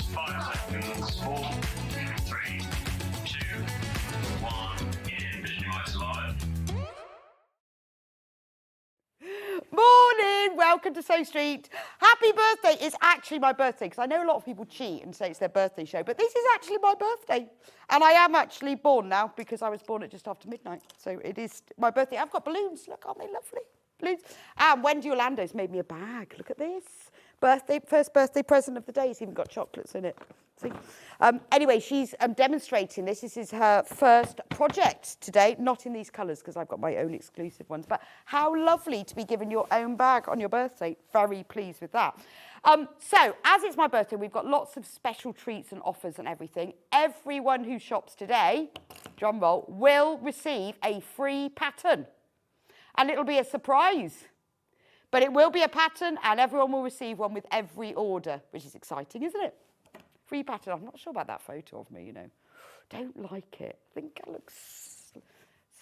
5 seconds. 4, 3, 2, 1. In. Visualize live. Morning, welcome to Sew Street. Happy birthday. It's actually my birthday because I know a lot of people cheat and say it's their birthday show, but this is actually my birthday. And I am actually born now because I was born at just after midnight. So it is my birthday. I've got balloons. Look, aren't they lovely? Balloons. And Wendy Orlando's made me a bag. Look at this. First birthday present of the day. It's even got chocolates in it. See? Anyway, she's demonstrating this. This is her first project today. Not in these colours because I've got my own exclusive ones. But how lovely to be given your own bag on your birthday. Very pleased with that. So, as it's my birthday, we've got lots of special treats and offers and everything. Everyone who shops today, drum roll, will receive a free pattern. And it'll be a surprise. But it will be a pattern and everyone will receive one with every order, which is exciting, isn't it? Free pattern. I'm not sure about that photo of me, you know. Don't like it. I think it looks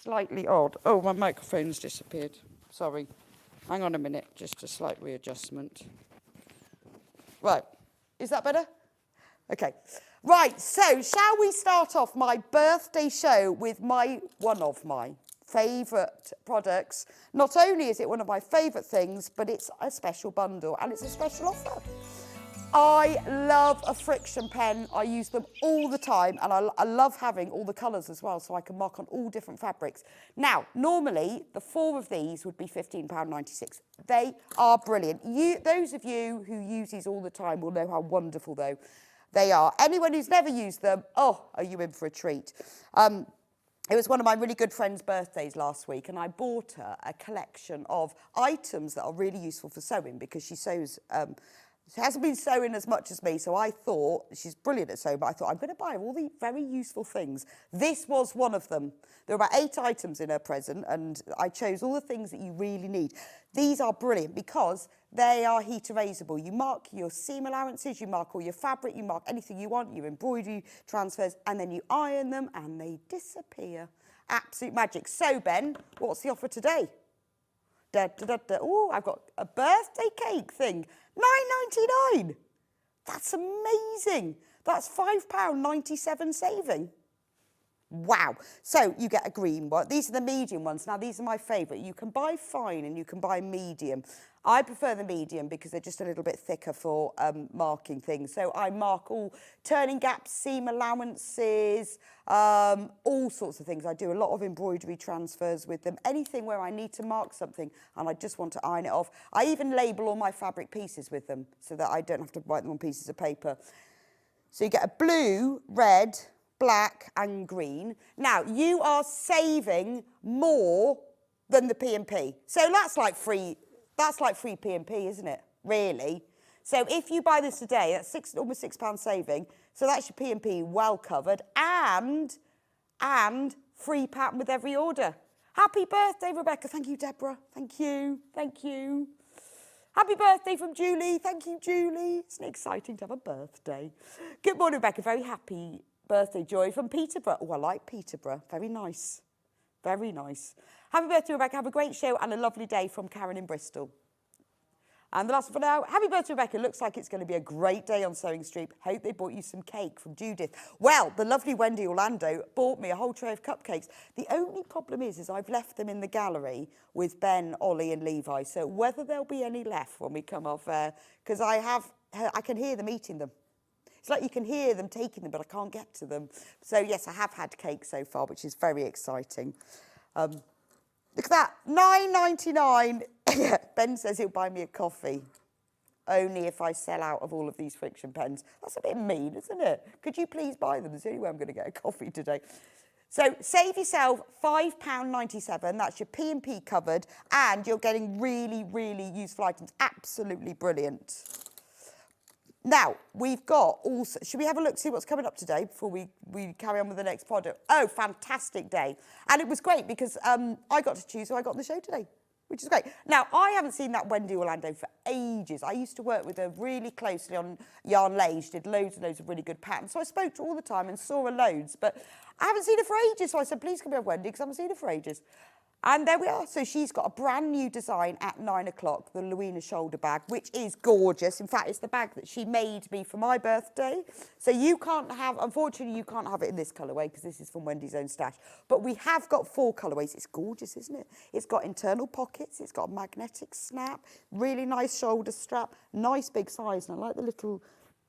slightly odd. Oh, my microphone's disappeared. Sorry. Hang on a minute. Just a slight readjustment. Right. Is that better? Okay. Right. So, shall we start off my birthday show with one of my favourite products. Not only is it one of my favourite things, but it's a special bundle and it's a special offer. I love a friction pen. I use them all the time and I love having all the colours as well so I can mark on all different fabrics. Now, normally the 4 of these would be £15.96. They are brilliant. Those of you who use these all the time will know how wonderful though they are. Anyone who's never used them, oh, are you in for a treat? It was one of my really good friends' birthdays last week and I bought her a collection of items that are really useful for sewing because she sews, she hasn't been sewing as much as me, so I thought, she's brilliant at sewing, but I thought I'm going to buy her all the very useful things. This was one of them. There were about 8 items in her present and I chose all the things that you really need. These are brilliant because they are heat erasable. You mark your seam allowances, you mark all your fabric, you mark anything you want, your embroidery transfers, and then you iron them and they disappear. Absolute magic. So, Ben, what's the offer today? Oh, I've got a birthday cake thing. £9.99. That's amazing. That's £5.97 saving. Wow. So you get a green one. These are the medium ones. Now, these are my favourite. You can buy fine and you can buy medium. I prefer the medium because they're just a little bit thicker for marking things. So I mark all turning gaps, seam allowances, all sorts of things. I do a lot of embroidery transfers with them. Anything where I need to mark something and I just want to iron it off. I even label all my fabric pieces with them so that I don't have to write them on pieces of paper. So you get a blue, red, black and green. Now, you are saving more than the P&P. So that's like free P&P, isn't it? Really? So if you buy this today, that's almost £6 saving. So that's your P&P well covered and free pattern with every order. Happy birthday, Rebecca. Thank you, Deborah. Thank you. Thank you. Happy birthday from Julie. Thank you, Julie. It's exciting to have a birthday. Good morning, Rebecca. Very happy birthday, Joy from Peterborough. Oh, I like Peterborough. Very nice. Very nice. Happy birthday, Rebecca. Have a great show and a lovely day from Karen in Bristol. And the last one for now. Happy birthday, Rebecca. Looks like it's going to be a great day on Sewing Street. Hope they bought you some cake from Judith. Well, the lovely Wendy Orlando bought me a whole tray of cupcakes. The only problem is I've left them in the gallery with Ben, Ollie and Levi. So whether there'll be any left when we come off air, because I can hear them eating them. It's like you can hear them taking them, but I can't get to them. So, yes, I have had cake so far, which is very exciting. Look at that, £9.99. Ben says he'll buy me a coffee, only if I sell out of all of these friction pens. That's a bit mean, isn't it? Could you please buy them? It's the only way I'm going to get a coffee today. So save yourself £5.97. That's your P&P covered, and you're getting really, really useful items. Absolutely brilliant. Now, we've got also, should we have a look, see what's coming up today before we carry on with the next product? Oh, fantastic day. And it was great because I got to choose who I got on the show today, which is great. Now, I haven't seen that Wendy Orlando for ages. I used to work with her really closely on Yarn Lay. She did loads and loads of really good patterns. So I spoke to her all the time and saw her loads, but I haven't seen her for ages. So I said, please come here, Wendy, because I haven't seen her for ages. And there we are. So she's got a brand new design at 9 o'clock, the Lowena Shoulder Bag, which is gorgeous. In fact, it's the bag that she made me for my birthday. So you can't have, unfortunately, you can't have it in this colourway because this is from Wendy's own stash. But we have got 4 colourways. It's gorgeous, isn't it? It's got internal pockets. It's got a magnetic snap, really nice shoulder strap, nice big size. And I like the little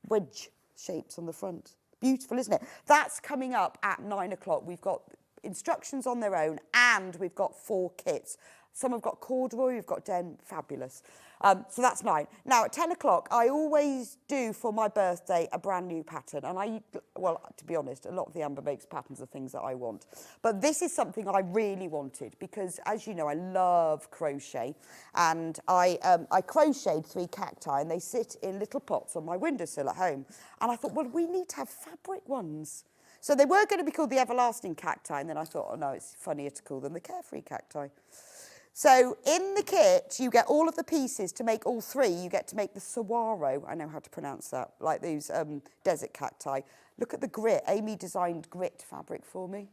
wedge shapes on the front. Beautiful, isn't it? That's coming up at 9 o'clock. We've got instructions on their own, and we've got 4 kits. Some have got corduroy, we've got den, fabulous. So that's 9. Now at 10 o'clock, I always do for my birthday a brand new pattern. And well, to be honest, a lot of the Amber Makes patterns are things that I want. But this is something I really wanted because, as you know, I love crochet. And I crocheted 3 cacti, and they sit in little pots on my windowsill at home. And I thought, well, we need to have fabric ones. So they were going to be called the Everlasting Cacti, and then I thought, oh no, it's funnier to call them the Carefree Cacti. So in the kit, you get all of the pieces to make all 3. You get to make the saguaro, I know how to pronounce that, like these desert cacti. Look at the grit. Amy designed grit fabric for me.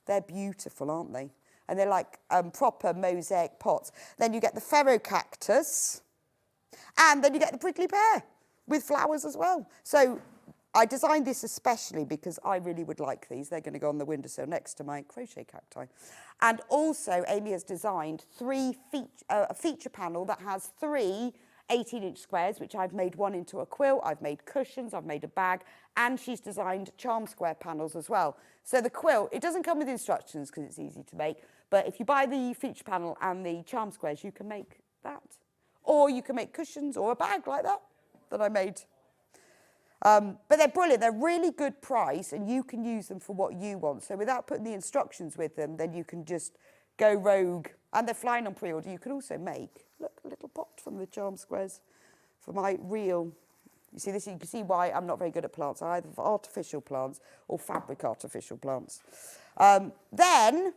They're beautiful, aren't they? And they're like proper mosaic pots. Then you get the ferro cactus, and then you get the prickly pear with flowers as well. So I designed this especially because I really would like these. They're going to go on the windowsill next to my crochet cacti. And also, Amy has designed a feature panel that has 3 18-inch squares, which I've made one into a quilt. I've made cushions, I've made a bag, and she's designed charm square panels as well. So the quilt, it doesn't come with instructions because it's easy to make, but if you buy the feature panel and the charm squares, you can make that. Or you can make cushions or a bag like that I made. But they're brilliant. They're really good price, and you can use them for what you want. So without putting the instructions with them, then you can just go rogue. And they're flying on pre-order. You can also make, look, a little pot from the charm squares for my real. You see this? You can see why I'm not very good at plants. I either have artificial plants or fabric artificial plants. Then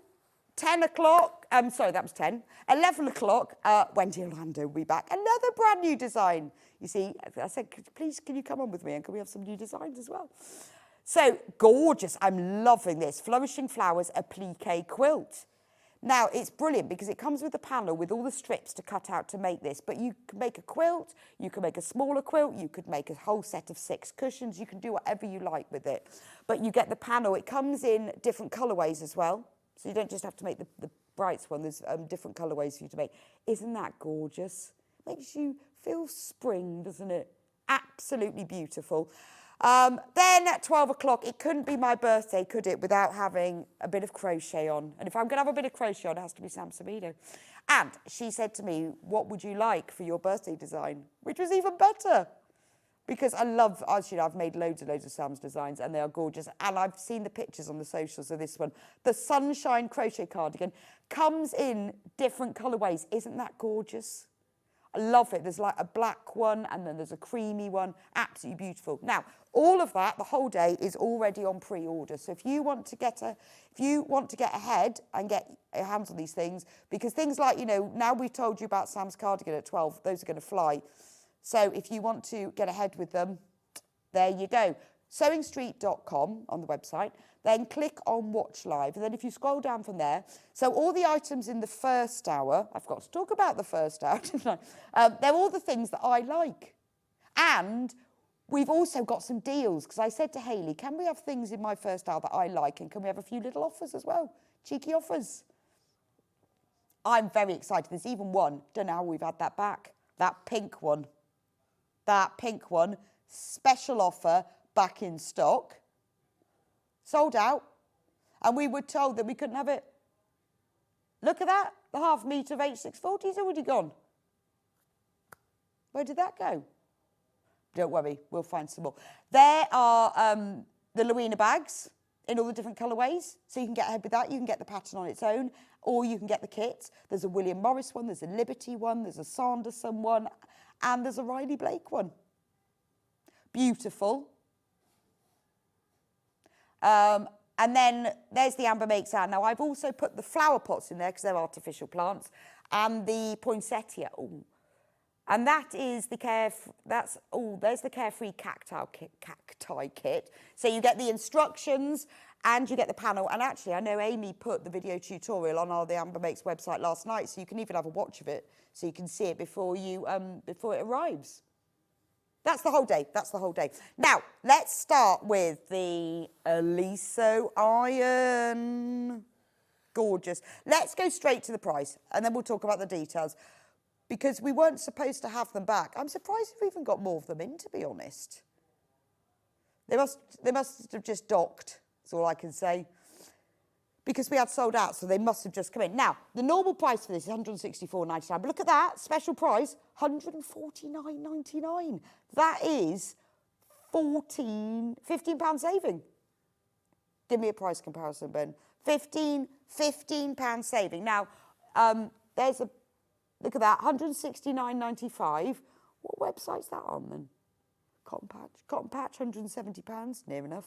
10 o'clock, sorry, that was 10. 11 o'clock, Wendy Orlando will be back. Another brand new design. You see, I said, please, can you come on with me and can we have some new designs as well? So, gorgeous. I'm loving this. Flourishing Flowers Applique Quilt. Now, it's brilliant because it comes with a panel with all the strips to cut out to make this. But you can make a quilt, you can make a smaller quilt, you could make a whole set of 6 cushions. You can do whatever you like with it. But you get the panel. It comes in different colourways as well. So you don't just have to make the brights one. There's different colourways for you to make. Isn't that gorgeous? Makes you feel spring, doesn't it? Absolutely beautiful. Then at 12 o'clock, it couldn't be my birthday, could it, without having a bit of crochet on. And if I'm going to have a bit of crochet on, it has to be Sam Sabido. And she said to me, what would you like for your birthday design? Which was even better. Because I love, as you know, I've made loads of Sam's designs and they are gorgeous. And I've seen the pictures on the socials of this one. The Sunshine Crochet Cardigan comes in different colourways. Isn't that gorgeous? I love it. There's like a black one and then there's a creamy one. Absolutely beautiful. Now, all of that, the whole day, is already on pre-order. So if you want to get ahead and get your hands on these things, because things like, you know, now we've told you about Sam's cardigan at 12, those are going to fly. So if you want to get ahead with them, there you go. sewingstreet.com on the website, then click on Watch Live. And then if you scroll down from there, so all the items in the first hour, I've got to talk about the first hour, didn't I? They're all the things that I like. And we've also got some deals, because I said to Hayley, can we have things in my first hour that I like, and can we have a few little offers as well? Cheeky offers. I'm very excited. There's even one, don't know how we've had that back, that pink one. That pink one, special offer, back in stock. Sold out. And we were told that we couldn't have it. Look at that. The half metre of H640 is already gone. Where did that go? Don't worry, we'll find some more. There are the Lowena bags in all the different colourways. So you can get ahead with that. You can get the pattern on its own, or you can get the kit. There's a William Morris one, there's a Liberty one, there's a Sanderson one, and there's a Riley Blake one. Beautiful. And then there's the Amber Makes out. Now, I've also put the flower pots in there because they're artificial plants, and the poinsettia. Ooh. And that is the there's the Carefree Cacti kit. So you get the instructions and you get the panel. And actually, I know Amy put the video tutorial on our The Amber Makes website last night, so you can even have a watch of it, so you can see it before it arrives. That's the whole day. That's the whole day. Now, let's start with the Aliso iron. Gorgeous. Let's go straight to the price, and then we'll talk about the details, because we weren't supposed to have them back. I'm surprised we've even got more of them in, to be honest. They must have just docked, that's all I can say, because we had sold out, so they must have just come in. Now, the normal price for this is £164.99, but look at that, special price, £149.99. That is £15 saving. Give me a price comparison, Ben. £15 saving. Now, there's a, look at that, £169.95. What website's that on then? Cotton Patch, £170, near enough.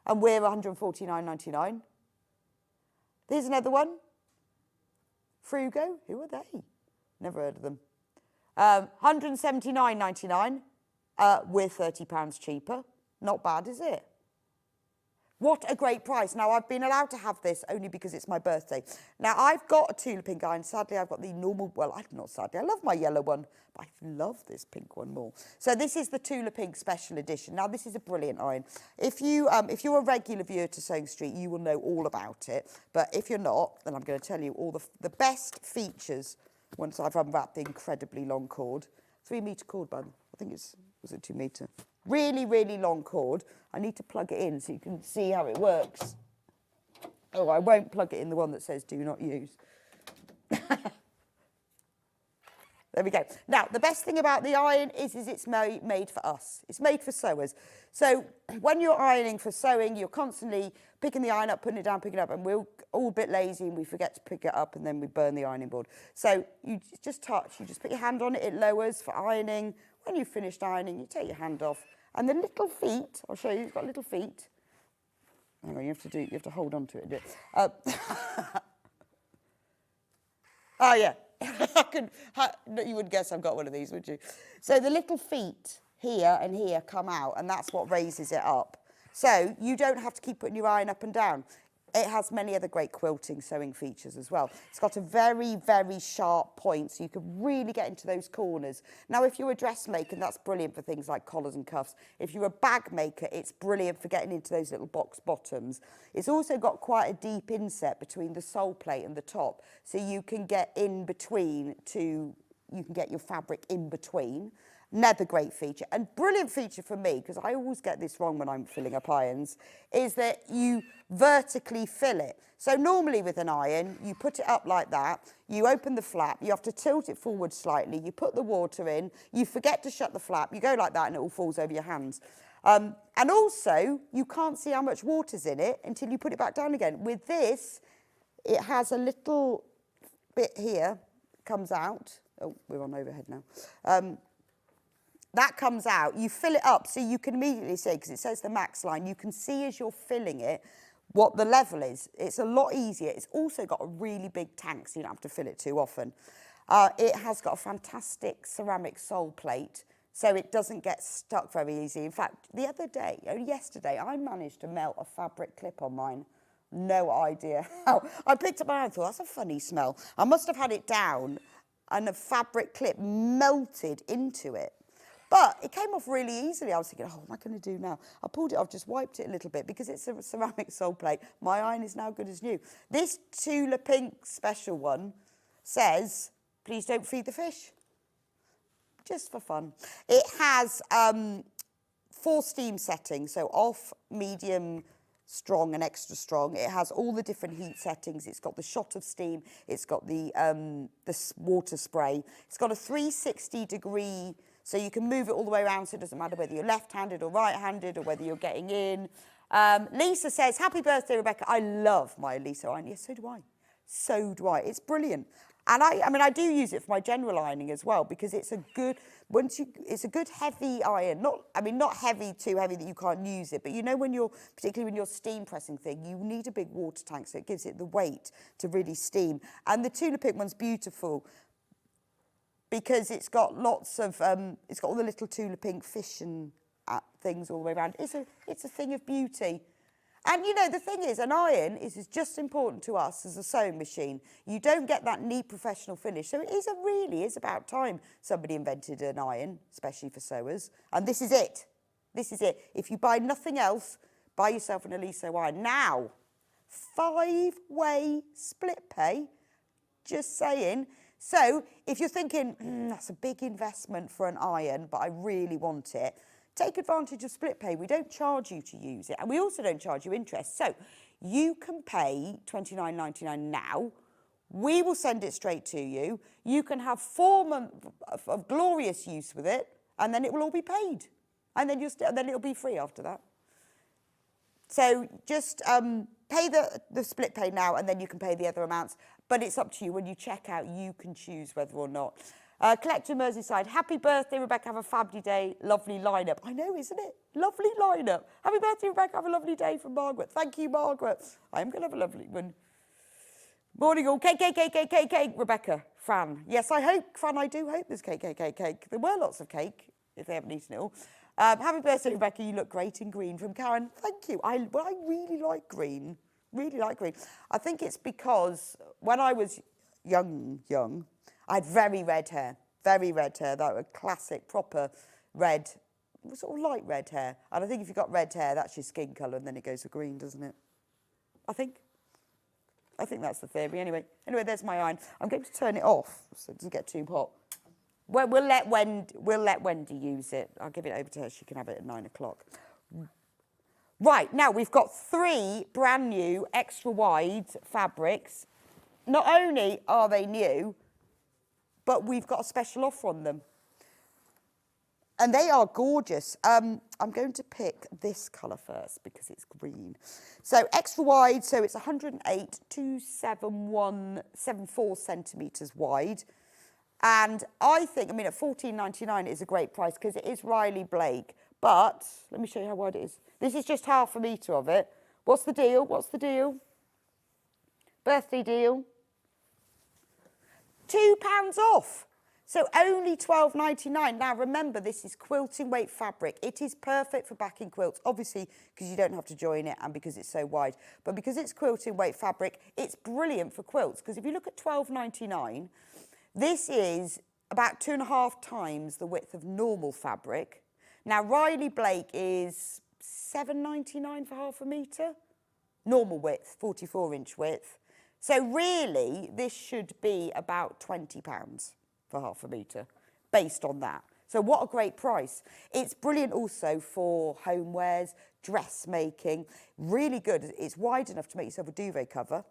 And we're £149.99. There's another one. Frugo, who are they? Never heard of them. £179.99. We're £30 cheaper. Not bad, is it? What a great price. Now, I've been allowed to have this only because it's my birthday. Now, I've got a Tula Pink iron. Sadly, I've got the normal, well, not sadly, I love my yellow one, but I love this pink one more. So this is the Tula Pink Special Edition. Now, this is a brilliant iron. If you're a regular viewer to Sewing Street, you will know all about it. But if you're not, then I'm going to tell you all the best features once I've unwrapped the incredibly long cord. 3 metre cord, bud. I think was it 2 metre? Really, really long cord. I need to plug it in so you can see how it works. Oh, I won't plug it in the one that says do not use. There we go. Now, the best thing about the iron is it's made for us. It's made for sewers. So when you're ironing for sewing, you're constantly picking the iron up, putting it down, picking it up, and we're all a bit lazy and we forget to pick it up and then we burn the ironing board. So you just touch, you just put your hand on it, it lowers for ironing. When you've finished ironing, you take your hand off. And the little feet, I'll show you, it's got little feet. Hang on, you have to hold on to it. Oh, yeah. You wouldn't guess I've got one of these, would you? So the little feet here and here come out, and that's what raises it up. So you don't have to keep putting your iron up and down. It has many other great quilting sewing features as well. It's got a very, very sharp point, so you can really get into those corners. Now, if you're a dressmaker, that's brilliant for things like collars and cuffs. If you're a bag maker, it's brilliant for getting into those little box bottoms. It's also got quite a deep inset between the sole plate and the top, so you can get in between you can get your fabric in between. Another great feature, and brilliant feature for me, because I always get this wrong when I'm filling up irons, is that you vertically fill it. So normally with an iron, you put it up like that, you open the flap, you have to tilt it forward slightly, you put the water in, you forget to shut the flap, you go like that and it all falls over your hands. And also, you can't see how much water's in it until you put it back down again. With this, it has a little bit here, comes out. Oh, we're on overhead now. That comes out, you fill it up, so you can immediately see, because it says the max line, you can see as you're filling it what the level is. It's a lot easier. It's also got a really big tank, so you don't have to fill it too often. It has got a fantastic ceramic sole plate, so it doesn't get stuck very easy. In fact, the other day, yesterday, I managed to melt a fabric clip on mine. No idea how. I picked up my iron and thought, that's a funny smell. I must have had it down, and the fabric clip melted into it. But it came off really easily. I was thinking, oh, what am I going to do now? I pulled it off, just wiped it a little bit, because it's a ceramic sole plate. My iron is now good as new. This Tula Pink special one says, please don't feed the fish. Just for fun. It has 4 steam settings, so off, medium, strong and extra strong. It has all the different heat settings. It's got the shot of steam. It's got the water spray. It's got a 360-degree... So you can move it all the way around, so it doesn't matter whether you're left-handed or right-handed or whether you're getting in. Lisa says, happy birthday, Rebecca. I love my Aliso iron. Yes, so do I. So do I. It's brilliant. And I do use it for my general ironing as well, because it's a good, it's a good heavy iron. Not heavy, too heavy that you can't use it, but you know particularly when you're steam pressing thing, you need a big water tank, so it gives it the weight to really steam. And the Tula Pink one's beautiful, because it's got lots of, it's got all the little Tula Pink fish and things all the way around. It's a thing of beauty. And, you know, the thing is, an iron is just important to us as a sewing machine. You don't get that neat professional finish. So it is really is about time somebody invented an iron, especially for sewers. And this is it. This is it. If you buy nothing else, buy yourself an Aliso iron. Now, 5-way split pay, just saying. So if you're thinking, that's a big investment for an iron, but I really want it, take advantage of split pay. We don't charge you to use it, and we also don't charge you interest. So you can pay $29.99 now. We will send it straight to you. You can have 4 months of glorious use with it, and then it will all be paid. And then, then it'll be free after that. So just pay the split pay now, and then you can pay the other amounts. But it's up to you. When you check out, you can choose whether or not. Collector Merseyside, happy birthday, Rebecca. Have a fabulous day. Lovely lineup. I know, isn't it? Lovely lineup. Happy birthday, Rebecca. Have a lovely day from Margaret. Thank you, Margaret. I am going to have a lovely one. Morning all. Cake, Rebecca. Fran. Yes, I hope, Fran, I do hope there's cake. There were lots of cake, if they haven't eaten it all. Happy birthday, Rebecca. You look great in green. From Karen. Thank you. I really like green. Really like green. I think it's because when I was young, I had very red hair. That was classic, proper red, sort of light red hair. And I think if you've got red hair, that's your skin colour, and then it goes to green, doesn't it? I think that's the theory. Anyway, there's my iron. I'm going to turn it off so it doesn't get too hot. Well, we'll let Wendy use it. I'll give it over to her. She can have it at 9 o'clock. Right, now we've got 3 brand new extra wide fabrics. Not only are they new, but we've got a special offer on them. And they are gorgeous. I'm going to pick this colour first because it's green. So extra wide, so it's 108 to 74 centimetres wide. And I think, at $14.99 it is a great price because it is Riley Blake. But, let me show you how wide it is. This is just half a metre of it. What's the deal? Birthday deal. £2 off. So only $12.99. Now remember, this is quilting weight fabric. It is perfect for backing quilts, obviously because you don't have to join it and because it's so wide. But because it's quilting weight fabric, it's brilliant for quilts. Because if you look at $12.99, this is about 2.5 times the width of normal fabric. Now Riley Blake is $7.99 for half a metre. Normal width, 44-inch width. So really, this should be about £20 for half a metre, based on that. So what a great price. It's brilliant also for homewares, dressmaking, really good. It's wide enough to make yourself a duvet cover,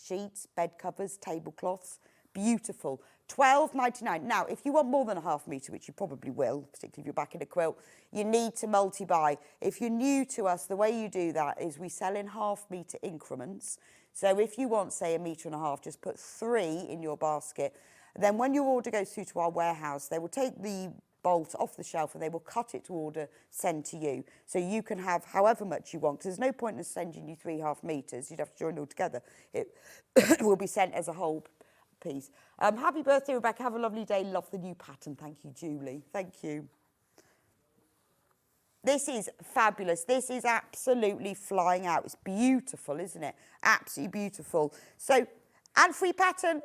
sheets, bed covers, tablecloths, beautiful. $12.99. Now, if you want more than a half metre, which you probably will, particularly if you're backing a quilt, you need to multi-buy. If you're new to us, the way you do that is we sell in half metre increments. So if you want, say, 1.5 metres, just put 3 in your basket. Then when your order goes through to our warehouse, they will take the bolt off the shelf and they will cut it to order, send to you. So you can have however much you want, because there's no point in sending you 3 half metres. You'd have to join it all together. It will be sent as a whole piece. Happy birthday, Rebecca. Have a lovely day. Love the new pattern. Thank you, Julie. Thank you. This is fabulous. This is absolutely flying out. It's beautiful, isn't it? Absolutely beautiful. So, and free pattern.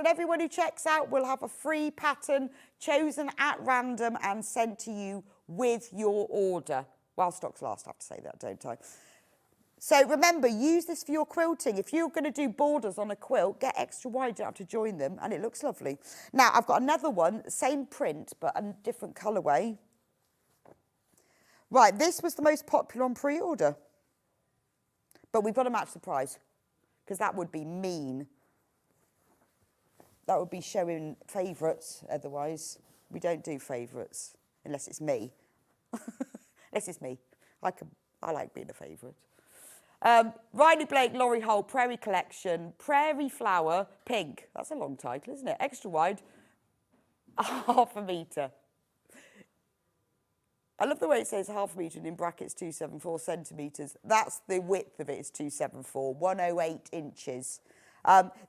Everyone who checks out will have a free pattern chosen at random and sent to you with your order. While stocks last, I have to say that, don't I? So remember, use this for your quilting. If you're going to do borders on a quilt, get extra wide, you don't have to join them, and it looks lovely. Now, I've got another one, same print, but a different colourway. Right, this was the most popular on pre-order. But we've got to match the price, because that would be mean. That would be showing favourites, otherwise. We don't do favourites, unless it's me. Unless it's me. I like being a favourite. Riley Blake, Laurie Holt, Prairie Collection, Prairie Flower, Pink. That's a long title, isn't it? Extra wide, half a metre. I love the way it says half a metre and in brackets 274 centimetres. That's the width of it is 274, 108 inches.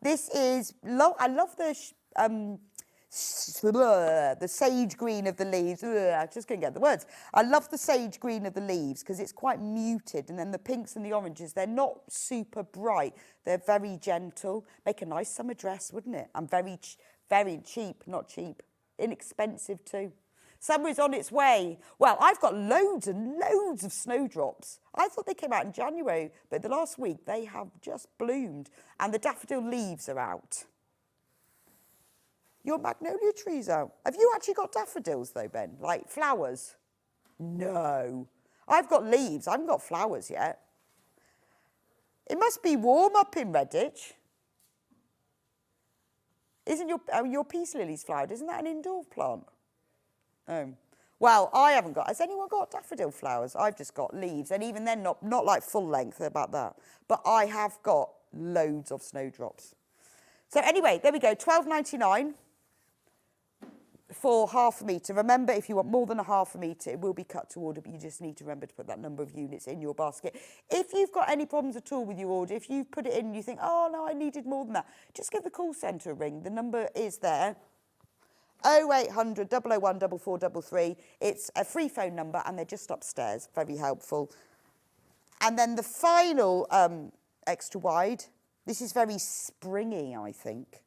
This is, I love the the sage green of the leaves. I just couldn't get the words. I love the sage green of the leaves because it's quite muted. And then the pinks and the oranges, they're not super bright. They're very gentle. Make a nice summer dress, wouldn't it? And very cheap, not cheap. Inexpensive too. Summer is on its way. Well, I've got loads and loads of snowdrops. I thought they came out in January, but the last week they have just bloomed. And the daffodil leaves are out. Your magnolia tree's out. Have you actually got daffodils though, Ben? Like flowers? No. I've got leaves. I haven't got flowers yet. It must be warm up in Redditch. Isn't your peace lilies flowered? Isn't that an indoor plant? Oh. Well, I haven't got. Has anyone got daffodil flowers? I've just got leaves. And even then, not like full length, about that. But I have got loads of snowdrops. So anyway, there we go. £12.99. For half a metre. Remember, if you want more than a half a metre, it will be cut to order, but you just need to remember to put that number of units in your basket. If you've got any problems at all with your order, if you've put it in and you think, oh, no, I needed more than that, just give the call centre a ring. The number is there. 0800 001 4433. It's a free phone number, and they're just upstairs. Very helpful. And then the final extra wide. This is very springy, I think. Do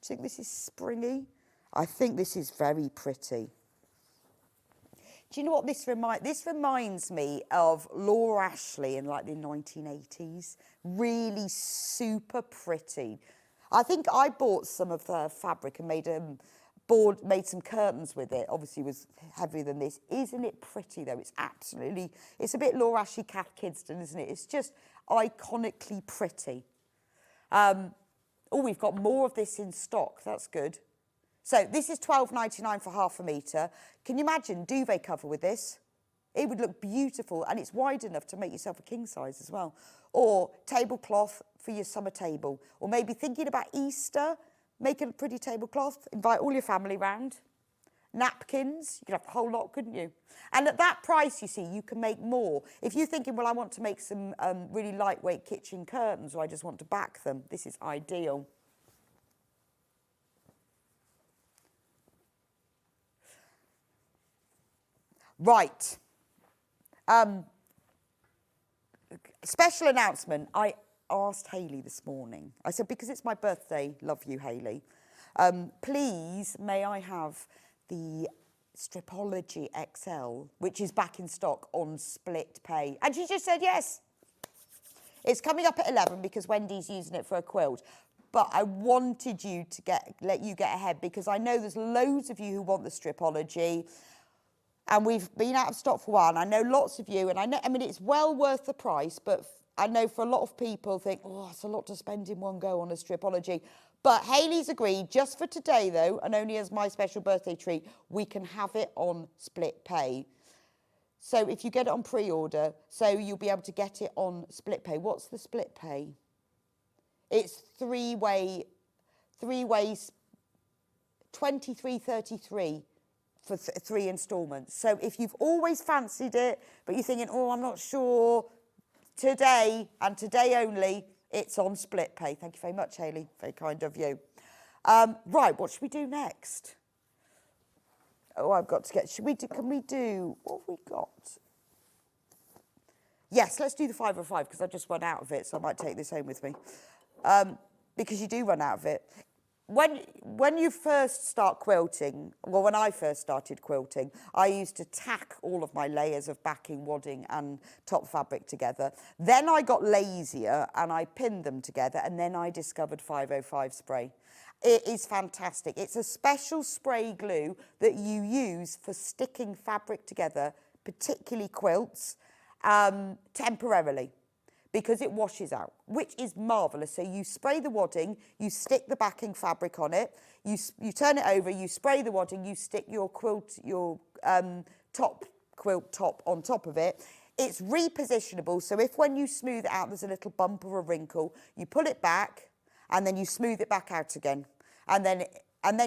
you think this is springy? I think this is very pretty. Do you know what this reminds? This reminds me of Laura Ashley in like the 1980s. Really super pretty. I think I bought some of her fabric and made some curtains with it. Obviously, it was heavier than this. Isn't it pretty though? It's absolutely. It's a bit Laura Ashley Kath Kidston, isn't it? It's just iconically pretty. Oh, we've got more of this in stock. That's good. So this is £12.99 for half a metre. Can you imagine duvet cover with this? It would look beautiful, and it's wide enough to make yourself a king size as well. Or tablecloth for your summer table. Or maybe thinking about Easter, make a pretty tablecloth, invite all your family round. Napkins, you could have a whole lot, couldn't you? And at that price, you see, you can make more. If you're thinking, well, I want to make some really lightweight kitchen curtains, or I just want to back them, this is ideal. Right. Special announcement. I asked Hayley this morning. I said, because it's my birthday, love you, Hayley. Please, may I have the Stripology XL, which is back in stock on split pay? And she just said yes. It's coming up at 11 because Wendy's using it for a quilt. But I wanted you to let you get ahead, because I know there's loads of you who want the Stripology. And we've been out of stock for a while. And I know lots of you, and I mean, it's well worth the price, but I know for a lot of people think, oh, it's a lot to spend in one go on a Stripology. But Hayley's agreed, just for today though, and only as my special birthday treat, we can have it on split pay. So if you get it on pre-order, so you'll be able to get it on split pay. What's the split pay? It's three ways, 23.33. For 3 instalments. So if you've always fancied it, but you're thinking, oh, I'm not sure, today, and today only, it's on split pay. Thank you very much, Hayley. Very kind of you. Right, what should we do next? Oh, I've got to get, can we do, what have we got? Yes, let's do the 505, because I've just run out of it, so I might take this home with me. Because you do run out of it. When you first start quilting, well, when I first started quilting, I used to tack all of my layers of backing, wadding and top fabric together. Then I got lazier and I pinned them together, and then I discovered 505 spray. It is fantastic. It's a special spray glue that you use for sticking fabric together, particularly quilts, temporarily, because it washes out, which is marvellous. So you spray the wadding, you stick the backing fabric on it, you turn it over, you spray the wadding, you stick your quilt, your quilt top on top of it. It's repositionable, so if when you smooth it out there's a little bump or a wrinkle, you pull it back and then you smooth it back out again. And then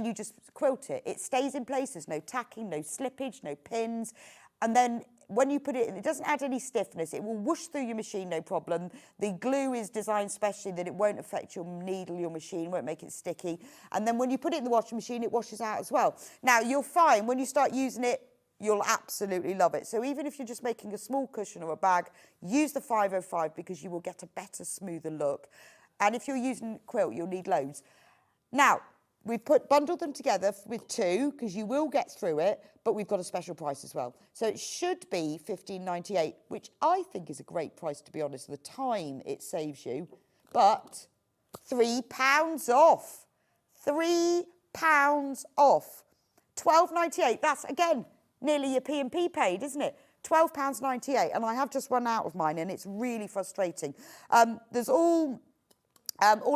you just quilt it. It stays in place, there's no tacking, no slippage, no pins. And then when you put it in, it doesn't add any stiffness. It will whoosh through your machine, no problem. The glue is designed specially that it won't affect your needle, your machine, won't make it sticky. And then when you put it in the washing machine, it washes out as well. Now, you'll find when you start using it, you'll absolutely love it. So even if you're just making a small cushion or a bag, use the 505 because you will get a better, smoother look. And if you're using a quilt, you'll need loads. Now, we've bundled them together with 2 because you will get through it, but we've got a special price as well. So it should be $15.98, which I think is a great price, to be honest, for the time it saves you. But £3 off. £3 off. £12.98. That's, again, nearly your P&P paid, isn't it? £12.98. And I have just run out of mine, and it's really frustrating. There's all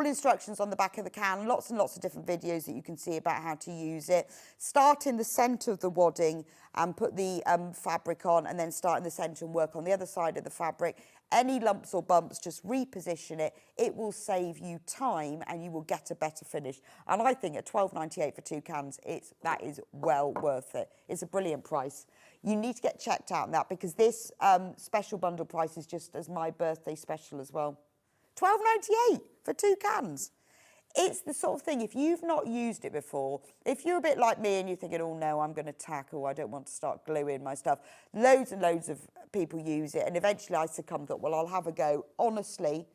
instructions on the back of the can, lots and lots of different videos that you can see about how to use it. Start in the centre of the wadding and put the fabric on, and then start in the centre and work on the other side of the fabric. Any lumps or bumps, just reposition it. It will save you time and you will get a better finish. And I think at £12.98 for 2 cans, that is well worth it. It's a brilliant price. You need to get checked out on that because this special bundle price is just as my birthday special as well. £12.98 for 2 cans. It's the sort of thing, if you've not used it before, if you're a bit like me and you're thinking, oh no, I'm going to tackle, I don't want to start gluing my stuff. Loads and loads of people use it, and eventually I succumbed, thought, well, I'll have a go. Honestly,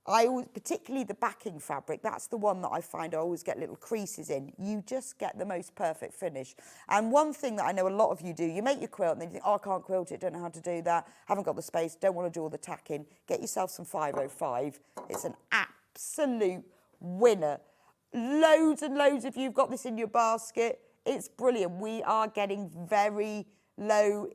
particularly the backing fabric, that's the one that I find I always get little creases in. You just get the most perfect finish. And one thing that I know a lot of you do, you make your quilt and then you think, oh, I can't quilt it, don't know how to do that, haven't got the space, don't want to do all the tacking. Get yourself some 505. It's an absolute winner. Loads and loads of you've got this in your basket. It's brilliant. We are getting very low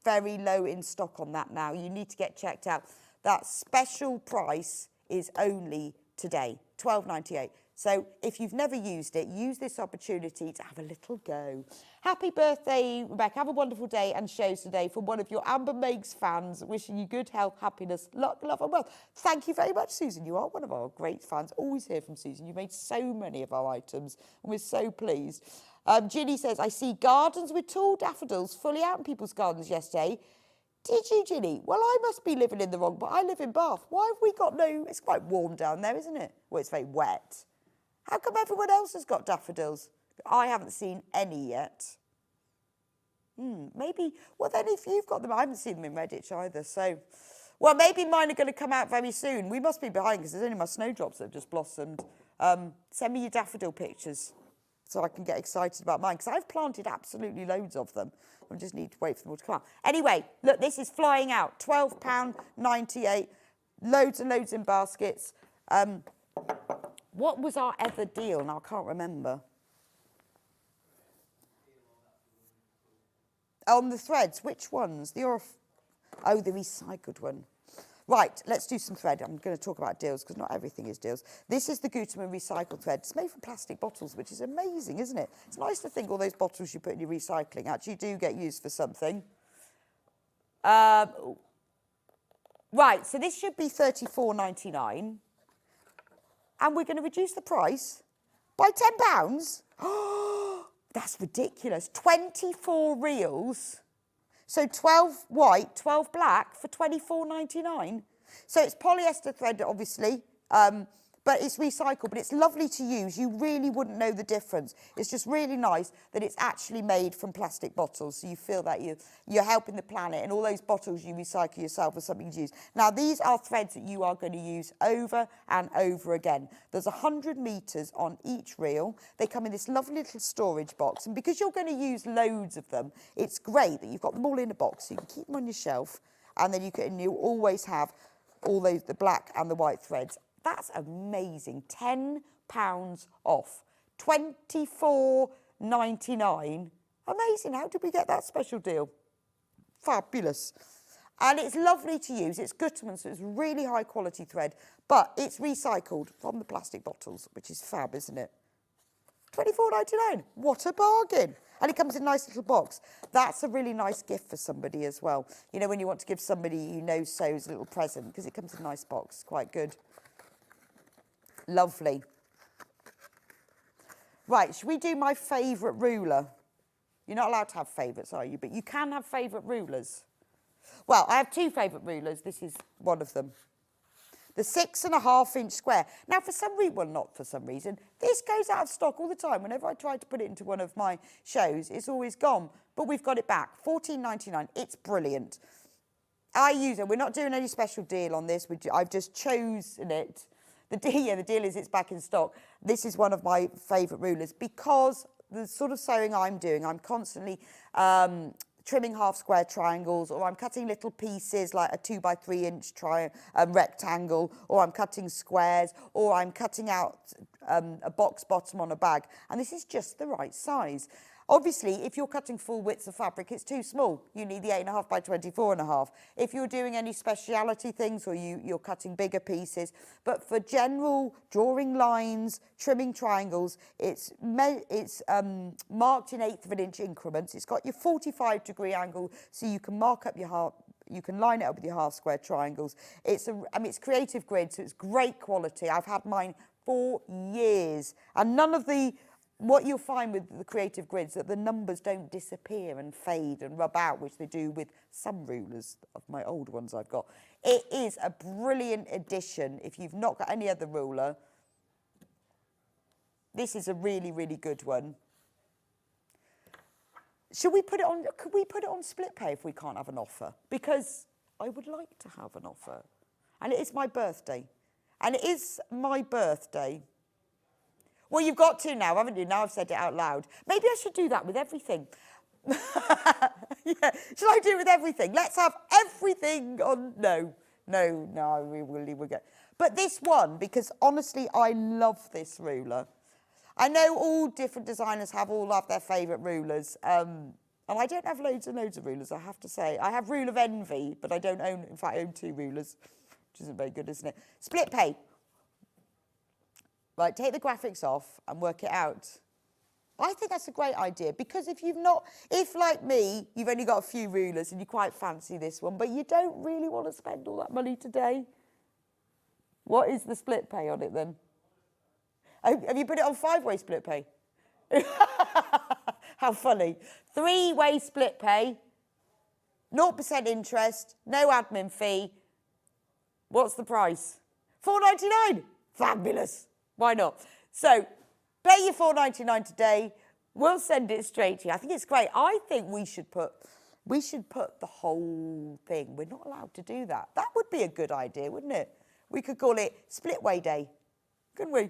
in stock on that now. You need to get checked out. That special price is only today, £12.98. So if you've never used it, use this opportunity to have a little go. Happy birthday, Rebecca. Have a wonderful day and shows today from one of your Amber Megs fans, wishing you good health, happiness, luck, love and wealth. Thank you very much, Susan. You are one of our great fans. Always hear from Susan. You made so many of our items and we're so pleased. Ginny says, I see gardens with tall daffodils fully out in people's gardens yesterday. Did you, Ginny? Well, I must be living in the wrong, but I live in Bath. Why have we got no... It's quite warm down there, isn't it? Well, it's very wet. How come everyone else has got daffodils? I haven't seen any yet. Maybe... Well, then if you've got them... I haven't seen them in Redditch either, so... Well, maybe mine are going to come out very soon. We must be behind because there's only my snowdrops that have just blossomed. Send me your daffodil pictures so I can get excited about mine because I've planted absolutely loads of them. I just need to wait for them all to come out. Anyway, look, this is flying out. £12.98. Loads and loads in baskets. What was our other deal? Now, I can't remember. On the threads, which ones? The recycled one. Right, let's do some thread. I'm going to talk about deals because not everything is deals. This is the Gutermann recycled thread. It's made from plastic bottles, which is amazing, isn't it? It's nice to think all those bottles you put in your recycling actually do get used for something. Right, so this should be £34.99. And we're going to reduce the price by £10. Oh, that's ridiculous. 24 reels. So 12 white, 12 black for £24.99. So it's polyester thread, obviously, but it's recycled, but it's lovely to use. You really wouldn't know the difference. It's just really nice that it's actually made from plastic bottles, so you feel that you're helping the planet, and all those bottles you recycle yourself are something to use. Now, these are threads that you are going to use over and over again. There's 100 metres on each reel. They come in this lovely little storage box, and because you're going to use loads of them, it's great that you've got them all in a box, so you can keep them on your shelf, and then you always have all those, the black and the white threads. That's amazing. £10 off. £24.99. Amazing. How did we get that special deal? Fabulous. And it's lovely to use. It's Gutermann, so it's really high quality thread, but it's recycled from the plastic bottles, which is fab, isn't it? £24.99. What a bargain. And it comes in a nice little box. That's a really nice gift for somebody as well. You know, when you want to give somebody you know sews a little present, because it comes in a nice box. Quite good. Lovely. Right, should we do my favourite ruler? You're not allowed to have favourites, are you? But you can have favourite rulers. Well, I have two favourite rulers. This is one of them. The 6.5 inch square. Now, for some reason, well, not for some reason, this goes out of stock all the time. Whenever I try to put it into one of my shows, it's always gone. But we've got it back, $14.99. It's brilliant. I use it. We're not doing any special deal on this. I've just chosen it. The deal is it's back in stock. This is one of my favourite rulers because the sort of sewing I'm doing, I'm constantly trimming half square triangles, or I'm cutting little pieces like a 2 by 3 inch rectangle, or I'm cutting squares, or I'm cutting out a box bottom on a bag. And this is just the right size. Obviously, if you're cutting full widths of fabric, it's too small. You need the 8.5 by 24.5. If you're doing any speciality things or you're cutting bigger pieces, but for general drawing lines, trimming triangles, it's marked in 1/8 of an inch increments. It's got your 45-degree angle, so you can mark up your half. You can line it up with your half square triangles. It's creative grid, so it's great quality. I've had mine for years, and none of the what you'll find with the creative grids that the numbers don't disappear and fade and rub out, which they do with some rulers of my old ones I've got. It is a brilliant addition. If you've not got any other ruler, this is a really, really good one. Should we put it on, could we put it on split pay if we can't have an offer? Because I would like to have an offer. And it is my birthday. And it is my birthday. Well, you've got to now, haven't you? Now I've said it out loud. Maybe I should do that with everything. Yeah. Should I do it with everything? Let's have everything on. No, we will get. But this one, because honestly, I love this ruler. I know all different designers all have their favourite rulers. And I don't have loads and loads of rulers, I have to say. I have Rule of Envy, but I don't own, in fact, I own 2 rulers, which isn't very good, isn't it? Split pay. Right, take the graphics off and work it out. I think that's a great idea because if like me, you've only got a few rulers and you quite fancy this one, but you don't really want to spend all that money today, what is the split pay on it then? Have you put it on 5-way split pay? How funny. 3-way split pay, 0% interest, no admin fee. What's the price? $4.99. Fabulous. Why not? So, pay your $4.99 today. We'll send it straight to you. I think it's great. I think we should put the whole thing. We're not allowed to do that. That would be a good idea, wouldn't it? We could call it Split Way Day, couldn't we?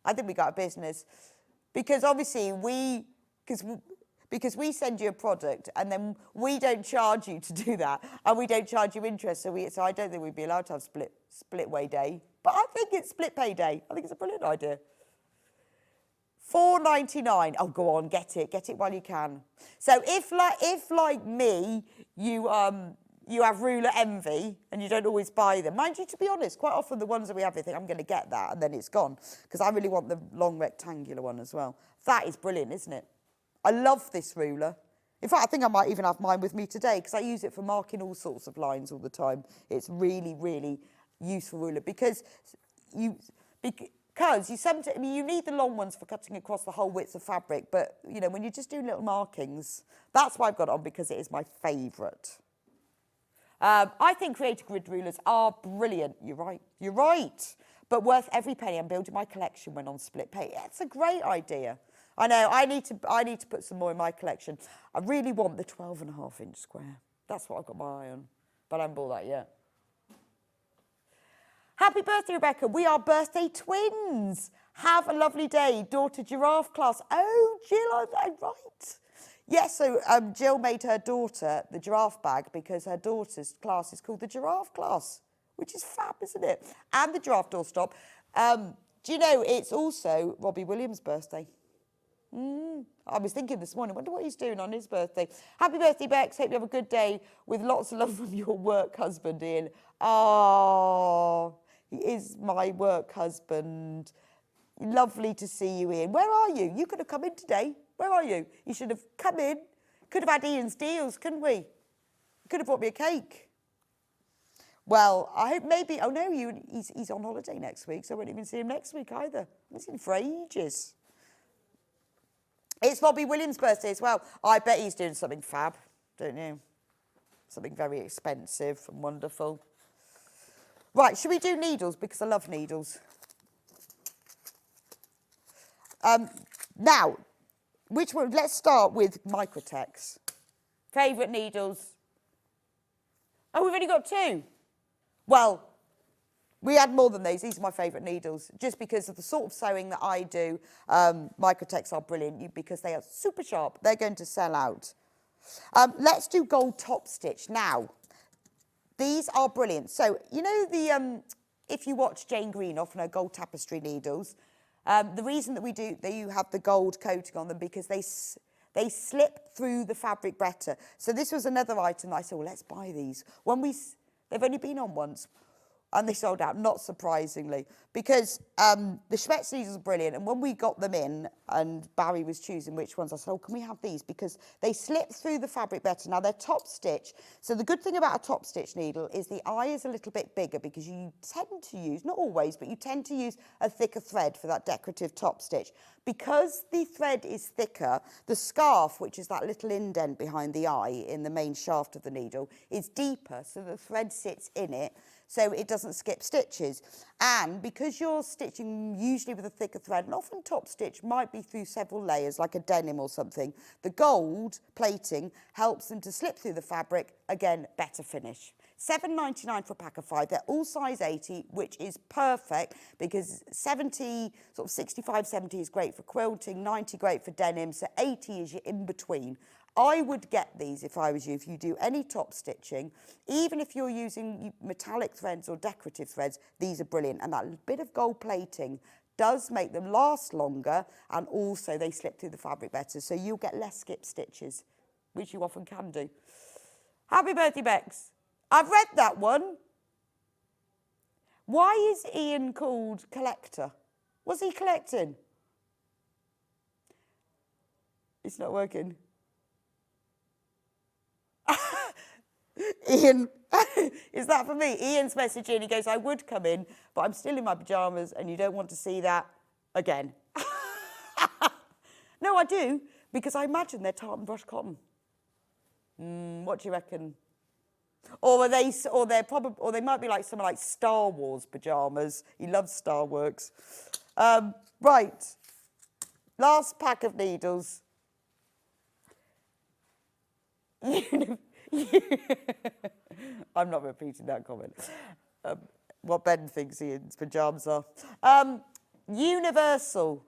I think we got a business. Because obviously because we send you a product and then we don't charge you to do that and we don't charge you interest. So I don't think we'd be allowed to have Split Way Day. But I think it's Split Pay Day. I think it's a brilliant idea. $4.99. Oh, go on, get it while you can. So if like me, you have ruler envy and you don't always buy them. Mind you, to be honest, quite often the ones that we have, they think I'm going to get that and then it's gone because I really want the long rectangular one as well. That is brilliant, isn't it? I love this ruler. In fact, I think I might even have mine with me today because I use it for marking all sorts of lines all the time. It's really, really useful ruler because you need the long ones for cutting across the whole width of fabric, but you know when you're just doing little markings, that's why I've got it on because it is my favourite. I think creative grid rulers are brilliant. You're right, but worth every penny. I'm building my collection when on split pay. Yeah, it's a great idea. I know. I need to put some more in my collection. I really want the 12.5 inch square. That's what I've got my eye on, but I haven't bought that yet. Happy birthday, Rebecca. We are birthday twins. Have a lovely day. Daughter giraffe class. Oh, Jill, I'm right. Yes, so Jill made her daughter the giraffe bag because her daughter's class is called the giraffe class, which is fab, isn't it? And the giraffe doorstop. Do you know, it's also Robbie Williams' birthday. I was thinking this morning, I wonder what he's doing on his birthday. Happy birthday, Bex. Hope you have a good day with lots of love from your work husband, Ian. Oh, he is my work husband. Lovely to see you, Ian. Where are you? You could have come in today. Where are you? You should have come in. Could have had Ian's deals, couldn't we? Could have brought me a cake. Well, I hope maybe, oh no, he's on holiday next week, so I won't even see him next week either. I haven't seen him for ages. It's Robbie Williams' birthday as well. I bet he's doing something fab, don't you? something very expensive and wonderful. Right, should we do needles? Because I love needles. Now, which one? Let's start with Microtex. Favourite needles? Oh, we've only got 2. Well, we had more than these. These are my favourite needles. Just because of the sort of sewing that I do, Microtex are brilliant because they are super sharp. They're going to sell out. Let's do gold top stitch. Now, these are brilliant. So, you know, if you watch Jane Greenoff and her gold tapestry needles, the reason that you have the gold coating on them because they slip through the fabric better. So this was another item that I said, well, let's buy these. They've only been on once. And they sold out, not surprisingly, because the Schmetz needles are brilliant. And when we got them in and Barry was choosing which ones, I said, oh, can we have these? Because they slip through the fabric better. Now, they're top stitch. So the good thing about a top stitch needle is the eye is a little bit bigger because you tend to use, not always, but you tend to use a thicker thread for that decorative top stitch. Because the thread is thicker, the scarf, which is that little indent behind the eye in the main shaft of the needle, is deeper. So the thread sits in it, so it doesn't skip stitches. And because you're stitching usually with a thicker thread, and often top stitch might be through several layers, like a denim or something, the gold plating helps them to slip through the fabric. Again, better finish. $7.99 for a pack of 5. They're all size 80, which is perfect because 70, sort of 65, 70 is great for quilting, 90 great for denim, so 80 is your in-between. I would get these if I was you, if you do any top stitching, even if you're using metallic threads or decorative threads, these are brilliant. And that bit of gold plating does make them last longer, and also they slip through the fabric better, so you'll get less skip stitches, which you often can do. Happy birthday, Bex. I've read that one. Why is Ian called Collector? Was he collecting? It's not working. Ian, is that for me? Ian's messaging, he goes, I would come in, but I'm still in my pyjamas and you don't want to see that again. No, I do, because I imagine they're tartan brush cotton. What do you reckon? Or they might be like something like Star Wars pyjamas. He loves Star Works. Right, last pack of needles. I'm not repeating that comment. What Ben thinks Ian's pyjamas are. Universal.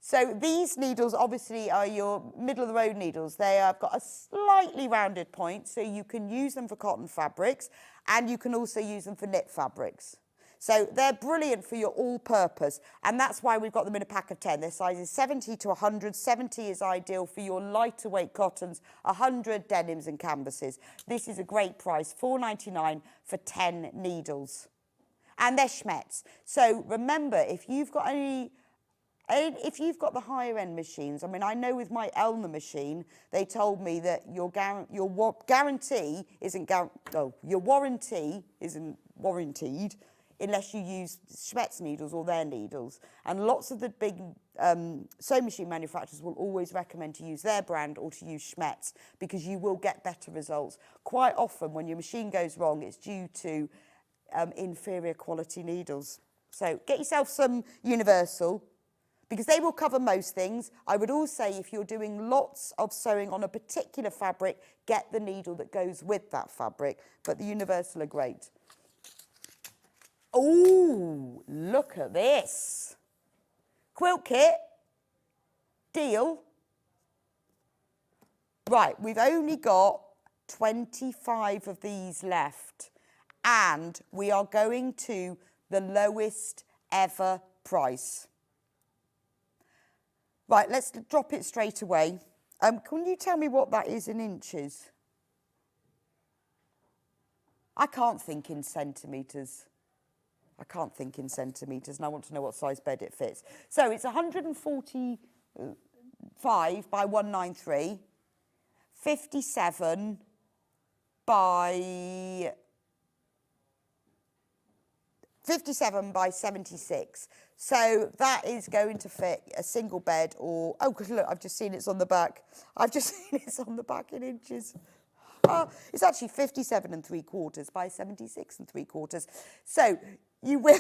So these needles obviously are your middle-of-the-road needles. They have got a slightly rounded point, so you can use them for cotton fabrics, and you can also use them for knit fabrics. So they're brilliant for your all-purpose, and that's why we've got them in a pack of 10. Their sizes 70 to 100. 70 is ideal for your lighter weight cottons, 100 denims and canvases. This is a great price, $4.99 for 10 needles. And they're Schmetz. So remember, if you've got the higher end machines, I mean, I know with my Elmer machine, they told me that your warranty isn't warranted unless you use Schmetz needles or their needles. And lots of the big sewing machine manufacturers will always recommend to use their brand or to use Schmetz because you will get better results. Quite often when your machine goes wrong, it's due to inferior quality needles. So get yourself some Universal, because they will cover most things. I would also say if you're doing lots of sewing on a particular fabric, get the needle that goes with that fabric. But the Universal are great. Oh, look at this. Quilt kit. Deal. Right, we've only got 25 of these left. And we are going to the lowest ever price. Right, let's drop it straight away. Can you tell me what that is in inches? I can't think in centimetres. I can't think in centimetres, and I want to know what size bed it fits. So it's 145 by 193, 57 by 76. So that is going to fit a single bed or, oh, look, I've just seen it's on the back. I've just seen it's on the back in inches. It's actually 57 3/4 by 76 3/4. So you will,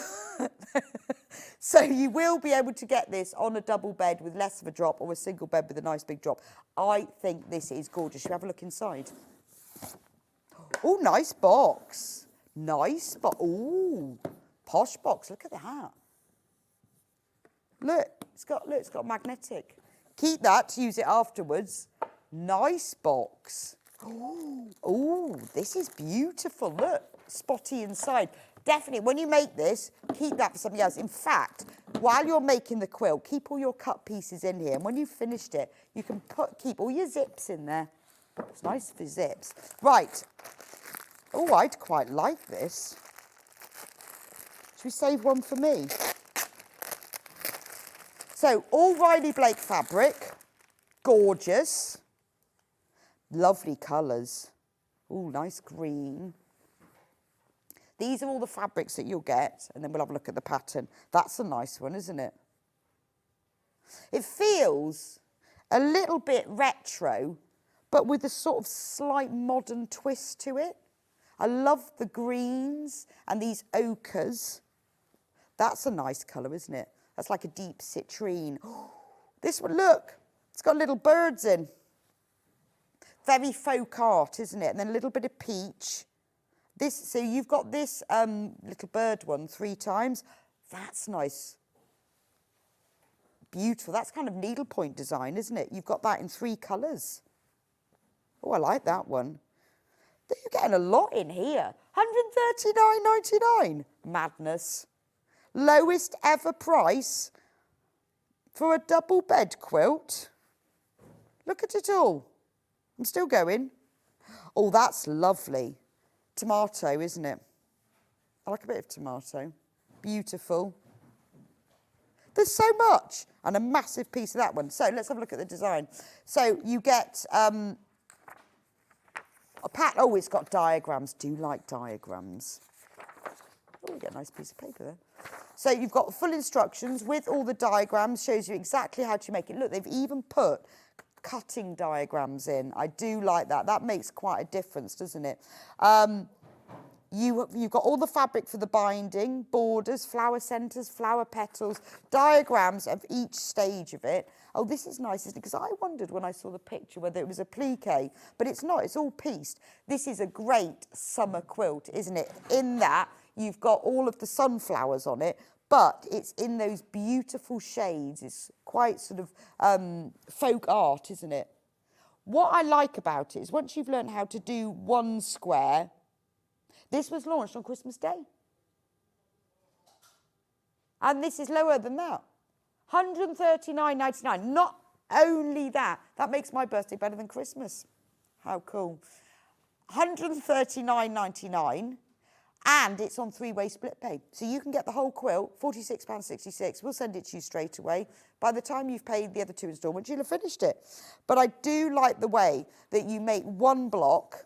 so you will be able to get this on a double bed with less of a drop or a single bed with a nice big drop. I think this is gorgeous. Should we have a look inside? Oh, nice box. Nice box. Oh, posh box. Look at that. Look, it's got magnetic. Keep that to use it afterwards. Nice box. Oh, this is beautiful. Look, spotty inside. Definitely, when you make this, keep that for something else. In fact, while you're making the quilt, keep all your cut pieces in here. And when you've finished it, you can keep all your zips in there. It's nice for zips. Right. Oh, I'd quite like this. Should we save one for me? So, all Riley Blake fabric. Gorgeous. Lovely colours. Oh, nice green. These are all the fabrics that you'll get, and then we'll have a look at the pattern. That's a nice one, isn't it? It feels a little bit retro, but with a sort of slight modern twist to it. I love the greens and these ochres. That's a nice colour, isn't it? That's like a deep citrine. This one, look, it's got little birds in. Very folk art, isn't it? And then a little bit of peach. So you've got this little bird one 3 times. That's nice. Beautiful. That's kind of needlepoint design, isn't it? You've got that in 3 colours. Oh, I like that one. You're getting a lot in here. £139.99. Madness. Lowest ever price for a double bed quilt. Look at it all. I'm still going. Oh, that's lovely. Tomato, isn't it? I like a bit of tomato. Beautiful. There's so much. And a massive piece of that one. So let's have a look at the design. So you get a pattern. Oh, it's got diagrams. Do like diagrams. Oh, you get a nice piece of paper there. So you've got full instructions with all the diagrams. Shows you exactly how to make it. Look, they've even put cutting diagrams in. I do like that. That makes quite a difference, doesn't it? You've got all the fabric for the binding, borders, flower centres, flower petals, diagrams of each stage of it. Oh, this is nice, isn't it? Because I wondered when I saw the picture whether it was applique, but it's not. It's all pieced. This is a great summer quilt, isn't it? In that, you've got all of the sunflowers on it, but it's in those beautiful shades. It's quite sort of folk art, isn't it? What I like about it is once you've learned how to do one square, this was launched on Christmas Day. And this is lower than that. £139.99. Not only that, that makes my birthday better than Christmas. How cool. £139.99. And it's on 3-way split pay. So you can get the whole quilt, £46.66. We'll send it to you straight away. By the time you've paid the other 2 instalments, you'll have finished it. But I do like the way that you make one block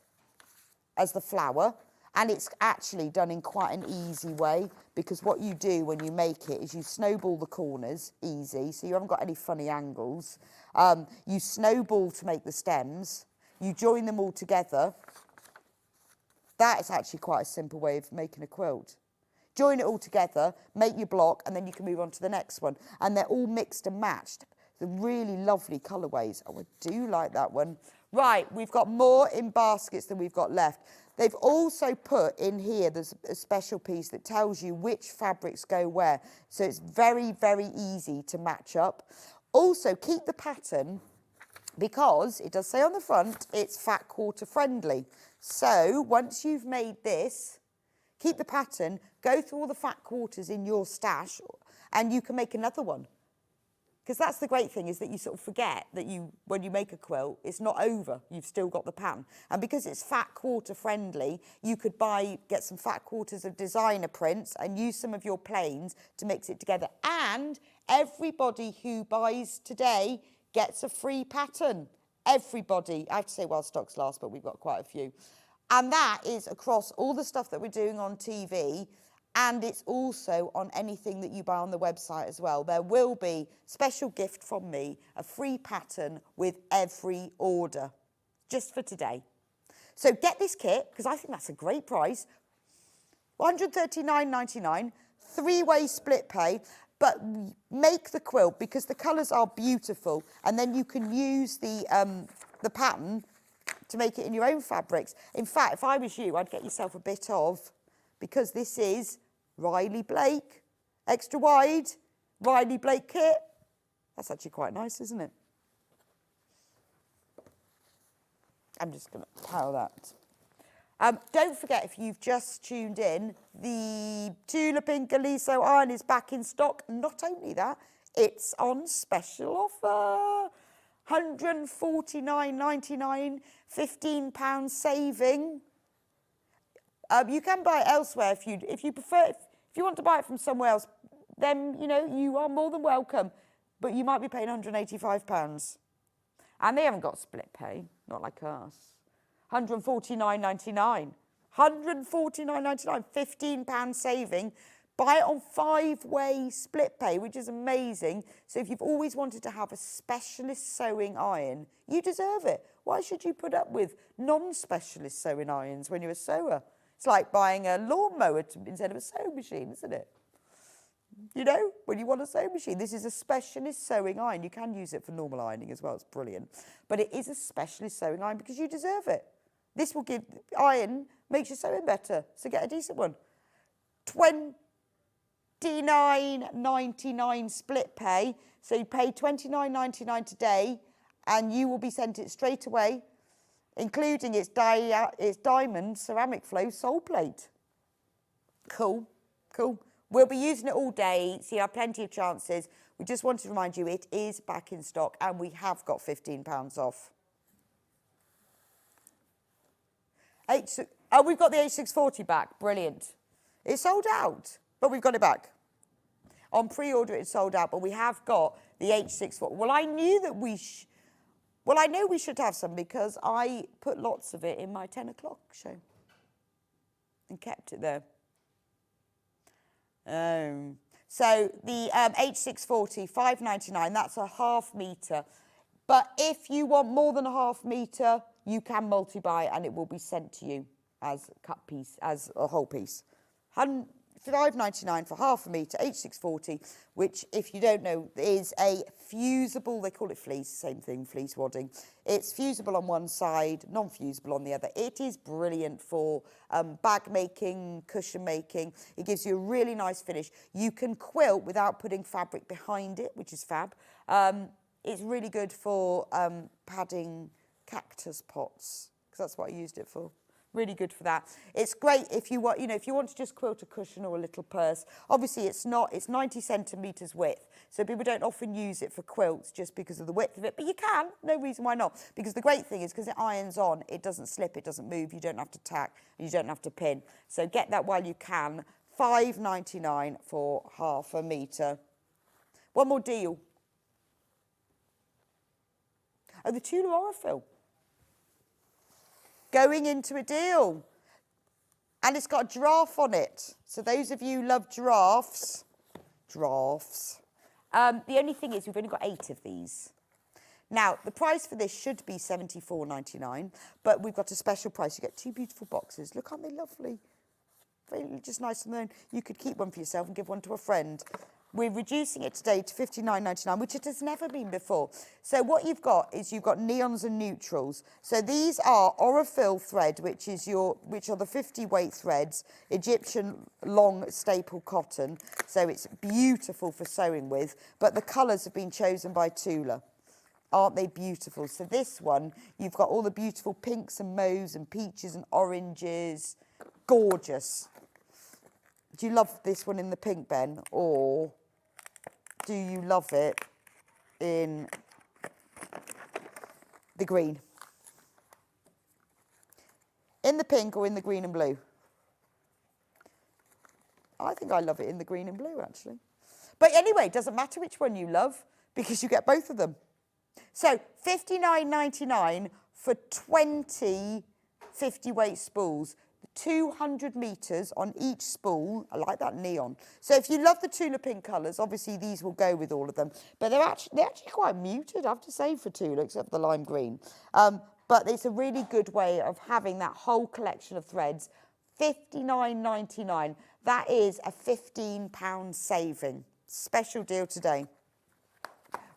as the flower, and it's actually done in quite an easy way, because what you do when you make it is you snowball the corners, easy, so you haven't got any funny angles. You snowball to make the stems. You join them all together. That is actually quite a simple way of making a quilt. Join it all together, make your block, and then you can move on to the next one. And they're all mixed and matched. The really lovely colourways. Oh, I do like that one. Right, we've got more in baskets than we've got left. They've also put in here, there's a special piece that tells you which fabrics go where. So it's very, very easy to match up. Also, keep the pattern, because it does say on the front, it's fat quarter friendly. So once you've made this, keep the pattern, go through all the fat quarters in your stash, and you can make another one. Because that's the great thing, is that you sort of forget that when you make a quilt, it's not over. You've still got the pattern. And because it's fat quarter friendly, you could get some fat quarters of designer prints and use some of your plains to mix it together. And everybody who buys today gets a free pattern. Everybody. I have to say while stocks last, but we've got quite a few. And that is across all the stuff that we're doing on TV, and it's also on anything that you buy on the website as well. There will be special gift from me, a free pattern with every order, just for today. So get this kit, because I think that's a great price. $139.99, 3-way split pay, but make the quilt because the colours are beautiful, and then you can use the pattern to make it in your own fabrics. In fact, if I was you, I'd get yourself a bit of, because this is Riley Blake, extra wide, Riley Blake kit. That's actually quite nice, isn't it? I'm just going to power that. Don't forget, if you've just tuned in, the Tula Pink Aliso iron is back in stock. Not only that, it's on special offer. $149.99, £15 saving. You can buy it elsewhere if you prefer. If you want to buy it from somewhere else, then you are more than welcome. But you might be paying £185, and they haven't got split pay, not like us. $149.99, $149.99, £15 saving. Buy it on 5-way split pay, which is amazing. So if you've always wanted to have a specialist sewing iron, you deserve it. Why should you put up with non-specialist sewing irons when you're a sewer? It's like buying a lawnmower instead of a sewing machine, isn't it? When you want a sewing machine, this is a specialist sewing iron. You can use it for normal ironing as well. It's brilliant. But it is a specialist sewing iron because you deserve it. This will give iron, makes your sewing better. So get a decent one. $29.99 split pay. So you pay $29.99 today, and you will be sent it straight away, including its diamond ceramic flow sole plate. Cool, cool. We'll be using it all day, so you have plenty of chances. We just wanted to remind you it is back in stock, and we have got £15 off. We've got the H640 back. Brilliant. It's sold out, but we've got it back. On pre-order, it's sold out, but we have got the H640. Well, I knew that I know we should have some because I put lots of it in my 10 o'clock show and kept it there. So the H640, $5.99, that's a ½ metre. But if you want more than a ½ metre, you can multi-buy and it will be sent to you as a cut piece, as a whole piece. $5.99 for ½ metre, H640, which, if you don't know, is a fusible, they call it fleece, same thing, fleece wadding. It's fusible on one side, non-fusible on the other. It is brilliant for bag making, cushion making. It gives you a really nice finish. You can quilt without putting fabric behind it, which is fab. It's really good for padding cactus pots, because that's what I used it for. Really good for that. It's great if you want, if you want to just quilt a cushion or a little purse. Obviously, it's 90 centimetres width, so people don't often use it for quilts just because of the width of it, but you can, no reason why not. Because the great thing is, because it irons on, it doesn't slip, it doesn't move, you don't have to tack, and you don't have to pin. So get that while you can. $5.99 for ½ metre. One more deal. Oh, the Tula Orifil. Going into a deal. And it's got a giraffe on it. So those of you who love giraffes. The only thing is we've only got 8 of these. Now, the price for this should be $74.99, but we've got a special price. You get 2 beautiful boxes. Look, aren't they lovely? Very just nice and then you could keep one for yourself and give one to a friend. We're reducing it today to $59.99, which it has never been before. So what you've got is you've got neons and neutrals. So these are Orifil thread, which are the 50 weight threads, Egyptian long staple cotton. So it's beautiful for sewing with, but the colours have been chosen by Tula. Aren't they beautiful? So this one, you've got all the beautiful pinks and mauves and peaches and oranges. Gorgeous. Do you love this one in the pink, Ben? Or do you love it in the green? In the pink or in the green and blue? I think I love it in the green and blue, actually. But anyway, it doesn't matter which one you love because you get both of them. So $59.99 for 20 50 weight spools. 200 metres on each spool. I like that neon. So if you love the Tula pink colours, obviously these will go with all of them. But they're actually quite muted, I have to say, for Tula, except for the lime green. But it's a really good way of having that whole collection of threads. $59.99. That is a £15 saving. Special deal today.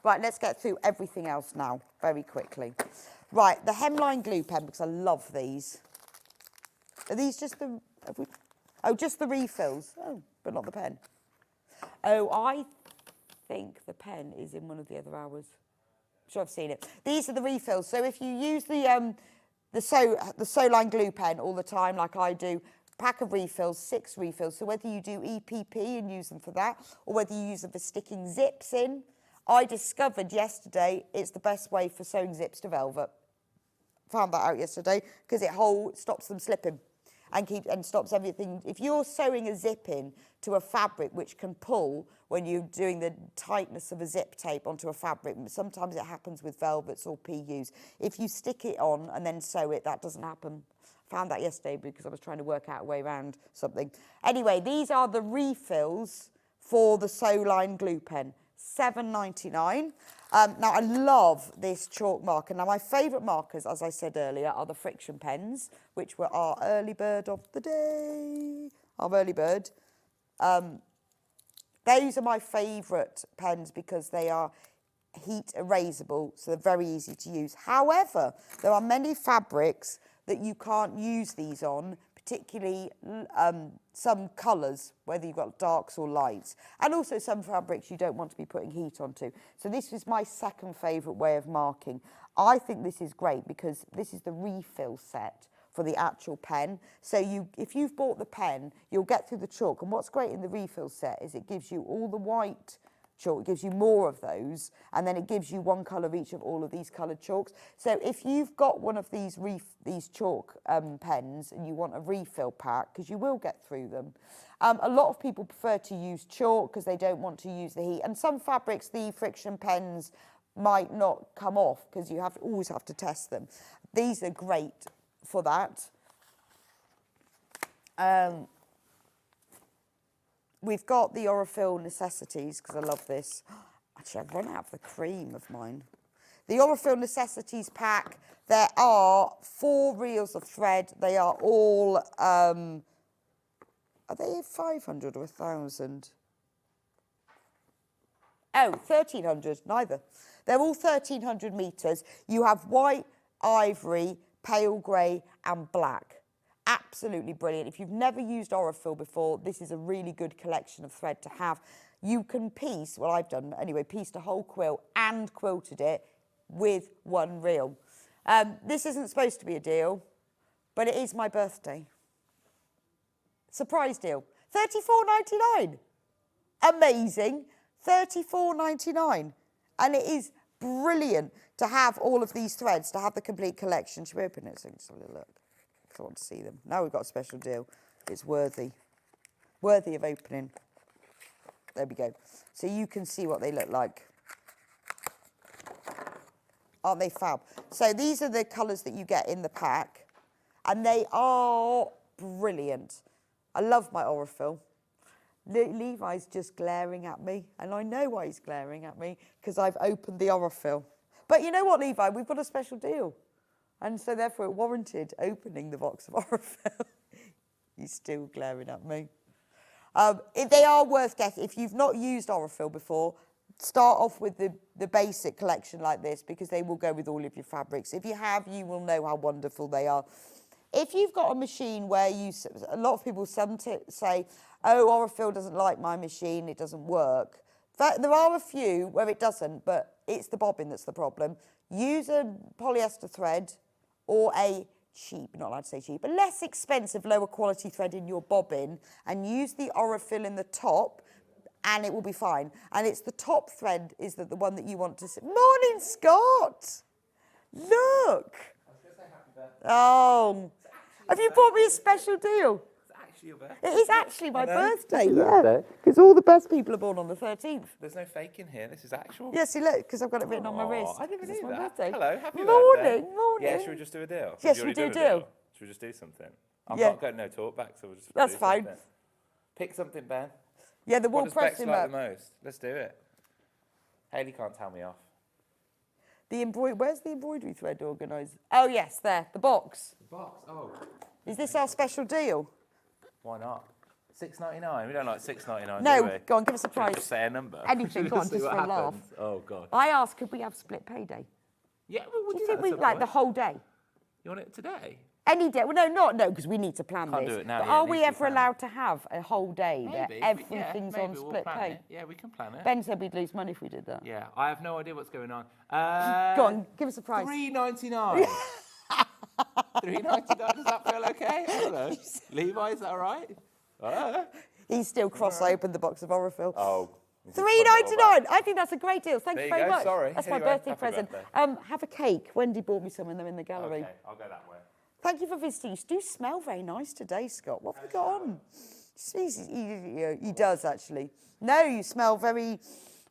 Right, let's get through everything else now very quickly. Right, the hemline glue pen, because I love these. Are these just the... Oh, just the refills. Oh, but not the pen. Oh, I think the pen is in one of the other hours. I'm sure I've seen it. These are the refills. So if you use the Soline glue pen all the time, like I do, pack of refills, 6 refills. So whether you do EPP and use them for that, or whether you use them for sticking zips in, I discovered yesterday it's the best way for sewing zips to velvet. Found that out yesterday because it stops them slipping and stops everything. If you're sewing a zip in to a fabric which can pull when you're doing the tightness of a zip tape onto a fabric, sometimes it happens with velvets or PUs. If you stick it on and then sew it, that doesn't happen. Found that yesterday because I was trying to work out a way around something. Anyway, these are the refills for the Soline glue pen. $7.99. Now, I love this chalk marker. Now, my favourite markers, as I said earlier, are the friction pens, which were our early bird of the day. Our early bird. Those are my favourite pens because they are heat erasable, so they're very easy to use. However, there are many fabrics that you can't use these on, particularly some colours, whether you've got darks or lights, and also some fabrics you don't want to be putting heat onto. So this is my second favourite way of marking. I think this is great because this is the refill set for the actual pen. So if you've bought the pen, you'll get through the chalk. And what's great in the refill set is it gives you all the white chalk, it gives you more of those, and then it gives you one colour each of all of these coloured chalks. So if you've got one of these chalk pens and you want a refill pack, because you will get through them, a lot of people prefer to use chalk because they don't want to use the heat. And some fabrics, the friction pens might not come off because you always have to test them. These are great for that. We've got the Aurifil Necessities, because I love this. Actually, I've run out of the cream of mine. The Aurifil Necessities pack, there are 4 reels of thread. They are all, are they 500 or 1,000? Oh, 1,300, neither. They're all 1,300 metres. You have white, ivory, pale grey and black. Absolutely brilliant. If you've never used Aurifil before, this is a really good collection of thread to have. You can piece, well I've done anyway, pieced a whole quilt and quilted it with 1 reel. This isn't supposed to be a deal, but it is my birthday. Surprise deal. $34.99. Amazing. $34.99. And it is brilliant to have all of these threads, to have the complete collection. Should we open it so you can just have a little look? I want to see them. Now we've got a special deal. It's worthy of opening. There we go. So you can see what they look like. Aren't they fab? So these are the colours that you get in the pack, and they are brilliant. I love my Aurifil. Levi's just glaring at me, and I know why he's glaring at me, because I've opened the Aurifil. But you know what, Levi? We've got a special deal. And so therefore it warranted opening the box of Aurifil. He's still glaring at me. They are worth getting. If you've not used Aurifil before, start off with the basic collection like this, because they will go with all of your fabrics. If you have, you will know how wonderful they are. If you've got a machine where a lot of people say, oh, Aurifil doesn't like my machine, it doesn't work. There are a few where it doesn't, but it's the bobbin that's the problem. Use a polyester thread or a cheap, not allowed to say cheap, but less expensive, lower quality thread in your bobbin, and use the Aurifil in the top, and it will be fine. And it's the top thread is the one that you want to see. Morning, Scott! Look! I was going to say happy birthday. Oh, have you bought me a special deal? It's actually your birthday. It is actually my birthday, It's your yeah. birthday. Because all the best people are born on the 13th. There's no fake in here. This is actual. Yeah, see, look, because I've got it written on my wrist. I didn't 'cause know it's my that. birthday. Hello, happy Morning, birthday. morning. Yeah, should we just do a deal? Yes, Have you we do already a done deal. Should we just do something? I've Yeah. not got no talk back, so we'll just That's do fine. something. Pick something, Ben. Yeah, the What wool does press Bex him like up. the most? Let's do it. Hayley can't tell me off. Where's the embroidery thread organised? Oh, yes, there, the box. The box, oh. Is this our special deal? Why not? $6.99. We don't like $6.99, do No, we? go on, give us a Just price. say a number. Anything, go on, See just what for a laugh. happens. Oh, God. I asked, could we have split payday? Yeah, well, we'll Do you do think that we, at some like, the point. whole day? You want it today? Any day? Well, no, because we need to plan Can't this. do it now, But yeah, are it we needs to be ever planned. allowed to have a whole day that Maybe. everything's maybe on we'll split plan pay? it. Yeah, we can plan it. Ben said we'd lose money if we did that. Yeah, I have no idea what's going on. Go on, give us a price. $3.99. $3.99. Does that feel okay? I don't know. Levi, is that all right? He's still cross-opened the box of Orifil. Oh. $3.99. I think that's a great deal. Thank you There you very go, much. sorry. That's Anyway, my birthday happy present. birthday. Have a cake. Wendy bought me some and they're in the gallery. Okay, I'll go that way. Thank you for visiting. You do smell very nice today, Scott. What have you got on? He does, actually. No, you smell very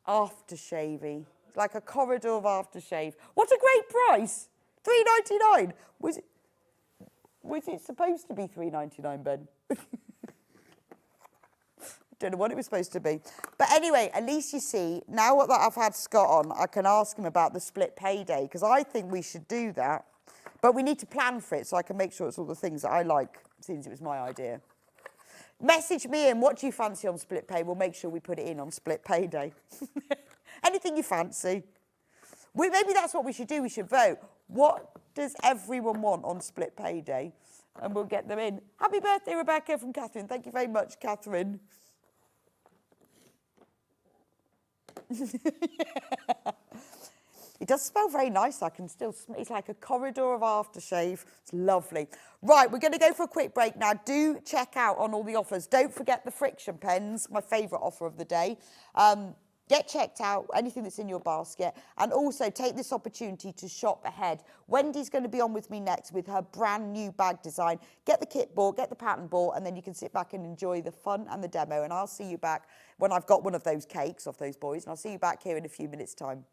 aftershavey. Like a corridor of aftershave. What a great price. $3.99. Was it supposed to be $3.99, Ben? Don't know what it was supposed to be. But anyway, at least you see, now that I've had Scott on, I can ask him about the split payday, because I think we should do that. But we need to plan for it so I can make sure it's all the things that I like, since it was my idea. Message me in, what do you fancy on split pay? We'll make sure we put it in on split payday. Anything you fancy. Maybe that's what we should do. We should vote. What does everyone want on split payday? And we'll get them in. Happy birthday, Rebecca, from Catherine. Thank you very much, Catherine. It does smell very nice. I can still smell. It's like a corridor of aftershave. It's lovely. Right, we're going to go for a quick break now. Do check out on all the offers. Don't forget the friction pens, my favourite offer of the day. Get checked out, anything that's in your basket. And also take this opportunity to shop ahead. Wendy's going to be on with me next with her brand new bag design. Get the kit bought, get the pattern bought, and then you can sit back and enjoy the fun and the demo. And I'll see you back when I've got one of those cakes off those boys. And I'll see you back here in a few minutes' time.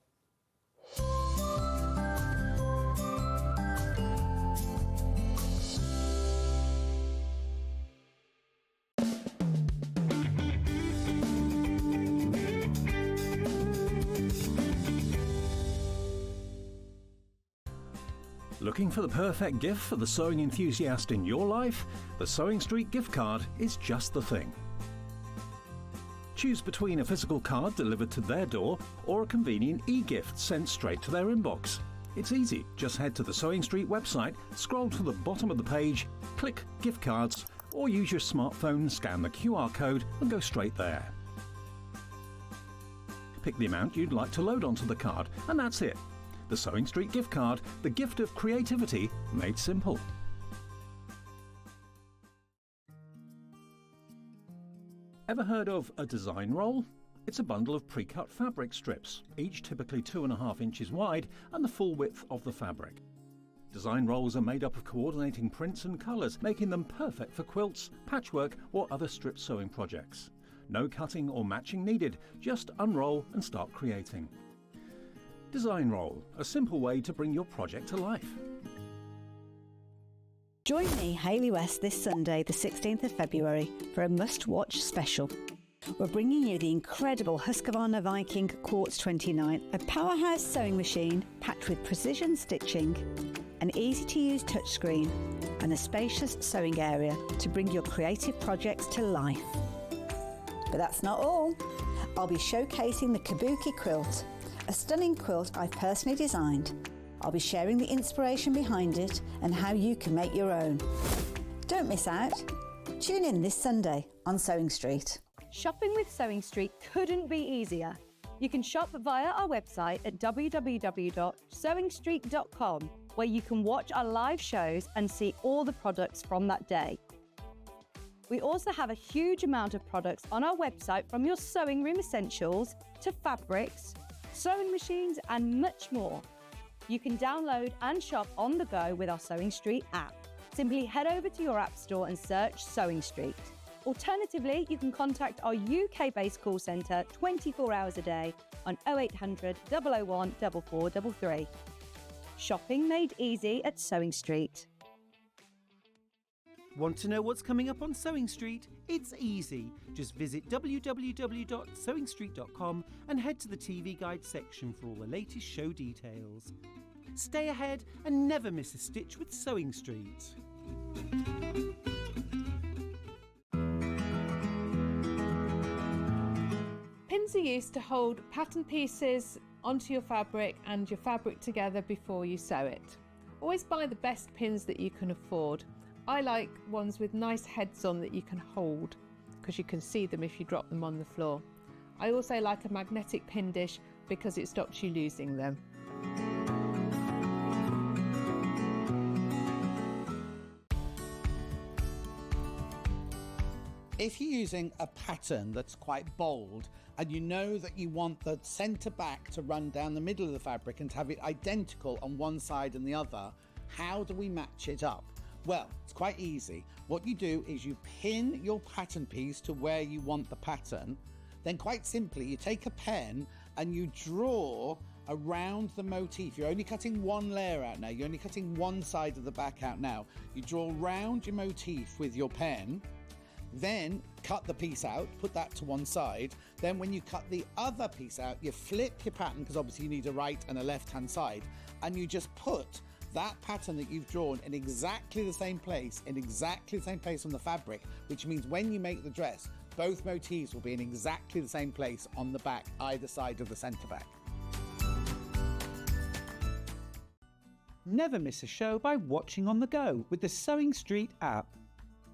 Looking for the perfect gift for the sewing enthusiast in your life? The Sewing Street gift card is just the thing. Choose between a physical card delivered to their door or a convenient e-gift sent straight to their inbox. It's easy. Just head to the Sewing Street website, scroll to the bottom of the page, click Gift Cards, or use your smartphone, scan the QR code and go straight there. Pick the amount you'd like to load onto the card, and that's it. The Sewing Street gift card, the gift of creativity made simple. Ever heard of a design roll? It's a bundle of pre-cut fabric strips, each typically 2.5 inches wide and the full width of the fabric. Design rolls are made up of coordinating prints and colours, making them perfect for quilts, patchwork or other strip sewing projects. No cutting or matching needed, just unroll and start creating. Design Roll, a simple way to bring your project to life. Join me, Hayley West, this Sunday, the 16th of February, for a must-watch special. We're bringing you the incredible Husqvarna Viking Quartz 29, a powerhouse sewing machine packed with precision stitching, an easy-to-use touchscreen, and a spacious sewing area to bring your creative projects to life. But that's not all. I'll be showcasing the Kabuki quilt, a stunning quilt I've personally designed. I'll be sharing the inspiration behind it and how you can make your own. Don't miss out. Tune in this Sunday on Sewing Street. Shopping with Sewing Street couldn't be easier. You can shop via our website at www.sewingstreet.com, where you can watch our live shows and see all the products from that day. We also have a huge amount of products on our website, from your sewing room essentials to fabrics, sewing machines and much more. You can download and shop on the go with our Sewing Street app. Simply head over to your app store and search Sewing Street. Alternatively, you can contact our UK-based call centre 24 hours a day on 0800 001 4433. Shopping made easy at Sewing Street. Want to know what's coming up on Sewing Street? It's easy. Just visit www.sewingstreet.com and head to the TV Guide section for all the latest show details. Stay ahead and never miss a stitch with Sewing Street. Pins are used to hold pattern pieces onto your fabric and your fabric together before you sew it. Always buy the best pins that you can afford. I like ones with nice heads on that you can hold because you can see them if you drop them on the floor. I also like a magnetic pin dish because it stops you losing them. If you're using a pattern that's quite bold and you know that you want the centre back to run down the middle of the fabric and to have it identical on one side and the other, how do we match it up? Well, it's quite easy. What you do is you pin your pattern piece to where you want the pattern. Then quite simply, you take a pen and you draw around the motif. You're only cutting one layer out now. You're only cutting one side of the back out now. You draw round your motif with your pen. Then cut the piece out, put that to one side. Then when you cut the other piece out, you flip your pattern, because obviously you need a right and a left-hand side, and you just put that pattern that you've drawn in exactly the same place, on the fabric, which means when you make the dress, both motifs will be in exactly the same place on the back, either side of the centre back. Never miss a show by watching on the go with the Sewing Street app.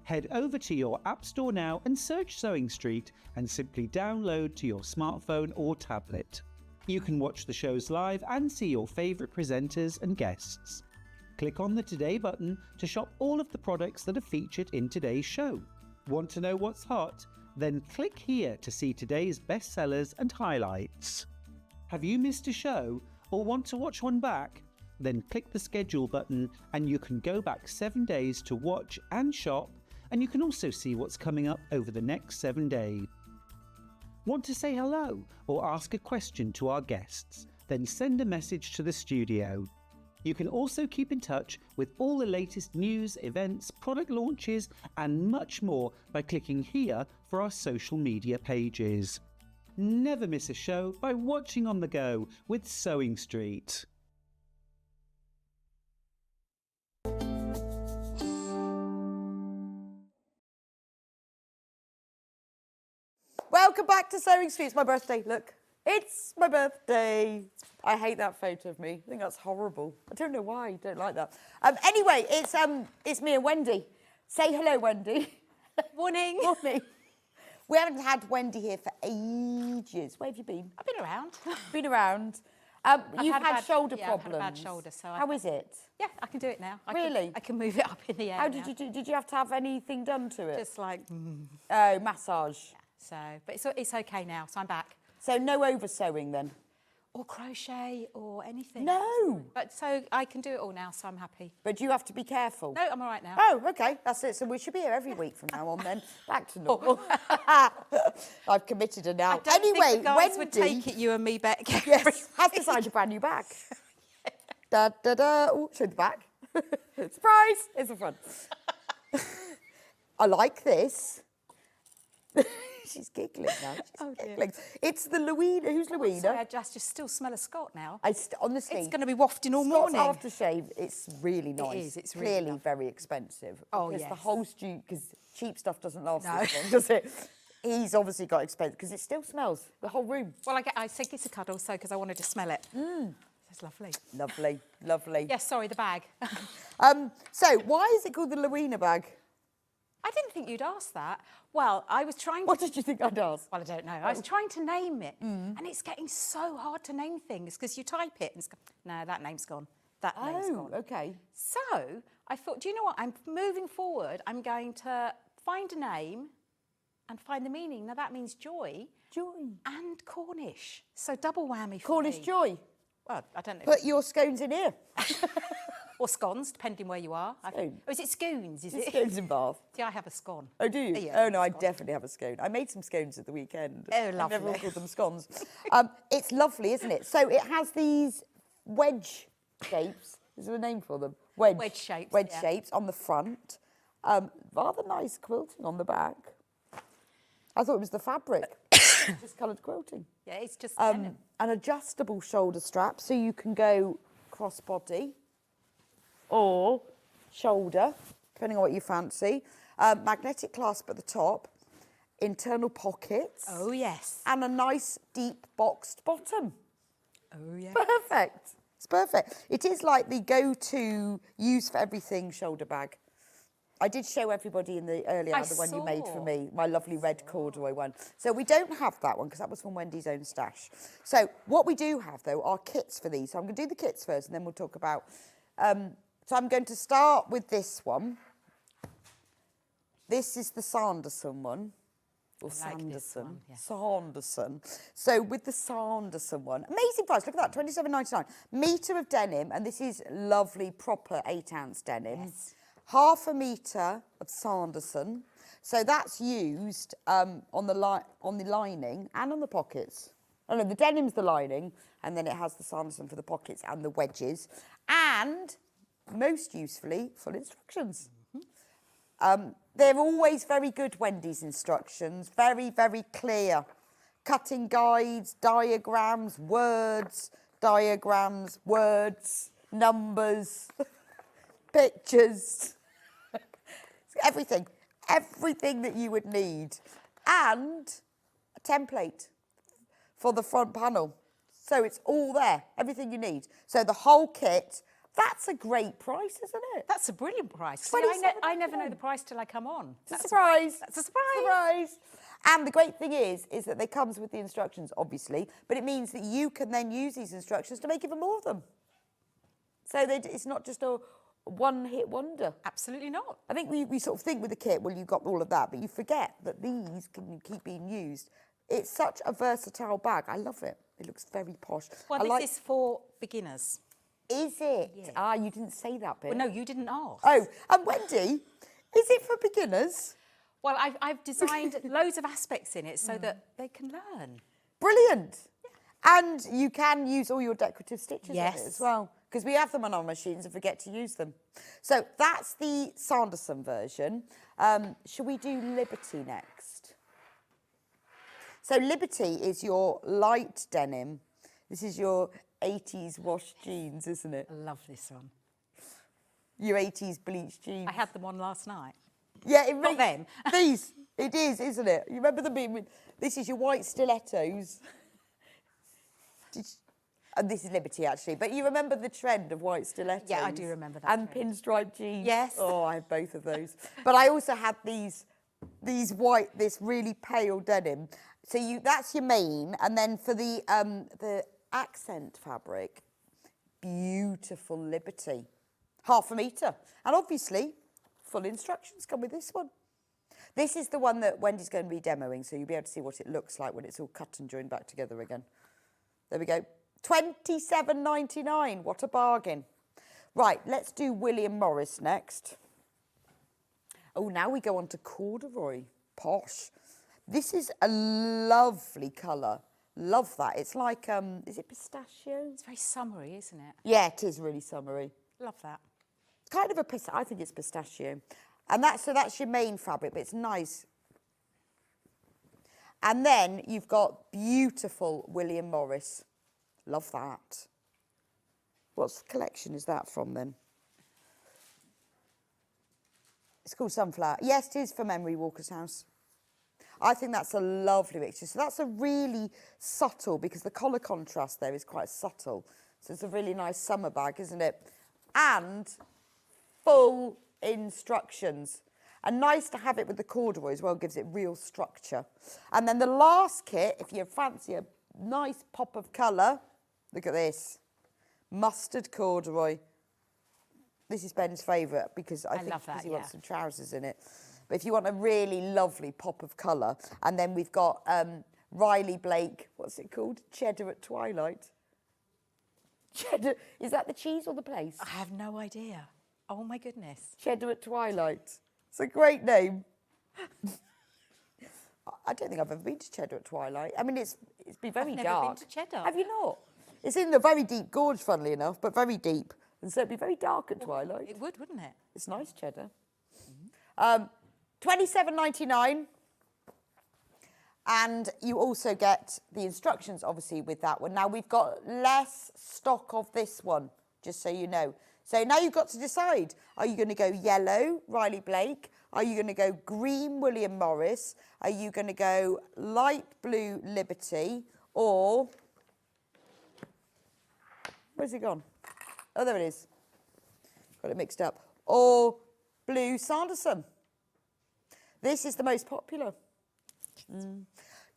Head over to your App Store now and search Sewing Street and simply download to your smartphone or tablet. You can watch the shows live and see your favourite presenters and guests. Click on the Today button to shop all of the products that are featured in today's show. Want to know what's hot? Then click here to see today's bestsellers and highlights. Have you missed a show or want to watch one back? Then click the schedule button and you can go back 7 days to watch and shop, and you can also see what's coming up over the next 7 days. Want to say hello or ask a question to our guests? Then send a message to the studio. You can also keep in touch with all the latest news, events, product launches and much more by clicking here for our social media pages. Never miss a show by watching on the go with Sewing Street. Welcome back to Sewing Street. It's my birthday. Look, it's my birthday. I hate that photo of me. I think that's horrible. I don't know why. I don't like that. Anyway, it's me and Wendy. Say hello, Wendy. Morning. Morning. We haven't had Wendy here for ages. Where have you been? I've been around. Been around. You've had shoulder problems. I've had a bad shoulder, so how is it? Yeah, I can do it now. Really? I can move it up in the air. How did you do? Did you have to have anything done to it? Just like. Oh, massage. Yeah, so, but it's okay now. So I'm back. So no over sewing then. Or crochet or anything. No. But so I can do it all now, so I'm happy. But you have to be careful. No, I'm all right now. Oh, okay, that's it. So we should be here every week from now on then. Back to normal. I've committed her now. I don't Anyway, think the guys Wendy would take it, you and me back. Yes, has designed a brand new bag. Da da da. Oh, show the back. Surprise! It's the front. I like this. She's giggling now. She's giggling. It's the Lowena. Who's Lowena? Sorry, I just still smell a Scott now. Honestly, it's going to be wafting all morning. Scott's aftershave. It's really nice. It is. It's really clearly lovely. very expensive. Oh, because yes. the whole stew, because cheap stuff doesn't last No. this long, does it? He's obviously got expensive because it still smells the whole room. Well, I think it's a cuddle, so because I wanted to smell it. It's lovely. Lovely, lovely. Yes, sorry, the bag. So why is it called the Lowena bag? I didn't think you'd ask that. Well, I was trying to... What did you think I'd ask? Well, I don't know. I was trying to name it, and it's getting so hard to name things because you type it and it's no, that name's gone. That name's gone. Okay. So I thought, do you know what? I'm moving forward. I'm going to find a name and find the meaning. Now, that means joy. Joy. And Cornish. So double whammy for Cornish me. joy. Well, I don't know. Put your scones in here. Or scones, depending where you are. Scone. Oh, is it scones? Is It's it? Scones in Bath. See, I have a scone. Oh, do you? Yeah, Oh, no, I scone. definitely have a scone. I made some scones at the weekend. Oh, I've never lovely. called them scones. It's lovely, isn't it? So it has these wedge shapes. Is there a name for them? Wedge shapes, Wedge yeah. shapes on the front. Rather nice quilting on the back. I thought it was the fabric. Just coloured quilting. Yeah, it's just denim. An adjustable shoulder strap, so you can go crossbody or shoulder, depending on what you fancy. Magnetic clasp at the top, internal pockets. Oh, yes. And a nice deep boxed bottom. Oh, yeah. Perfect. It's perfect. It is like the go-to use for everything shoulder bag. I did show everybody in the earlier the one you made for me, my lovely red corduroy one. So we don't have that one because that was from Wendy's own stash. So what we do have though are kits for these. So I'm going to do the kits first and then we'll talk about. So I'm going to start with this one. This is the Sanderson one. Or Sanderson. Sanderson. So with the Sanderson one, amazing price. Look at that, £27.99. Metre of denim, and this is lovely proper 8-ounce denim. Yes. Half a metre of Sanderson. So that's used on the lining and on the pockets. Oh no, the denim's the lining, and then it has the Sanderson for the pockets and the wedges. And most usefully, full instructions. They're always very good, Wendy's instructions. Very, very clear. Cutting guides, diagrams, words, numbers, pictures. Everything that you would need. And a template for the front panel. So it's all there, everything you need. So the whole kit, that's a great price, isn't it? That's a brilliant price. See, I never know the price till I come on. That's a surprise. That's a surprise. And the great thing is that they comes with the instructions, obviously, but it means that you can then use these instructions to make even more of them. So it's not just a one-hit wonder. Absolutely not. I think we sort of think with the kit, well, you've got all of that, but you forget that these can keep being used. It's such a versatile bag. I love it. It looks very posh. Well, this is for beginners. Is it? Yeah. Ah, you didn't say that bit. Well, no, you didn't ask. Oh, and Wendy, is it for beginners? Well, I've designed loads of aspects in it so that they can learn. Brilliant. Yeah. And you can use all your decorative stitches in it as well, because we have them on our machines and forget to use them. So that's the Sanderson version. Shall we do Liberty next? So Liberty is your light denim. This is your 80s wash jeans, isn't it? I love this one. Your 80s bleached jeans. I had them on last night. Yeah, it Not them. These, it is, isn't it? You remember them being with, this is your white stilettos. And this is Liberty, actually. But you remember the trend of white stilettos? Yeah, I do remember that. And pinstripe jeans. Yes. Oh, I have both of those. But I also had these white, this really pale denim. So that's your main. And then for the accent fabric, beautiful Liberty. Half a metre. And obviously, full instructions come with this one. This is the one that Wendy's going to be demoing, so you'll be able to see what it looks like when it's all cut and joined back together again. There we go. £27.99. What a bargain. Right, let's do William Morris next. Oh, now we go on to corduroy. Posh. This is a lovely colour. Love that. It's like, is it pistachio? It's very summery, isn't it? Yeah, it is really summery. Love that. Kind of I think it's pistachio. And that's your main fabric, but it's nice. And then you've got beautiful William Morris. Love that. What collection is that from then? It's called Sunflower. Yes, it is from Emery Walker's house. I think that's a lovely mixture. So that's a really subtle, because the colour contrast there is quite subtle. So it's a really nice summer bag, isn't it? And full instructions. And nice to have it with the corduroy as well, gives it real structure. And then the last kit, if you fancy a nice pop of colour, look at this. Mustard corduroy. This is Ben's favourite because I think he wants some trousers in it. But if you want a really lovely pop of colour, and then we've got Riley Blake, what's it called? Cheddar at Twilight. Cheddar, is that the cheese or the place? I have no idea. Oh my goodness. Cheddar at Twilight. It's a great name. I don't think I've ever been to Cheddar at Twilight. I mean, it's been very dark. I've never been to Cheddar. Have you not? It's in a very deep gorge, funnily enough, but very deep. And so it'd be very dark at Twilight. It would, wouldn't it? It's nice cheddar. £27.99. And you also get the instructions, obviously, with that one. Now, we've got less stock of this one, just so you know. So now you've got to decide. Are you going to go yellow, Riley Blake? Are you going to go green, William Morris? Are you going to go light blue, Liberty? Or, where's it gone? Oh, there it is. Got it mixed up. Or blue Sanderson. This is the most popular.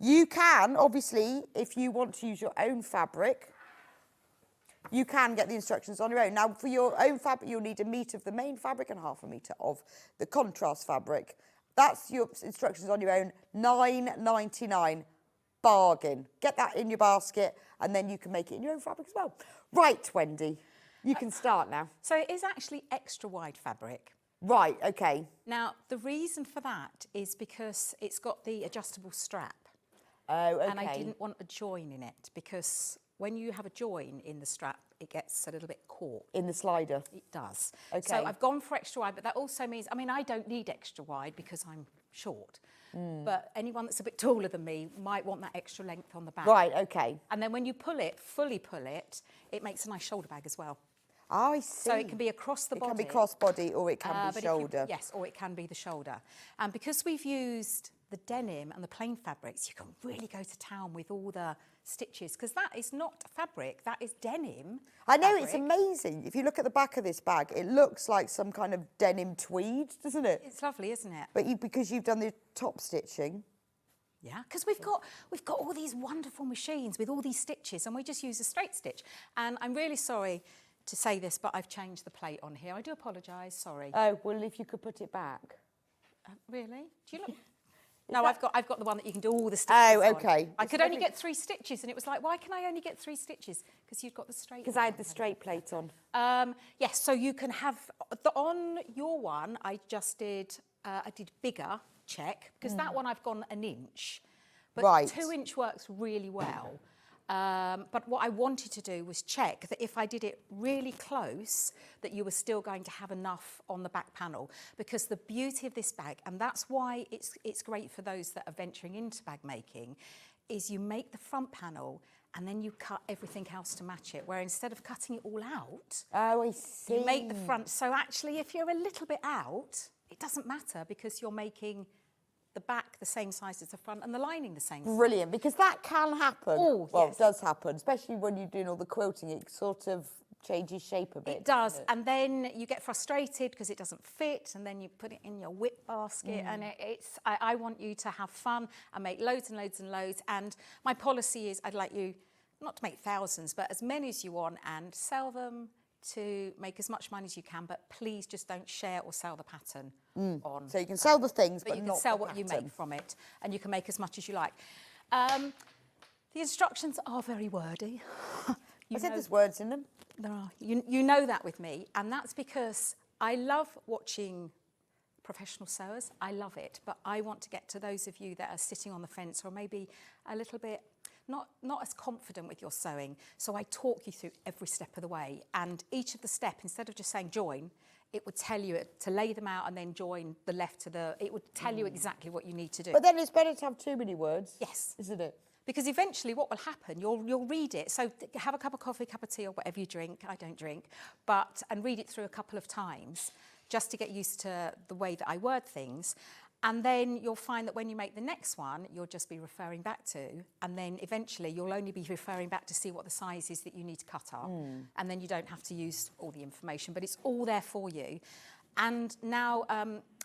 You can, obviously, if you want to use your own fabric, you can get the instructions on your own. Now, for your own fabric, you'll need 1 metre of the main fabric and 1/2 metre of the contrast fabric. That's your instructions on your own, £9.99, bargain. Get that in your basket, and then you can make it in your own fabric as well. Right, Wendy, you can start now. So it is actually extra wide fabric. Right, okay. Now, the reason for that is because it's got the adjustable strap. Oh, okay. And I didn't want a join in it because when you have a join in the strap, it gets a little bit caught. In the slider? It does. Okay. So I've gone for extra wide, but that also means, I mean, I don't need extra wide because I'm short. But anyone that's a bit taller than me might want that extra length on the back. Right, okay. And then when you pull it, fully pull it, it makes a nice shoulder bag as well. Oh, I see. So it can be across the body. It can be crossbody or it can be but shoulder. Yes, or it can be the shoulder. And because we've used the denim and the plain fabrics, you can really go to town with all the stitches because that is not fabric, that is denim. I know, fabric. it's amazing. If you look at the back of this bag, it looks like some kind of denim tweed, doesn't it? It's lovely, isn't it? But because you've done the top stitching. Yeah, because we've got all these wonderful machines with all these stitches and we just use a straight stitch. And I'm really sorry to say this, but I've changed the plate on here. I do apologise, sorry. Oh, well, if you could put it back. Really? Do you look? No, I've got the one that you can do all the stitches Oh, okay. I could only get 3 stitches and it was like, why can I only get 3 stitches? Because you've got the straight. Because I had the straight plate on. Yes, so you can have, on your one, I did bigger check, because that one I've gone 1 inch. But Right. 2 inch works really well. But what I wanted to do was check that if I did it really close, that you were still going to have enough on the back panel. Because the beauty of this bag, and that's why it's great for those that are venturing into bag making, is you make the front panel and then you cut everything else to match it. Where instead of cutting it all out, Oh, I see. you make the front. So actually, if you're a little bit out, it doesn't matter because you're making the back the same size as the front and the lining the same size. Brilliant, because that can happen. Oh, well, yes. it does happen, especially when you're doing all the quilting. It sort of changes shape a bit. It does, doesn't it? and then you get frustrated because it doesn't fit, and then you put it in your whip basket, and I want you to have fun and make loads and loads and loads, and my policy is I'd like you not to make thousands, but as many as you want, and sell them to make as much money as you can, but please just don't share or sell the pattern on. So you can sell the things, but you not can sell the what you pattern. make from it, and you can make as much as you like. The instructions are very wordy. I said there's words in them. There are. You know that with me, and that's because I love watching professional sewers. I love it, but I want to get to those of you that are sitting on the fence or maybe a little bit not as confident with your sewing. So I talk you through every step of the way, and each of the step, instead of just saying join, it would tell you to lay them out and then join the left to the. It would tell you exactly what you need to do. But then it's better to have too many words. Yes. Isn't it? Because eventually what will happen, you'll read it. So have a cup of coffee, cup of tea, or whatever you drink. I don't drink. And read it through a couple of times just to get used to the way that I word things. And then you'll find that when you make the next one, you'll just be referring back to. And then eventually you'll only be referring back to see what the size is that you need to cut up. And then you don't have to use all the information, but it's all there for you. And now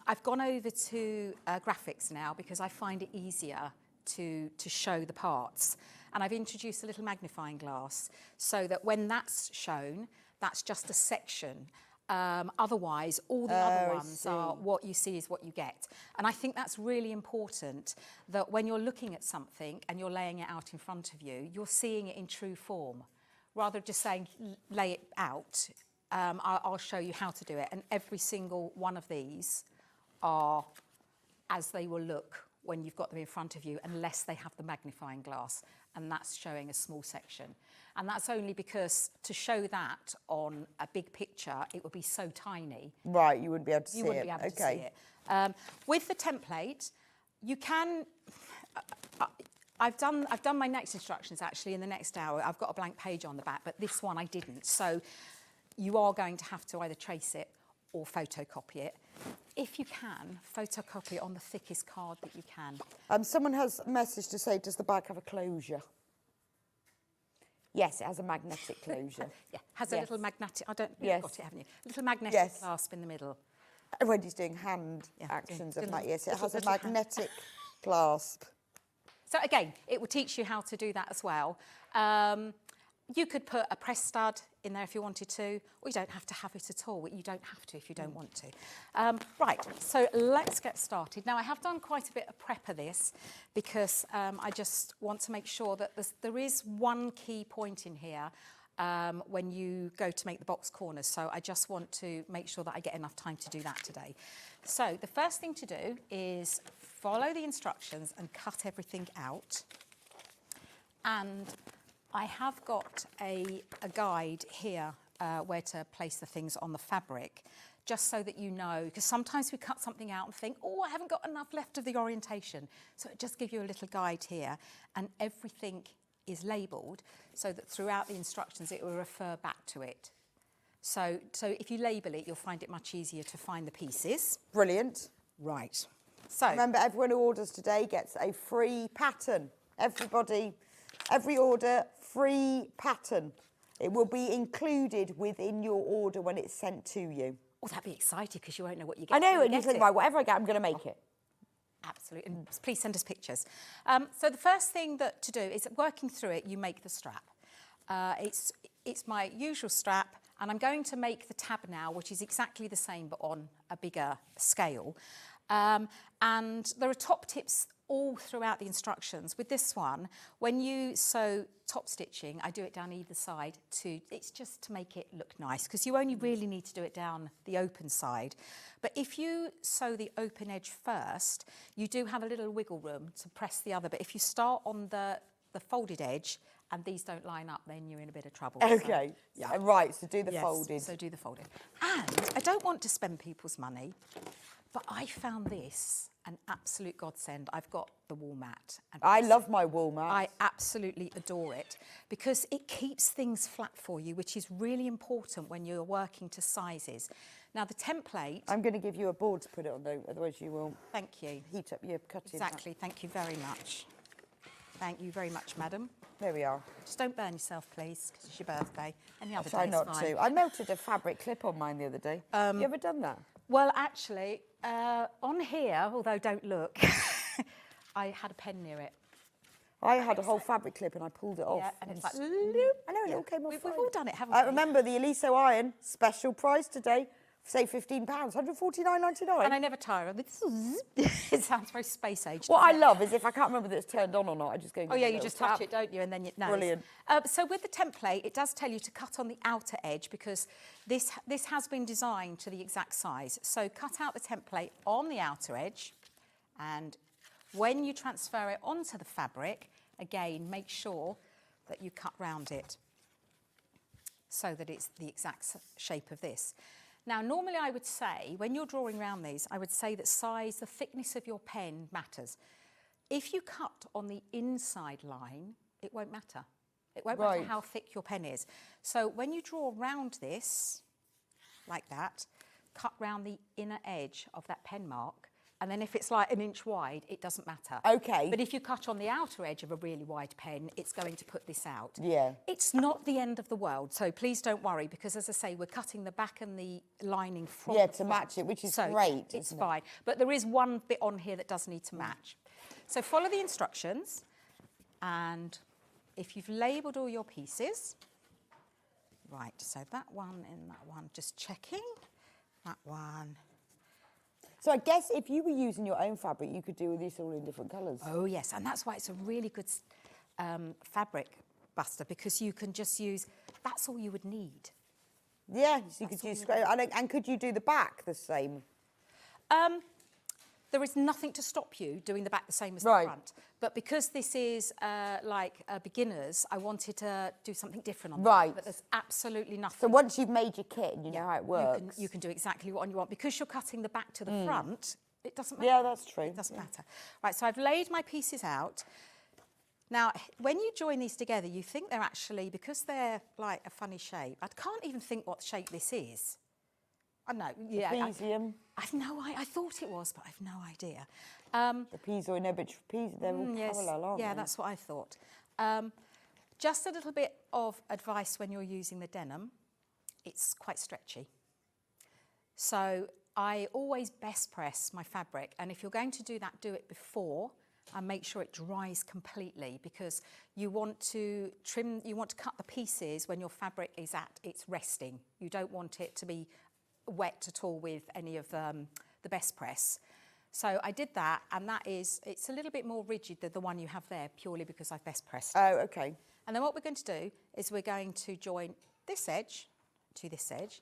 I've gone over to graphics now because I find it easier to show the parts. And I've introduced a little magnifying glass so that when that's shown, that's just a section. Otherwise, all the other ones are what you see is what you get. And I think that's really important, that when you're looking at something and you're laying it out in front of you, you're seeing it in true form. Rather than just saying, lay it out, I'll show you how to do it. And every single one of these are as they will look when you've got them in front of you, unless they have the magnifying glass, and that's showing a small section. And that's only because to show that on a big picture, it would be so tiny. Right, you wouldn't be able to see it. You wouldn't be able to see it. With the template, you can, I've done my next instructions actually in the next hour. I've got a blank page on the back, but this one I didn't. So you are going to have to either trace it or photocopy it. If you can, photocopy it on the thickest card that you can. Someone has a message to say, does the bag have a closure? Yes, it has a magnetic closure. Yeah, has a little magnetic, I don't, Yes. you've got it, haven't you? A little magnetic Yes. clasp in the middle. Wendy's doing hand actions of that. Yes, it has a little hand. magnetic clasp. So again, it will teach you how to do that as well. You could put a press stud in there if you wanted to, or you don't have to have it at all. You don't have to if you don't want to. Right, so let's get started. Now, I have done quite a bit of prep of this because I just want to make sure that there is one key point in here when you go to make the box corners. So I just want to make sure that I get enough time to do that today. So the first thing to do is follow the instructions and cut everything out. And I have got a guide here where to place the things on the fabric, just so that you know, because sometimes we cut something out and think, oh, I haven't got enough left of the orientation. So it just gives you a little guide here, and everything is labelled so that throughout the instructions it will refer back to it. So if you label it, you'll find it much easier to find the pieces. Brilliant. Right. So remember, everyone who orders today gets a free pattern. Everybody, every order, free pattern. It will be included within your order when it's sent to you. Oh, that'd be exciting because you won't know what you get. I know, and you get think, it. right, whatever I get, I'm going to make it. Absolutely, and please send us pictures. So the first thing to do is, working through it, you make the strap. It's my usual strap, and I'm going to make the tab now, which is exactly the same but on a bigger scale. And there are top tips all throughout the instructions. With this one, when you sew top stitching, I do it down either side it's just to make it look nice, because you only really need to do it down the open side. But if you sew the open edge first, you do have a little wiggle room to press the other. But if you start on the folded edge and these don't line up, then you're in a bit of trouble. Okay, So, yeah. Right, so do the folded. So do the folded. And I don't want to spend people's money, but I found this an absolute godsend. I've got the wool mat. And I love my wool mat. I absolutely adore it because it keeps things flat for you, which is really important when you're working to sizes. Now, the template... I'm going to give you a board to put it on, though, otherwise you will Thank you. heat up your cutting. Exactly. Thank you very much. Thank you very much, madam. There we are. Just don't burn yourself, please, because it's your birthday. Any other Try day not fine. to. I melted a fabric clip on mine the other day. You ever done that? Well, actually, on here, although don't look, I had a pen near it. I had a whole fabric clip and I pulled it off. Yeah, and it's like, I know, it all came off We've fine. all done it, haven't I we? remember the Aliso iron, special price today, say £15, £149.99. And I never tire of it. It sounds very space age. What I doesn't it? love is if I can't remember that it's turned on or not, I just go... Oh yeah, you just touch it, don't you? And then you know. Brilliant. So with the template, it does tell you to cut on the outer edge because this has been designed to the exact size. So cut out the template on the outer edge, and when you transfer it onto the fabric, again, make sure that you cut round it so that it's the exact shape of this. Now, normally I would say, when you're drawing around these, I would say that size, the thickness of your pen matters. If you cut on the inside line, it won't matter. It won't matter how thick your pen is. So when you draw around this, like that, cut round the inner edge of that pen mark, and then if it's like an inch wide, it doesn't matter. Okay. But if you cut on the outer edge of a really wide pen, it's going to put this out. Yeah. It's not the end of the world, so please don't worry, because as I say, we're cutting the back and the lining from the to front. match it, which is So great. It's fine. But there is one bit on here that does need to match. So follow the instructions, and if you've labelled all your pieces, right, so that one and that one, just checking, that one. So I guess if you were using your own fabric, you could do this all in different colours. Oh, yes, and that's why it's a really good fabric buster, because you can just use, that's all you would need. Yeah, so you could use, and could you do the back the same? There is nothing to stop you doing the back the same as the front. But because this is like beginners, I wanted to do something different on the back. But there's absolutely nothing. So once you've made your kit and you know how it works. You can do exactly what you want. Because you're cutting the back to the front, it doesn't matter. Yeah, that's true. It doesn't matter. Right, so I've laid my pieces out. Now, when you join these together, you think they're actually, because they're like a funny shape, I can't even think what shape this is. I know, yeah. Trapezium. I've no idea. I thought it was, but I've no idea. Trapezoid, no, but they're all parallel, aren't they? Yeah, that's what I thought. Just a little bit of advice when you're using the denim. It's quite stretchy. So I always best press my fabric, and if you're going to do that, do it before and make sure it dries completely, because you want to trim, you want to cut the pieces when your fabric is at its resting. You don't want it to be wet at all with any of the best press. So I did that, and it's a little bit more rigid than the one you have there, purely because I've best pressed it. Oh, okay. And then what we're going to do is we're going to join this edge to this edge,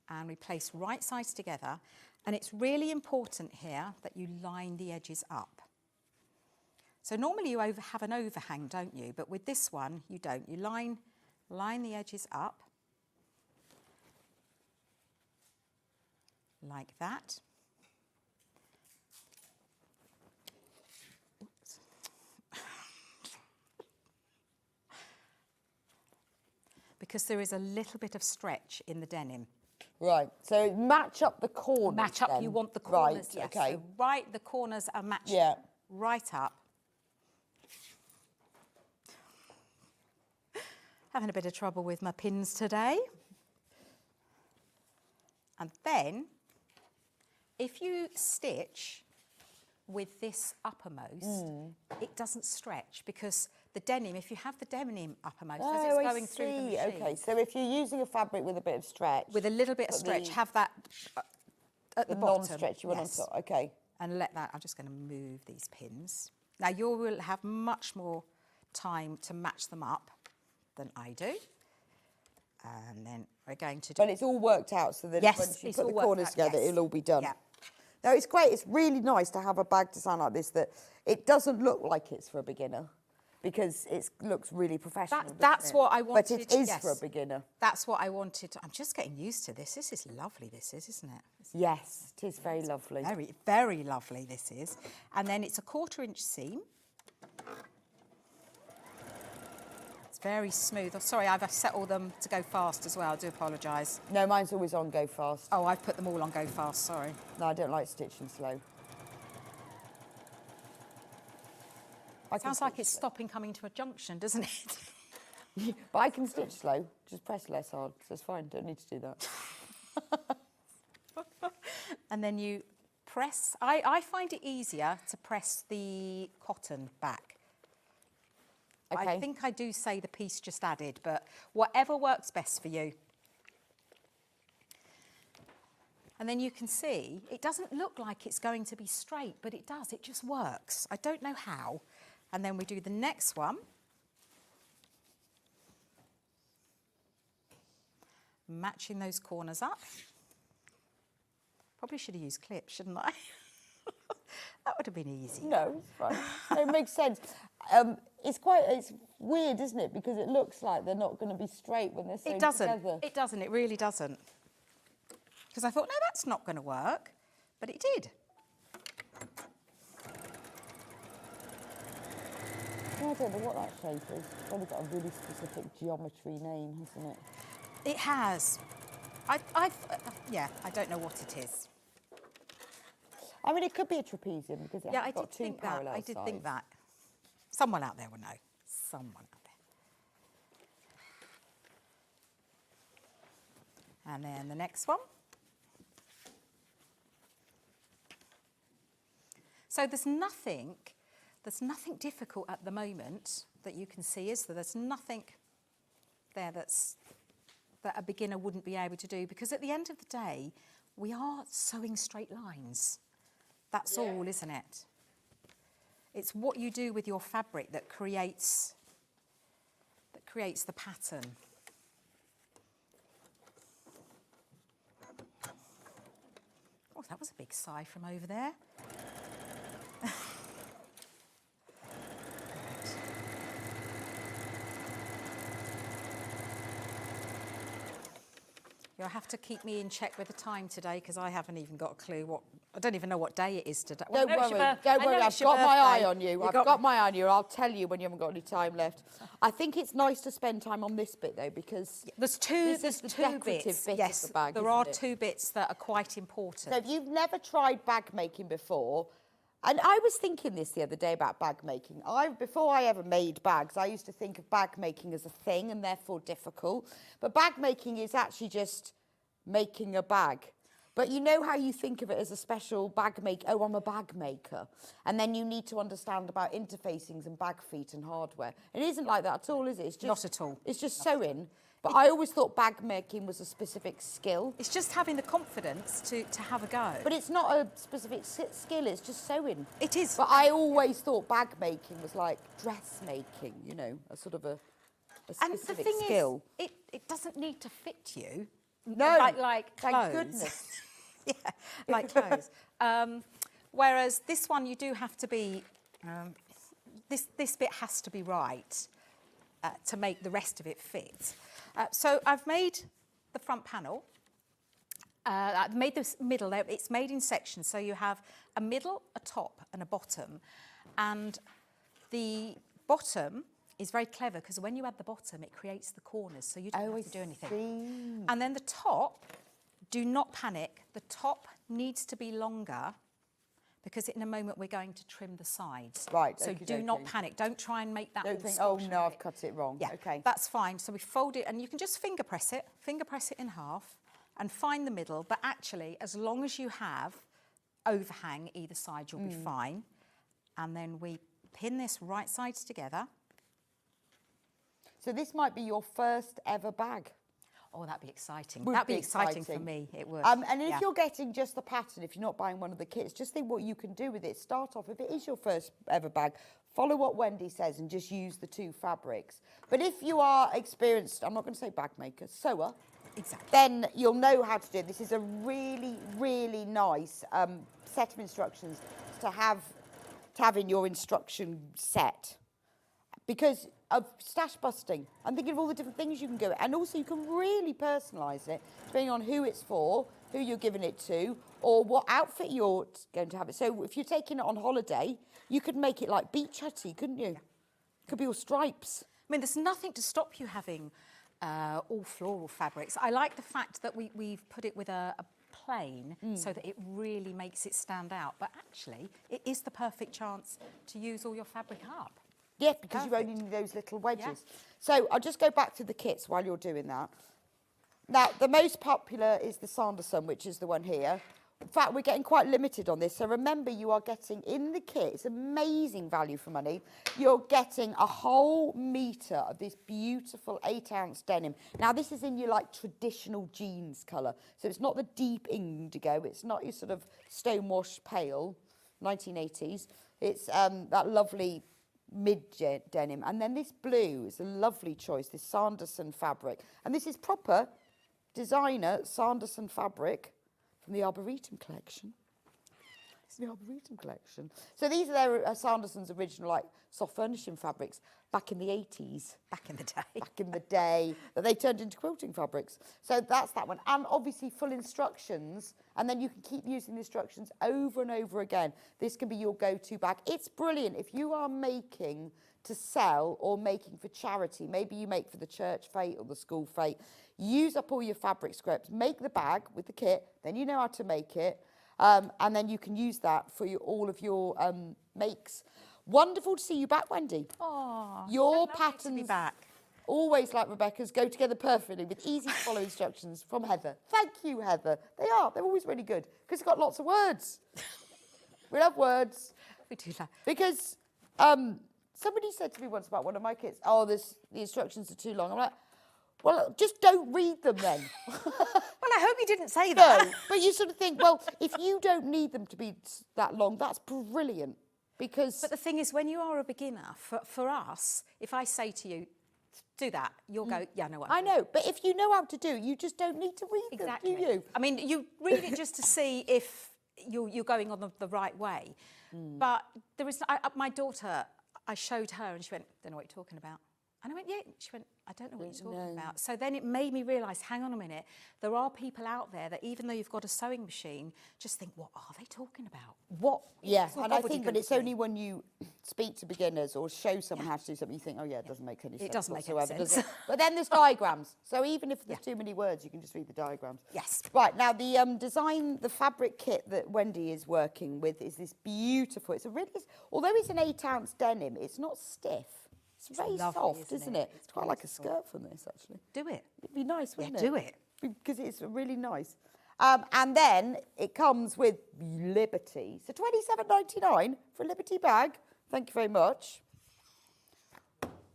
and we place right sides together. And it's really important here that you line the edges up. So normally you have an overhang, don't you? But with this one, you don't. You line the edges up like that. Oops. Because there is a little bit of stretch in the denim. Right, so match up the corners. Match up, then. you want the corners, right, yes. okay. So right, the corners are matched right up. Having a bit of trouble with my pins today. And then, if you stitch with this uppermost, it doesn't stretch, because the denim, if you have the denim uppermost, as it's going through the machine. Okay, so if you're using a fabric with a bit of stretch. With a little bit of stretch, have that at the bottom. Non-stretchy one on top, okay. And let that, I'm just going to move these pins. Now you will have much more time to match them up than I do. And then we're going to do... But it's all worked out, so that once you put the corners together, it'll all be done. Yeah. Now, it's great. It's really nice to have a bag design like this that it doesn't look like it's for a beginner, because it looks really professional. That's what I wanted. But it is for a beginner. That's what I wanted. I'm just getting used to this. This is lovely, this is, isn't it? Yes, it is very lovely. Very, very lovely, this is. And then it's a 1/4 inch seam. It's very smooth. Oh, sorry, I've set all them to go fast as well. I do apologise. No, mine's always on go fast. Oh, I've put them all on go fast, sorry. No, I don't like stitching slow. Sounds like it's stopping coming to a junction, doesn't it? But I can stitch slow. Just press less hard, so it's fine. Don't need to do that. And then you press. I find it easier to press the cotton back. Okay. I think I do say the piece just added, but whatever works best for you. And then you can see, it doesn't look like it's going to be straight, but it does, it just works. I don't know how. And then we do the next one. Matching those corners up. Probably should have used clips, shouldn't I? That would have been easy. No, it's fine. No, it makes sense. It's weird, isn't it? Because it looks like they're not going to be straight when they're sewn together. It doesn't. It really doesn't. Because I thought, no, that's not going to work. But it did. I don't know what that shape is. It's only got a really specific geometry name, hasn't it? It has. Yeah, I don't know what it is. I mean, it could be a trapezium because it has got two parallel I did sides. think that. Someone out there will know. Someone out there. And then the next one. So there's nothing difficult at the moment that you can see, is there? There's nothing there that a beginner wouldn't be able to do, because at the end of the day, we are sewing straight lines. That's all, isn't it? It's what you do with your fabric that creates the pattern. Oh, that was a big sigh from over there. You'll have to keep me in check with the time today, because I haven't even got a clue what I don't even know what day it is today. Don't worry, don't worry. I've got my eye on you. I've got my eye on you. I'll tell you when you haven't got any time left. I think it's nice to spend time on this bit though, because there's two bits. Yes, of the bag, there are isn't it? 2 bits that are quite important. So if you've never tried bag making before, and I was thinking this the other day about bag making. Before I ever made bags, I used to think of bag making as a thing and therefore difficult. But bag making is actually just making a bag. But you know how you think of it as a special bag maker? Oh, I'm a bag maker. And then you need to understand about interfacings and bag feet and hardware. It isn't like that at all, is it? It's just, Not at all. It's just sewing. But I always thought bag making was a specific skill. It's just having the confidence to have a go. But it's not a specific skill, it's just sewing. It is. But I always thought bag making was like dressmaking, you know, a sort of a And the specific thing skill. is, it doesn't need to fit you. No, like thank clothes. goodness. Yeah, like clothes. Whereas this one, you do have to be, this bit has to be right to make the rest of it fit. So I've made the front panel. I've made this middle. It's made in sections, so you have a middle, a top, and a bottom. And the bottom is very clever because when you add the bottom, it creates the corners, so you don't have to do anything. And then the top, do not panic. The top needs to be longer because in a moment we're going to trim the sides. Right, so do not panic. Don't try and make that all Don't think, oh squashed no, a I've bit. cut it wrong. Yeah, Okay. that's fine. So we fold it, and you can just finger press it in half and find the middle. But actually, as long as you have overhang either side, you'll be fine. And then we pin this right sides together. So this might be your first ever bag. Oh, that'd be exciting. Would That'd be be exciting for exciting. me. It would. And if yeah. you're getting just the pattern, if you're not buying one of the kits, just think what you can do with it. Start off, if it is your first ever bag, follow what Wendy says and just use the 2 fabrics. But if you are experienced, I'm not going to say bag maker, sewer, exactly, then you'll know how to do it. This is a really, really nice set of instructions to have in your instruction set. Because of stash busting, I'm thinking of all the different things you can do. And also you can really personalise it, depending on who it's for, who you're giving it to, or what outfit you're going to have it. So if you're taking it on holiday, you could make it like beach hutty, couldn't you? Could be all stripes. I mean, there's nothing to stop you having all floral fabrics. I like the fact that we've put it with a plain so that it really makes it stand out. But actually, it is the perfect chance to use all your fabric up. Yeah, because you only need those little wedges. Yeah. So I'll just go back to the kits while you're doing that. Now, the most popular is the Sanderson, which is the one here. In fact, we're getting quite limited on this. So remember, you are getting in the kit, it's amazing value for money. You're getting a whole metre of this beautiful 8-ounce denim. Now, this is in your like traditional jeans colour. So it's not the deep indigo. It's not your sort of stonewash pale, 1980s. It's that lovely mid-denim. And then this blue is a lovely choice, this Sanderson fabric. And this is proper designer Sanderson fabric from the Arboretum collection. It's the Arboretum collection. So these are their Sanderson's original like soft furnishing fabrics back in the 80s. Back in the day. Back in the day that they turned into quilting fabrics. So that's that one. And obviously full instructions. And then you can keep using the instructions over and over again. This can be your go-to bag. It's brilliant if you are making to sell or making for charity. Maybe you make for the church fete or the school fete. Use up all your fabric scraps. Make the bag with the kit. Then you know how to make it. And then you can use that for all of your makes. Wonderful to see you back, Wendy. Oh, your so patterns to be back. Always like Rebecca's, go together perfectly with easy to follow instructions from Heather. Thank you, Heather. They're always really good because it's got lots of words. We love words. We do that. Because somebody said to me once about one of my kits, the instructions are too long. I'm like, well, just don't read them then. Well, I hope you didn't say that. No, but you sort of think, well, if you don't need them to be that long, that's brilliant. Because But the thing is, when you are a beginner, for us, if I say to you, do that, you'll go, yeah, no, I know, but if you know how to do it, you just don't need to read exactly. them, do you? I mean, you read it just to see if you're going on the right way. But there is, my daughter, I showed her and she went, don't know what you're talking about. And I went, yeah. She went, I don't know what you're talking about. So then it made me realise, hang on a minute, there are people out there that even though you've got a sewing machine, just think, what are they talking about? What? Yeah, and I think, but it's only when you speak to beginners or show someone how to do something, you think, oh yeah, it doesn't make any sense. It doesn't make any whatsoever, sense. does it? But then there's diagrams. So even if there's too many words, you can just read the diagrams. Yes. Right, now the fabric kit that Wendy is working with is this beautiful, it's a really, although it's an 8-ounce denim, it's not stiff. It's very lovely, soft, isn't it? It's quite like a skirt from this, actually. Do it. It'd be nice, wouldn't it? Do it. Because it's really nice. And then it comes with Liberty. So $27.99 for a Liberty bag. Thank you very much.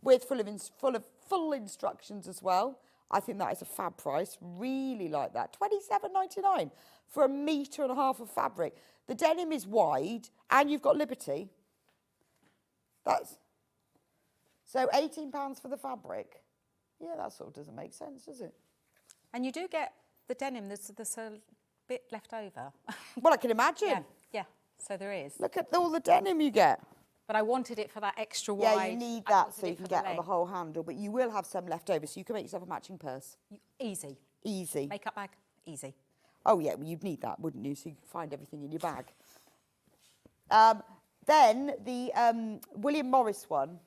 With full instructions as well. I think that is a fab price. Really like that. $27.99 for 1.5 meters of fabric. The denim is wide, and you've got Liberty. That's so £18 for the fabric. Yeah, that sort of doesn't make sense, does it? And you do get the denim, there's a bit left over. Well, I can imagine. Yeah, so there is. Look at all the denim you get. But I wanted it for that extra wide. Yeah, you need that so you can get the whole handle, but you will have some left over, so you can make yourself a matching purse. Easy. Easy. Makeup bag, easy. Oh, yeah, well, you'd need that, wouldn't you, so you can find everything in your bag. Then the William Morris one.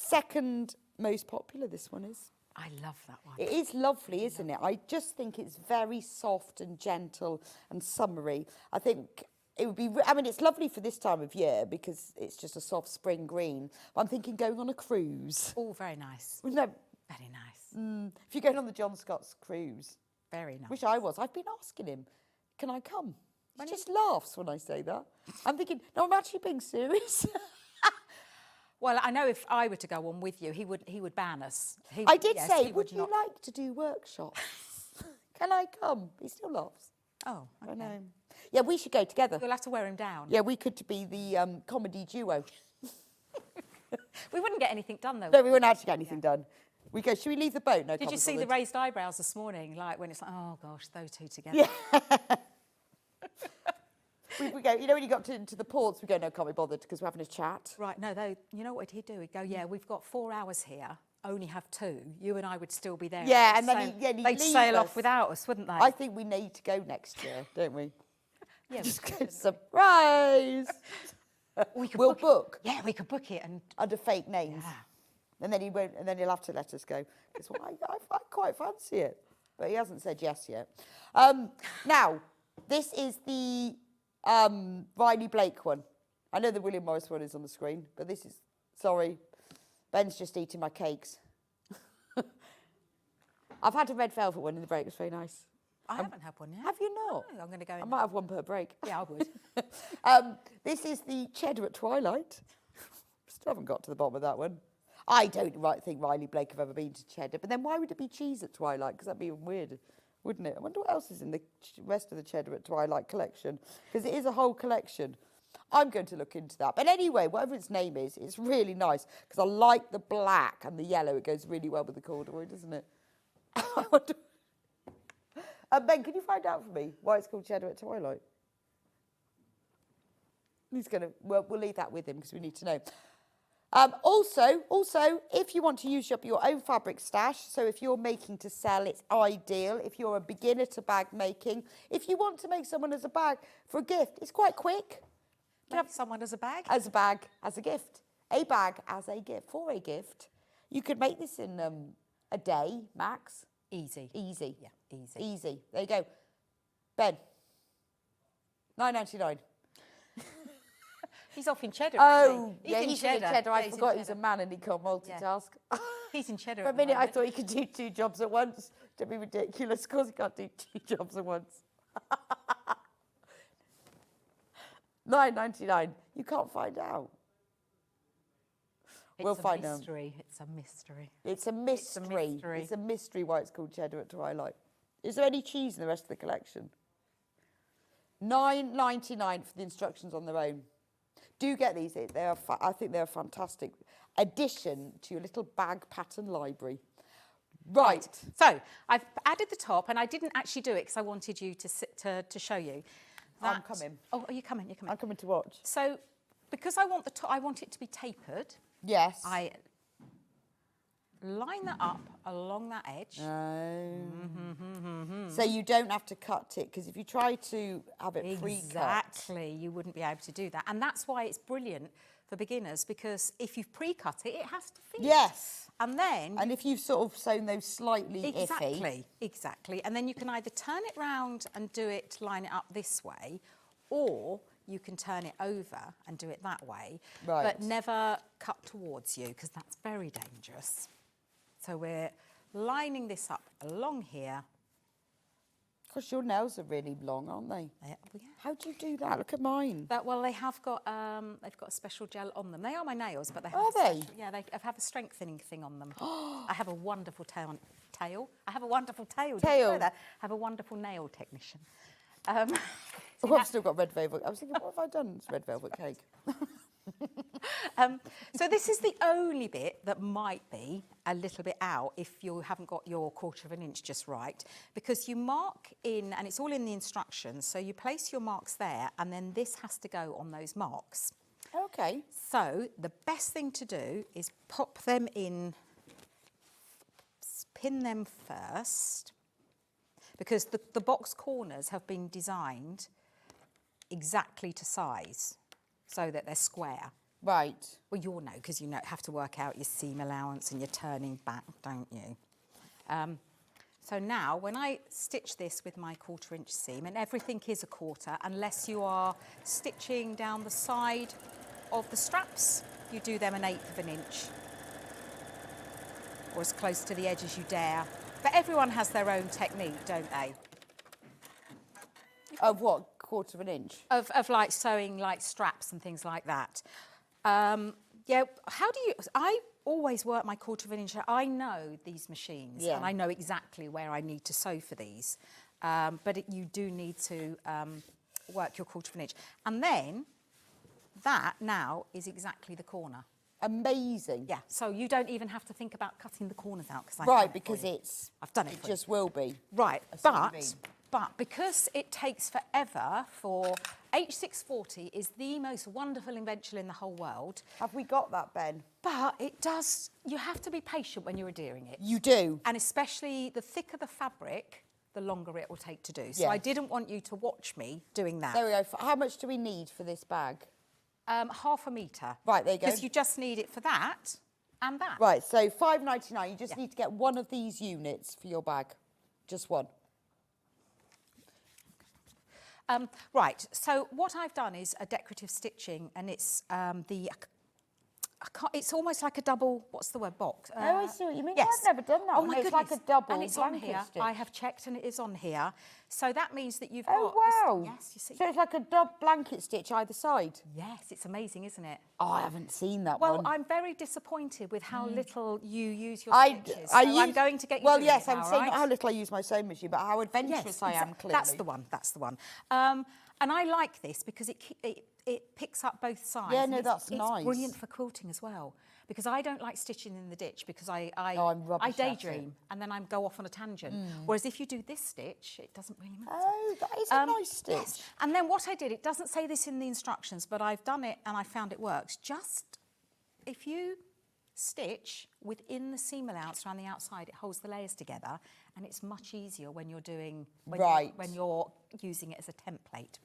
Second most popular, this one is. I love that one. It is lovely, isn't it? I just think it's very soft and gentle and summery. I think it would be, I mean, it's lovely for this time of year because it's just a soft spring green. But I'm thinking going on a cruise. Oh, very nice. Wouldn't that, Very nice. if you're going on the John Scott's cruise. Very nice. Wish I was. I've been asking him, can I come? He just laughs when I say that. I'm thinking, no, I'm actually being serious. Well, I know if I were to go on with you, he would ban us. I did say, would you like to do workshops? Can I come? He still laughs. Oh, okay. I know. Yeah, we should go together. You'll have to wear him down. Yeah, we could be the comedy duo. We wouldn't get anything done, though. No, we wouldn't actually get anything done. We go, should we leave the boat? No, Did you see the raised eyebrows this morning? Like when it's like, oh gosh, those two together. Yeah. we go, you know, when you got into the ports, we go, no, can't be bothered because we're having a chat. Right, no, you know what he'd do? He'd go, yeah, we've got 4 hours here, only have 2. You and I would still be there. Yeah, and then they'd sail off without us, wouldn't they? I think we need to go next year, don't we? Yeah, just go, surprise. We'll book. Yeah, we could book it and under fake names. Yeah. And then he won't. And then he'll have to let us go. Because I quite fancy it, but he hasn't said yes yet. Now, this is the Riley Blake one. I know the William Morris one is on the screen, but this is, sorry, Ben's just eating my cakes. I've had a red velvet one in the break. It's very nice. I haven't had one yet. Have you not? No, I'm going to go in. I might have one per break. Yeah, I would. This is the cheddar at twilight. Still haven't got to the bottom of that one. I don't think Riley Blake have ever been to cheddar, but then why would it be cheese at twilight? Because that'd be weird, wouldn't it? I wonder what else is in the rest of the cheddar at twilight collection, because it is a whole collection. I'm going to look into that. But anyway, whatever its name is, it's really nice, because I like the black and the yellow. It goes really well with the corduroy, doesn't it? I wonder... Ben, can you find out for me why it's called cheddar at twilight? He's going to... Well, we'll leave that with him, because we need to know. Also, if you want to use up your own fabric stash, so if you're making to sell, it's ideal. If you're a beginner to bag making, if you want to make someone as a bag for a gift, it's quite quick. Have someone as a bag? As a bag, as a gift. A bag as a gift, for a gift. You could make this in a day, max. Easy. Easy. Yeah, easy. Easy. There you go. Ben, $9.99. He's off in cheddar. Oh, he's yeah, in he's cheddar. in cheddar. I Yeah, forgot he's a man and he can't multitask. Yeah. He's in cheddar. For a minute, I thought he could do 2 jobs at once. Don't be ridiculous. Of course, he can't do 2 jobs at once. $9.99. You can't find out. We'll find out. It's a mystery. It's a mystery. It's a mystery. It's a mystery why it's called cheddar at twilight. Is there any cheese in the rest of the collection? $9.99 for the instructions on their own. Do get these. They are. I think they're a fantastic addition to your little bag pattern library. Right. So I've added the top, and I didn't actually do it because I wanted you to show you. That, I'm coming. Oh, are you coming? You're coming. I'm coming to watch. So because I want I want it to be tapered. Yes. I line that up along that edge. So you don't have to cut it, because if you try to have it pre-cut... Exactly, you wouldn't be able to do that. And that's why it's brilliant for beginners, because if you've pre-cut it, it has to fit. Yes. And then... And if you've sort of sewn those slightly iffy... Exactly. And then you can either turn it round and do it, line it up this way, or you can turn it over and do it that way. Right. But never cut towards you, because that's very dangerous. So we're lining this up along here. Because your nails are really long, aren't they? Yeah. How do you do that? Look at mine. Well, they have got they've got a special gel on them. They are my nails, but they have Yeah, they have a strengthening thing on them. I have a wonderful tail. I have a wonderful tail. Did you know that? I have a wonderful nail technician. I've still got red velvet. I was thinking, what have I done? It's red velvet cake. So this is the only bit that might be a little bit out if you haven't got your 1/4 of an inch just right, because you mark in, and it's all in the instructions, so you place your marks there, and then this has to go on those marks. Okay. So the best thing to do is pop them in, pin them first, because the box corners have been designed exactly to size, so that they're square. Right. Well, you'll know, because you have to work out your seam allowance and your turning back, don't you? So now, when I stitch this with my 1/4 inch seam, and everything is a 1/4, unless you are stitching down the side of the straps, you do them 1/8 of an inch, or as close to the edge as you dare. But everyone has their own technique, don't they? Of what? 1/4 of an inch? Of like sewing like straps and things like that. Yeah, how do you... I always work my 1/4 of an inch. I know these machines, and I know exactly where I need to sew for these. But you do need to work your 1/4 of an inch. And then that now is exactly the corner. Amazing. Yeah, so you don't even have to think about cutting the corners out, because I've done it. It just will be. Right, but because it takes forever for... H640 is the most wonderful invention in the whole world. Have we got that, Ben? But it does... You have to be patient when you're adhering it. You do. And especially the thicker the fabric, the longer it will take to do. So I didn't want you to watch me doing that. There we go. How much do we need for this bag? 1/2 metre. Right, there you go. Because you just need it for that and that. Right, so £5.99. You just need to get one of these units for your bag. Just one. Right, so what I've done is a decorative stitching, and it's it's almost like a double, what's the word, box? I see what you mean. Yes. I've never done that. Oh my goodness. It's like a double and it's on blanket here. stitch. I have checked, and it is on here. So that means that you've got... wow. Yes, you see. So it's like a double blanket stitch either side? Yes, it's amazing, isn't it? Oh, I haven't seen that one. one. Well, I'm very disappointed with how little you use your stitches. I'm going to get you doing yes, it now, I'm saying right? not how little I use my sewing machine, but how adventurous I am, clearly. That's the one, that's the one. And I like this because it picks up both sides. Yeah, no, that's nice. It's brilliant for quilting as well, because I don't like stitching in the ditch, because I daydream and then I go off on a tangent. Whereas if you do this stitch, it doesn't really matter. Oh, that is a nice stitch. Yes. And then what I did, it doesn't say this in the instructions, but I've done it and I found it works. Just if you stitch within the seam allowance around the outside, it holds the layers together, and it's much easier when you're doing when you're using it as a template.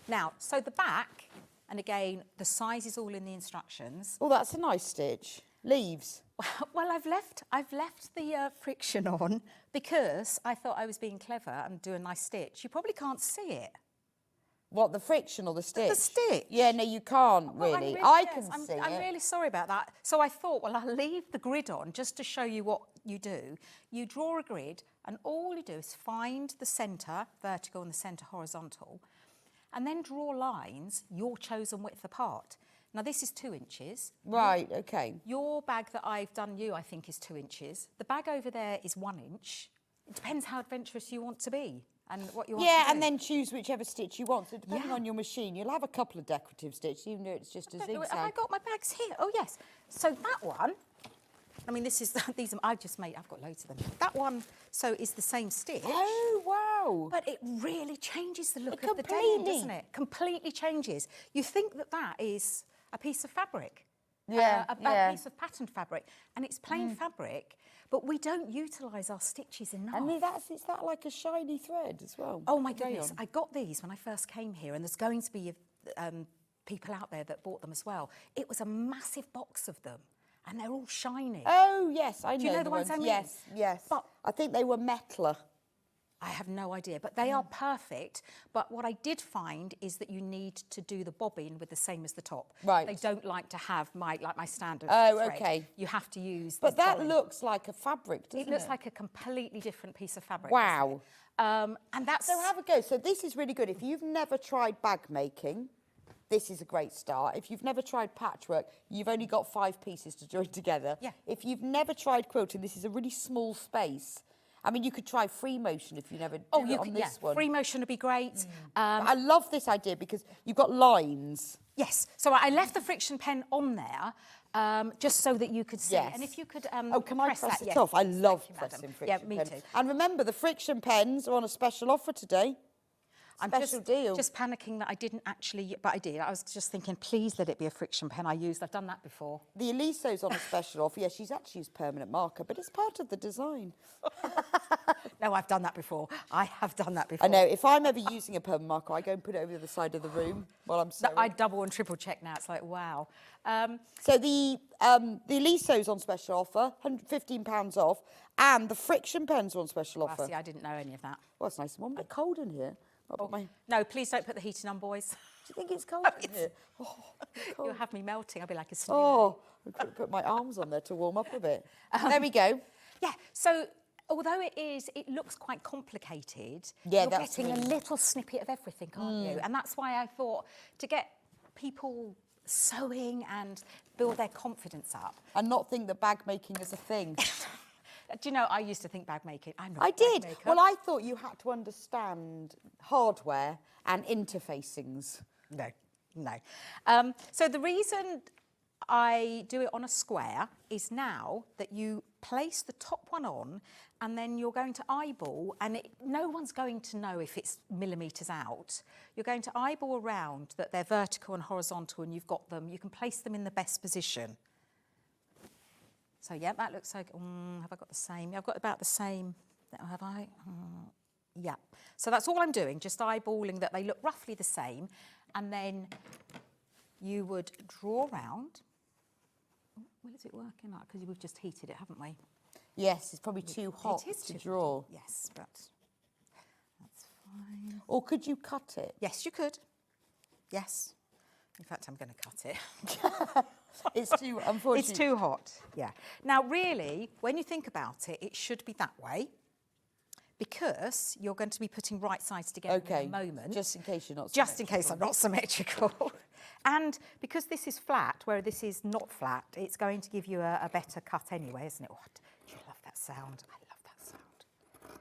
Now, so the back, and again, the size is all in the instructions. Oh, that's a nice stitch. Leaves. Well, I've left the friction on because I thought I was being clever and do a nice stitch. You probably can't see it. What, the friction or the stitch? The stitch. Yeah, no, you can't really. I can see it. I'm really sorry about that. So I thought, well, I'll leave the grid on just to show you what you do. You draw a grid, and all you do is find the centre vertical and the centre horizontal, and then draw lines your chosen width apart. Now, this is 2 inches. Right, okay. Your bag that I've done you, I think, is 2 inches. The bag over there is 1 inch. It depends how adventurous you want to be. And what you want to do. And then choose whichever stitch you want. So depending on your machine, you'll have a couple of decorative stitches, even though it's just a zigzag. Have I got my bags here? Oh, yes. So that one, I mean, this is, these are, I've got loads of them. That one, so is the same stitch. Oh, wow. But it really changes the look of the denim, doesn't it? Completely changes. You think that that is a piece of fabric. Yeah, a piece of patterned fabric, and it's plain fabric, but we don't utilise our stitches enough. And is that like a shiny thread as well? Oh my goodness, I got these when I first came here, and there's going to be people out there that bought them as well. It was a massive box of them, and they're all shiny. Oh, yes, I know. Do you know the ones I mean? Yes, yes. But I think they were Metler. I have no idea, but they are perfect. But what I did find is that you need to do the bobbin with the same as the top. Right. They don't like to have my standard Oh, thread. okay. You have to use But this that bobbin. looks like a fabric, doesn't it? It looks like a completely different piece of fabric. Wow. And that's... So have a go. So this is really good. If you've never tried bag making, this is a great start. If you've never tried patchwork, you've only got 5 pieces to join together. Yeah. If you've never tried quilting, this is a really small space. I mean, you could try free motion if you never did it on this one. Free motion would be great. I love this idea because you've got lines. Yes, so I left the friction pen on there just so that you could see. Yes. And if you could Can I press that? it Yes. off? I love Thank you, pressing madam. friction Yeah, me pens. too. And remember, the friction pens are on a special offer today. I'm just panicking that I didn't actually, but I did. I was just thinking, please let it be a friction pen I used. I've done that before. The Aliso's on a special offer. Yeah, she's actually used permanent marker, but it's part of the design. No, I've done that before. I have done that before. I know. If I'm ever using a permanent marker, I go and put it over the side of the room while I'm sewing. I double and triple check now. It's like, wow. So the Aliso's on special offer, £115 off, and the friction pens are on special offer. See, I didn't know any of that. Well, it's nice and warm. A bit cold in here. No, please don't put the heating on, boys. Do you think it's cold in here? Oh, cold. You'll have me melting. I'll be like a snail. Oh, I could put my arms on there to warm up a bit. There we go. Yeah, so although it looks quite complicated, Yeah, you're that's getting really... a little snippet of everything, aren't you? And that's why I thought to get people sewing and build their confidence up. And not think that bag making is a thing. Do you know, I used to think bag making. I'm not I a bag did. maker. Well, I thought you had to understand hardware and interfacings. No. So the reason I do it on a square is now that you place the top one on and then you're going to eyeball, and no one's going to know if it's millimetres out. You're going to eyeball around that they're vertical and horizontal, and you've got them. You can place them in the best position. So, yeah, that looks like, have I got the same? I've got about the same, have I? Yeah. So that's all I'm doing, just eyeballing that they look roughly the same. And then you would draw around. Oh, well, is it working out? Because we've just heated it, haven't we? Yes, it's probably too hot to draw. Yes, but that's fine. Or could you cut it? Yes, you could. Yes. In fact, I'm going to cut it. It's too, unfortunately. It's too hot, yeah. Now, really, when you think about it, it should be that way because you're going to be putting right sides together in a moment. Just in case you're not Just in case I'm not symmetrical. And because this is flat, where this is not flat, it's going to give you a better cut anyway, isn't it? Oh, do you love that sound? I love that sound.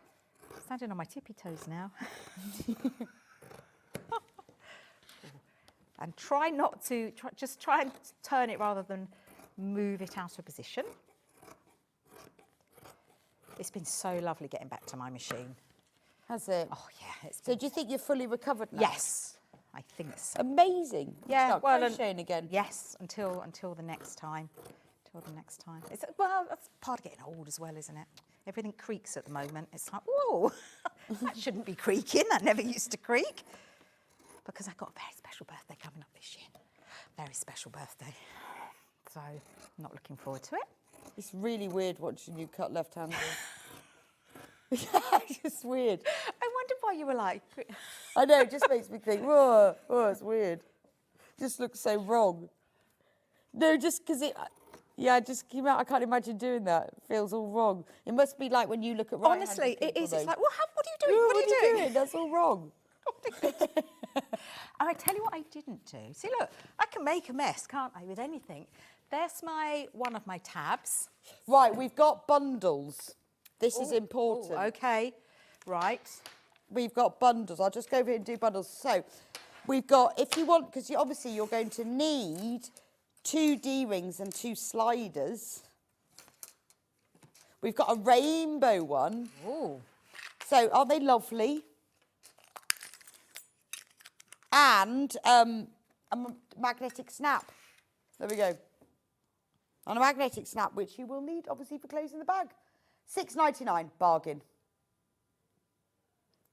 I'm standing on my tippy toes now. And try not to, just try and turn it rather than move it out of position. It's been so lovely getting back to my machine. Has it? Oh, yeah. So do you think you're fully recovered now? Yes, I think so. Amazing. Yeah, Start well, crocheting again. Yes, until the next time. Until the next time. Well, that's part of getting old as well, isn't it? Everything creaks at the moment. It's like, whoa, that shouldn't be creaking. That never used to creak. Because I've got a very special birthday coming up this year. Very special birthday. So I'm not looking forward to it. It's really weird watching you cut left-handed. It's just weird. I wondered why you were like... I know, it just makes me think, whoa, it's weird. Just looks so wrong. No, just because it... Yeah, just came out. I can't imagine doing that. It feels all wrong. It must be like when you look at right-handed Honestly, it people, is. though. It's like, what are you doing? What are you doing? That's all wrong. I tell you what I didn't do. See, look, I can make a mess, can't I, with anything? There's one of my tabs. Right, we've got bundles. This is important. Okay, right. We've got bundles. I'll just go over here and do bundles. So we've got, if you want, because obviously you're going to need 2 D-rings and 2 sliders. We've got a rainbow one. Ooh. So aren't they lovely? And a magnetic snap. There we go. And a magnetic snap, which you will need, obviously, for closing the bag. £6.99, bargain.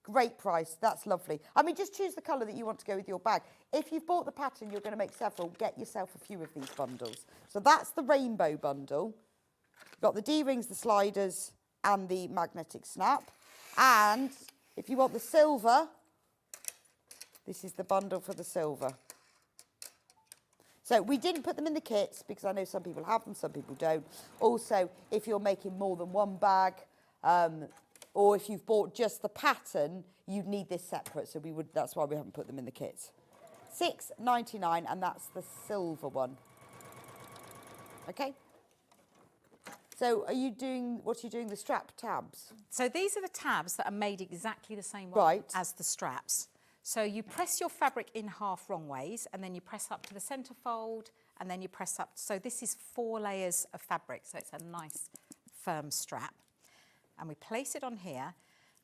Great price, that's lovely. I mean, just choose the colour that you want to go with your bag. If you've bought the pattern, you're going to make several, get yourself a few of these bundles. So that's the rainbow bundle. You've got the D-rings, the sliders, and the magnetic snap. And if you want the silver, this is the bundle for the silver. So we didn't put them in the kits because I know some people have them, some people don't. Also, if you're making more than one bag, or if you've bought just the pattern, you'd need this separate. So that's why we haven't put them in the kits. £6.99, and that's the silver one. Okay. So what are you doing, the strap tabs? So these are the tabs that are made exactly the same way as the straps. So you press your fabric in half wrong ways, and then you press up to the centre fold, and then you press up. So this is 4 layers of fabric, so it's a nice firm strap. And we place it on here.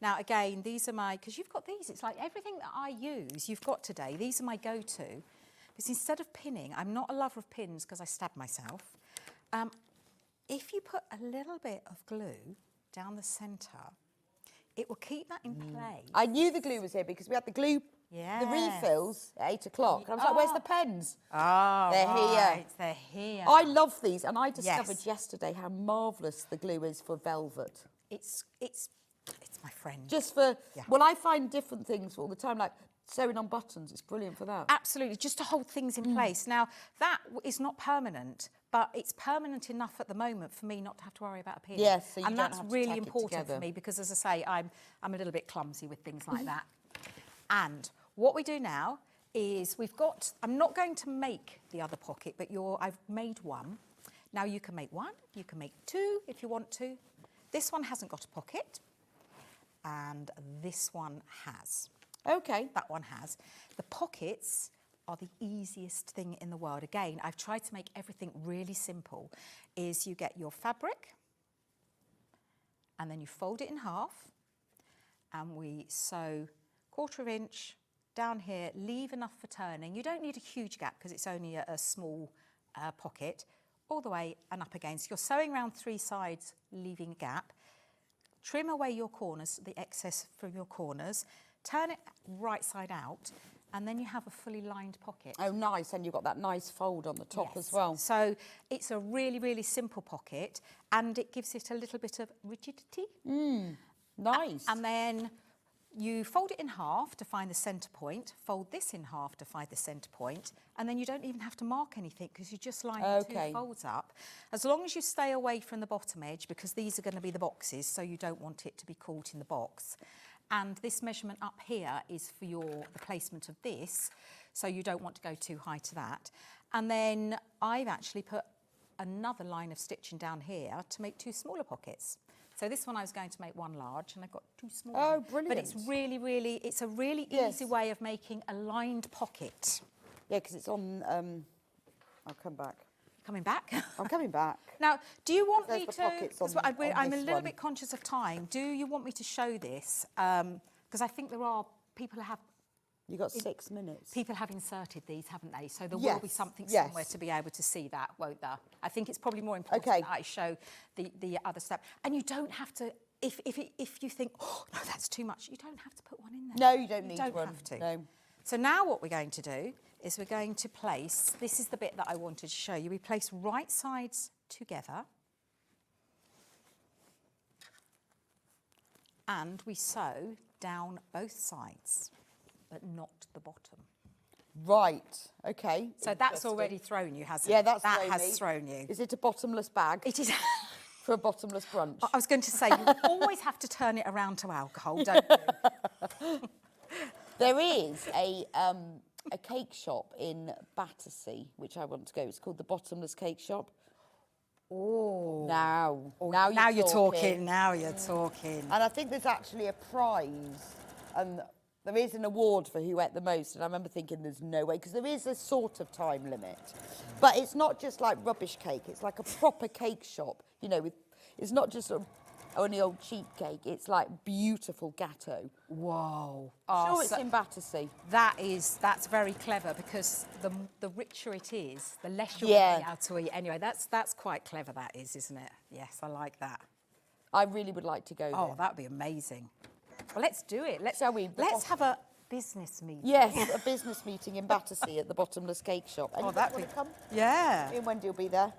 Now again, these are because you've got these, it's like everything that I use, you've got today. These are my go-to. Because instead of pinning, I'm not a lover of pins because I stab myself. If you put a little bit of glue down the centre, it will keep that in place. I knew the glue was here because we had the glue, the refills at 8 o'clock. I was like, where's the pens? Oh, they're here. They're here. I love these, and I discovered yesterday how marvellous the glue is for velvet. It's my friend. Just for, well, I find different things all the time, like sewing on buttons. It's brilliant for that. Absolutely, just to hold things in place. Now, that is not permanent, but it's permanent enough at the moment for me not to have to worry about a pin. Yes, so you and don't that's have to really tack it important for together. me because, as I say, I'm a little bit clumsy with things like that. And what we do now is I'm not going to make the other pocket, but I've made one. Now you can make one, you can make 2 if you want to. This one hasn't got a pocket, and this one has. Okay. That one has. The pockets are the easiest thing in the world. Again, I've tried to make everything really simple. Is you get your fabric, and then you fold it in half, and we sew 1/4 inch down here, leave enough for turning. You don't need a huge gap because it's only a small pocket, all the way and up again. So you're sewing around 3 sides, leaving a gap. Trim away your corners, the excess from your corners, turn it right side out, and then you have a fully lined pocket. Oh, nice, and you've got that nice fold on the top as well. So it's a really, really simple pocket, and it gives it a little bit of rigidity. Nice. And then you fold it in half to find the centre point, fold this in half to find the centre point, and then you don't even have to mark anything because you just line the 2 folds up. As long as you stay away from the bottom edge, because these are going to be the boxes, so you don't want it to be caught in the box. And this measurement up here is for the placement of this, so you don't want to go too high to that. And then I've actually put another line of stitching down here to make 2 smaller pockets. So this one I was going to make 1 large, and I've got 2 small. Oh, brilliant. But it's really, really, it's a really easy way of making a lined pocket. Yeah, because it's on, I'll come back. Coming back? I'm coming back. Now, do you want There's me the to, pockets on I'm a this little one. bit conscious of time, do you want me to show this? Because I think there are people who have... You've got 6 minutes. People have inserted these, haven't they? So there will be something somewhere to be able to see that, won't there? I think it's probably more important that I show the other step. And you don't have to, if you think, oh, no, that's too much, you don't have to put one in there. No, you don't need one. You one. don't have to. No. So now what we're going to do is we're going to place, this is the bit that I wanted to show you, we place right sides together and we sew down both sides, but not the bottom. Right, okay. So that's already thrown you, hasn't it? Yeah, that has thrown you. Is it a bottomless bag? It is. For a bottomless brunch. I was going to say, you always have to turn it around to alcohol, don't you? There is a cake shop in Battersea, which I want to go. It's called the Bottomless Cake Shop. Oh. Now you're talking. Now you're talking. And I think there's actually a prize. And there is an award for who ate the most. And I remember thinking there's no way, because there is a sort of time limit. But it's not just like rubbish cake. It's like a proper cake shop, you know, it's not just sort of or any old cheap cake. It's like beautiful gatto. Whoa. Sure, it's in Battersea. That's very clever because the richer it is, the less you're Yeah. going to be able to eat. Anyway, that's quite clever, that is, isn't it? Yes, I like that. I really would like to go Oh, there. that'd be amazing. Well, let's do it. Shall we? Let's have a business meeting. Yes, a business meeting in Battersea at the Bottomless Cake Shop. Oh, Anybody that'd wanna be... come? Yeah. Me and Wendy will be there.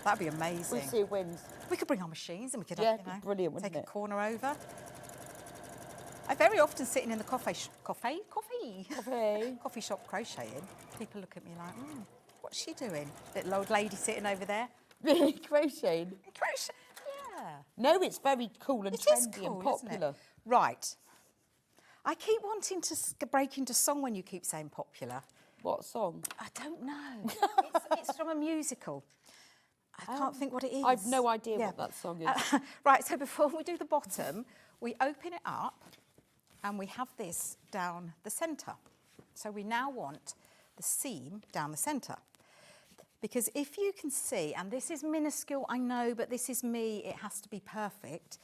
That'd be amazing. We'll see who wins. We could bring our machines and we could Yeah, have, you know, brilliant, wouldn't take a it? corner over. I very often sitting in the coffee shop crocheting. People look at me like, what's she doing? Little old lady sitting over there. Really crocheting? Crochet, yeah. No, it's very cool and It is trendy cool, and popular. isn't it? Right. I keep wanting to break into song when you keep saying popular. What song? I don't know. it's from a musical. I can't think what it is. I've no idea what that song is. Right, so before we do the bottom, we open it up and we have this down the centre. So we now want the seam down the centre. Because if you can see, and this is minuscule, I know, but this is me, it has to be perfect.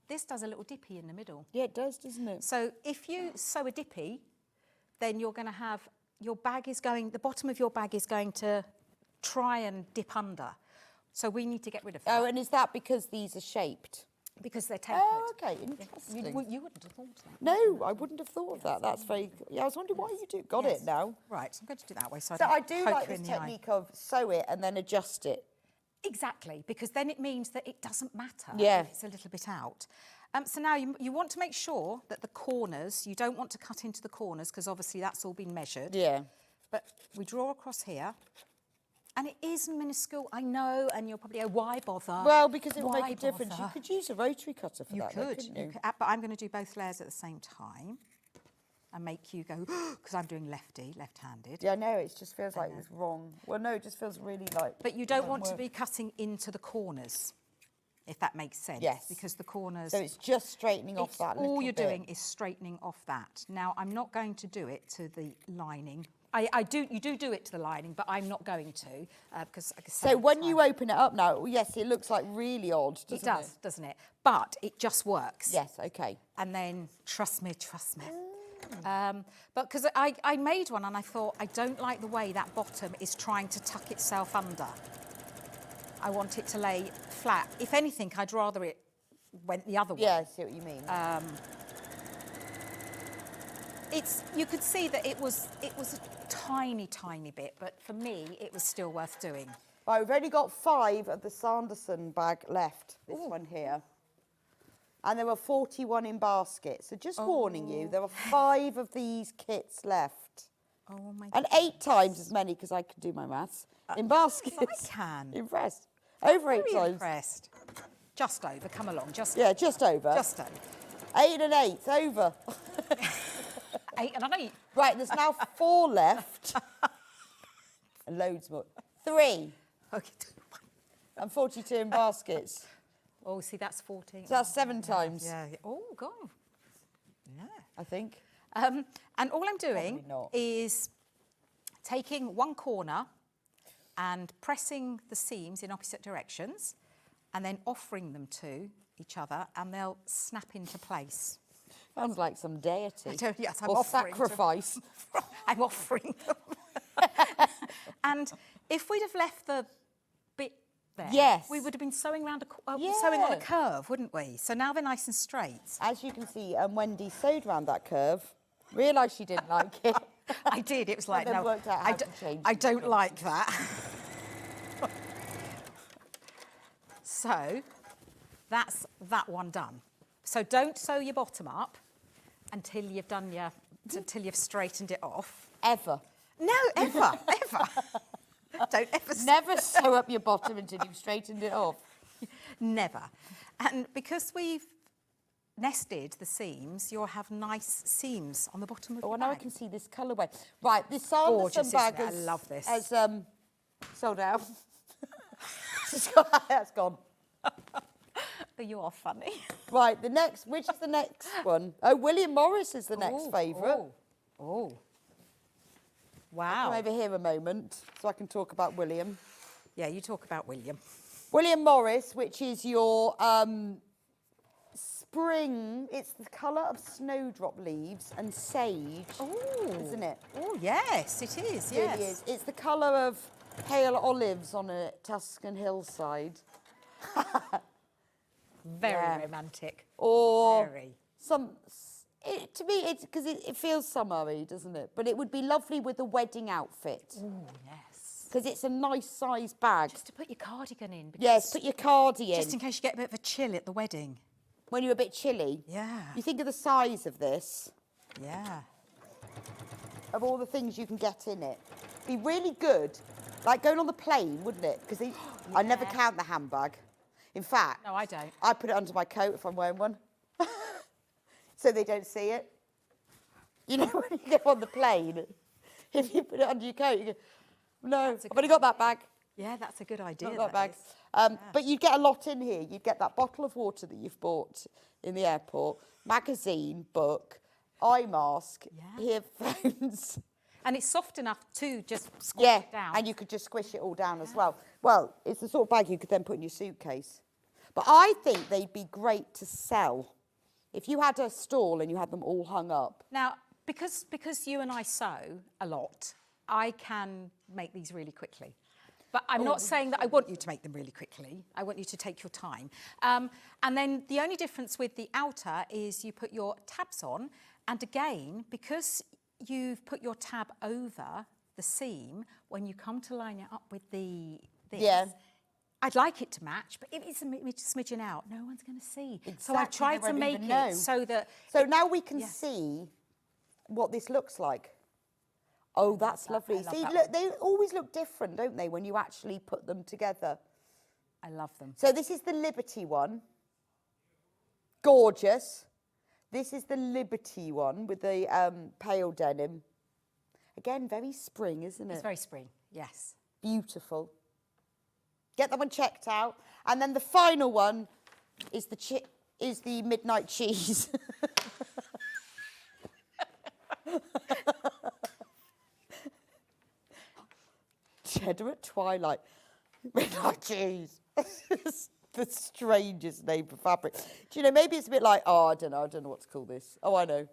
This does a little dippy in the middle. Yeah, it does, doesn't it? So if you sew a dippy, then you're going to have, your bag is going, the bottom of your bag is going to try and dip under. So we need to get rid of that. Oh, and is that because these are shaped? Because they're tapered. Oh, okay, interesting. You wouldn't have thought that. No, I wouldn't have thought of that. That's very... Yeah, I was wondering why you do... Got it now. Right, I'm going to do that way. So I do poke like you this in the eye. technique of sew it and then adjust it. Exactly, because then it means that it doesn't matter Yeah. if it's a little bit out. So now you want to make sure that the corners, you don't want to cut into the corners because obviously that's all been measured. Yeah. But we draw across here. And it is minuscule, I know, and you'll probably go, why bother? Well, because it will Why make a difference. You bother? could use a rotary cutter for You that, though, could, couldn't you? but I'm going to do both layers at the same time and make you go, because I'm doing left-handed. Yeah, I know, it just feels like it's wrong. Well, no, it just feels really like... But you don't want to be cutting into the corners, if that makes sense. Yes. Because the corners... So it's just straightening off that little all you're bit. doing is straightening off that. Now, I'm not going to do it to the lining. You do it to the lining, but I'm not going to because. So when you open it up now, yes, it looks like really odd, doesn't it? It does, doesn't it? But it just works. Yes, okay. And then trust me. But because I made one and I thought I don't like the way that bottom is trying to tuck itself under. I want it to lay flat. If anything, I'd rather it went the other way. Yeah, I see what you mean. You could see that it was a tiny bit, but for me, it was still worth doing. Right, we've only got 5 of the Sanderson bag left, this one here. And there were 41 in baskets. So just warning you, there are 5 of these kits left. Oh my And 8 times as many, because I can do my maths, in baskets. I can. Impressed. Over 8 Very times. impressed. Just over, come along, just Yeah, just over. Just over. 8 and 8, over. 8 and an 8. Right, there's now 4 left. And loads more. 3. Okay. And 42 in baskets. Oh, see, that's 14. So that's 7 times, Yeah. Oh, God. Yeah. I think. And all I'm doing Probably not. is taking one corner and pressing the seams in opposite directions and then offering them to each other and they'll snap into place. Sounds like some deity. Yes, I'm or offering to- sacrifice. I'm offering them. And if we'd have left the bit there, Yes. we would have been sewing around sewing on a Yeah. curve, wouldn't we? So now they're nice and straight. As you can see, Wendy sewed around that curve. Realised she didn't like it. I did. It was like, then no, worked out how to change I it. don't like that. So that's that one done. So don't sew your bottom up until you've done until you've straightened it off. Ever. No, ever. Don't ever Never sew up your bottom until you've straightened it off. Never. And because we've nested the seams, you'll have nice seams on the bottom of Oh, your now I bag. can see this colourway. Right, this Sanderson Gorgeous, bag isn't it? I love this. has sold out. That's gone. But you are funny. Right, which is the next one? Oh, William Morris is the next Oh, favourite. Oh. Come Wow. over here a moment so I can talk about William. Yeah, you talk about William. William Morris, which is your spring. It's the colour of snowdrop leaves and sage, isn't it? Oh, yes, it is, It yes. really is. It's the colour of pale olives on a Tuscan hillside. Very romantic. Or Very. to me, it's because it feels summery, doesn't it? But it would be lovely with a wedding outfit. Oh, yes. Because it's a nice size bag. Just to put your cardigan in. Yes, put your cardigan. Just in case you get a bit of a chill at the wedding. When you're a bit chilly. Yeah. You think of the size of this, Yeah. of all the things you can get in it. Be really good, like going on the plane, wouldn't it? Because I never count the handbag. In fact, No, I don't. I put it under my coat if I'm wearing one, so they don't see it. You know, when you go on the plane, if you put it under your coat, you go, no, I've only got that bag. Yeah, that's a good idea. Not that that bag. is. But you'd get a lot in here. You'd get that bottle of water that you've bought in the airport, magazine, book, eye mask, earphones. And it's soft enough to just squish it down. And you could just squish it all down as well. Well, it's the sort of bag you could then put in your suitcase. But I think they'd be great to sell. If you had a stall and you had them all hung up. Now, because you and I sew a lot, I can make these really quickly. But I'm not saying that I want you to make them really quickly. I want you to take your time. And then the only difference with the outer is you put your tabs on. And again, because you've put your tab over the seam, when you come to line it up with this, I'd like it to match, but if it's a smidgen out, no one's going to see. Exactly, So I tried to make it so that... So now we can see what this looks like. Oh, that's lovely. See, look, they always look different, don't they, when you actually put them together? I love them. So this is the Liberty one. Gorgeous. This is the Liberty one with the pale denim. Again, very spring, isn't it? It's very spring, yes. Beautiful. Get that one checked out. And then the final one is the Midnight Cheese. Cheddar at Twilight. Midnight Cheese. The strangest name for fabric. Do you know, maybe it's a bit like, I don't know what to call this. Oh, I know.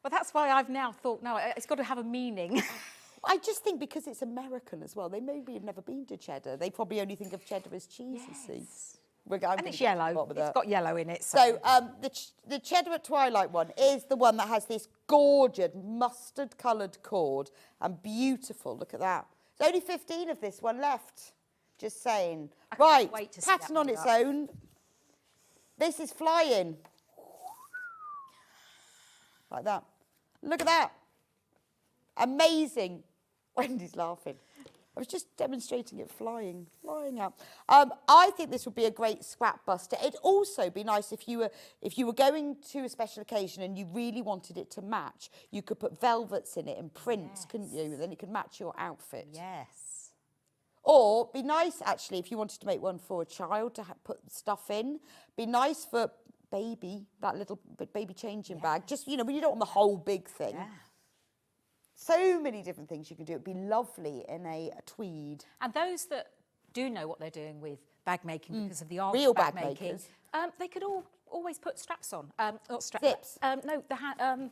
Well, that's why I've now thought, no, it's got to have a meaning. I just think because it's American as well, they maybe have never been to cheddar. They probably only think of cheddar as cheese, you see. And it's yellow. It's got yellow in it. So the Cheddar at Twilight one is the one that has this gorgeous mustard-coloured cord and beautiful. Look at that. There's only 15 of this one left. Just saying. Right, pattern on its own. This is flying. Like that. Look at that. Amazing. Wendy's laughing. I was just demonstrating it flying out. I think this would be a great scrap buster. It'd also be nice if you were going to a special occasion and you really wanted it to match. You could put velvets in it and prints, couldn't you? And then it could match your outfit. Yes. Or be nice actually if you wanted to make one for a child to put stuff in. Be nice for baby, that little baby changing bag. Just when you don't want the whole big thing. Yeah. So many different things you can do. It'd be lovely in a tweed. And those that do know what they're doing with bag making because of the art Real of bag bag making, makers. they could always put straps on. Not straps. Zips. No, the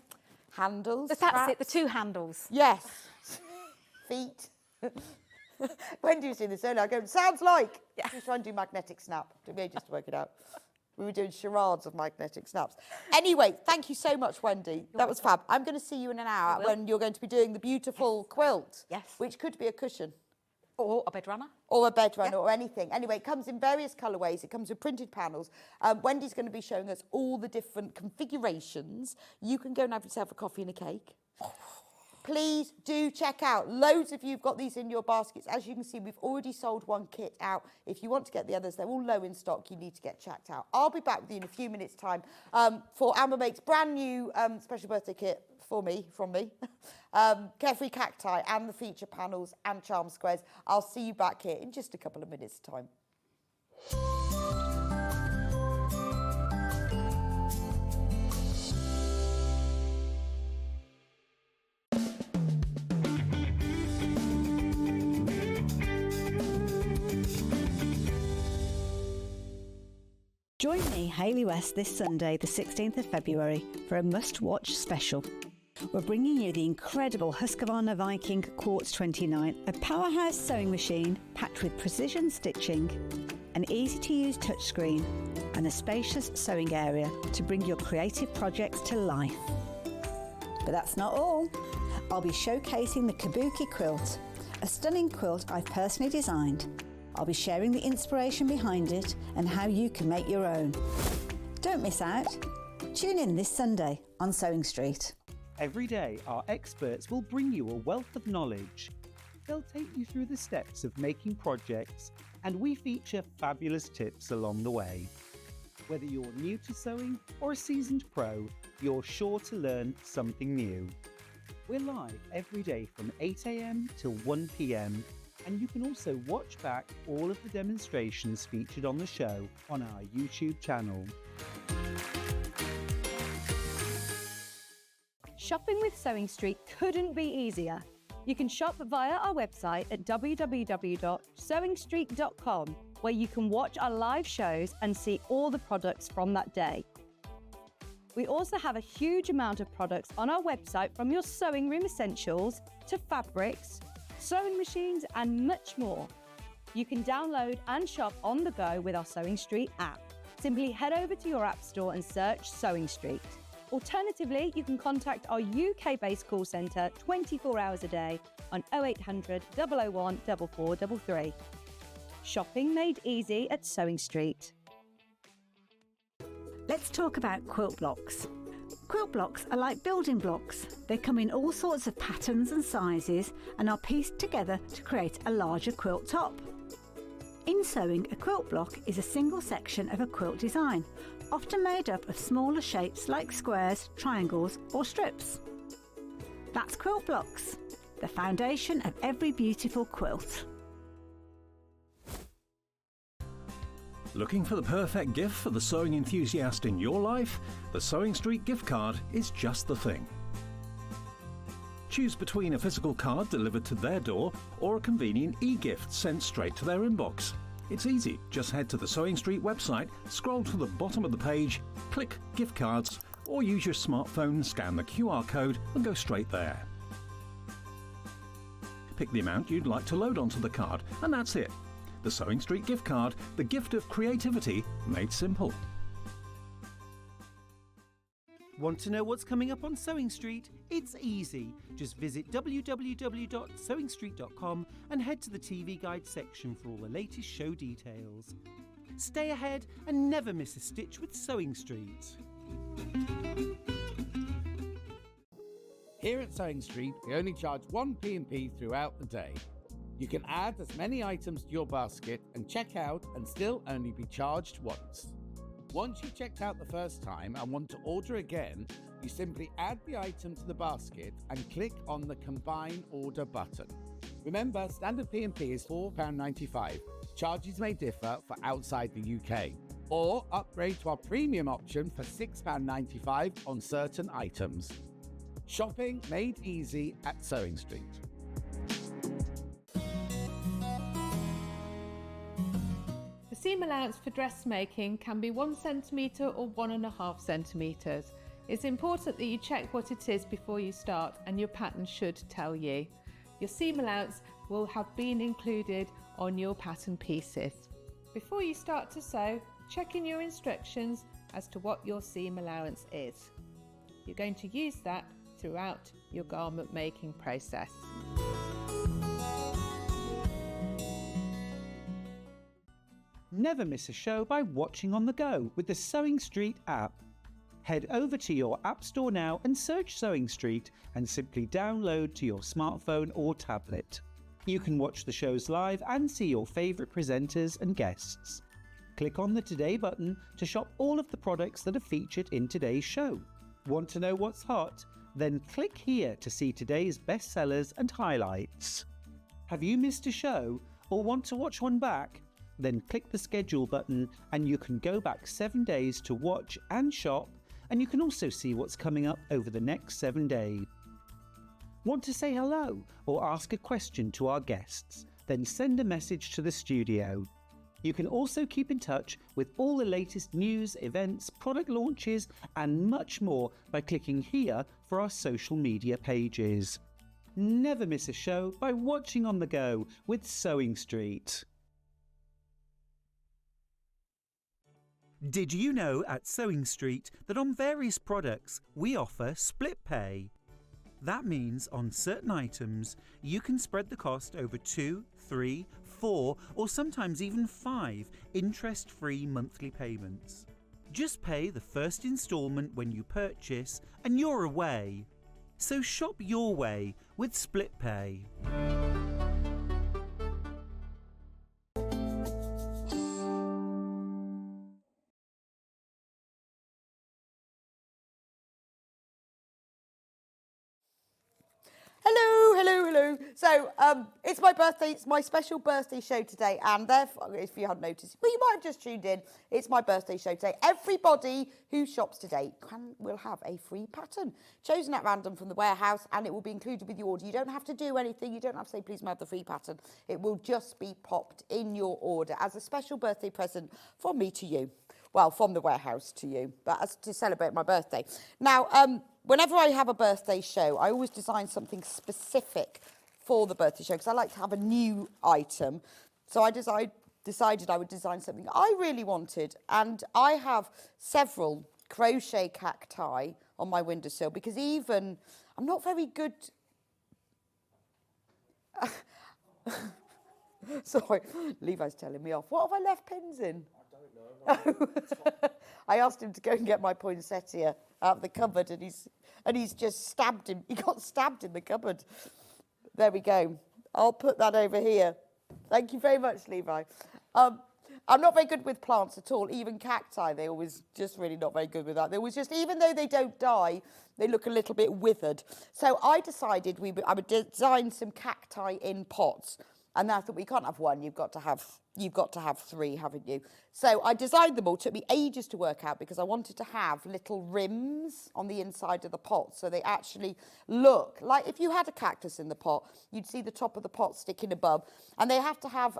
handles. That's straps. it. The two handles. Yes. Feet. Wendy was doing this earlier. I go, sounds like. Yeah. She was trying to do magnetic snap. Took me ages to work it out. We were doing charades of magnetic snaps. Anyway, thank you so much, Wendy. That was fab. I'm going to see you in an hour when you're going to be doing the beautiful quilt. Yes. Which could be a cushion. Or a bed runner. Or a bed runner or anything. Anyway, it comes in various colourways. It comes with printed panels. Wendy's going to be showing us all the different configurations. You can go and have yourself a coffee and a cake. Please do check out. Loads of you have got these in your baskets. As you can see, we've already sold one kit out. If you want to get the others, they're all low in stock. You need to get checked out. I'll be back with you in a few minutes' time for Amber Make's brand new special birthday kit from me, Carefree Cacti and the feature panels and charm squares. I'll see you back here in just a couple of minutes' time. Join me, Hayley West, this Sunday, the 16th of February, for a must-watch special. We're bringing you the incredible Husqvarna Viking Quartz 29, a powerhouse sewing machine packed with precision stitching, an easy-to-use touchscreen, and a spacious sewing area to bring your creative projects to life. But that's not all. I'll be showcasing the Kabuki quilt, a stunning quilt I've personally designed. I'll be sharing the inspiration behind it and how you can make your own. Don't miss out. Tune in this Sunday on Sewing Street. Every day, our experts will bring you a wealth of knowledge. They'll take you through the steps of making projects, and we feature fabulous tips along the way. Whether you're new to sewing or a seasoned pro, you're sure to learn something new. We're live every day from 8 a.m. till 1 p.m, and you can also watch back all of the demonstrations featured on the show on our YouTube channel. Shopping with Sewing Street couldn't be easier. You can shop via our website at www.sewingstreet.com, where you can watch our live shows and see all the products from that day. We also have a huge amount of products on our website, from your sewing room essentials to fabrics, sewing machines and much more. You can download and shop on the go with our Sewing Street app. Simply head over to your app store and search Sewing Street. Alternatively, you can contact our UK-based call centre 24 hours a day on 0800 001 4433. Shopping made easy at Sewing Street. Let's talk about quilt blocks. Quilt blocks are like building blocks. They come in all sorts of patterns and sizes and are pieced together to create a larger quilt top. In sewing, a quilt block is a single section of a quilt design, often made up of smaller shapes like squares, triangles or strips. That's quilt blocks, the foundation of every beautiful quilt. Looking for the perfect gift for the sewing enthusiast in your life? The Sewing Street gift card is just the thing. Choose between a physical card delivered to their door or a convenient e-gift sent straight to their inbox. It's easy. Just head to the Sewing Street website, scroll to the bottom of the page, click Gift Cards, or use your smartphone, scan the QR code and go straight there. Pick the amount you'd like to load onto the card, and that's it. The Sewing Street gift card, the gift of creativity made simple. Want to know what's coming up on Sewing Street? It's easy. Just visit www.sewingstreet.com and head to the TV Guide section for all the latest show details. Stay ahead and never miss a stitch with Sewing Street. Here at Sewing Street, we only charge one P&P throughout the day. You can add as many items to your basket and check out and still only be charged once. Once you've checked out the first time and want to order again, you simply add the item to the basket and click on the Combine Order button. Remember, standard P&P is £4.95. Charges may differ for outside the UK. Or upgrade to our premium option for £6.95 on certain items. Shopping made easy at Sewing Street. The seam allowance for dressmaking can be 1 centimetre or 1.5 centimetres. It's important that you check what it is before you start, and your pattern should tell you. Your seam allowance will have been included on your pattern pieces. Before you start to sew, check in your instructions as to what your seam allowance is. You're going to use that throughout your garment making process. Never miss a show by watching on the go with the Sewing Street app. Head over to your app store now and search Sewing Street and simply download to your smartphone or tablet. You can watch the shows live and see your favourite presenters and guests. Click on the Today button to shop all of the products that are featured in today's show. Want to know what's hot? Then click here to see today's bestsellers and highlights. Have you missed a show or want to watch one back? Then click the schedule button and you can go back 7 days to watch and shop, and you can also see what's coming up over the next 7 days. Want to say hello or ask a question to our guests? Then send a message to the studio. You can also keep in touch with all the latest news, events, product launches, and much more by clicking here for our social media pages. Never miss a show by watching on the go with Sewing Street. Did you know at Sewing Street that on various products we offer split pay? That means on certain items you can spread the cost over 2, 3, 4 or sometimes even 5 interest-free monthly payments. Just pay the first instalment when you purchase and you're away. So shop your way with split pay. Hello, hello, hello. So it's my birthday. It's my special birthday show today. And therefore, if you hadn't noticed, well, you might have just tuned in. It's my birthday show today. Everybody who shops today will have a free pattern chosen at random from the warehouse, and it will be included with your order. You don't have to do anything. You don't have to say, please, may I have the free pattern. It will just be popped in your order as a special birthday present from me to you. Well, from the warehouse to you, but as to celebrate my birthday. Now, whenever I have a birthday show, I always design something specific for the birthday show because I like to have a new item. So I decided I would design something I really wanted. And I have several crochet cacti on my windowsill because I'm not very good. Sorry, Levi's telling me off. What have I left pins in? I asked him to go and get my poinsettia out of the cupboard, and he's just stabbed him. He got stabbed in the cupboard. There we go. I'll put that over here. Thank you very much, Levi. I'm not very good with plants at all. Even cacti, they always just really not very good with that. They always just, even though they don't die, they look a little bit withered. So I decided I would design some cacti in pots. And I thought, we can't have one, you've got to have 3, haven't you? So I designed them all. It took me ages to work out because I wanted to have little rims on the inside of the pot. So they actually look like if you had a cactus in the pot, you'd see the top of the pot sticking above. And they have to have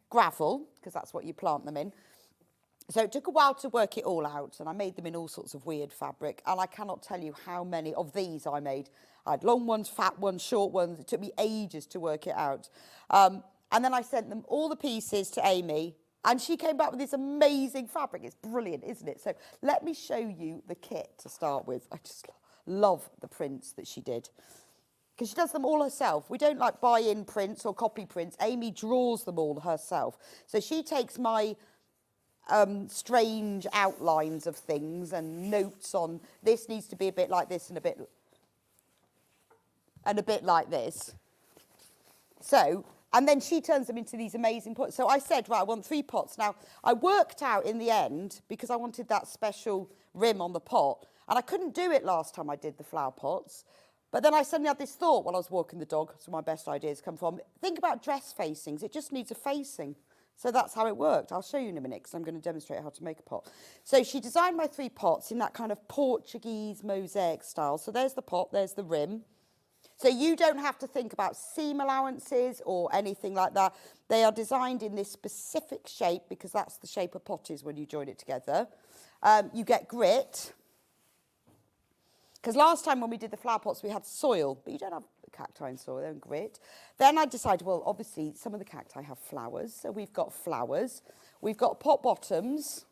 gravel, because that's what you plant them in. So it took a while to work it all out, and I made them in all sorts of weird fabric, and I cannot tell you how many of these I made. I had long ones, fat ones, short ones. It took me ages to work it out. And then I sent them all the pieces to Amy, and she came back with this amazing fabric. It's brilliant, isn't it? So let me show you the kit to start with. I just love the prints that she did, because she does them all herself. We don't like buy in prints or copy prints. Amy draws them all herself. So she takes my strange outlines of things and notes on this needs to be a bit like this and a bit like this. So, and then she turns them into these amazing pots. So I said, right, I want 3 pots. Now, I worked out in the end, because I wanted that special rim on the pot, and I couldn't do it last time I did the flower pots. But then I suddenly had this thought while I was walking the dog, so my best ideas come from. Think about dress facings. It just needs a facing. So that's how it worked. I'll show you in a minute because I'm going to demonstrate how to make a pot. So she designed my 3 pots in that kind of Portuguese mosaic style. So there's the pot, there's the rim. So you don't have to think about seam allowances or anything like that. They are designed in this specific shape because that's the shape a pot is when you join it together. You get grit. Because last time when we did the flower pots, we had soil, but you don't have cacti and soil, they're in grit. Then I decided, well, obviously, some of the cacti have flowers, so we've got flowers. We've got pot bottoms,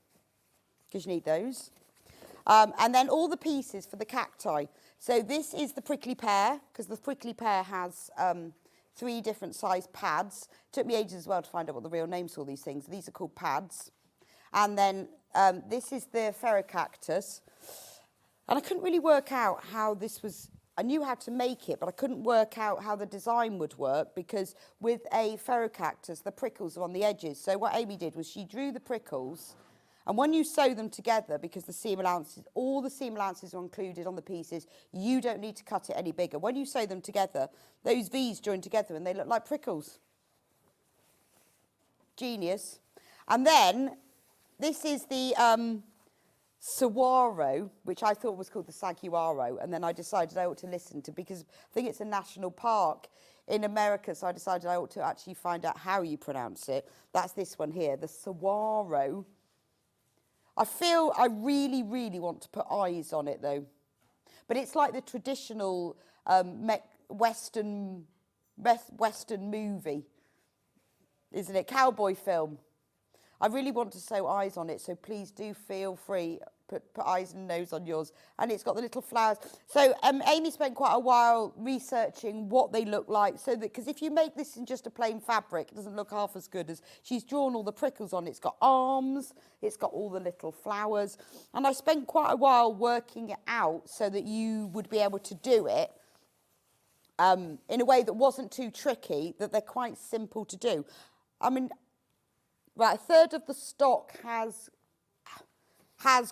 because you need those. And then all the pieces for the cacti. So this is the prickly pear, because the prickly pear has 3 different size pads. Took me ages as well to find out what the real names for all these things. These are called pads. And then this is the ferrocactus. And I couldn't really work out how this was. I knew how to make it, but I couldn't work out how the design would work because with a ferrocactus, the prickles are on the edges. So what Amy did was she drew the prickles, and when you sew them together, because the seam allowances, all the seam allowances are included on the pieces, you don't need to cut it any bigger. When you sew them together, those V's join together and they look like prickles. Genius. And then this is the saguaro, which I thought was called the saguaro, and then I decided I ought to listen to, because I think it's a national park in America, so I decided I ought to actually find out how you pronounce it. That's this one here, the saguaro. I feel I really, really want to put eyes on it though. But it's like the traditional Western movie, isn't it? Cowboy film. I really want to sew eyes on it, so please do feel free. Put eyes and nose on yours. And it's got the little flowers. So Amy spent quite a while researching what they look like, so that, because if you make this in just a plain fabric, it doesn't look half as good as she's drawn all the prickles on. It's got arms, it's got all the little flowers. And I spent quite a while working it out so that you would be able to do it in a way that wasn't too tricky, that they're quite simple to do. I mean, right, a third of the stock has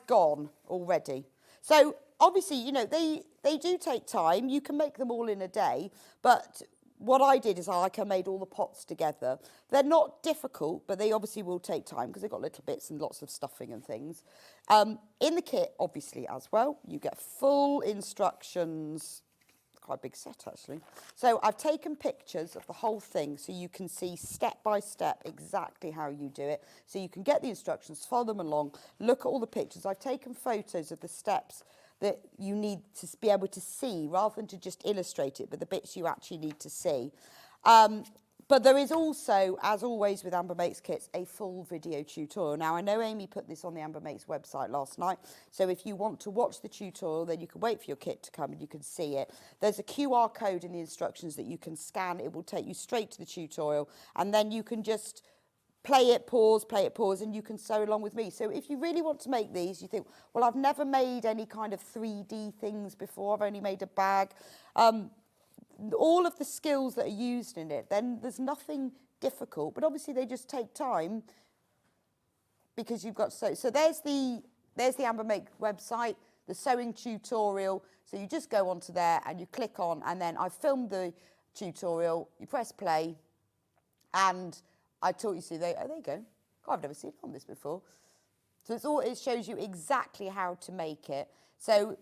gone already. So obviously, you know, they do take time. You can make them all in a day, but what I did is I made all the pots together. They're not difficult, but they obviously will take time because they've got little bits and lots of stuffing and things. In the kit, obviously, as well, you get full instructions. Quite a big set actually. So I've taken pictures of the whole thing so you can see step by step exactly how you do it. So you can get the instructions, follow them along, look at all the pictures. I've taken photos of the steps that you need to be able to see rather than to just illustrate it, but the bits you actually need to see. But there is also, as always with Amber Makes Kits, a full video tutorial. Now, I know Amy put this on the Amber Makes website last night, so if you want to watch the tutorial, then you can wait for your kit to come and you can see it. There's a QR code in the instructions that you can scan. It will take you straight to the tutorial, and then you can just play it, pause, and you can sew along with me. So if you really want to make these, you think, well, I've never made any kind of 3D things before. I've only made a bag. All of the skills that are used in it, then there's nothing difficult, but obviously they just take time because you've got to sew. So there's the Amber Make website, the sewing tutorial. So you just go onto there and you click on, and then I filmed the tutorial, you press play, and I taught you, see, there you go. God, I've never seen on this before. So it shows you exactly how to make it. So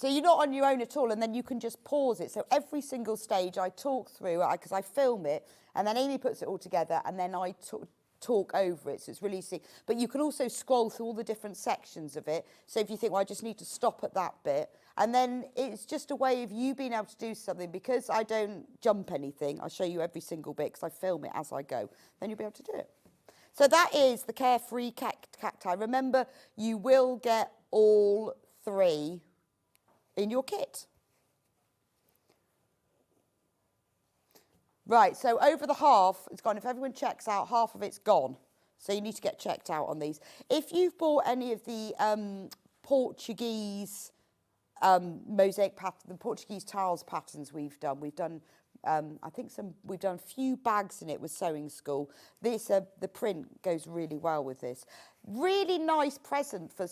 you're not on your own at all, and then you can just pause it. So every single stage I talk through, because I film it, and then Amy puts it all together, and then I talk over it, so it's really easy. But you can also scroll through all the different sections of it. So if you think, well, I just need to stop at that bit, and then it's just a way of you being able to do something. Because I don't jump anything, I'll show you every single bit, because I film it as I go. Then you'll be able to do it. So that is the Carefree Cacti. Remember, you will get all three in your kit. Right, so over the half, it's gone. If everyone checks out, half of it's gone. So you need to get checked out on these. If you've bought any of the Portuguese mosaic pattern, the Portuguese tiles patterns we've done I think we've done a few bags in it with Sewing School. This, the print goes really well with this. Really nice present for,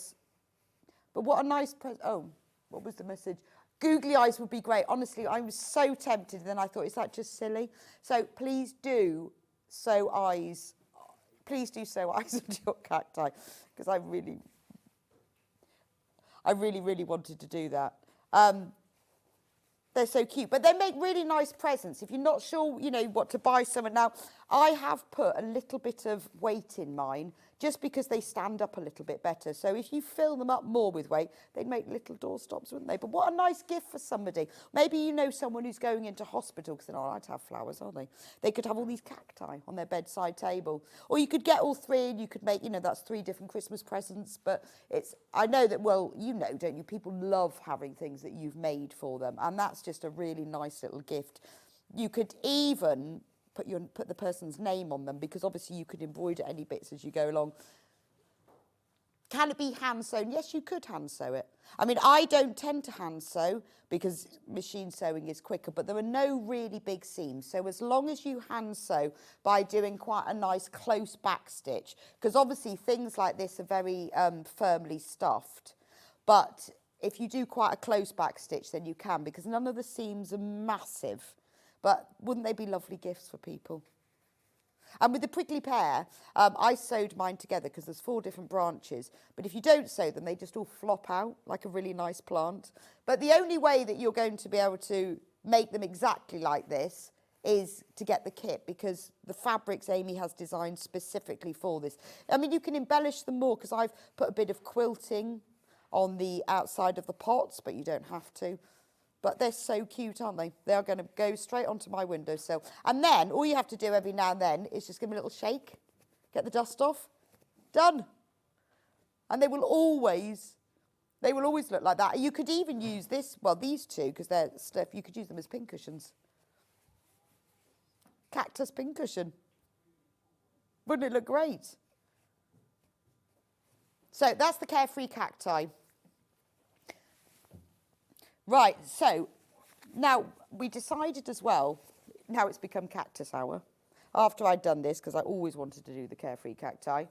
but what a nice present, oh, what was the message? Googly eyes would be great. Honestly, I was so tempted, and then I thought, is that just silly? So please do sew eyes. Please do sew eyes into your cacti, because I really, really wanted to do that. They're so cute, but they make really nice presents. If you're not sure, you know, what to buy someone now, I have put a little bit of weight in mine just because they stand up a little bit better. So if you fill them up more with weight, they'd make little doorstops, wouldn't they? But what a nice gift for somebody. Maybe you know someone who's going into hospital because they're not allowed to have flowers, are they? They could have all these cacti on their bedside table. Or you could get all three and you could make, you know, that's 3 different Christmas presents. But it's, I know that, well, you know, don't you? People love having things that you've made for them. And that's just a really nice little gift. You could even put the person's name on them, because obviously you could embroider any bits as you go along. Can it be hand sewn? Yes, you could hand sew it. I mean, I don't tend to hand sew because machine sewing is quicker, but there are no really big seams. So as long as you hand sew by doing quite a nice close back stitch, because obviously things like this are very firmly stuffed, but if you do quite a close back stitch, then you can, because none of the seams are massive. But wouldn't they be lovely gifts for people? And with the prickly pear, I sewed mine together because there's 4 different branches. But if you don't sew them, they just all flop out like a really nice plant. But the only way that you're going to be able to make them exactly like this is to get the kit, because the fabrics Amy has designed specifically for this. I mean, you can embellish them more, because I've put a bit of quilting on the outside of the pots, but you don't have to. But they're so cute, aren't they? They are going to go straight onto my windowsill. And then all you have to do every now and then is just give them a little shake, get the dust off, done. And they will always look like that. You could even use this, well, these two, because they're stiff, you could use them as pincushions. Cactus pincushion. Wouldn't it look great? So that's the Carefree Cacti. Right, so now we decided as well, now it's become cactus hour, after I'd done this, because I always wanted to do the Carefree Cacti.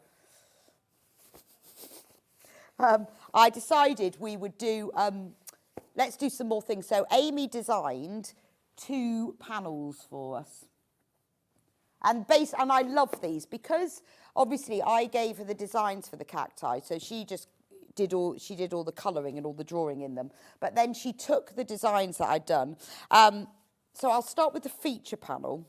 I decided we would do, let's do some more things. So Amy designed 2 panels for us. And I love these, because obviously I gave her the designs for the cacti, so she did all the colouring and all the drawing in them. But then she took the designs that I'd done. So I'll start with the feature panel.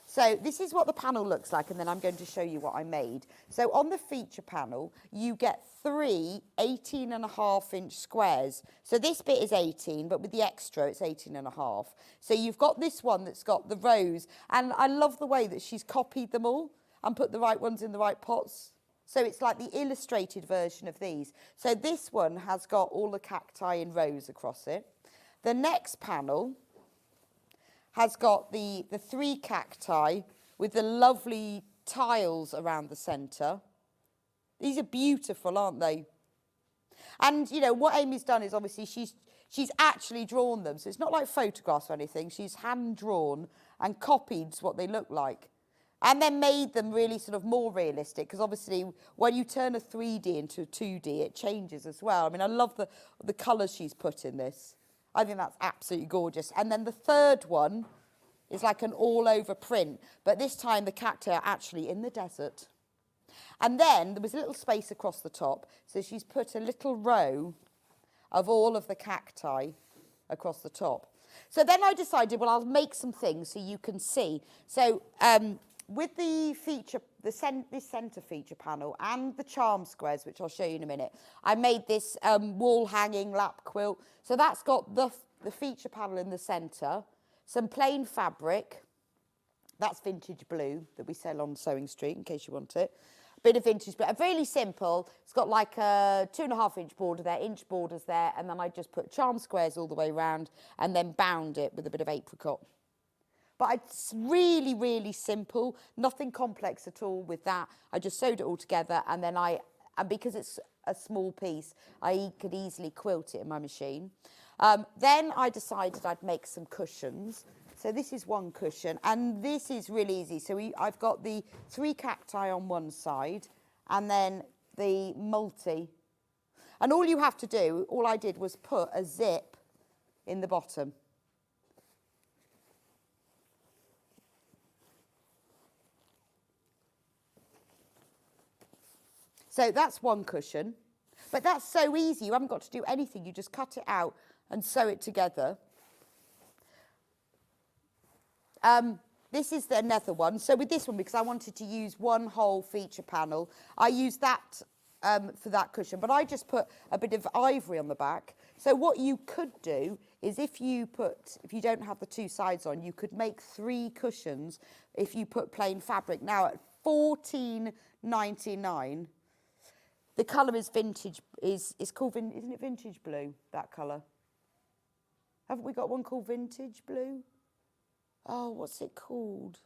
So this is what the panel looks like, and then I'm going to show you what I made. So on the feature panel, you get 3 18.5-inch squares. So this bit is 18, but with the extra, it's 18.5. So you've got this one that's got the rows, and I love the way that she's copied them all and put the right ones in the right pots. So it's like the illustrated version of these. So this one has got all the cacti in rows across it. The next panel has got the 3 cacti with the lovely tiles around the centre. These are beautiful, aren't they? And, you know, what Amy's done is obviously she's actually drawn them. So it's not like photographs or anything. She's hand-drawn and copied what they look like. And then made them really sort of more realistic, because obviously when you turn a 3D into a 2D, it changes as well. I mean, I love the colours she's put in this. I think that's absolutely gorgeous. And then the third one is like an all-over print, but this time the cacti are actually in the desert. And then there was a little space across the top, so she's put a little row of all of the cacti across the top. So then I decided, well, I'll make some things so you can see. So with the feature, this centre feature panel and the charm squares, which I'll show you in a minute, I made this wall hanging lap quilt. So that's got the feature panel in the centre, some plain fabric, that's vintage blue that we sell on Sewing Street in case you want it. A bit of vintage blue, really simple. It's got like a 2.5-inch border there, inch borders there, and then I just put charm squares all the way around and then bound it with a bit of apricot. But it's really, really simple, nothing complex at all with that. I just sewed it all together, and then and because it's a small piece, I could easily quilt it in my machine. Then I decided I'd make some cushions. So this is one cushion, and this is really easy. So I've got the 3 cacti on one side, and then the multi. And all you have to do, all I did was put a zip in the bottom. So that's one cushion, but that's so easy. You haven't got to do anything. You just cut it out and sew it together. This is another one. So with this one, because I wanted to use one whole feature panel, I used that for that cushion, but I just put a bit of ivory on the back. So what you could do is if you don't have the 2 sides on, you could make 3 cushions if you put plain fabric. Now at $14.99. The colour is vintage, is called, isn't it vintage blue, that colour? Haven't we got one called vintage blue? Oh, what's it called?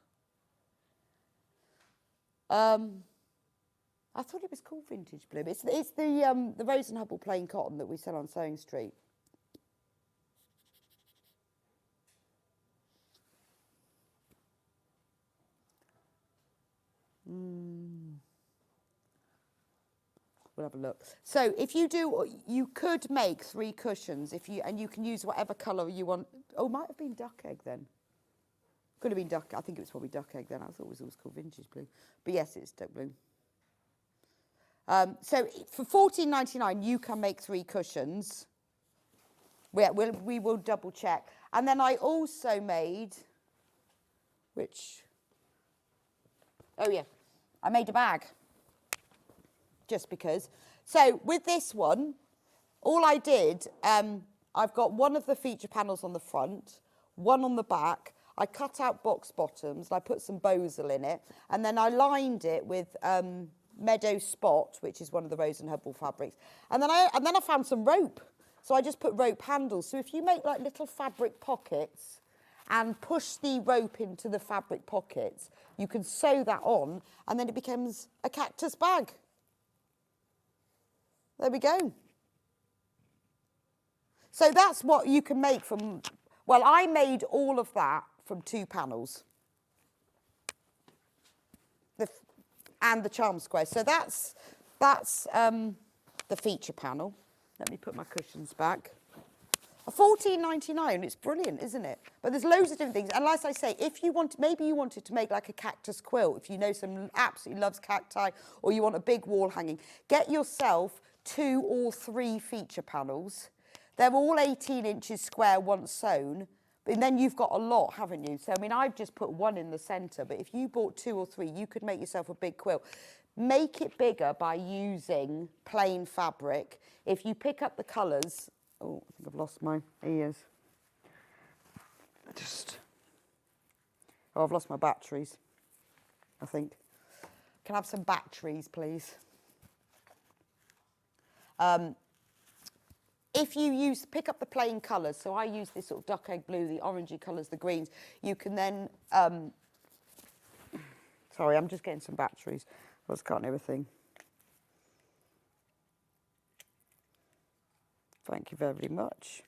I thought it was called vintage blue. It's the Rose and Hubble plain cotton that we sell on Sewing Street. We'll have a look. So if you do, you could make 3 cushions and you can use whatever colour you want. Oh, it might have been duck egg then. Could have been duck. I think it was probably duck egg then. I thought it was always called vintage blue. But yes, it's duck blue. So for $14.99, you can make 3 cushions. We will double check. And then I also made oh yeah, I made a bag, just because. So with this one, all I did, I've got one of the feature panels on the front, one on the back. I cut out box bottoms, and I put some Bosal in it, and then I lined it with Meadow Spot, which is one of the Rose and Hubble fabrics. And then I found some rope, so I just put rope handles. So if you make like little fabric pockets and push the rope into the fabric pockets, you can sew that on, and then it becomes a cactus bag. There we go. So that's what you can make from, well, I made all of that from 2 panels. And the charm square. So that's the feature panel. Let me put my cushions back. $14.99, it's brilliant, isn't it? But there's loads of different things. And like I say, if you want, maybe you wanted to make like a cactus quilt, if you know someone absolutely loves cacti, or you want a big wall hanging, get yourself 2 or 3 feature panels. They're all 18 inches square once sewn, and then you've got a lot, haven't you? So, I mean, I've just put 1 in the centre, but if you bought 2 or 3, you could make yourself a big quilt. Make it bigger by using plain fabric. If you pick up the colours, oh, I think I've lost my ears. I've lost my batteries, I think. Can I have some batteries, please? If you pick up the plain colours, so I use this sort of duck egg blue, the orangey colours, the greens, you can then, sorry, I'm just getting some batteries. I just can't hear a thing. Thank you very much.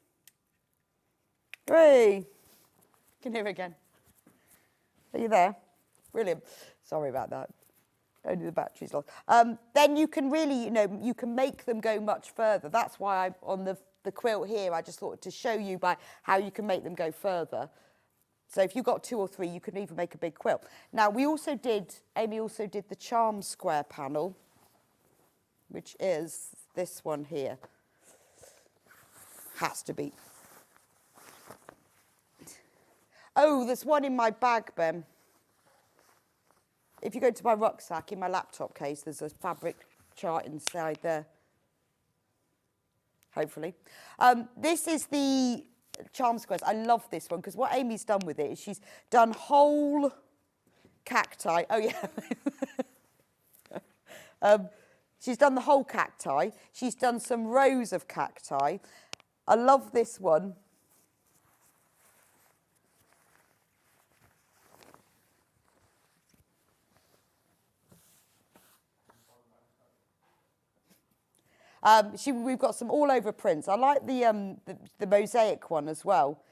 Hooray! Can hear again. Are you there? Brilliant. Sorry about that. Only the battery's lost. Then you can really, you can make them go much further. That's why on the quilt here, I just thought to show you by how you can make them go further. So if you've got 2 or 3, you can even make a big quilt. Now, Amy also did the charm square panel, which is this one here. Has to be. Oh, there's one in my bag, Ben. If you go to my rucksack, in my laptop case, there's a fabric chart inside there. Hopefully. This is the charm squares. I love this one because what Amy's done with it is she's done whole cacti. Oh, yeah. She's done the whole cacti. She's done some rows of cacti. I love this one. We've got some all over prints. I like the mosaic one as well.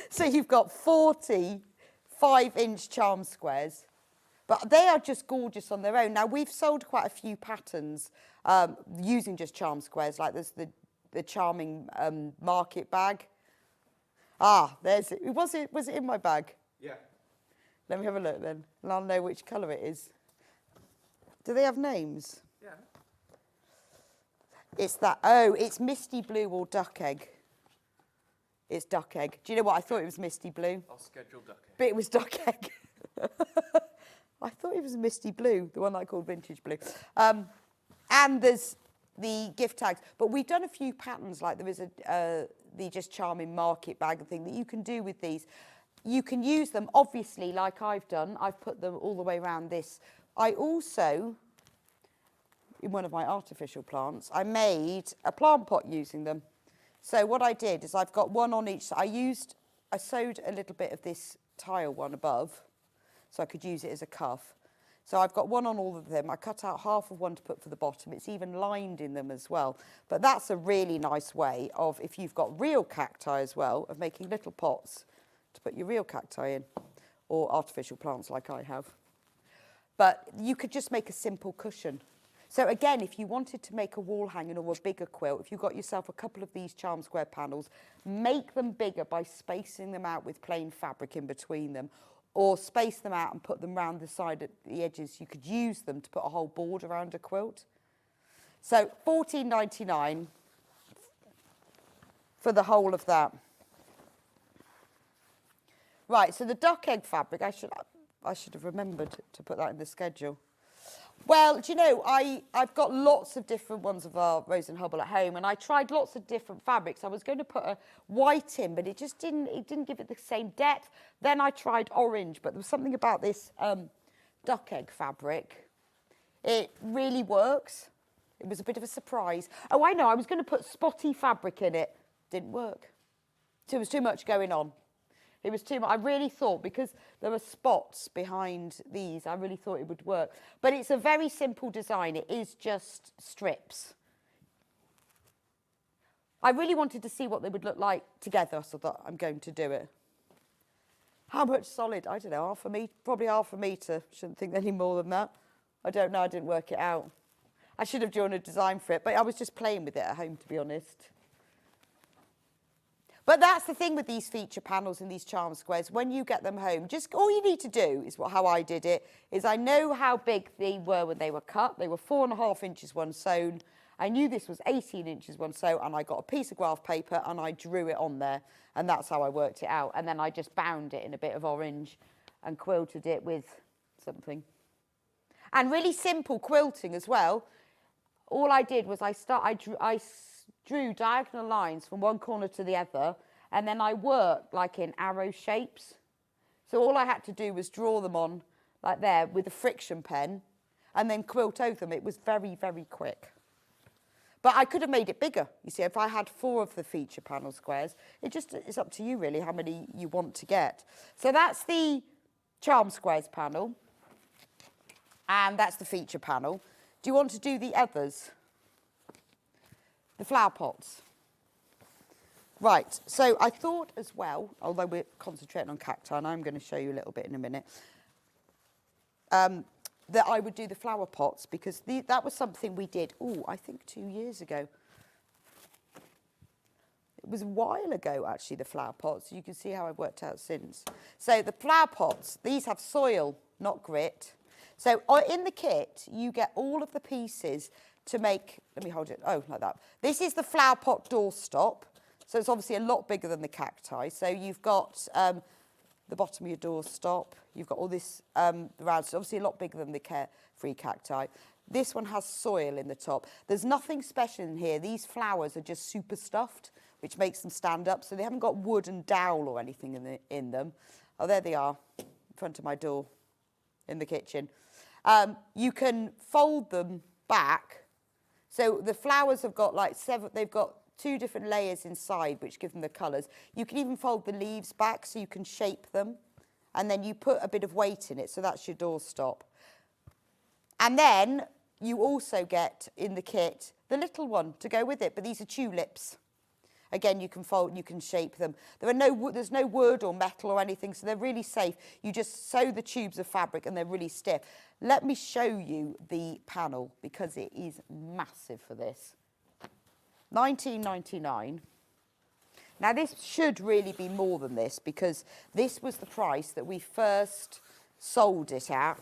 So you've got 40 5-inch charm squares, but they are just gorgeous on their own. Now we've sold quite a few patterns using just charm squares, like there's the charming market bag. Ah, there's it. Was it in my bag? Yeah. Let me have a look then, and I'll know which colour it is. Do they have names? Yeah. It's misty blue or duck egg. It's duck egg. Do you know what? I thought it was misty blue. I'll schedule duck egg. But it was duck egg. I thought it was misty blue, the one I called vintage blue. And there's the gift tags. But we've done a few patterns, like there is the just charming market bag thing that you can do with these. You can use them, obviously, like I've done. I've put them all the way around this. I also, in one of my artificial plants, I made a plant pot using them. So what I did is I've got one on each. I sewed a little bit of this tile one above so I could use it as a cuff. So I've got one on all of them. I cut out half of one to put for the bottom. It's even lined in them as well. But that's a really nice way of, if you've got real cacti as well, of making little pots to put your real cacti in, or artificial plants like I have. But you could just make a simple cushion. So again, if you wanted to make a wall hanging or a bigger quilt, if you got yourself a couple of these charm square panels, make them bigger by spacing them out with plain fabric in between them, or space them out and put them round the side at the edges. You could use them to put a whole board around a quilt. So $14.99 for the whole of that. Right, so the duck egg fabric, I should have remembered to put that in the schedule. Well, do you know, I've got lots of different ones of our Rose and Hubble at home, and I tried lots of different fabrics. I was going to put a white in, but it didn't give it the same depth. Then I tried orange, but there was something about this duck egg fabric. It really works. It was a bit of a surprise. Oh, I know, I was going to put spotty fabric in it. Didn't work. There was too much going on. It was too much. I really thought, because there were spots behind these, I really thought it would work. But it's a very simple design. It is just strips. I really wanted to see what they would look like together, so that I'm going to do it. How much solid? I don't know, half a metre, probably half a metre. Shouldn't think any more than that. I don't know, I didn't work it out. I should have drawn a design for it, but I was just playing with it at home, to be honest. But that's the thing with these feature panels and these charm squares. When you get them home, just all you need to do is how I did it, is I know how big they were when they were cut. They were 4.5 inches one sewn. I knew this was 18 inches one sew, and I got a piece of graph paper and I drew it on there, and that's how I worked it out. And then I just bound it in a bit of orange and quilted it with something. And really simple quilting as well. All I did was I drew diagonal lines from one corner to the other, and then I worked like in arrow shapes. So all I had to do was draw them on like there with a friction pen and then quilt over them. It was very, very quick. But I could have made it bigger. You see, if I had 4 of the feature panel squares, it's up to you really how many you want to get. So that's the charm squares panel, and that's the feature panel. Do you want to do the others? The flower pots. Right, so I thought as well, although we're concentrating on cacti, and I'm going to show you a little bit in a minute, that I would do the flower pots, because that was something we did, I think 2 years ago. It was a while ago, actually, the flower pots. You can see how I've worked out since. So the flower pots, these have soil, not grit. So in the kit, you get all of the pieces to make, let me hold it, like that. This is the flower pot doorstop. So it's obviously a lot bigger than the cacti. So you've got the bottom of your doorstop. You've got all this round, so obviously a lot bigger than the Carefree Cacti. This one has soil in the top. There's nothing special in here. These flowers are just super stuffed, which makes them stand up. So they haven't got wood and dowel or anything in them. Oh, there they are, in front of my door in the kitchen. You can fold them back. So the flowers have got like they've got 2 different layers inside which give them the colours. You can even fold the leaves back so you can shape them, and then you put a bit of weight in it, so that's your doorstop. And then you also get in the kit the little one to go with it, but these are tulips. Again, you can fold, you can shape them. There's no wood or metal or anything, so they're really safe. You just sew the tubes of fabric and they're really stiff. Let me show you the panel, because it is massive for this. £19.99. Now this should really be more than this, because this was the price that we first sold it at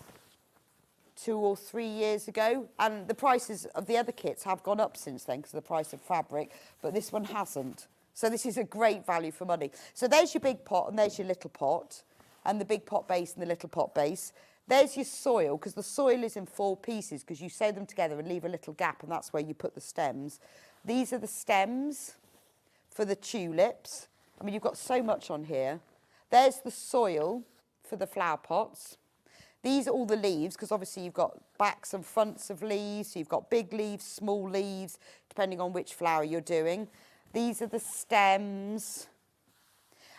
2 or 3 years ago, and the prices of the other kits have gone up since then because of the price of fabric, but this one hasn't. So this is a great value for money. So there's your big pot and there's your little pot, and the big pot base and the little pot base. There's your soil, because the soil is in 4 pieces, because you sew them together and leave a little gap, and that's where you put the stems. These are the stems for the tulips. I mean, you've got so much on here. There's the soil for the flower pots. These are all the leaves, because obviously you've got backs and fronts of leaves. So you've got big leaves, small leaves, depending on which flower you're doing. These are the stems.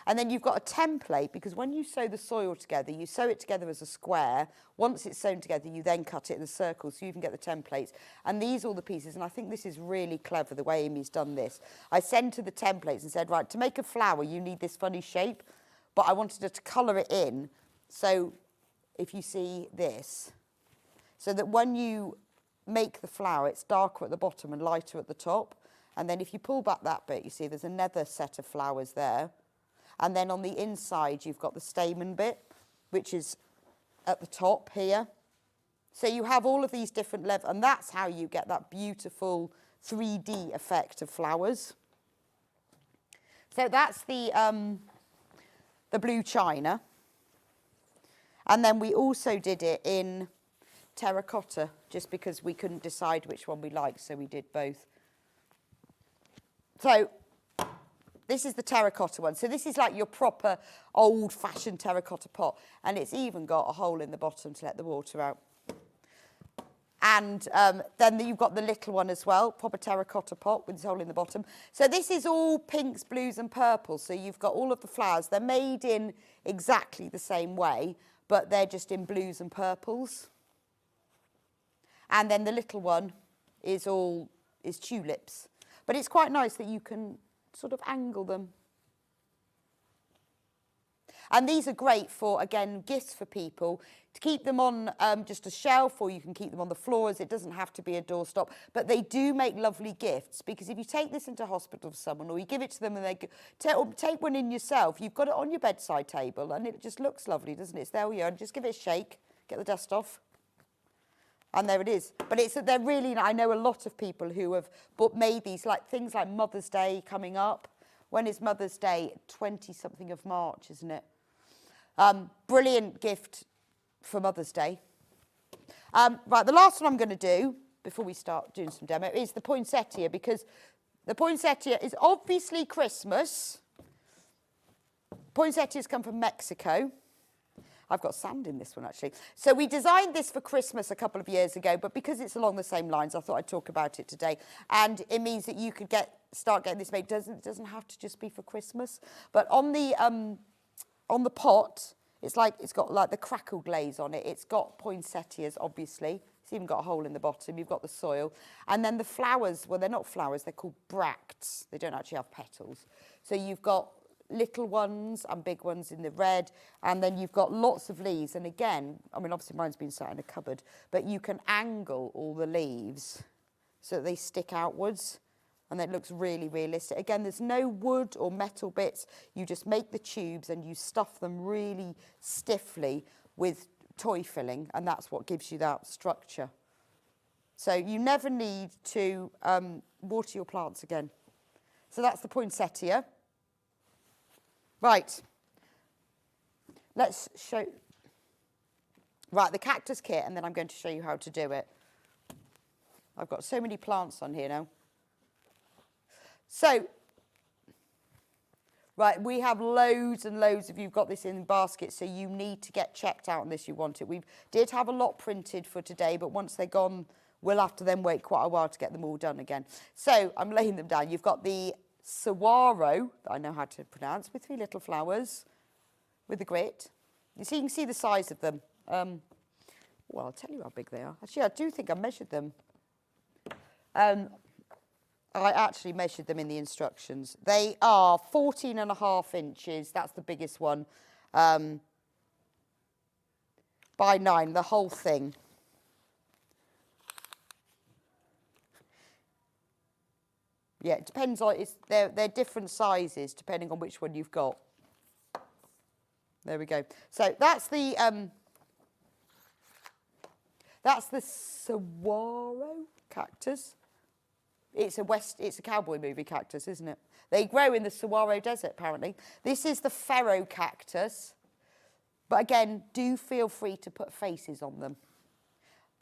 And then you've got a template, because when you sew the soil together, you sew it together as a square. Once it's sewn together, you then cut it in a circle, so you can get the templates. And these are all the pieces, and I think this is really clever, the way Amy's done this. I sent her the templates and said, right, to make a flower, you need this funny shape, but I wanted her to colour it in. So if you see this, so that when you make the flower, it's darker at the bottom and lighter at the top. And then if you pull back that bit, you see there's another set of flowers there. And then on the inside, you've got the stamen bit, which is at the top here. So you have all of these different levels, and that's how you get that beautiful 3D effect of flowers. So that's the blue china. And then we also did it in terracotta, just because we couldn't decide which one we liked, so we did both. So this is the terracotta one. So this is like your proper old-fashioned terracotta pot, and it's even got a hole in the bottom to let the water out. And then you've got the little one as well, proper terracotta pot with this hole in the bottom. So this is all pinks, blues and purples. So you've got all of the flowers. They're made in exactly the same way, but they're just in blues and purples. And then the little one is tulips. But it's quite nice that you can sort of angle them. And these are great for, again, gifts for people, to keep them on just a shelf, or you can keep them on the floors. It doesn't have to be a doorstop. But they do make lovely gifts, because if you take this into hospital for someone, or you give it to them and they take one in yourself, you've got it on your bedside table, and it just looks lovely, doesn't it? It's there we are, and just give it a shake, get the dust off. And there it is. But they're really, I know a lot of people who have made these, like things like Mother's Day coming up. When is Mother's Day? 20-something of March, isn't it? Brilliant gift for Mother's Day. Right, the last one I'm going to do, before we start doing some demo, is the poinsettia, because the poinsettia is obviously Christmas. Poinsettias come from Mexico. I've got sand in this one, actually. So we designed this for Christmas a couple of years ago, but because it's along the same lines, I thought I'd talk about it today. And it means that you could start getting this made. It doesn't have to just be for Christmas. But on the pot, it's got like the crackle glaze on it. It's got poinsettias, obviously. It's even got a hole in the bottom. You've got the soil. And then the flowers, well, they're not flowers. They're called bracts. They don't actually have petals. So you've got little ones and big ones in the red, and then you've got lots of leaves. And again, I mean, obviously mine's been sat in a cupboard, but you can angle all the leaves so that they stick outwards, and it looks really realistic. Again, there's no wood or metal bits. You just make the tubes and you stuff them really stiffly with toy filling, and that's what gives you that structure. So you never need to water your plants again. So that's the poinsettia. Right, let's show, right, the cactus kit, and then I'm going to show you how to do it. I've got so many plants on here now. So, right, we have loads and loads of, you've got this in baskets, so you need to get checked out on this, you want it. We did have a lot printed for today, but once they're gone, we'll have to then wait quite a while to get them all done again. So, I'm laying them down. You've got the saguaro, that I know how to pronounce, with 3 little flowers, with the grit. You see, you can see the size of them. Well, I'll tell you how big they are. Actually, I do think I measured them. I actually measured them in the instructions. They are 14.5 inches. That's the biggest one. By 9, the whole thing. Yeah, it depends on, they're different sizes depending on which one you've got. There we go. So that's the saguaro cactus. It's a cowboy movie cactus, isn't it? They grow in the saguaro desert, apparently. This is the ferro cactus. But again, do feel free to put faces on them,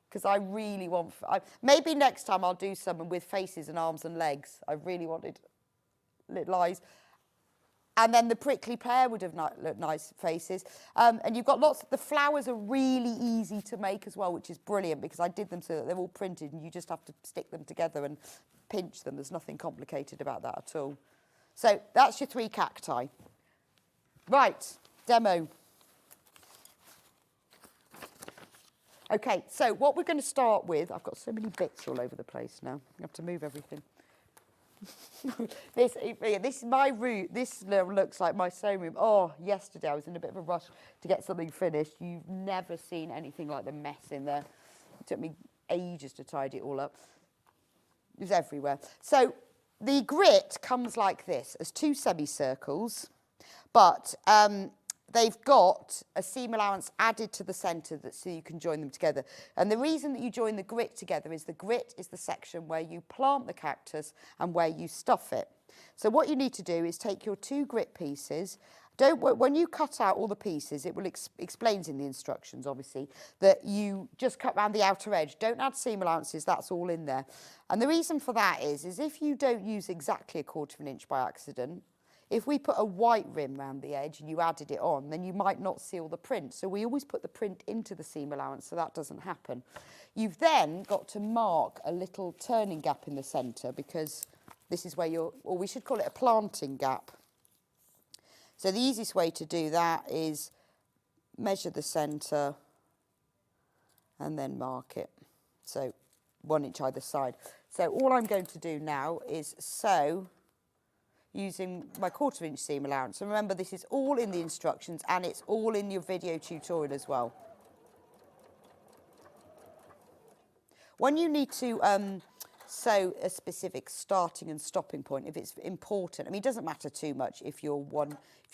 because I really want, maybe next time I'll do some with faces and arms and legs. I really wanted little eyes. And then the prickly pear would have looked nice faces. And you've got the flowers are really easy to make as well, which is brilliant, because I did them so that they're all printed and you just have to stick them together and pinch them. There's nothing complicated about that at all. So that's your 3 cacti. Right, demo. Okay, so what we're going to start with, I've got so many bits all over the place now. I have to move everything. This is my room. This looks like my sewing room. Oh, yesterday I was in a bit of a rush to get something finished. You've never seen anything like the mess in there. It took me ages to tidy it all up. It was everywhere. So the grit comes like this, as 2 semicircles, but they've got a seam allowance added to the centre so you can join them together. And the reason that you join the grit together is the grit is the section where you plant the cactus and where you stuff it. So what you need to do is take your 2 grit pieces. When you cut out all the pieces, it will explains in the instructions, obviously, that you just cut around the outer edge. Don't add seam allowances, that's all in there. And the reason for that is if you don't use exactly 1/4 inch by accident, if we put a white rim around the edge and you added it on, then you might not see all the print. So we always put the print into the seam allowance so that doesn't happen. You've then got to mark a little turning gap in the centre because this is where or we should call it a planting gap. So the easiest way to do that is measure the centre and then mark it. So 1 inch either side. So all I'm going to do now is sew using my 1/4 inch seam allowance. And remember, this is all in the instructions and it's all in your video tutorial as well. When you need to sew a specific starting and stopping point, if it's important, I mean, it doesn't matter too much if you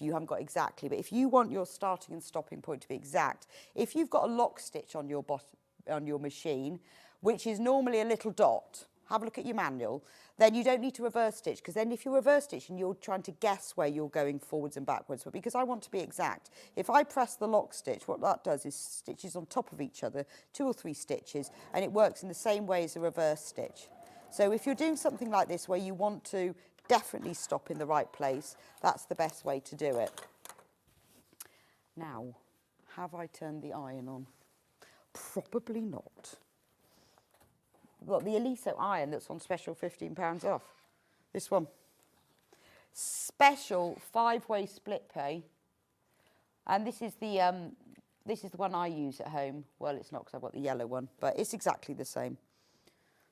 haven't got exactly, but if you want your starting and stopping point to be exact, if you've got a lock stitch on your machine, which is normally a little dot, have a look at your manual, then you don't need to reverse stitch, because then if you reverse stitch and you're trying to guess where you're going forwards and backwards, but because I want to be exact, if I press the lock stitch, what that does is stitches on top of each other, 2 or 3 stitches, and it works in the same way as a reverse stitch. So if you're doing something like this where you want to definitely stop in the right place, that's the best way to do it. Now, have I turned the iron on? Probably not. I've got the Aliso iron that's on special £15 off. This one. Special 5-way split pay. And this is the one I use at home. Well, it's not because I've got the yellow one, but it's exactly the same.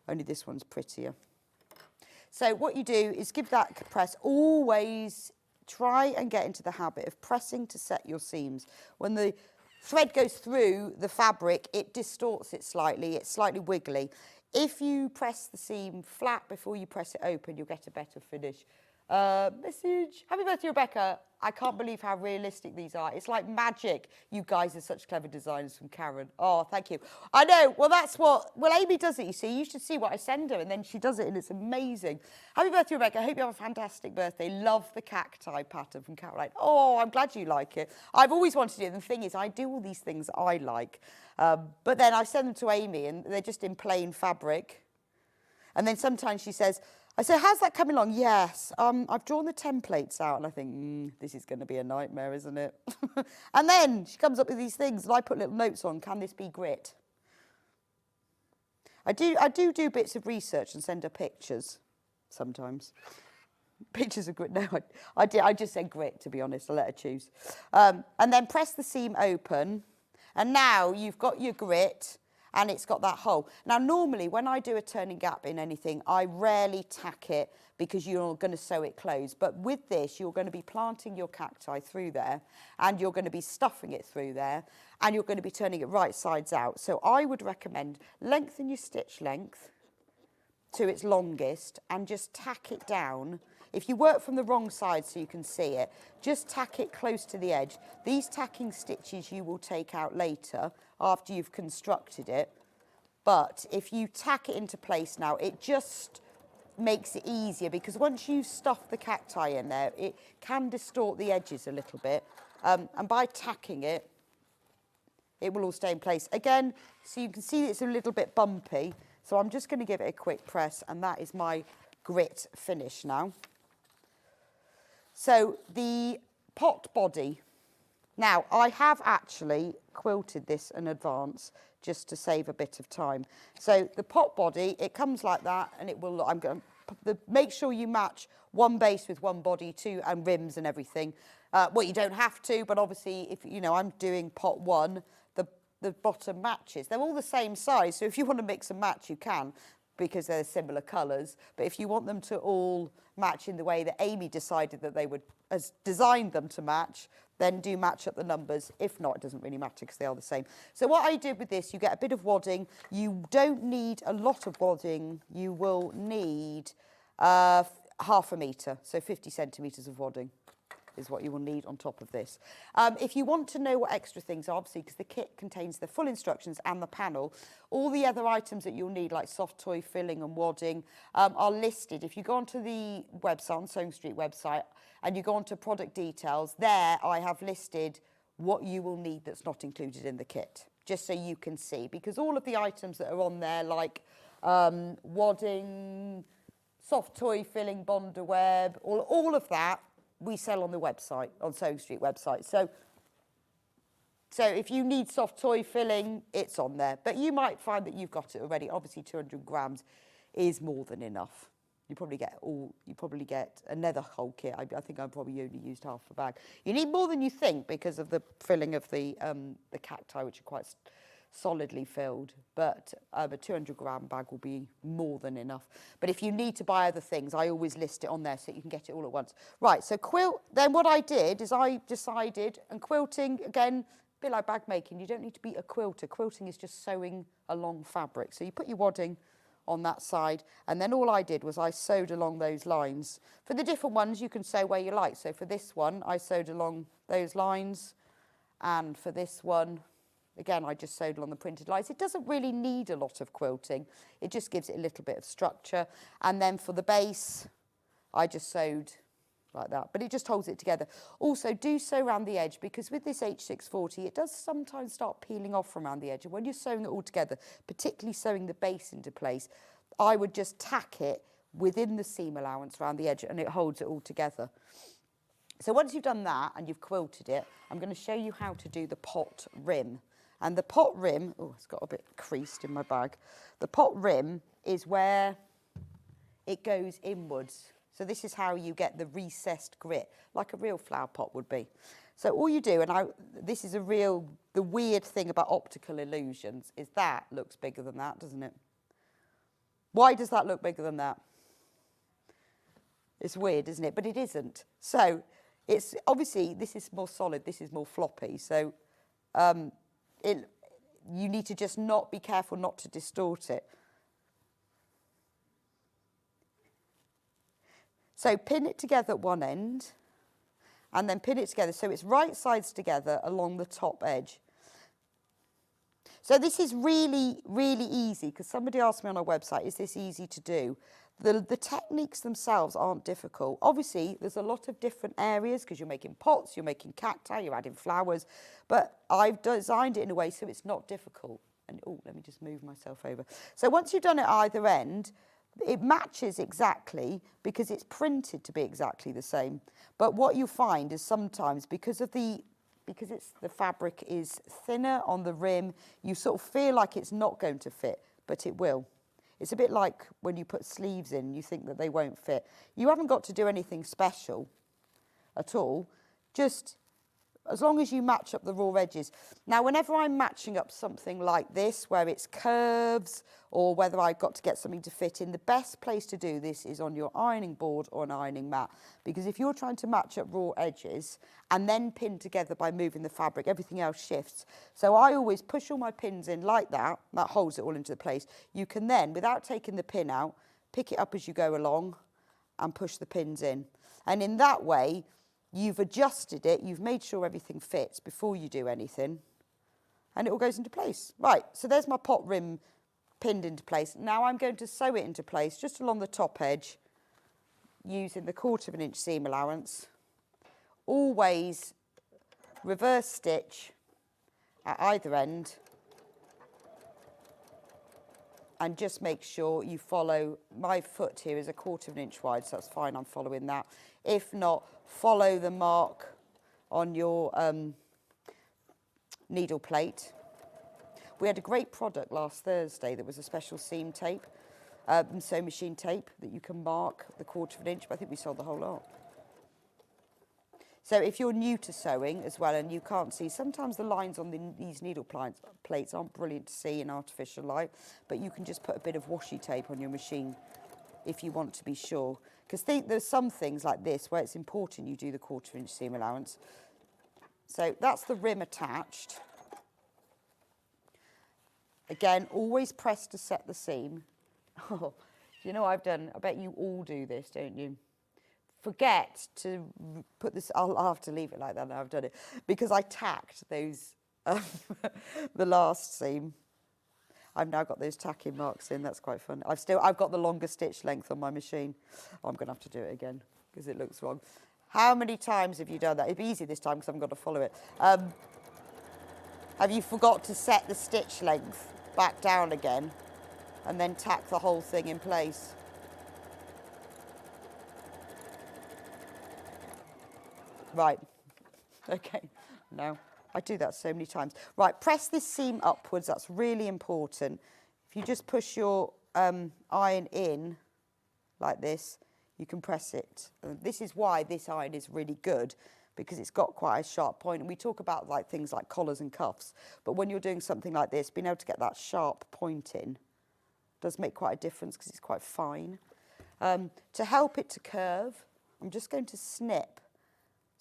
Only this one's prettier. So what you do is give that a press. Always try and get into the habit of pressing to set your seams. When the thread goes through the fabric, it distorts it slightly. It's slightly wiggly. If you press the seam flat before you press it open, you'll get a better finish. Message. Happy birthday, Rebecca. I can't believe how realistic these are. It's like magic. You guys are such clever designers, from Karen. Oh, thank you. I know. Well, Amy does it, you see. You should see what I send her, and then she does it, and it's amazing. Happy birthday, Rebecca. I hope you have a fantastic birthday. Love the cacti pattern from Caroline. Oh, I'm glad you like it. I've always wanted to do it. And the thing is, I do all these things I like. But then I send them to Amy, and they're just in plain fabric. And then sometimes she says, I say, how's that coming along? Yes, I've drawn the templates out, and I think, this is going to be a nightmare, isn't it? And then she comes up with these things, and I put little notes on, can this be grit? I do bits of research and send her pictures sometimes. Pictures of grit, no, I just said grit, to be honest, I let her choose. And then press the seam open, and now you've got your grit, and it's got that hole. Now, normally, when I do a turning gap in anything, I rarely tack it because you're going to sew it closed. But with this, you're going to be planting your cacti through there, and you're going to be stuffing it through there, and you're going to be turning it right sides out. So I would recommend lengthen your stitch length to its longest and just tack it down. If you work from the wrong side so you can see it, just tack it close to the edge. These tacking stitches you will take out later after you've constructed it. But if you tack it into place now, it just makes it easier, because once you stuff the cacti in there, it can distort the edges a little bit. And by tacking it, it will all stay in place. Again, so you can see it's a little bit bumpy. So I'm just going to give it a quick press, and that is my grit finish now. So the pot body. Now, I have actually quilted this in advance just to save a bit of time. So the pot body, it comes like that, and it will, I'm going to make sure you match one base with one body too, and rims and everything. Well, you don't have to, but obviously, if you know, I'm doing pot 1, the bottom matches. They're all the same size, so if you want to mix and match, you can, because they're similar colours. But if you want them to all match in the way that Amy decided that they would, has designed them to match, then do match up the numbers. If not, it doesn't really matter because they are the same. So what I did with this, you get a bit of wadding. You don't need a lot of wadding. You will need half a metre, so 50 centimetres of wadding is what you will need on top of this. If you want to know what extra things are, obviously, because the kit contains the full instructions and the panel, all the other items that you'll need, like soft toy filling and wadding, are listed. If you go onto the website, on Sewing Street website, and you go onto product details, there I have listed what you will need that's not included in the kit, just so you can see, because all of the items that are on there, like wadding, soft toy filling, bonder web, all of that we sell on the website, on Sewing Street website. So if you need soft toy filling, it's on there. But you might find that you've got it already. Obviously, 200 grams is more than enough. You probably get another whole kit. I think I probably only used half a bag. You need more than you think because of the filling of the cacti, which are quite solidly filled, but a 200-gram bag will be more than enough. But if you need to buy other things, I always list it on there so you can get it all at once. Right, so quilt, then what I did is I decided, and quilting, again, a bit like bag making, you don't need to be a quilter. Quilting is just sewing along fabric. So you put your wadding on that side, and then all I did was I sewed along those lines. For the different ones, you can sew where you like. So for this one, I sewed along those lines, and for this one, again, I just sewed along the printed lines. It doesn't really need a lot of quilting. It just gives it a little bit of structure. And then for the base, I just sewed like that, but it just holds it together. Also, do sew around the edge, because with this H640, it does sometimes start peeling off from around the edge. And when you're sewing it all together, particularly sewing the base into place, I would just tack it within the seam allowance around the edge, and it holds it all together. So once you've done that and you've quilted it, I'm going to show you how to do the pot rim. And the pot rim, oh, it's got a bit creased in my bag. The pot rim is where it goes inwards. So this is how you get the recessed grit, like a real flower pot would be. So all you do, and this is the weird thing about optical illusions, is that looks bigger than that, doesn't it? Why does that look bigger than that? It's weird, isn't it? But it isn't. So it's obviously, this is more solid, this is more floppy. So you need to just not be careful not to distort it. So pin it together at one end and then pin it together so it's right sides together along the top edge. So this is really, really easy, because somebody asked me on our website, is this easy to do? The techniques themselves aren't difficult. Obviously, there's a lot of different areas because you're making pots, you're making cacti, you're adding flowers, but I've designed it in a way so it's not difficult. And oh, let me just move myself over. So once you've done it either end, it matches exactly because it's printed to be exactly the same. But what you find is sometimes because the fabric is thinner on the rim, you sort of feel like it's not going to fit, but it will. It's a bit like when you put sleeves in, you think that they won't fit. You haven't got to do anything special at all, just as long as you match up the raw edges. Now, whenever I'm matching up something like this, where it's curves or whether I've got to get something to fit in, the best place to do this is on your ironing board or an ironing mat. Because if you're trying to match up raw edges and then pin together by moving the fabric, everything else shifts. So I always push all my pins in like that. That holds it all into place. You can then, without taking the pin out, pick it up as you go along and push the pins in. And in that way, you've adjusted it, you've made sure everything fits before you do anything, and it all goes into place. Right, so there's my pot rim pinned into place. Now I'm going to sew it into place just along the top edge using the 1/4 inch seam allowance. Always reverse stitch at either end and just make sure you follow. My foot here is a 1/4 inch wide, so that's fine, I'm following that. If not, follow the mark on your needle plate. We had a great product last Thursday that was a special seam tape, sewing machine tape that you can mark the 1/4 inch, but I think we sold the whole lot. So if you're new to sewing as well and you can't see, sometimes the lines on these needle plates aren't brilliant to see in artificial light, but you can just put a bit of washi tape on your machine if you want to be sure. Because there's some things like this where it's important you do the 1/4 inch seam allowance. So that's the rim attached. Again, always press to set the seam. Oh, you know I've done, I bet you all do this, don't you? forget to put this, I'll have to leave it like that now I've done it, because I tacked those, the last seam. I've now got those tacking marks in, that's quite fun. I've got the longer stitch length on my machine. Oh, I'm going to have to do it again because it looks wrong. How many times have you done that? It'd be easy this time because I haven't got to follow it. Have you forgot to set the stitch length back down again and then tack the whole thing in place? Right, okay, no, I do that so many times. Right, press this seam upwards, that's really important. If you just push your iron in like this, you can press it. This is why this iron is really good, because it's got quite a sharp point. And we talk about like things like collars and cuffs, but when you're doing something like this, being able to get that sharp point in does make quite a difference because it's quite fine. To help it to curve, I'm just going to snip.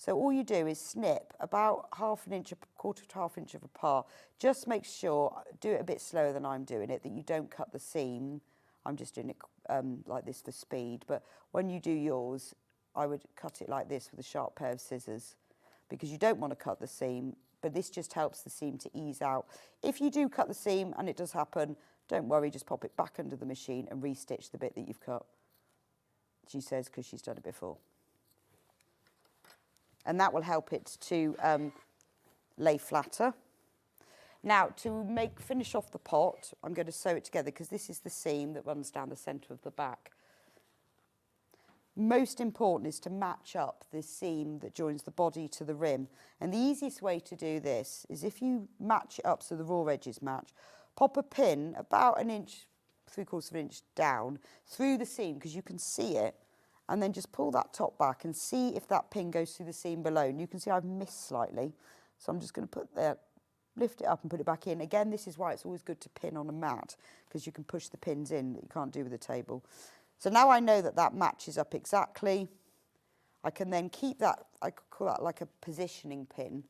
So all you do is snip about ½ an inch, quarter to ½ inch apart. Just make sure, do it a bit slower than I'm doing it, that you don't cut the seam. I'm just doing it like this for speed. But when you do yours, I would cut it like this with a sharp pair of scissors, because you don't want to cut the seam, but this just helps the seam to ease out. If you do cut the seam, and it does happen, don't worry, just pop it back under the machine and re-stitch the bit that you've cut. She says, because she's done it before. And that will help it to lay flatter. Now, to finish off the pot, I'm going to sew it together because this is the seam that runs down the centre of the back. Most important is to match up this seam that joins the body to the rim. And the easiest way to do this is if you match it up so the raw edges match, pop a pin about 1 inch, 3/4 of an inch down through the seam because you can see it. And then just pull that top back and see if that pin goes through the seam below. And you can see I've missed slightly. So I'm just going to put that, lift it up and put it back in. Again, this is why it's always good to pin on a mat, because you can push the pins in that you can't do with a table. So now I know that that matches up exactly. I can then keep that, I could call that like a positioning pin,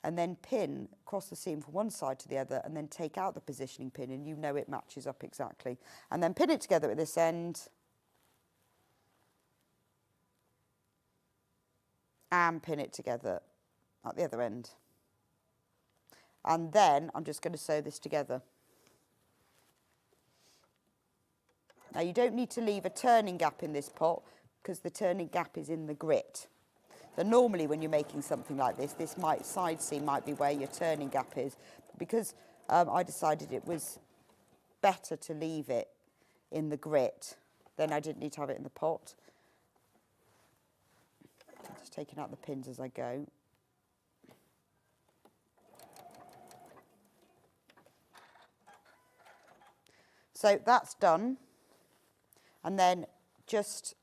and then pin across the seam from one side to the other, and then take out the positioning pin, and you know it matches up exactly. And then pin it together at this end. And pin it together at the other end. And then I'm just going to sew this together. Now you don't need to leave a turning gap in this pot because the turning gap is in the grit. So normally when you're making something like this, side seam might be where your turning gap is. Because I decided it was better to leave it in the grit, then I didn't need to have it in the pot. Just taking out the pins as I go. So that's done. And then just,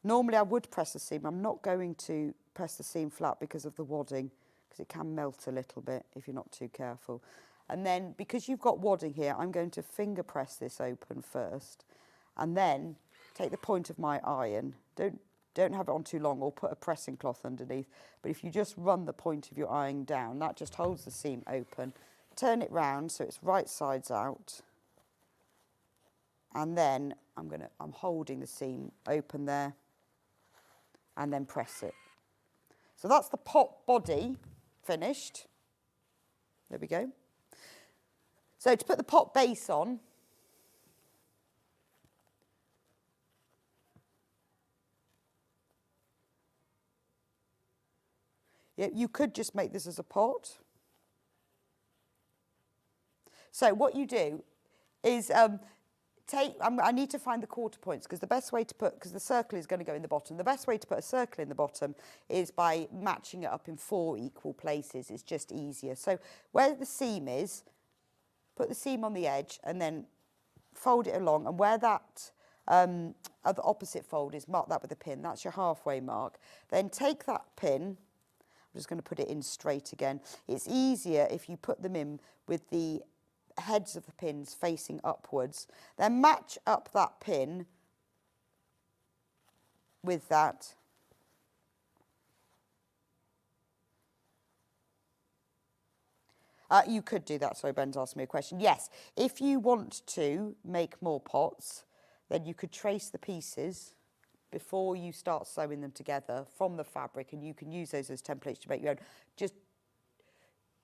normally I would press the seam. I'm not going to press the seam flat because of the wadding, because it can melt a little bit if you're not too careful. And then because you've got wadding here, I'm going to finger press this open first, and then take the point of my iron. Don't have it on too long or put a pressing cloth underneath. But if you just run the point of your iron down, that just holds the seam open. Turn it round so it's right sides out. And then I'm holding the seam open there and then press it. So that's the pot body finished. There we go. So to put the pot base on, yeah, you could just make this as a pot. So what you do is I need to find the quarter points, because the best way to put, because the circle is going to go in the bottom, the best way to put a circle in the bottom is by matching it up in 4 equal places. It's just easier. So where the seam is, put the seam on the edge and then fold it along, and where that other opposite fold is, mark that with a pin. That's your halfway mark. Then take that pin. I'm just going to put it in straight again. It's easier if you put them in with the heads of the pins facing upwards. Then match up that pin with that. You could do that. Sorry, Ben's asked me a question. Yes, if you want to make more pots, then you could trace the pieces before you start sewing them together from the fabric, and you can use those as templates to make your own. Just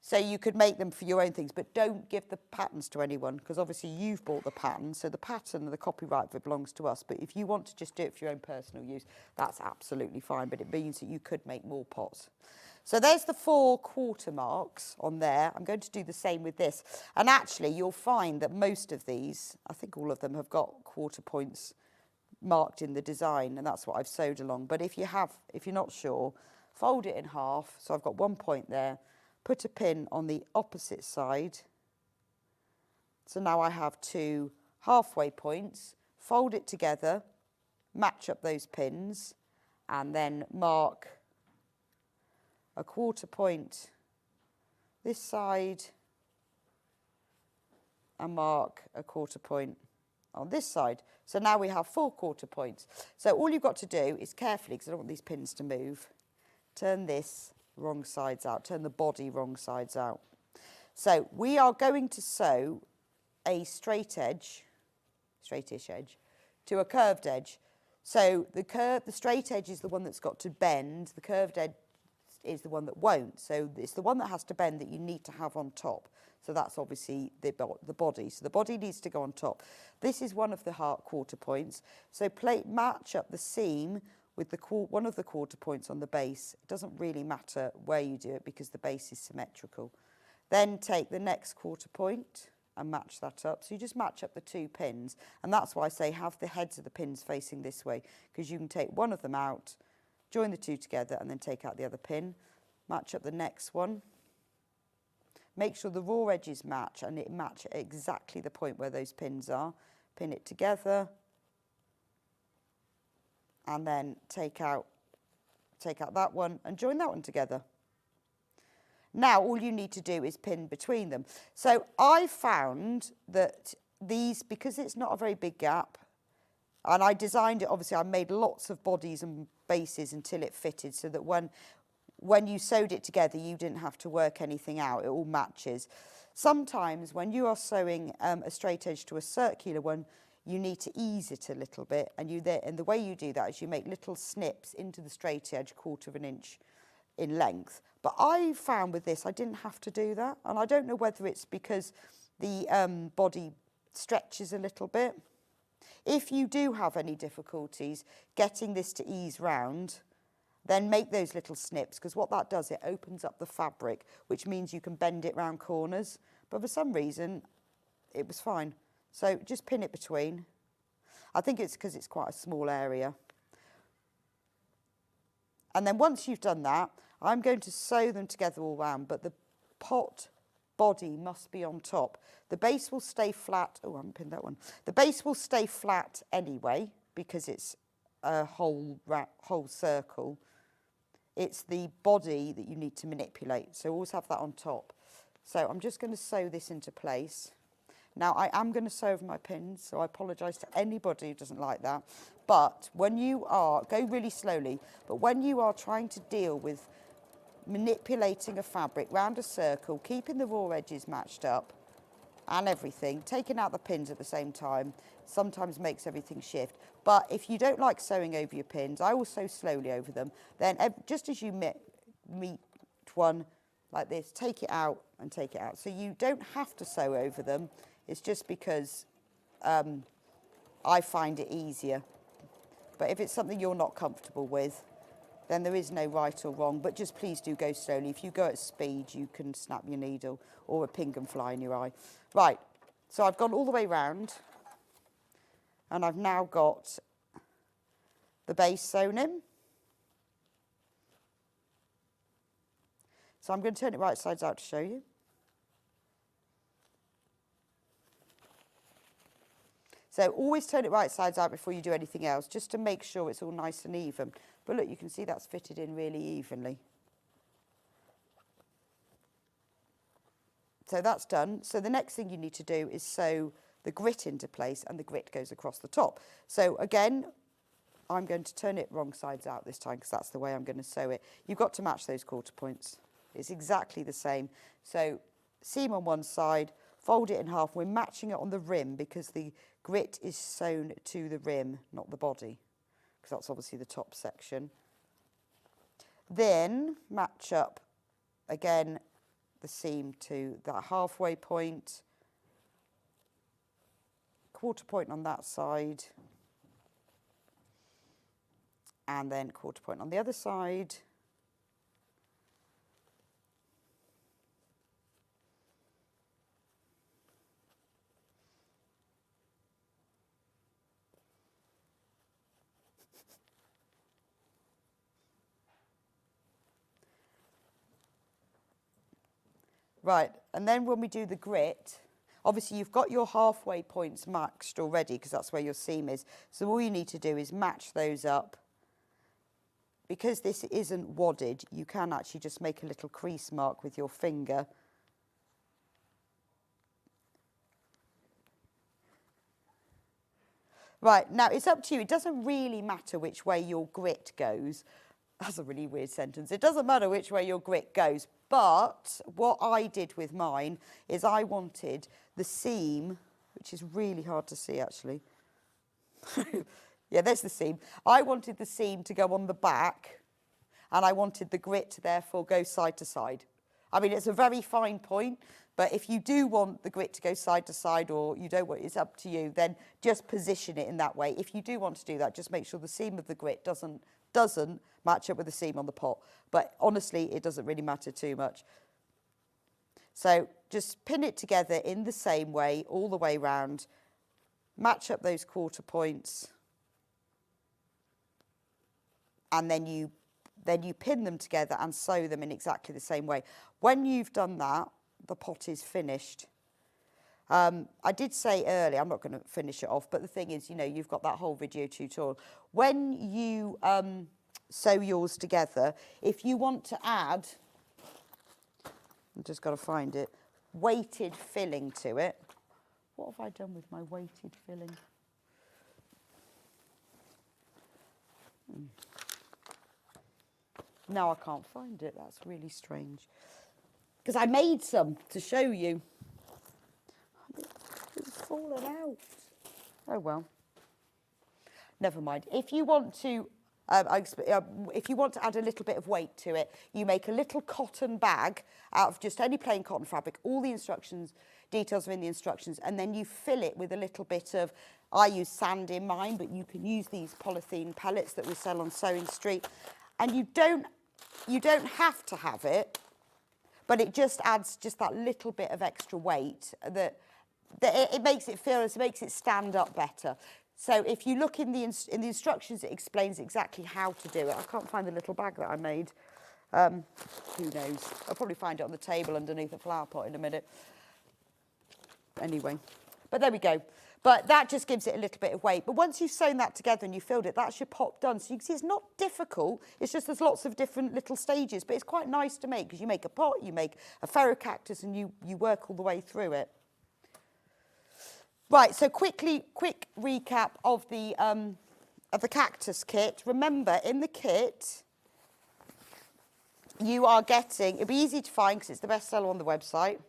so you could make them for your own things, but don't give the patterns to anyone, because obviously you've bought the pattern, so the pattern and the copyright of it belongs to us. But if you want to just do it for your own personal use, that's absolutely fine, but it means that you could make more pots. So there's the 4 quarter marks on there. I'm going to do the same with this. And actually, you'll find that most of these, I think all of them, have got quarter points marked in the design, and that's what I've sewed along. But if you're not sure, fold it in half. So I've got 1 point there. Put a pin on the opposite side. So now I have 2 halfway points. Fold it together, match up those pins, and then mark a quarter point this side and mark a quarter point on this side. So now we have 4 quarter points. So all you've got to do is carefully, because I don't want these pins to move, turn this wrong sides out, turn the body wrong sides out. So we are going to sew a straightish edge to a curved edge. So the straight edge is the one that's got to bend, the curved edge is the one that won't. So it's the one that has to bend that you need to have on top. So that's obviously the body. So the body needs to go on top. This is one of the quarter points. So match up the seam with one of the quarter points on the base. It doesn't really matter where you do it because the base is symmetrical. Then take the next quarter point and match that up. So you just match up the 2 pins. And that's why I say have the heads of the pins facing this way, because you can take one of them out, join the 2 together, and then take out the other pin. Match up the next one. Make sure the raw edges match, and it match at exactly the point where those pins are. Pin it together, and then take out that one and join that one together. Now all you need to do is pin between them. So I found that these, because it's not a very big gap, and I designed it, obviously I made lots of bodies and bases until it fitted, so that when you sewed it together you didn't have to work anything out, it all matches. Sometimes when you are sewing a straight edge to a circular one, you need to ease it a little bit, and the way you do that is you make little snips into the straight edge, 1/4 of an inch in length. But I found with this I didn't have to do that, and I don't know whether it's because the body stretches a little bit. If you do have any difficulties getting this to ease round, then make those little snips, because what that does, it opens up the fabric, which means you can bend it round corners. But for some reason it was fine. So just pin it between. I think it's because it's quite a small area. And then once you've done that, I'm going to sew them together all round, but the pot body must be on top. The base will stay flat. Oh, I haven't pinned that one. The base will stay flat anyway, because it's a whole circle. It's the body that you need to manipulate. So always have that on top. So I'm just going to sew this into place. Now, I am going to sew over my pins, so I apologise to anybody who doesn't like that. But when you are, go really slowly, but when you are trying to deal with manipulating a fabric round a circle, keeping the raw edges matched up and everything, taking out the pins at the same time, sometimes makes everything shift. But if you don't like sewing over your pins, I will sew slowly over them. Then just as you meet one like this, take it out and take it out. So you don't have to sew over them. It's just because I find it easier. But if it's something you're not comfortable with, then there is no right or wrong. But just please do go slowly. If you go at speed, you can snap your needle or a pin can fly in your eye. Right, so I've gone all the way round. And I've now got the base sewn in. So I'm going to turn it right sides out to show you. So always turn it right sides out before you do anything else, just to make sure it's all nice and even. But look, you can see that's fitted in really evenly. So that's done. So the next thing you need to do is sew the grit into place, and the grit goes across the top. So again, I'm going to turn it wrong sides out this time, because that's the way I'm going to sew it. You've got to match those quarter points. It's exactly the same. So seam on one side, fold it in half. We're matching it on the rim because the grit is sewn to the rim, not the body. because that's obviously the top section. Then match up again the seam to that halfway point, quarter point on that side, and then quarter point on the other side. Right, and then when we do the grit, obviously you've got your halfway points matched already because that's where your seam is. So all you need to do is match those up. Because this isn't wadded, you can actually just make a little crease mark with your finger. Right, now it's up to you. It doesn't really matter which way your grit goes. That's a really weird sentence. It doesn't matter which way your grit goes. But what I did with mine is I wanted the seam, which is really hard to see actually. Yeah, there's the seam. I wanted the seam to go on the back, and I wanted the grit to therefore go side to side. I mean, it's a very fine point, but if you do want the grit to go side to side, or you don't want, it's up to you, then just position it in that way. If you do want to do that, just make sure the seam of the grit doesn't match up with the seam on the pot. But honestly, it doesn't really matter too much. So just pin it together in the same way all the way round. Match up those quarter points. And then you pin them together and sew them in exactly the same way. When you've done that, the pot is finished. I did say earlier, I'm not going to finish it off, but the thing is, you know, you've got that whole video tutorial. When you sew yours together, if you want to add, I've just got to find it, weighted filling to it. What have I done with my weighted filling? Now I can't find it. That's really strange. Because I made some to show you. It's fallen out. Oh well. Never mind. If you want to, if you want to add a little bit of weight to it, you make a little cotton bag out of just any plain cotton fabric. All the instructions, details are in the instructions, and then you fill it with a little bit of. I use sand in mine, but you can use these polythene pellets that we sell on Sewing Street, and you don't have to have it, but it just adds just that little bit of extra weight that it makes it feel, it makes it stand up better. So if you look in the instructions, it explains exactly how to do it. I can't find the little bag that I made. Who knows? I'll probably find it on the table underneath the flower pot in a minute. Anyway, but there we go. But that just gives it a little bit of weight. But once you've sewn that together and you filled it, that's your pot done. So you can see it's not difficult. It's just there's lots of different little stages. But it's quite nice to make because you make a pot, you make a ferrocactus, and you work all the way through it. Right, so quick recap of the cactus kit. Remember, in the kit, you are getting, it'll be easy to find because it's the best seller on the website.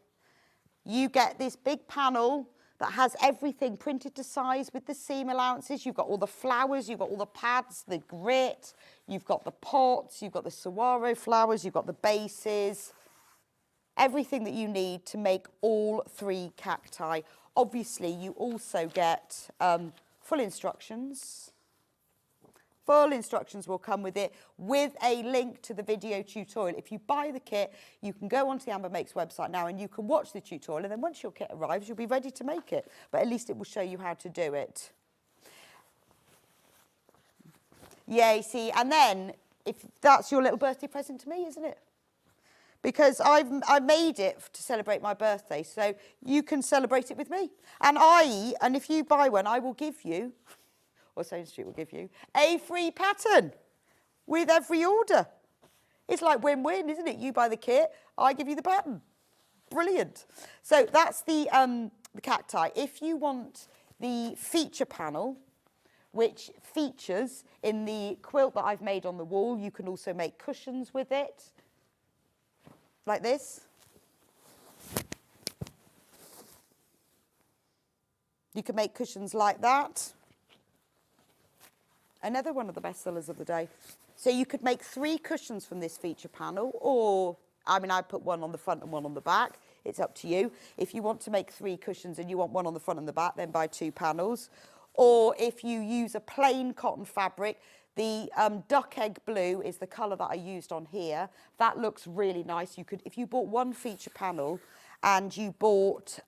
You get this big panel that has everything printed to size with the seam allowances. You've got all the flowers, you've got all the pads, the grit, you've got the pots, you've got the saguaro flowers, you've got the bases, everything that you need to make all 3 cacti. Obviously, you also get full instructions. Full instructions will come with it, with a link to the video tutorial. If you buy the kit, you can go onto the Amber Makes website now and you can watch the tutorial, and then once your kit arrives, you'll be ready to make it. But at least it will show you how to do it. Yay, see, and then, if that's your little birthday present to me, isn't it? Because I made it to celebrate my birthday, so you can celebrate it with me. And if you buy one, I will give you, or Sewing Street will give you, a free pattern with every order. It's like win-win, isn't it? You buy the kit, I give you the pattern. Brilliant. So that's the cacti. If you want the feature panel, which features in the quilt that I've made on the wall, you can also make cushions with it, like this. You can make cushions like that. another one of the best sellers of the day. So you could make 3 cushions from this feature panel, or, I mean, I put one on the front and one on the back. It's up to you. If you want to make 3 cushions and you want one on the front and the back, then buy 2 panels. Or if you use a plain cotton fabric, the duck egg blue is the colour that I used on here. That looks really nice. You could, if you bought 1 feature panel and you bought,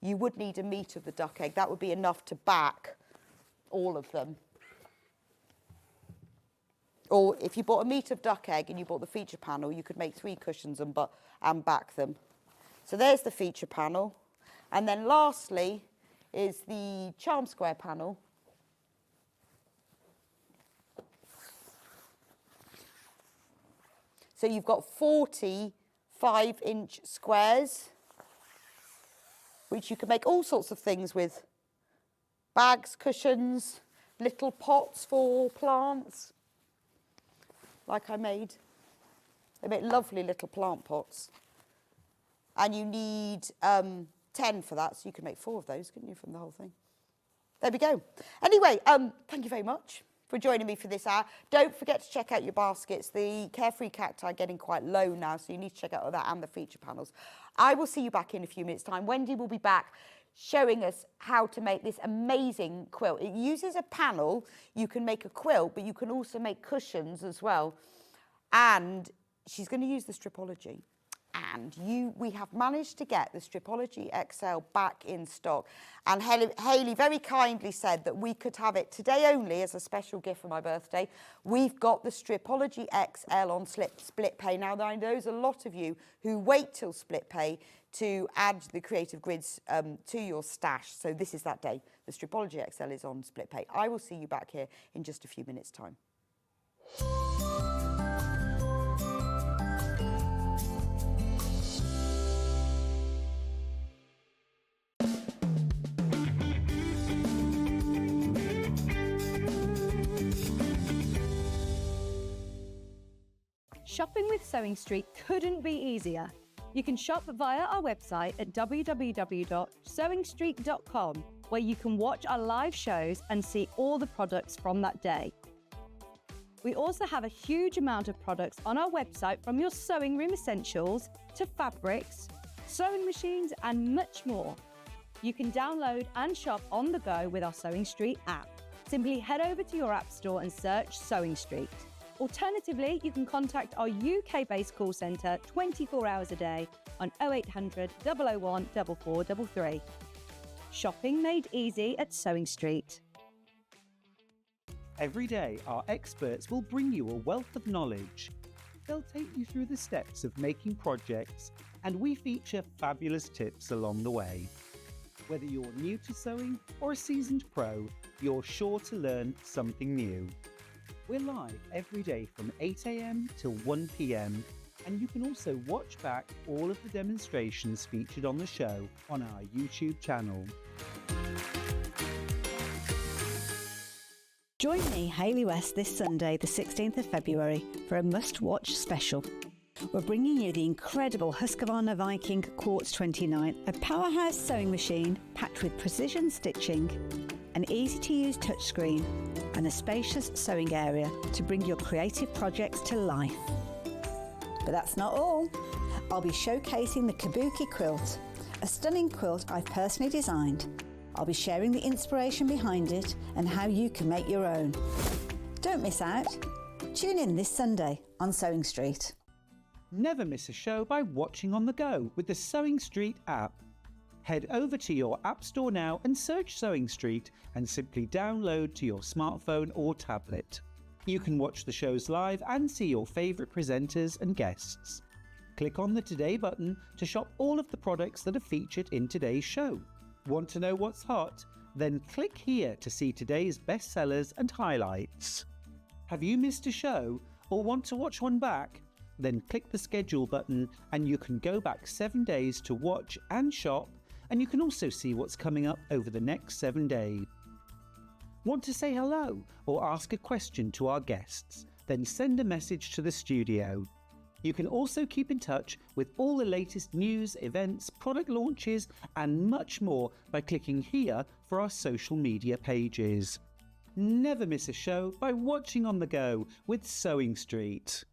you would need a metre of the duck egg. That would be enough to back all of them. Or if you bought a metre of duck egg and you bought the feature panel, you could make 3 cushions and back them. So there's the feature panel. And then lastly is the charm square panel. So you've got 40 5-inch squares, which you can make all sorts of things with. Bags, cushions, little pots for plants, like I made. They make lovely little plant pots. And you need 10 for that, so you can make 4 of those, couldn't you, from the whole thing? There we go. Anyway, thank you very much for joining me for this hour. Don't forget to check out your baskets. The Carefree Cacti are getting quite low now, so you need to check out that and the feature panels. I will see you back in a few minutes' time. Wendy will be back showing us how to make this amazing quilt. It uses a panel. You can make a quilt, but you can also make cushions as well. And she's going to use the Stripology. And we have managed to get the Stripology XL back in stock. And Hayley very kindly said that we could have it today only as a special gift for my birthday. We've got the Stripology XL on split pay. Now, I know there's a lot of you who wait till split pay to add the creative grids to your stash. So this is that day. The Stripology XL is on split pay. I will see you back here in just a few minutes' time. Shopping with Sewing Street couldn't be easier. You can shop via our website at www.sewingstreet.com, where you can watch our live shows and see all the products from that day. We also have a huge amount of products on our website, from your sewing room essentials to fabrics, sewing machines and much more. You can download and shop on the go with our Sewing Street app. Simply head over to your app store and search Sewing Street. Alternatively, you can contact our UK-based call centre 24 hours a day on 0800 001 4433. Shopping made easy at Sewing Street. Every day, our experts will bring you a wealth of knowledge. They'll take you through the steps of making projects, and we feature fabulous tips along the way. Whether you're new to sewing or a seasoned pro, you're sure to learn something new. We're live every day from 8 AM till 1 PM, and you can also watch back all of the demonstrations featured on the show on our YouTube channel. Join me, Hayley West, this Sunday, the 16th of February, for a must-watch special. We're bringing you the incredible Husqvarna Viking Quartz 29, a powerhouse sewing machine packed with precision stitching, an easy-to-use touchscreen, and a spacious sewing area to bring your creative projects to life. But that's not all. I'll be showcasing the Kabuki quilt, a stunning quilt I've personally designed. I'll be sharing the inspiration behind it and how you can make your own. Don't miss out. Tune in this Sunday on Sewing Street. Never miss a show by watching on the go with the Sewing Street app. Head over to your app store now and search Sewing Street and simply download to your smartphone or tablet. You can watch the shows live and see your favourite presenters and guests. Click on the Today button to shop all of the products that are featured in today's show. Want to know what's hot? Then click here to see today's bestsellers and highlights. Have you missed a show or want to watch one back? Then click the schedule button and you can go back 7 days to watch and shop, and you can also see what's coming up over the next 7 days. Want to say hello or ask a question to our guests? Then send a message to the studio. You can also keep in touch with all the latest news, events, product launches and much more by clicking here for our social media pages. Never miss a show by watching on the go with Sewing Street.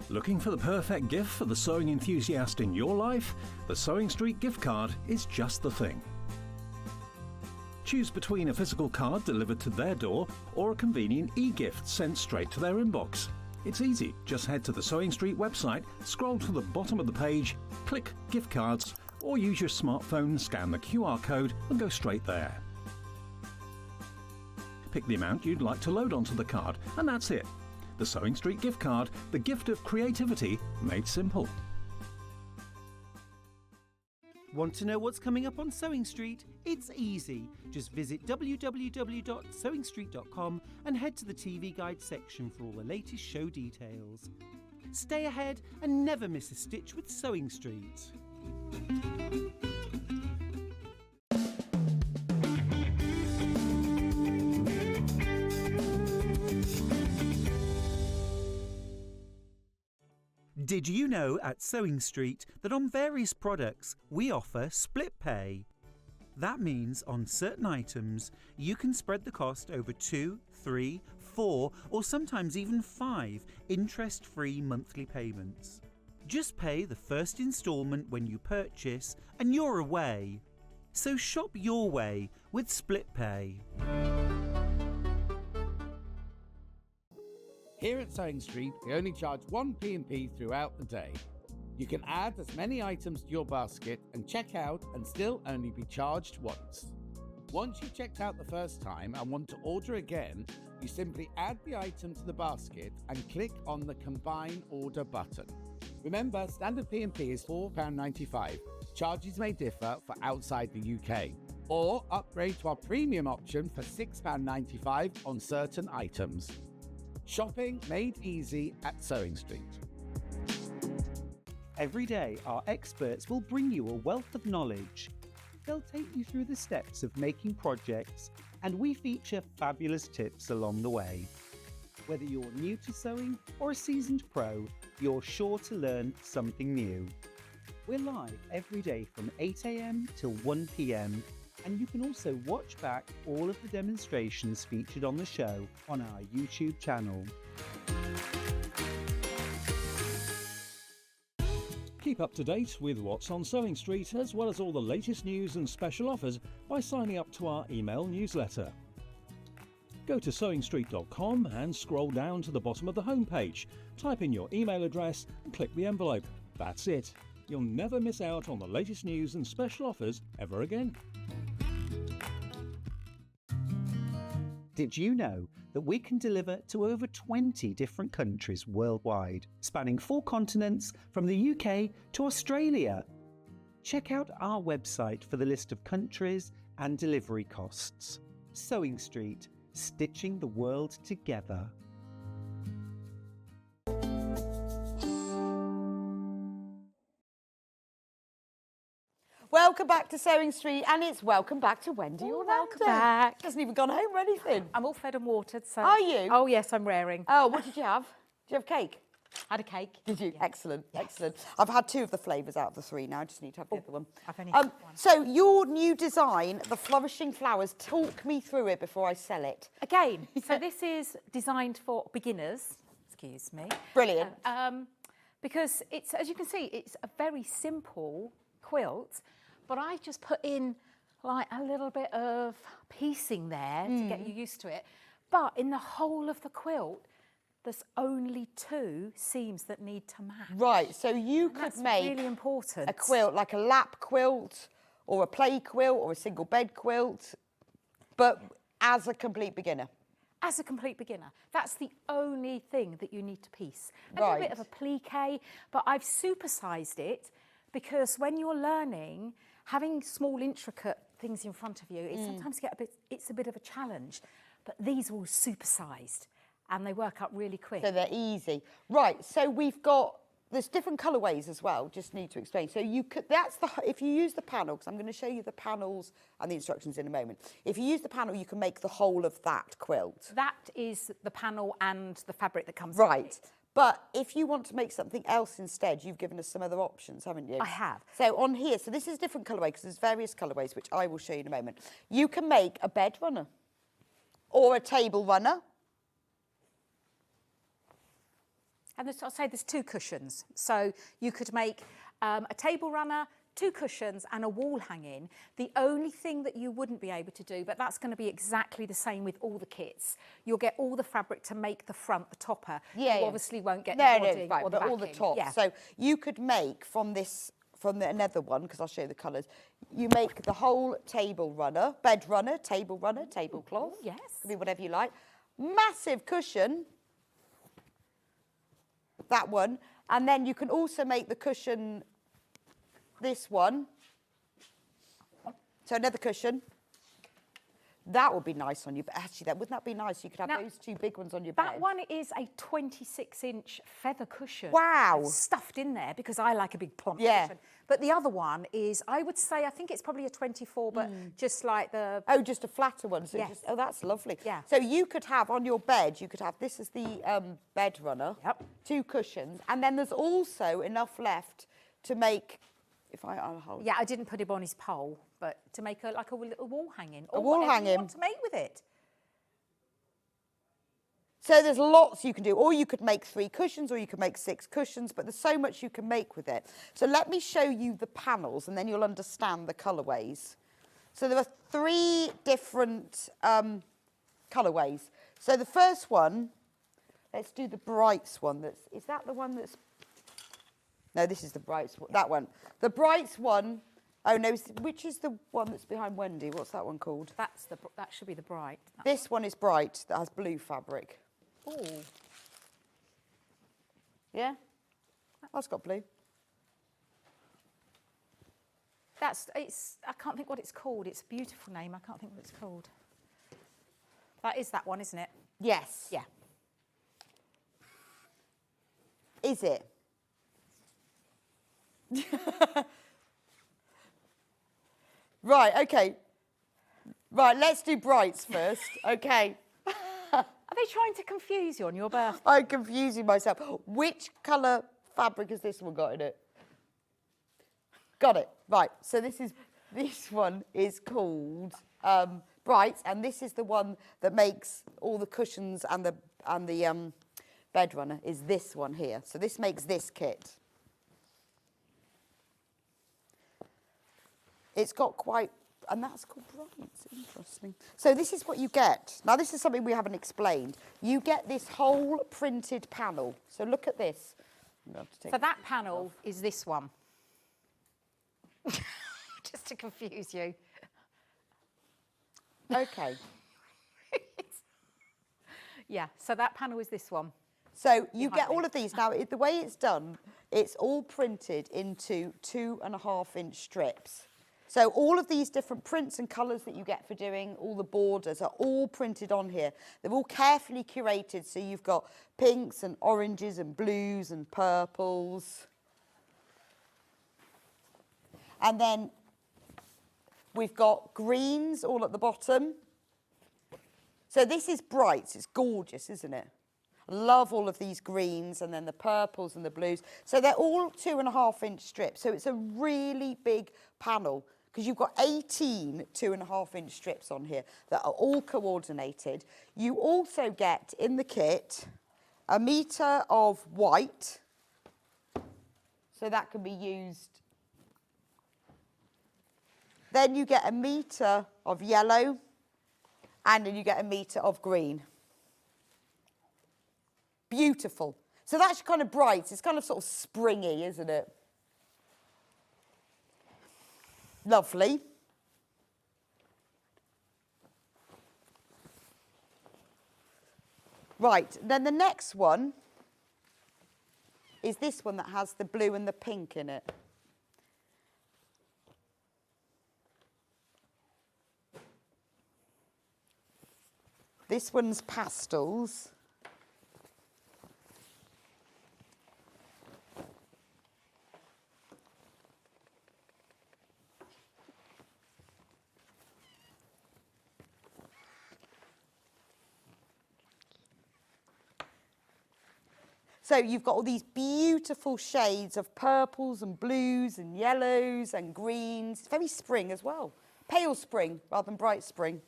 Looking for the perfect gift for the sewing enthusiast in your life? The Sewing Street gift card is just the thing. Choose between a physical card delivered to their door or a convenient e-gift sent straight to their inbox. It's easy. Just head to the Sewing Street website, scroll to the bottom of the page, click Gift Cards, or use your smartphone, scan the QR code and go straight there. Pick the amount you'd like to load onto the card, and that's it. The Sewing Street gift card, the gift of creativity made simple. Want to know what's coming up on Sewing Street? It's easy. Just visit www.sewingstreet.com and head to the TV Guide section for all the latest show details. Stay ahead and never miss a stitch with Sewing Street. Did you know at Sewing Street that on various products we offer split pay? That means on certain items you can spread the cost over 2, 3, 4 or sometimes even 5 interest-free monthly payments. Just pay the first instalment when you purchase and you're away. So shop your way with split pay. Here at Sewing Street, we only charge one P&P throughout the day. You can add as many items to your basket and check out and still only be charged once. Once you've checked out the first time and want to order again, you simply add the item to the basket and click on the Combine Order button. Remember, standard P&P is £4.95. Charges may differ for outside the UK. Or upgrade to our premium option for £6.95 on certain items. Shopping made easy at Sewing Street. Every day, our experts will bring you a wealth of knowledge. They'll take you through the steps of making projects, and we feature fabulous tips along the way. Whether you're new to sewing or a seasoned pro, you're sure to learn something new. We're live every day from 8 AM till 1 PM, and you can also watch back all of the demonstrations featured on the show on our YouTube channel. Keep up to date with what's on Sewing Street, as well as all the latest news and special offers by signing up to our email newsletter. Go to sewingstreet.com and scroll down to the bottom of the homepage. Type in your email address and click the envelope. That's it. You'll never miss out on the latest news and special offers ever again. Did you know that we can deliver to over 20 different countries worldwide, spanning 4 continents from the UK to Australia? Check out our website for the list of countries and delivery costs. Sewing Street, stitching the world together. Welcome back to Sewing Street, and it's welcome back to Wendy Orlando. welcome back. Hasn't even gone home or anything. I'm all fed and watered, so... Are you? Oh, yes, I'm raring. Oh, what did you have? Did you have cake? Had a cake. Did you? Yeah. Excellent, excellent. I've had 2 of the flavours out of the 3 now. I just need to have the other one. I've only had one. So your new design, the Flourishing Flowers, talk me through it before I sell it. Again, so this is designed for beginners. Excuse me. Brilliant. Because it's, as you can see, it's a very simple quilt, but I just put in like a little bit of piecing there to get you used to it. But in the whole of the quilt, there's only 2 seams that need to match. Right, so you could That's make really important. a quilt, like a lap quilt or a play quilt or a single bed quilt, but as a complete beginner. As a complete beginner, that's the only thing that you need to piece. A Right. little bit of a plique, but I've supersized it because when you're learning, having small intricate things in front of you, it sometimes it's a bit of a challenge. But these are all supersized and they work up really quick. So they're easy. Right, so we've got, there's different colourways as well, just need to explain. So you could, if you use the panel, because I'm going to show you the panels and the instructions in a moment. If you use the panel, you can make the whole of that quilt. That is the panel and the fabric that comes Right, with it. But if you want to make something else instead, you've given us some other options, haven't you? I have. So on here, so this is different colourway because there's various colourways, which I will show you in a moment. You can make a bed runner or a table runner. And I'll say there's 2 cushions. So you could make a table runner, 2 cushions and a wall hanging. The only thing that you wouldn't be able to do, but that's going to be exactly the same with all the kits, you'll get all the fabric to make the front, the topper. Yeah, you yeah. obviously won't get No, the no, wadding right, or the but all the backing. top. Yeah. So you could make from this, another one, because I'll show you the colours, you make the whole table runner, bed runner, tablecloth. Yes. Could be whatever you like. Massive cushion. That one. And then you can also make the cushion, this one. So another cushion. That would be nice on you. But actually, wouldn't that be nice? You could have Now, those 2 big ones on your bed. That one is a 26-inch feather cushion. Wow. Stuffed in there because I like a big plump Yeah. cushion. But the other one is, I would say, I think it's probably a 24, but just like the... Oh, just a flatter one. So Yes. just, oh, that's lovely. Yeah. So you could have on your bed, you could have, this is the bed runner. Yep. 2 cushions. And then there's also enough left to make, I'll hold. Yeah, I didn't put him on his pole, but to make a little wall hanging. A Or wall whatever hanging. you want to make with it. So there's lots you can do. Or you could make 3 cushions, or you could make 6 cushions, but there's so much you can make with it. So let me show you the panels, and then you'll understand the colourways. So there are 3 different colourways. So the first one, let's do the brights one. Is that the one that's... No, this is the brights one. That one. The brights one... Oh, no, which is the one that's behind Wendy? What's that one called? That should be the bright. This one is bright, that has blue fabric. Oh. Yeah? That's got blue. I can't think what it's called. It's a beautiful name. I can't think what it's called. That is that one, isn't it? Yes. Yeah. Is it? Right, okay. Right, let's do brights first. Okay. Are they trying to confuse you on your birthday? I'm confusing myself. Which colour fabric has this one got in it? Got it. Right, so this one is called Brights, and this is the one that makes all the cushions and the bed runner is this one here. So this makes this kit. It's got quite, and that's called Brights. Interesting. So this is what you get. Now this is something we haven't explained. You get this whole printed panel. So look at this. So that panel is this one. Just to confuse you. Okay. Yeah, so that panel is this one. So you get all of these. Now, the way it's done, it's all printed into 2.5-inch strips. So all of these different prints and colours that you get for doing all the borders are all printed on here. They're all carefully curated, so you've got pinks and oranges and blues and purples. And then we've got greens all at the bottom. So this is bright. It's gorgeous, isn't it? Love all of these greens, and then the purples and the blues. So they're all 2.5-inch strips. So it's a really big panel because you've got 18 2.5-inch strips on here that are all coordinated. You also get in the kit a metre of white. So that can be used. Then you get a metre of yellow, and then you get a metre of green. Beautiful. So that's kind of bright. It's kind of sort of springy, isn't it? Lovely. Right, then the next one is this one that has the blue and the pink in it. This one's pastels. So you've got all these beautiful shades of purples and blues and yellows and greens. It's very spring as well. Pale spring rather than bright spring.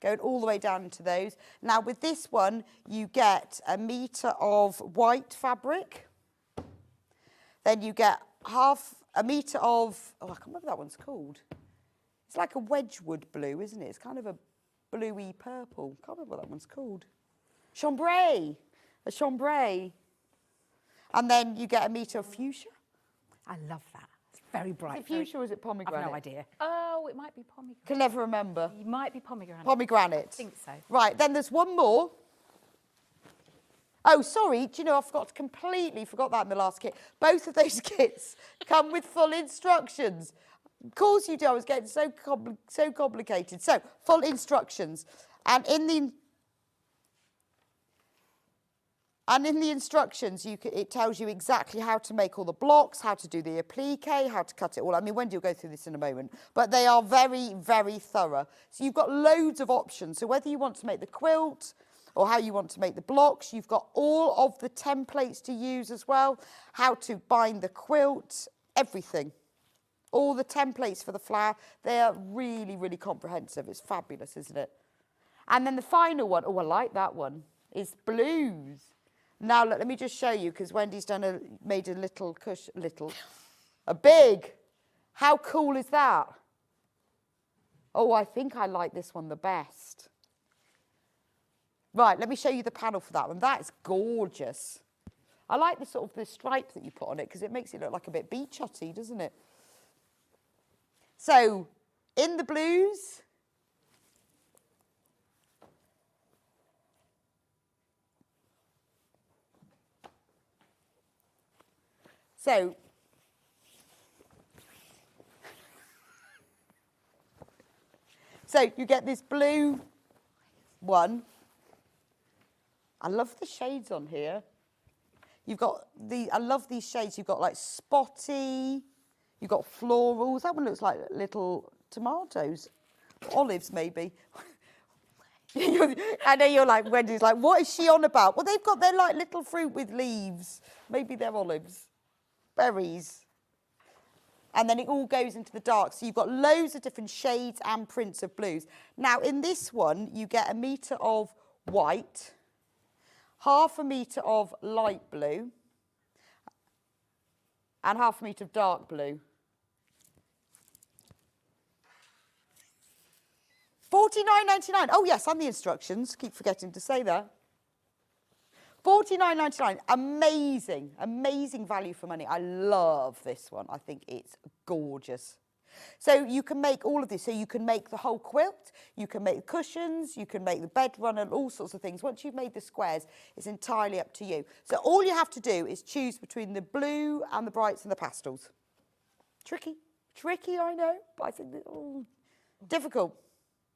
Going all the way down into those. Now with this one, you get 1 metre of white fabric. Then you get half a metre of, oh, I can't remember what that one's called. It's like a Wedgwood blue, isn't it? It's kind of a bluey purple. Can't remember what that one's called. Chambray, a chambray. And then you get 1 metre of fuchsia. I love that. It's very bright. Is it fuchsia or is it pomegranate? I've no idea. Oh, it might be pomegranate. Can never remember. It might be pomegranate. Pomegranate. I think so. Right, then there's one more. Oh, sorry, do you know, I completely forgot that in the last kit. Both of those kits come with full instructions. Of course you do, I was getting so complicated. So, full instructions. And in the instructions, it tells you exactly how to make all the blocks, how to do the applique, how to cut it all. I mean, Wendy will go through this in a moment. But they are very, very thorough. So you've got loads of options. So whether you want to make the quilt or how you want to make the blocks, you've got all of the templates to use as well, how to bind the quilt, everything. All the templates for the flower, they are really, really comprehensive. It's fabulous, isn't it? And then the final one, oh, I like that one, is blues. Now, let me just show you, because Wendy's made a little cushion, a big. How cool is that? Oh, I think I like this one the best. Right, let me show you the panel for that one. That is gorgeous. I like the sort of the stripe that you put on it, because it makes it look like a bit beach hutty, doesn't it? So, in the blues, so you get this blue one. I love the shades on here. You've got I love these shades. You've got like spotty, you've got florals. That one looks like little tomatoes, olives maybe. I know you're like, Wendy's like, what is she on about? Well, they've got their like little fruit with leaves. Maybe they're olives, berries. And then it all goes into the dark. So you've got loads of different shades and prints of blues. Now, in this one, you get 1 metre of white, half a metre of light blue, and half a metre of dark blue. $49.99. Oh, yes, and the instructions. Keep forgetting to say that. $49.99. Amazing, amazing value for money. I love this one. I think it's gorgeous. So you can make all of this. So you can make the whole quilt, you can make the cushions, you can make the bed runner, all sorts of things. Once you've made the squares, it's entirely up to you. So all you have to do is choose between the blue and the brights and the pastels. Tricky, I know, but I think difficult.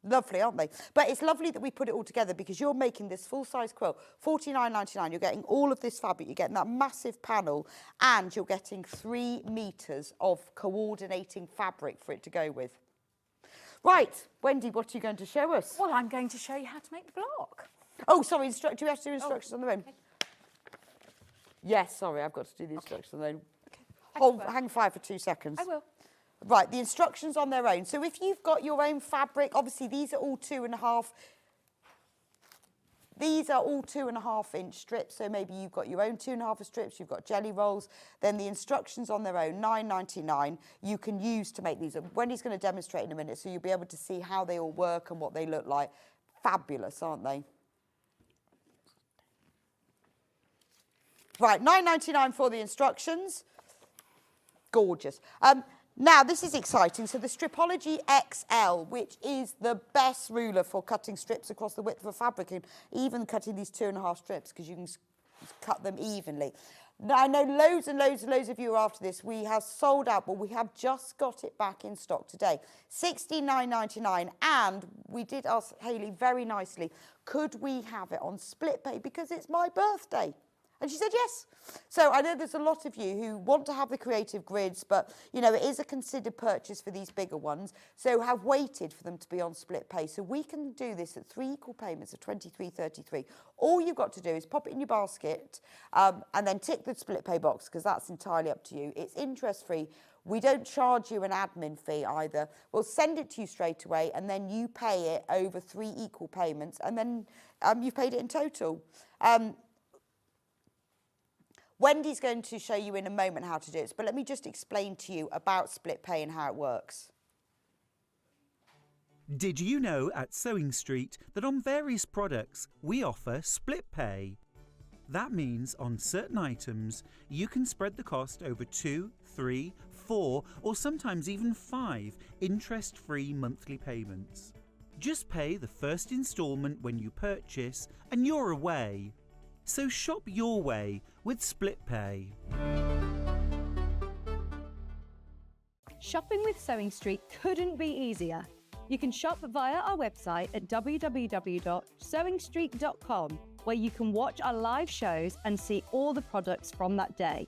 Lovely, aren't they? But it's lovely that we put it all together because you're making this full-size quilt, $49.99. You're getting all of this fabric, you're getting that massive panel, and you're getting 3 metres of coordinating fabric for it to go with. Right, Wendy, what are you going to show us? Well, I'm going to show you how to make the block. Oh, sorry, do we have to do instructions on the own? Okay. Yes, sorry, I've got to do the instructions on the own. Okay. Hang fire for 2 seconds. I will. Right, the instructions on their own. So if you've got your own fabric, obviously these are all 2.5. These are all 2.5 inch strips. So maybe you've got your own 2.5 strips, you've got jelly rolls. Then the instructions on their own, $9.99, you can use to make these. Wendy's going to demonstrate in a minute, so you'll be able to see how they all work and what they look like. Fabulous, aren't they? Right, $9.99 for the instructions. Gorgeous. Now, this is exciting. So the Stripology XL, which is the best ruler for cutting strips across the width of a fabric, and even cutting these 2.5 strips, because you can cut them evenly. Now, I know loads and loads and loads of you are after this. We have sold out, but we have just got it back in stock today. $69.99, and we did ask Hayley very nicely, could we have it on split pay, because it's my birthday. And she said yes. So I know there's a lot of you who want to have the creative grids, but, you know, it is a considered purchase for these bigger ones, so have waited for them to be on split pay. So we can do this at 3 equal payments of £23.33. All you've got to do is pop it in your basket and then tick the split pay box, because that's entirely up to you. It's interest-free. We don't charge you an admin fee either. We'll send it to you straight away, and then you pay it over 3 equal payments, and then you've paid it in total. Wendy's going to show you in a moment how to do it, but let me just explain to you about split pay and how it works. Did you know at Sewing Street that on various products we offer split pay? That means on certain items you can spread the cost over 2, 3, 4 or sometimes even 5 interest-free monthly payments. Just pay the first instalment when you purchase and you're away. So shop your way with split pay. Shopping with Sewing Street couldn't be easier. You can shop via our website at www.sewingstreet.com, where you can watch our live shows and see all the products from that day.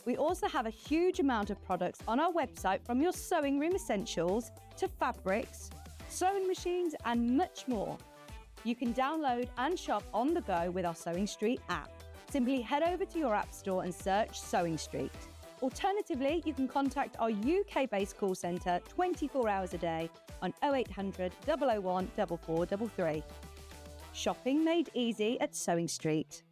We also have a huge amount of products on our website, from your sewing room essentials to fabrics, sewing machines and much more. You can download and shop on the go with our Sewing Street app. Simply head over to your app store and search Sewing Street. Alternatively, you can contact our UK-based call centre 24 hours a day on 0800 001 4433. Shopping made easy at Sewing Street.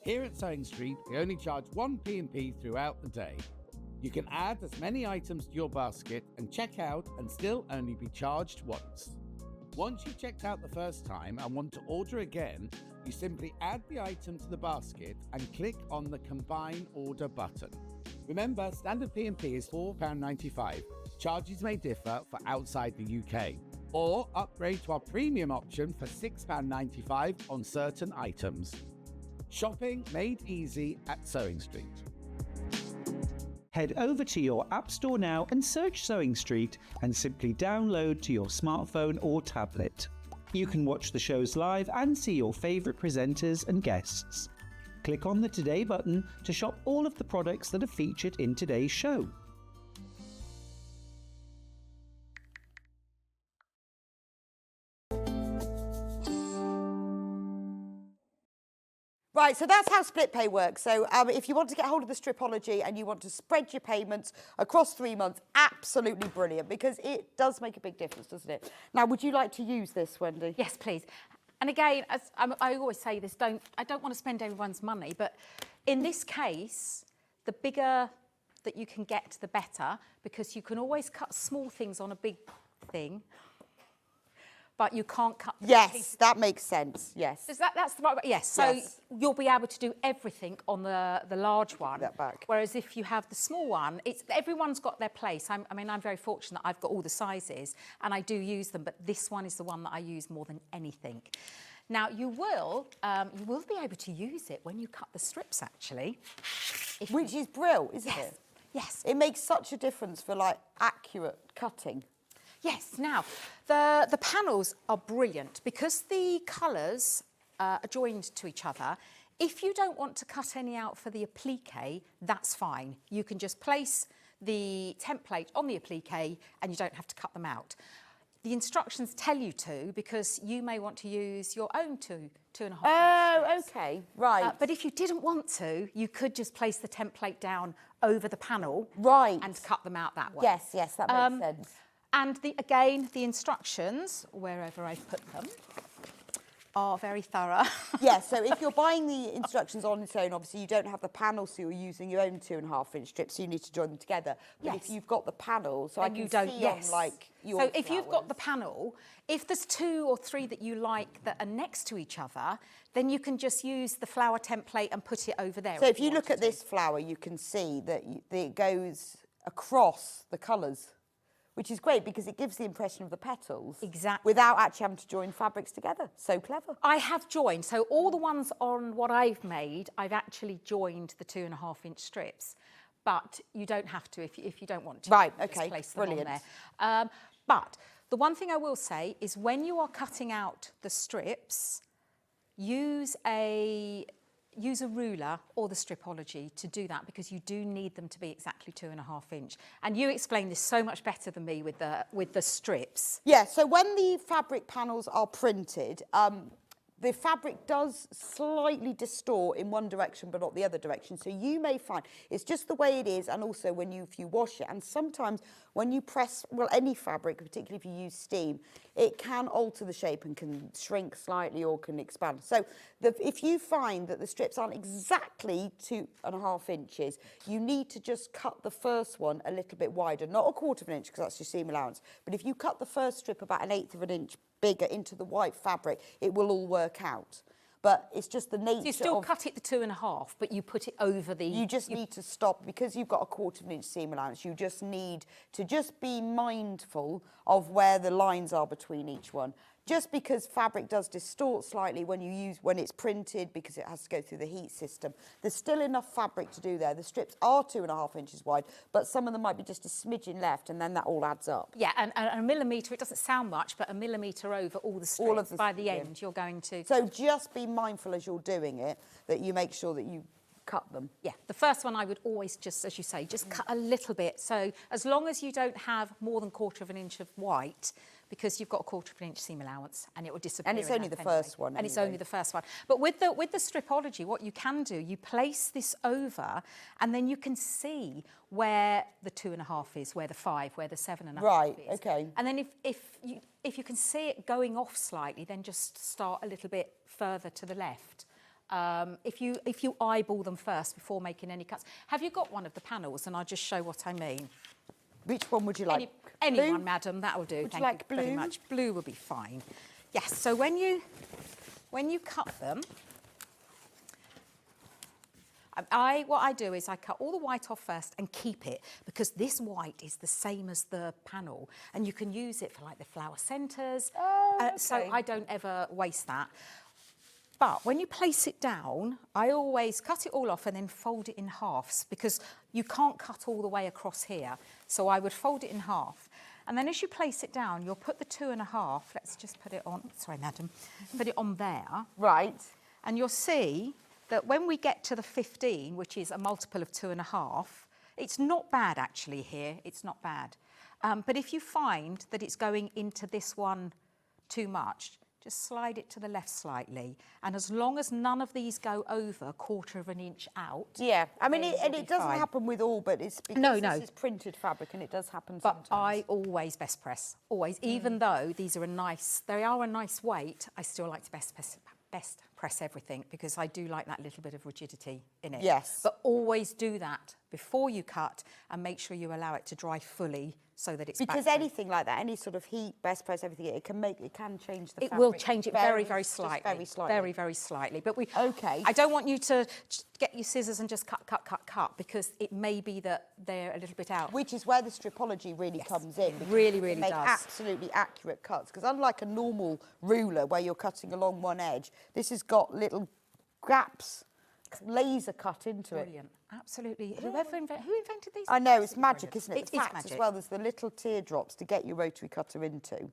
Here at Sewing Street, we only charge one P&P throughout the day. You can add as many items to your basket and check out and still only be charged once. Once you've checked out the first time and want to order again, you simply add the item to the basket and click on the Combine Order button. Remember, standard P&P is £4.95. Charges may differ for outside the UK. Or upgrade to our premium option for £6.95 on certain items. Shopping made easy at Sewing Street. Head over to your App Store now and search Sewing Street and simply download to your smartphone or tablet. You can watch the shows live and see your favourite presenters and guests. Click on the Today button to shop all of the products that are featured in today's show. Right, so that's how split pay works. So if you want to get hold of the Stripology and you want to spread your payments across 3 months, absolutely brilliant, because it does make a big difference, doesn't it? Now, would you like to use this, Wendy? Yes, please. And again, as I always say this, I don't want to spend everyone's money, but in this case, the bigger that you can get, the better, because you can always cut small things on a big thing, but you can't cut the Yes, that makes sense, yes. That's the right way, yes. So Yes. you'll be able to do everything on the large one. That back. Whereas if you have the small one, everyone's got their place. I'm very fortunate I've got all the sizes and I do use them, but this one is the one that I use more than anything. Now, you will be able to use it when you cut the strips, actually. Which is brilliant, isn't it? Yes. It makes such a difference for, like, accurate cutting. Yes, now, the panels are brilliant because the colours are joined to each other. If you don't want to cut any out for the applique, that's fine. You can just place the template on the applique and you don't have to cut them out. The instructions tell you to, because you may want to use your own 2.5. Oh, okay, right. But if you didn't want to, you could just place the template down over the panel, right, and cut them out that way. Yes, yes, that makes sense. And again, the instructions, wherever I've put them, are very thorough. Yes, so if you're buying the instructions on its own, obviously you don't have the panel, so you're using your own 2.5-inch strips, so you need to join them together. But if you've got the panel, so I can see on, like, your So if you've got the panel, if there's 2 or 3 that you like that are next to each other, then you can just use the flower template and put it over there. So if you look at this flower, you can see that it goes across the colours, which is great because it gives the impression of the petals. Exactly. Without actually having to join fabrics together. So clever. I have joined. So all the ones on what I've made, I've actually joined the 2.5-inch strips. But you don't have to if you don't want to. Right, just okay, place them brilliant. on there. But the one thing I will say is when you are cutting out the strips, use a ruler or the Stripology to do that, because you do need them to be exactly 2.5 inch. And you explain this so much better than me with the strips. Yeah, so when the fabric panels are printed, the fabric does slightly distort in one direction but not the other direction. So you may find it's just the way it is, and also if you wash it. And sometimes when you press, well, any fabric, particularly if you use steam, it can alter the shape and can shrink slightly or can expand. So if you find that the strips aren't exactly 2.5 inches, you need to just cut the first one a little bit wider, not 1/4 inch because that's your seam allowance. But if you cut the first strip about 1/8 inch bigger into the white fabric, it will all work out. But it's just the nature. So you still cut it to 2.5, but you put it over the. You just need to stop, because you've got 1/4 inch seam allowance. You just need to be mindful of where the lines are between each one. Just because fabric does distort slightly when it's printed, because it has to go through the heat system, there's still enough fabric to do there. The strips are 2.5 inches wide, but some of them might be just a smidgen left, and then that all adds up. Yeah, and a millimetre, it doesn't sound much, but a millimetre over all the strips, by the end, you're going to. So just be mindful as you're doing it that you make sure that you cut them. Yeah, the first one I would always just, as you say, just cut a little bit. So as long as you don't have more than 1/4 inch of white, because you've got 1/4 inch seam allowance, and it will disappear. And it's only the first one. And it's only the first one. But with the Stripology, what you can do, you place this over, and then you can see where the 2.5 is, where the 5, where the 7.5 right, is. okay. And then if you can see it going off slightly, then just start a little bit further to the left. If you eyeball them first before making any cuts. Have you got one of the panels? And I'll just show what I mean. Which one would you like? Anyone, blue? madam, that will do. Would Thank you like you very blue? much. Blue will be fine. Yes, so when you cut them, what I do is I cut all the white off first and keep it, because this white is the same as the panel, and you can use it for like the flower centres. Oh, okay. So I don't ever waste that. But when you place it down, I always cut it all off and then fold it in halves, because you can't cut all the way across here. So I would fold it in half. And then as you place it down, you'll put the 2.5, let's just put it on, sorry, madam, put it on there. Right. And you'll see that when we get to the 15, which is a multiple of 2.5, it's not bad actually here, it's not bad. But if you find that it's going into this one too much, just slide it to the left slightly, and as long as none of these go over 1/4 inch out. Yeah, I mean, it doesn't happen with all, but it's because this is printed fabric, and it does happen sometimes. But I always best press, always. Even though these are they are a nice weight, I still like to best press everything, because I do like that little bit of rigidity in it. Yes. But always do that before you cut, and make sure you allow it to dry fully, so that it's because back to anything like that, any sort of heat, best press, everything, it can change the fabric. It will change it very, very just slightly. very slightly. Very, very slightly. But Okay. I don't want you to get your scissors and just cut, because it may be that they're a little bit out. Which is where the Stripology really comes in. It really, really make does. absolutely accurate cuts. Because unlike a normal ruler where you're cutting along one edge, this has got little gaps, laser cut into it. Brilliant. Absolutely. Who invented these? I know, it's magic, isn't it? It The is fact magic. as well, there's the little teardrops to get your rotary cutter into.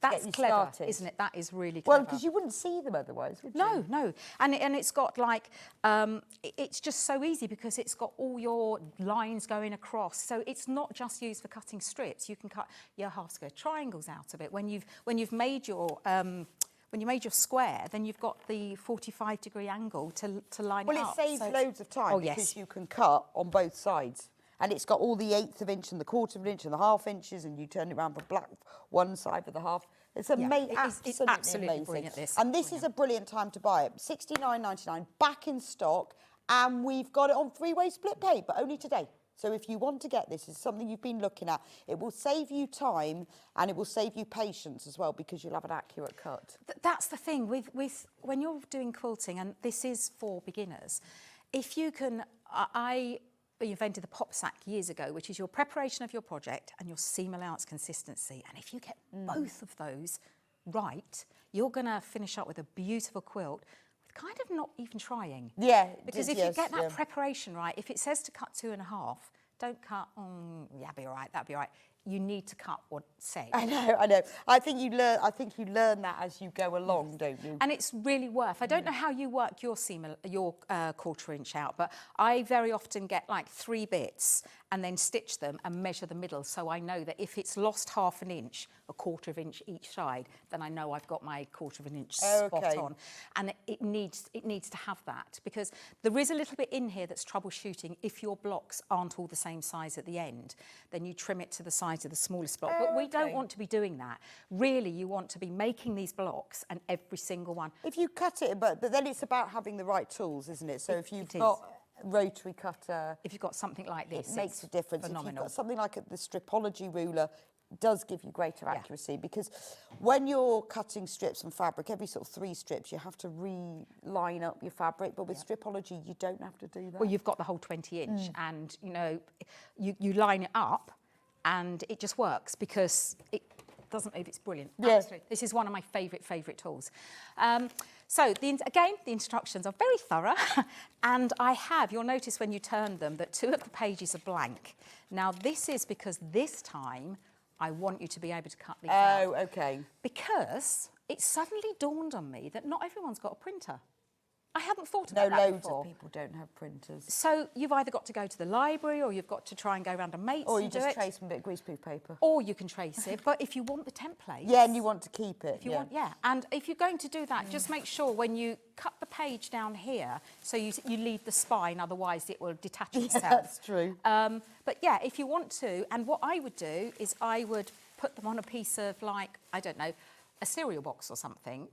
That's you clever, started. isn't it? That is really clever. Well, because you wouldn't see them otherwise, would you? No. And it's got like, it's just so easy, because it's got all your lines going across. So it's not just used for cutting strips. You can cut your half square triangles out of it. When you've made your square, then you've got the 45-degree angle to line it up. Well, it saves loads of time, because you can cut on both sides. And it's got all the 1/8 inch and the 1/4 inch and the 1/2 inches, and you turn it around for black one side for the half. It's amazing. It's absolutely amazing. brilliant, this. And this is a brilliant time to buy it. $69.99, back in stock, and we've got it on 3-way split pay, but only today. So if you want to get this, it's something you've been looking at. It will save you time, and it will save you patience as well, because you'll have an accurate cut. That's the thing with when you're doing quilting, and this is for beginners. If you can, I invented the pop sack years ago, which is your preparation of your project and your seam allowance consistency. And if you get both of those right, you're going to finish up with a beautiful quilt with kind of not even trying. Yeah. Because if you get that preparation right, if it says to cut 2.5, don't cut, that'll be all right, that'll be all right. you need to cut what's said. I know. I think you learn that as you go along, don't you? And it's really worth. I don't know how you work your seam, your 1/4 inch out, but I very often get like 3 bits and then stitch them and measure the middle, so I know that if it's lost 1/2 inch, 1/4 inch each side, then I know I've got my 1/4 inch spot on. And it needs to have that, because there is a little bit in here that's troubleshooting. If your blocks aren't all the same size at the end, then you trim it to the size of the smallest block. But we don't want to be doing that. Really, you want to be making these blocks and every single one. If you cut it, but then it's about having the right tools, isn't it? So if you've got a rotary cutter, if you've got something like this, it makes a difference. Phenomenal. If you've got something like the Stripology ruler, does give you greater accuracy, because when you're cutting strips from fabric, every sort of 3 strips, you have to re-line up your fabric. But with Stripology, you don't have to do that. Well, you've got the whole 20 inch, and you know, you line it up, and it just works because it doesn't move. It's brilliant. Yeah. Absolutely. This is one of my favourite tools. So again, the instructions are very thorough, and you'll notice when you turn them that 2 of the pages are blank. Now this is because this time I want you to be able to cut these out. Oh, okay. Because it suddenly dawned on me that not everyone's got a printer. I hadn't thought about that loads before. of people don't have printers. So you've either got to go to the library, or you've got to try and go around a mate's Or you and do just it. trace from a bit of greaseproof paper. Or you can trace it, but if you want the template. Yeah, and you want to keep it. If you want, and if you're going to do that, just make sure when you cut the page down here, so you leave the spine, otherwise it will detach itself. That's true. But yeah, if you want to, and what I would do is I would put them on a piece of, like, I don't know, a cereal box or something,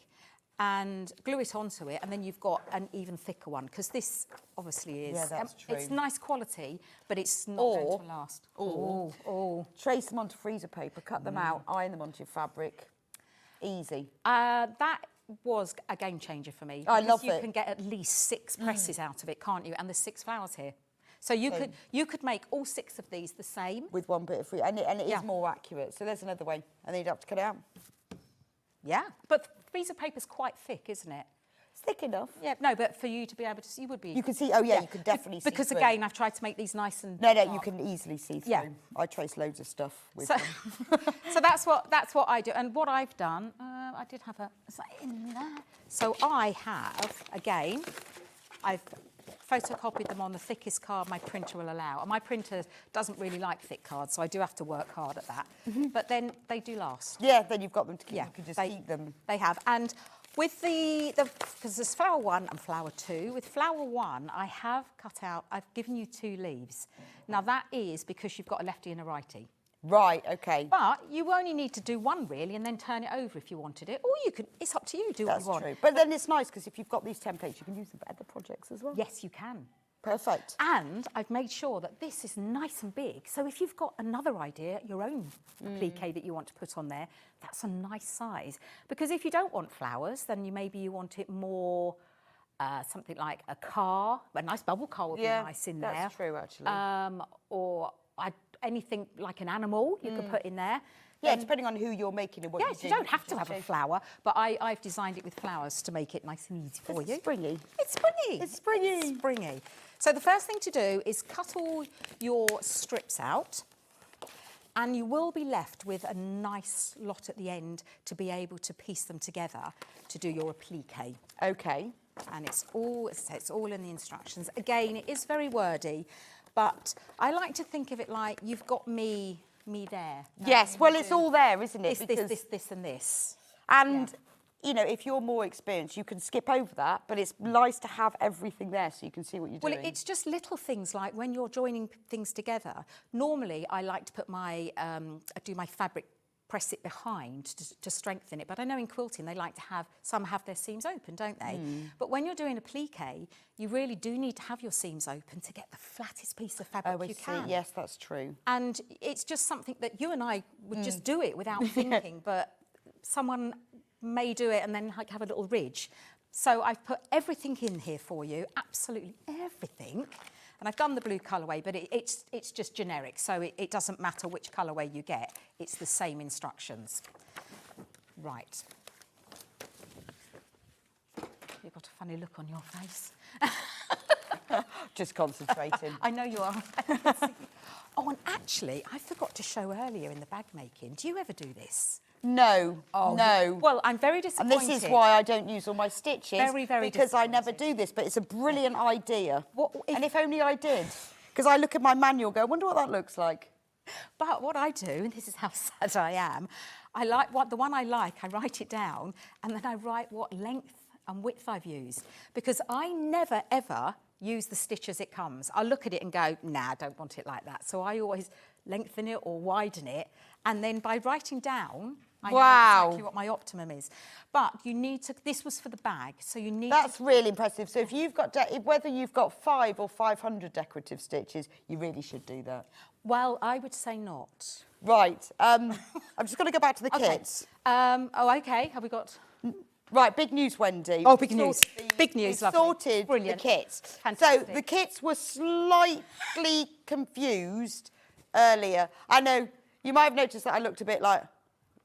and glue it onto it, and then you've got an even thicker one, because this obviously is... Yeah, that's true. It's nice quality, but it's not going to last. Trace them onto freezer paper, cut them out, iron them onto your fabric. Easy. That was a game changer for me. I love You it. can get at least 6 presses out of it, can't you? And there's 6 flowers here. So you could make all 6 of these the same. With one bit of free, and it is more accurate. So there's another way, and then you'd have to cut it out. Yeah, but freezer paper's quite thick, isn't it? It's thick enough. Yeah, no, but for you to be able to see, you would be... You can see, you can definitely see because through. again, I've tried to make these nice and... No, you can easily see through. Yeah. I trace loads of stuff with them. So that's what I do. And what I've done, I did have is that in there? So I have, again, I've photocopied them on the thickest card my printer will allow. And my printer doesn't really like thick cards, so I do have to work hard at that. But then they do last. Yeah, then you've got them to keep. Yeah, You can just keep them. They have. And with because there's flower 1 and flower 2. With flower 1, I've given you 2 leaves. Now that is because you've got a lefty and a righty. Right, okay. But you only need to do 1 really, and then turn it over if you wanted it. Or you could, it's up to you, do what you want. That's true. But then it's nice, because if you've got these templates, you can use them for other projects as well. Yes, you can. Perfect. And I've made sure that this is nice and big. So if you've got another idea, your own applique that you want to put on there, that's a nice size. Because if you don't want flowers, then maybe you want it more something like a car. A nice bubble car would be nice in there. That's true, actually. Or anything like an animal you could put in there. Yeah, depending on who you're making and what you're doing. Yes, you don't have to have a flower, but I've designed it with flowers to make it nice and easy for you. Springy. It's springy. It's springy. It's springy. So the first thing to do is cut all your strips out, and you will be left with a nice lot at the end to be able to piece them together to do your applique. Okay. And it's all in the instructions. Again, it is very wordy, but I like to think of it like you've got me there. Yes, well, it's all there, isn't it? This, and this. And, you know, if you're more experienced, you can skip over that, but it's nice to have everything there so you can see what you're doing. Well, it's just little things like when you're joining things together. Normally, I like to put do my fabric, press it behind to strengthen it. But I know in quilting, they like to some have their seams open, don't they? But when you're doing applique, you really do need to have your seams open to get the flattest piece of fabric you can. Yes, that's true. And it's just something that you and I would just do it without thinking, but someone may do it and then have a little ridge. So I've put everything in here for you, absolutely everything. And I've done the blue colourway, but it's just generic, so it doesn't matter which colourway you get. It's the same instructions. Right. You've got a funny look on your face. Just concentrating. I know you are. Oh, and actually, I forgot to show earlier in the bag making. Do you ever do this? No, no. Well, I'm very disappointed. And this is why I don't use all my stitches. Very, very because I never do this, but it's a brilliant idea. And if only I did. Because I look at my manual and go, I wonder what that looks like. But what I do, and this is how sad I am, I like the one I like, I write it down, and then I write what length and width I've used. Because I never, ever use the stitch as it comes. I look at it and go, nah, I don't want it like that. So I always lengthen it or widen it. And then by writing down, I know exactly what my optimum is. But you need to, this was for the bag, so you need That's really impressive. So if you've got, whether you've got 5 or 500 decorative stitches, you really should do that. Well, I would say not. Right, I'm just going to go back to the kits. Okay, have we got... Right, big news, Wendy. Oh, big news. Big news, lovely. Sorted Brilliant. the kits. Fantastic. So the kits were slightly confused earlier. I know you might have noticed that I looked a bit like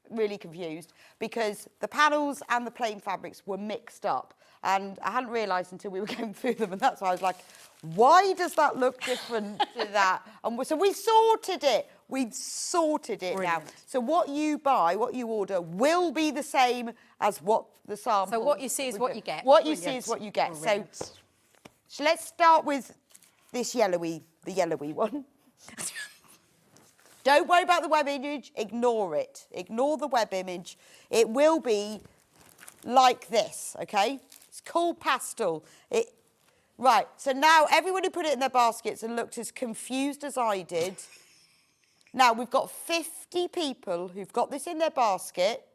really confused because the panels and the plain fabrics were mixed up. And I hadn't realised until we were going through them, and that's why I was like, why does that look different to that? And so we sorted it. We've sorted it now. So what you buy, what you order, will be the same as what the sample. So what you see is what you get. What you see is what you get. So let's start with this the yellowy one. Don't worry about the web image, ignore it. Ignore the web image. It will be like this, okay? It's called pastel. Right, so now everyone who put it in their baskets and looked as confused as I did. Now, we've got 50 people who've got this in their basket,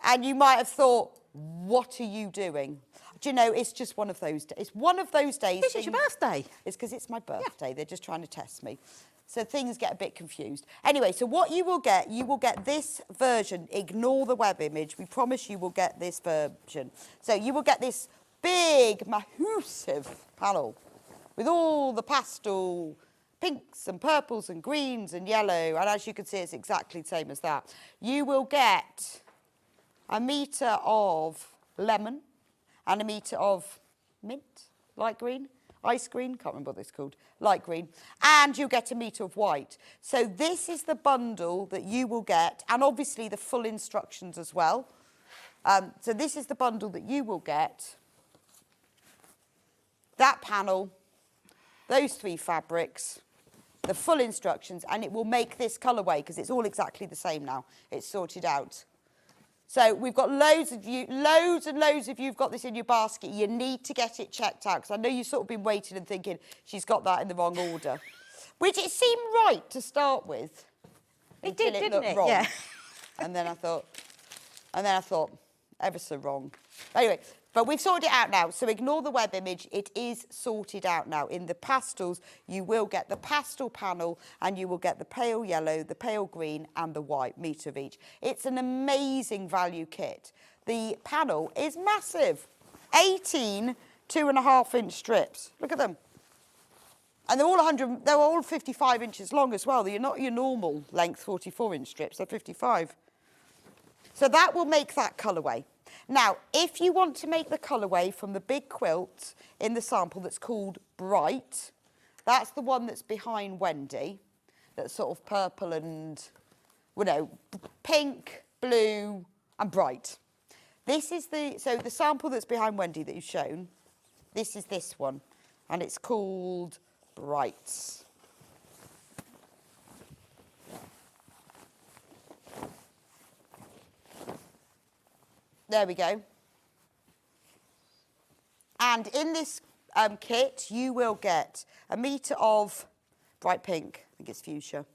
and you might have thought, what are you doing? Do you know, it's just one of those days. It's one of those days. This is your birthday. It's because it's my birthday. Yeah. They're just trying to test me. So things get a bit confused. Anyway, so what you will get this version. Ignore the web image. We promise you will get this version. So you will get this big, massive panel with all the pastel pinks and purples and greens and yellow. And as you can see, it's exactly the same as that. You will get a metre of lemon and a metre of mint, light green. Ice green, can't remember what it's called, light green, and you'll get a metre of white. So this is the bundle that you will get, and obviously the full instructions as well. So this is the bundle that you will get. That panel, those 3 fabrics, the full instructions, and it will make this colourway because it's all exactly the same now. It's sorted out. So we've got loads and loads of you've got this in your basket. You need to get it checked out because I know you've sort of been waiting and thinking she's got that in the wrong order, which it seemed right to start with. It did, didn't it? Wrong. Yeah. And then I thought, ever so wrong. Anyway, but we've sorted it out now. So ignore the web image. It is sorted out now. In the pastels, you will get the pastel panel and you will get the pale yellow, the pale green and the white, metre of each. It's an amazing value kit. The panel is massive. 18 2.5-inch strips. Look at them. And they're all 55 inches long as well. They're not your normal length 44-inch strips. They're 55. So that will make that colourway. Now, if you want to make the colourway from the big quilt in the sample that's called Bright, that's the one that's behind Wendy, that's sort of purple and, pink, blue and bright. This is the sample that's behind Wendy that you've shown, this is this one, and it's called Bright. There we go. And in this kit, you will get a metre of bright pink, I think it's fuchsia,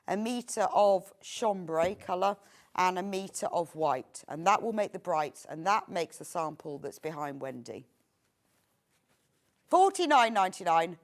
a metre of chambray colour, and a metre of white. And that will make the brights, and that makes the sample that's behind Wendy. $49.99,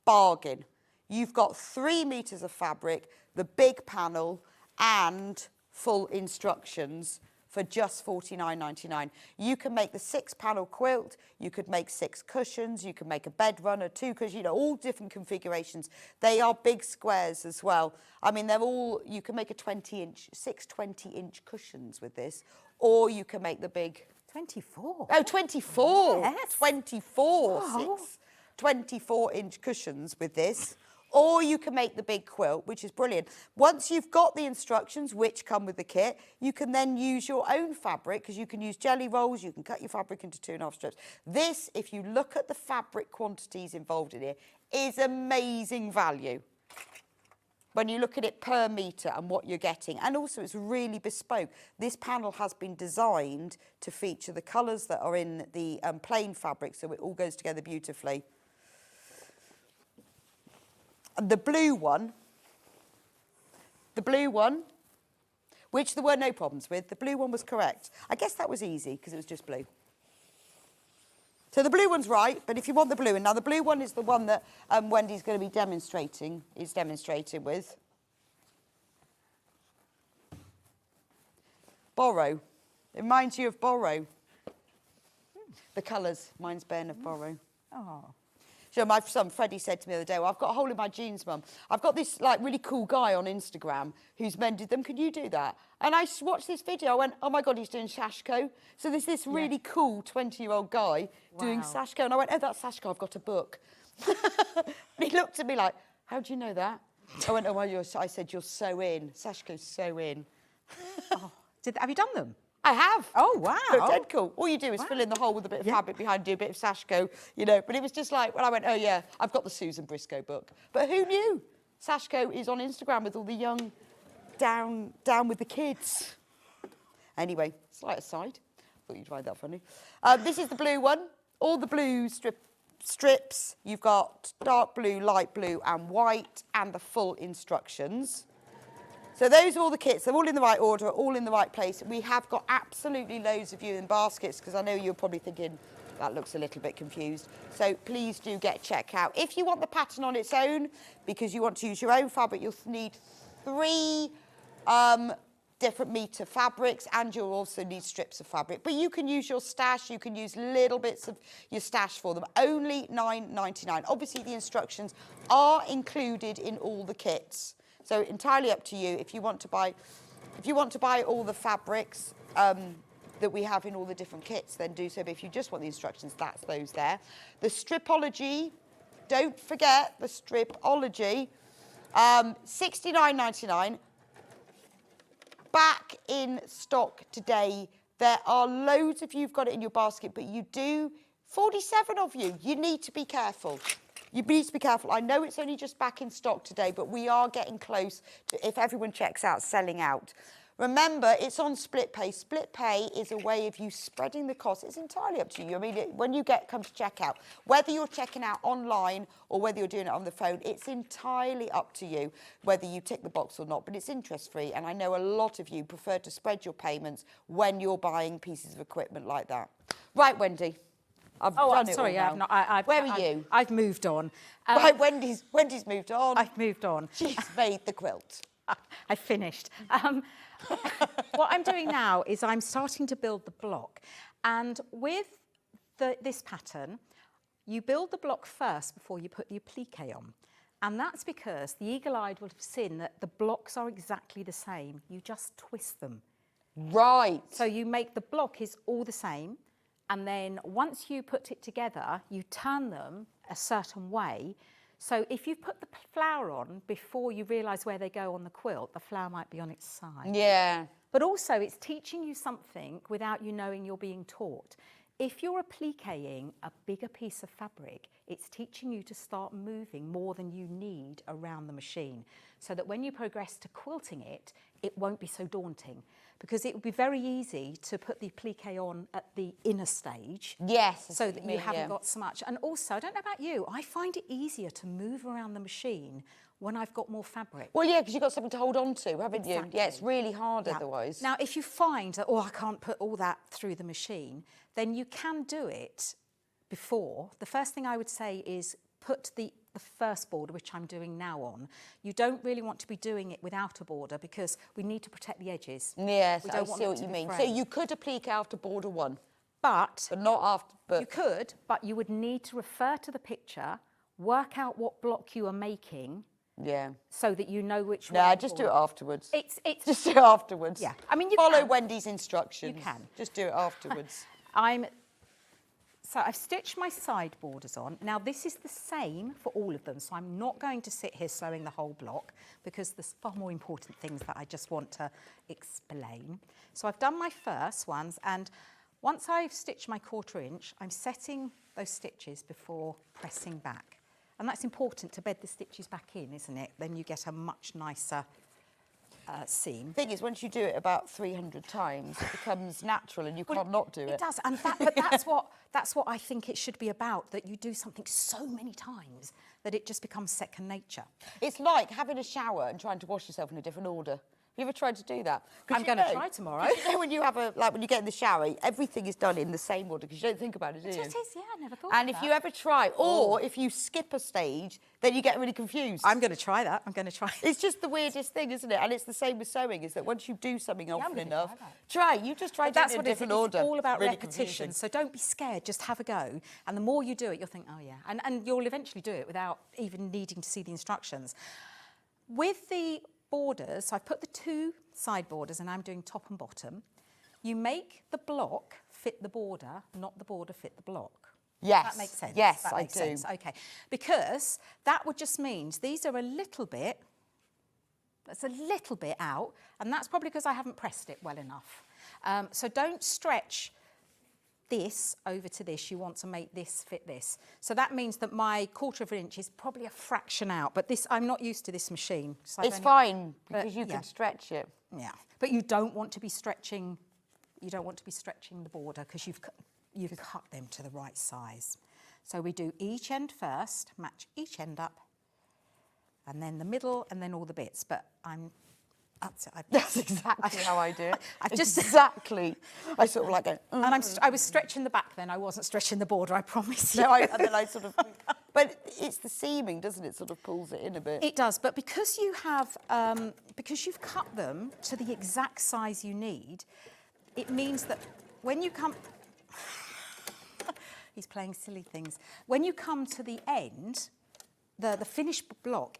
bargain. You've got 3 metres of fabric, the big panel, and full instructions for just $49.99. You can make the 6-panel quilt, you could make 6 cushions, you can make a bed runner, 2 cushions, all different configurations. They are big squares as well. I mean, you can make a 6 20-inch cushions with this, or you can make the big... 24? Oh, 24. Yes. 24. 24-inch cushions with this. Or you can make the big quilt, which is brilliant. Once you've got the instructions, which come with the kit, you can then use your own fabric, because you can use jelly rolls, you can cut your fabric into 2.5 strips. This, if you look at the fabric quantities involved in it, is amazing value when you look at it per metre and what you're getting. And also it's really bespoke. This panel has been designed to feature the colours that are in the plain fabric, so it all goes together beautifully. And the blue one, which there were no problems with, the blue one was correct. I guess that was easy because it was just blue. So the blue one's right, but if you want the blue one, now the blue one is the one that Wendy's going to be demonstrating with. Borrow. It reminds you of Borrow. The colours, mine's Ben of Borrow. Oh. So my son Freddie said to me the other day, well, I've got a hole in my jeans, Mum. I've got this like really cool guy on Instagram who's mended them. Can you do that? And I watched this video. I went, oh my God, he's doing Sashko. So there's this really cool 20-year-old guy doing Sashko. And I went, oh, that's Sashko. I've got a book. And he looked at me like, how do you know that? I went, oh, well, I said, you're so in. Sashko's so in. Oh, have you done them? I have. Oh, wow. So dead cool. All you do is fill in the hole with a bit of fabric behind, do a bit of Sashko, you know. But it was just like, when I went, oh, yeah, I've got the Susan Briscoe book. But who knew? Sashko is on Instagram with all the young, down with the kids. Anyway, slight aside. Thought you'd find that funny. This is the blue one. All the blue strips. You've got dark blue, light blue and white and the full instructions. So those are all the kits. They're all in the right order, all in the right place. We have got absolutely loads of you in baskets because I know you're probably thinking, that looks a little bit confused. So please do get checked out. If you want the pattern on its own, because you want to use your own fabric, you'll need 3 different metre fabrics and you'll also need strips of fabric. But you can use your stash, you can use little bits of your stash for them. Only $9.99. Obviously the instructions are included in all the kits. So entirely up to you. If you want to buy all the fabrics that we have in all the different kits, then do so. But if you just want the instructions, that's those there. The Stripology, don't forget the Stripology, $69.99. Back in stock today. There are loads of you've got it in your basket, but you do, 47 of you, you need to be careful. You need to be careful. I know it's only just back in stock today, but we are getting close to, if everyone checks out, selling out. Remember, it's on split pay. Split pay is a way of you spreading the cost. It's entirely up to you. I mean, when you come to checkout, whether you're checking out online or whether you're doing it on the phone, it's entirely up to you whether you tick the box or not, but it's interest-free. And I know a lot of you prefer to spread your payments when you're buying pieces of equipment like that. Right, Wendy. I'm sorry, I've not. Where are you? I've moved on. Right, Wendy's moved on. I've moved on. She's made the quilt. I finished. What I'm doing now is I'm starting to build the block. And with this pattern, you build the block first before you put the applique on. And that's because the eagle-eyed will have seen that the blocks are exactly the same. You just twist them. Right. So you make the block is all the same. And then once you put it together, you turn them a certain way. So if you put the flower on before you realise where they go on the quilt, the flower might be on its side. Yeah. But also it's teaching you something without you knowing you're being taught. If you're appliquing a bigger piece of fabric, it's teaching you to start moving more than you need around the machine, so that when you progress to quilting it, it won't be so daunting. Because it would be very easy to put the applique on at the inner stage. Yes. So that you haven't got so much. And also, I don't know about you, I find it easier to move around the machine when I've got more fabric. Well, yeah, because you've got something to hold on to, haven't you? Exactly. Yeah, it's really hard otherwise. Now, if you find that, I can't put all that through the machine, then you can do it before. The first thing I would say is put the first border, which I'm doing now on. You don't really want to be doing it without a border because we need to protect the edges. Yes, I see what you mean. So you could applique after border 1. But not after. But you could, but you would need to refer to the picture, work out what block you are making. Yeah. So that you know which one. No, just do it afterwards. It's just do it afterwards. Yeah. I mean, you follow can. Wendy's instructions. You can. Just do it afterwards. So I've stitched my side borders on. Now this is the same for all of them, so I'm not going to sit here sewing the whole block because there's far more important things that I just want to explain. So I've done my first ones, and once I've stitched my 1/4 inch, I'm setting those stitches before pressing back. And that's important to bed the stitches back in, isn't it? Then you get a much nicer seam. The thing is, once you do it about 300 times, it becomes natural and you can't not do it. It does, and but that's what I think it should be about, that you do something so many times that it just becomes second nature. It's like having a shower and trying to wash yourself in a different order. Have you ever tried to do that? I'm going to try tomorrow. You know, when you have when you get in the shower, everything is done in the same order because you don't think about it, do you? It is, yeah, I never thought And of if that. you ever try, or if you skip a stage, then you get really confused. I'm going to try that. I'm going to try. It's just the weirdest thing, isn't it? And it's the same with sewing, is that once you do something often gonna enough, try you just try But to that's do it what in a it is. different It's order. all about Really repetition. confusing. So don't be scared. Just have a go. And the more you do it, you'll think, oh yeah. And you'll eventually do it without even needing to see the instructions. With the borders, so I've put the 2 side borders and I'm doing top and bottom. You make the block fit the border, not the border fit the block. Yes. That makes sense. Yes, that I makes do. sense. Okay. Because that would just means these are a little bit, that's a little bit out, and that's probably because I haven't pressed it well enough. So don't stretch this over to this. You want to make this fit this. So that means that my 1/4 inch is probably a fraction out, but this, I'm not used to this machine. So It's fine because you yeah. can stretch it. Yeah, but you don't want to be stretching. You don't want to be stretching the border because you've cut them to the right size. So we do each end first, match each end up, and then the middle, and then all the bits. But that's exactly how I do it. I've just exactly. I sort of like go. And I was stretching the back then. I wasn't stretching the border. I promise you. No, and then I sort of. But it's the seaming, doesn't it? Sort of pulls it in a bit. It does, but because you have, because you've cut them to the exact size you need, it means that when you come, he's playing silly things. When you come to the end, the finished block,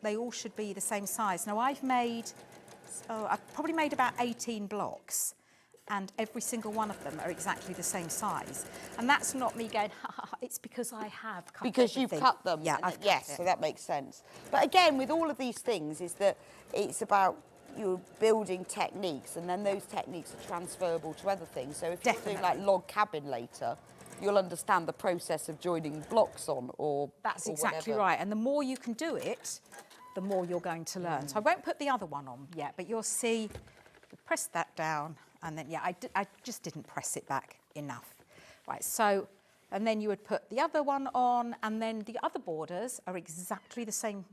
they all should be the same size. Now I've probably made about 18 blocks, and every single one of them are exactly the same size. And that's not me going, it's because I have cut Because everything. you've cut them. Yeah, Yes, so that makes sense. But again, with all of these things, is that it's about you're building techniques, and then those techniques are transferable to other things. So if you're doing like log cabin later, you'll understand the process of joining blocks on, or That's or exactly whatever. right. And the more you can do it, the more you're going to learn. So I won't put the other one on yet, but you'll see, press that down, and then, yeah, I just didn't press it back enough. Right, so, and then you would put the other one on, and then the other borders are exactly the same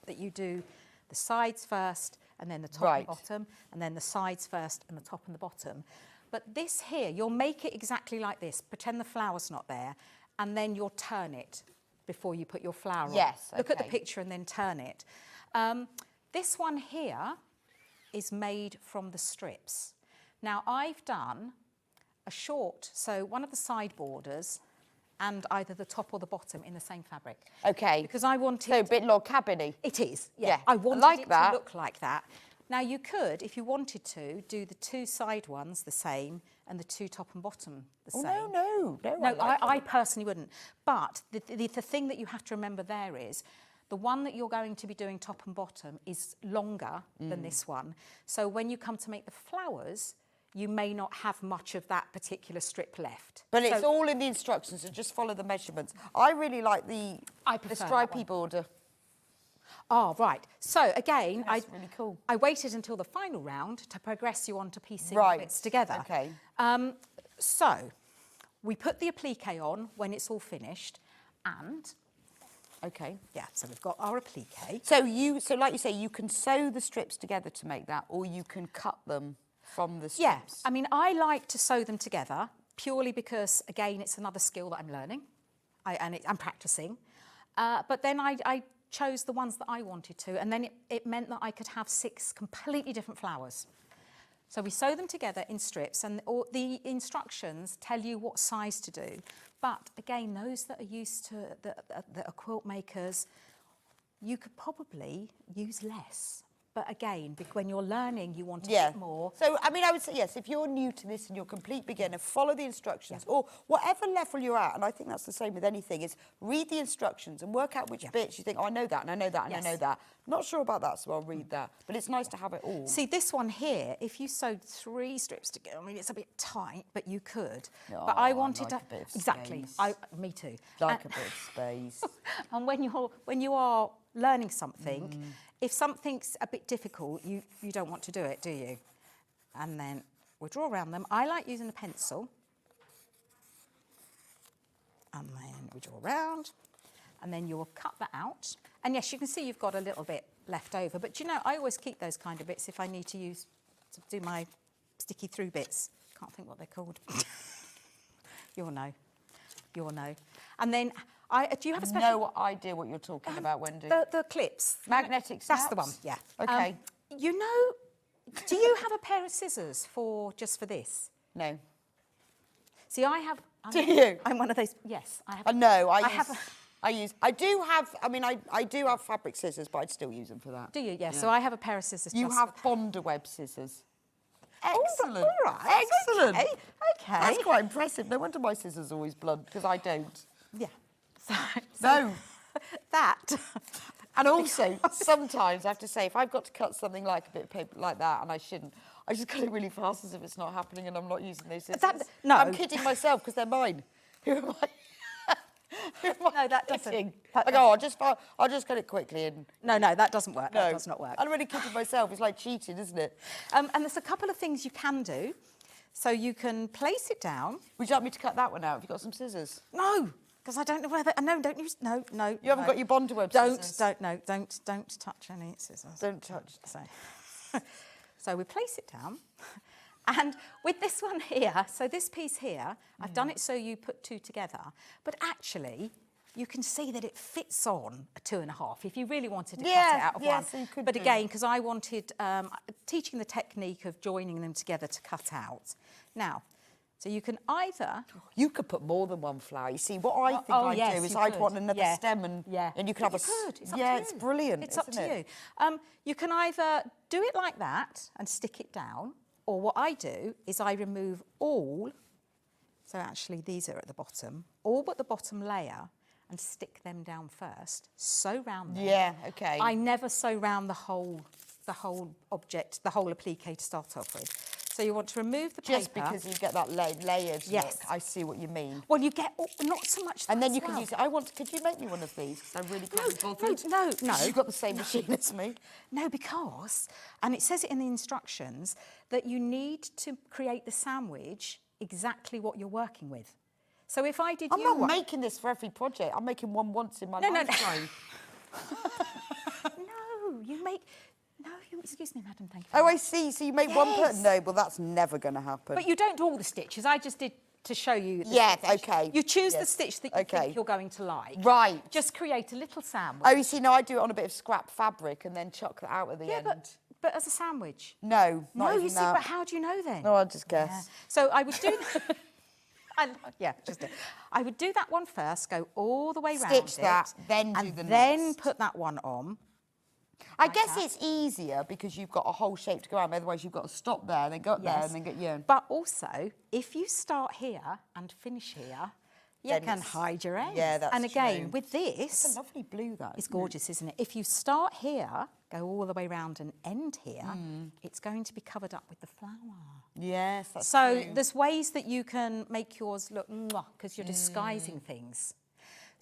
that you do the sides first, and then the top and bottom, and then the sides first, and the top and the bottom. But this here, you'll make it exactly like this. Pretend the flower's not there, and then you'll turn it before you put your flower on. Yes, Look at the okay. picture and then turn it. This one here is made from the strips. Now, I've done a short, so one of the side borders and either the top or the bottom in the same fabric. Okay. Because I wanted... So a bit log cabin-y. It is, yeah. Yeah, I wanted like it that. to look like that. Now, you could, if you wanted to, do the 2 side ones the same and the 2 top and bottom the same. No. No, I personally wouldn't. But the thing that you have to remember there is the one that you're going to be doing top and bottom is longer than this one. So when you come to make the flowers, you may not have much of that particular strip left. But it's all in the instructions, so just follow the measurements. I really like the stripy border. Oh, right. So again, That's really cool. I waited until the final round to progress you on to piecing bits together. Okay. So we put the applique on when it's all finished, and Okay. yeah, so we've got our applique. So like you say, you can sew the strips together to make that, or you can cut them from the strips. Yeah, I mean, I like to sew them together purely because, again, it's another skill that I'm learning, I'm practicing. But then I chose the ones that I wanted to, and then it meant that I could have 6 completely different flowers. So we sew them together in strips, and the instructions tell you what size to do. But again, those that are used to, that are quilt makers, you could probably use less. But again, when you're learning, you want a bit more. So, I mean, I would say, yes, if you're new to this and you're a complete beginner, follow the instructions or whatever level you're at. And I think that's the same with anything, is read the instructions and work out which bits you think, oh, I know that and I know that and I know that. Not sure about that, so I'll read that. But it's nice to have it all. See, this one here, if you sewed 3 strips together, I mean, it's a bit tight, but you could. Oh, but I wanted like a bit of exactly. space. Me too. Like a bit of space. And when you are learning something, if something's a bit difficult, you don't want to do it, do you? And then we'll draw around them. I like using a pencil. And then we draw around. And then you'll cut that out. And yes, you can see you've got a little bit left over. But you know, I always keep those kind of bits if I need to do my sticky through bits. Can't think what they're called. You'll know. You'll know. And then, do you have a special... No idea what you're talking about, Wendy. The clips. Magnetic snaps? That's the one, yeah. Okay. You know, do you have a pair of scissors just for this? No. See, I have... Do you? I'm one of those... Yes, I have... No, I do have fabric scissors, but I'd still use them for that. Do you? Yeah. So I have a pair of scissors. You have Bonder web scissors. Excellent. Oh, all right. Excellent. Okay. That's quite impressive. No wonder my scissors are always blunt, because I don't. Yeah. No. That. And also, sometimes I have to say, if I've got to cut something like a bit of paper like that, and I shouldn't, I just cut it really fast as if it's not happening and I'm not using those scissors. No. I'm kidding myself because they're mine. Who am I? No, that doesn't. I'll just cut it quickly and... No, that doesn't work. No. That does not work. I'm really kidding myself. It's like cheating, isn't it? And there's a couple of things you can do. So you can place it down. Would you like me to cut that one out? Have you got some scissors? No, because I don't know whether... No, don't use... No. You haven't got your Bonder web scissors? Don't touch any scissors. Don't touch. So we place it down. And with this one here, so this piece here, I've done it so you put 2 together, but actually you can see that it fits on a 2.5 if you really wanted to cut it out of one. So you could but again, because I wanted teaching the technique of joining them together to cut out. Now, so you can either... You could put more than one flower. You see, what I think I'd do is I'd want another stem and you could have It's up to it's you. brilliant, It's up isn't to it? you. You can either do it like that and stick it down, or what I do is I remove all, so actually these are at the bottom, all but the bottom layer, and stick them down first, sew round them. Yeah, okay. I never sew round the whole object, the whole applique to start off with. So you want to remove the Just paper. because you get that layered Yes. look. I see what you mean. Well, you get not so much that And then as you can well. use it. Could you make me one of these? Because I really can't be bothered. No. You've got the same machine as me. No, because, and it says it in the instructions, that you need to create the sandwich exactly what you're working with. So if I did I'm not making this for every project. I'm making one once in my lifetime. Excuse me, madam, thank you. Oh, I see. So you make one person. No, well, that's never going to happen. But you don't do all the stitches. I just did to show you. Okay. You choose the stitch that you think you're going to like. Right. Just create a little sandwich. Oh, you see, no, I do it on a bit of scrap fabric and then chuck that out at the end. But as a sandwich. No, not even you see, that. but how do you know then? No, I'll just guess. Yeah. So I would do... I would do that one first, go all the way round Stitch that, then do the then next. put that one on. I guess it's easier because you've got a whole shape to go around. Otherwise, you've got to stop there, then go up there, and then get yarn. But also, if you start here and finish here, you can hide your ends. Yeah, that's And again, true. with this... It's a lovely blue, that. It's gorgeous, isn't it? If you start here, go all the way round and end here, it's going to be covered up with the flower. Yes, that's So true. there's ways that you can make yours look because you're disguising things.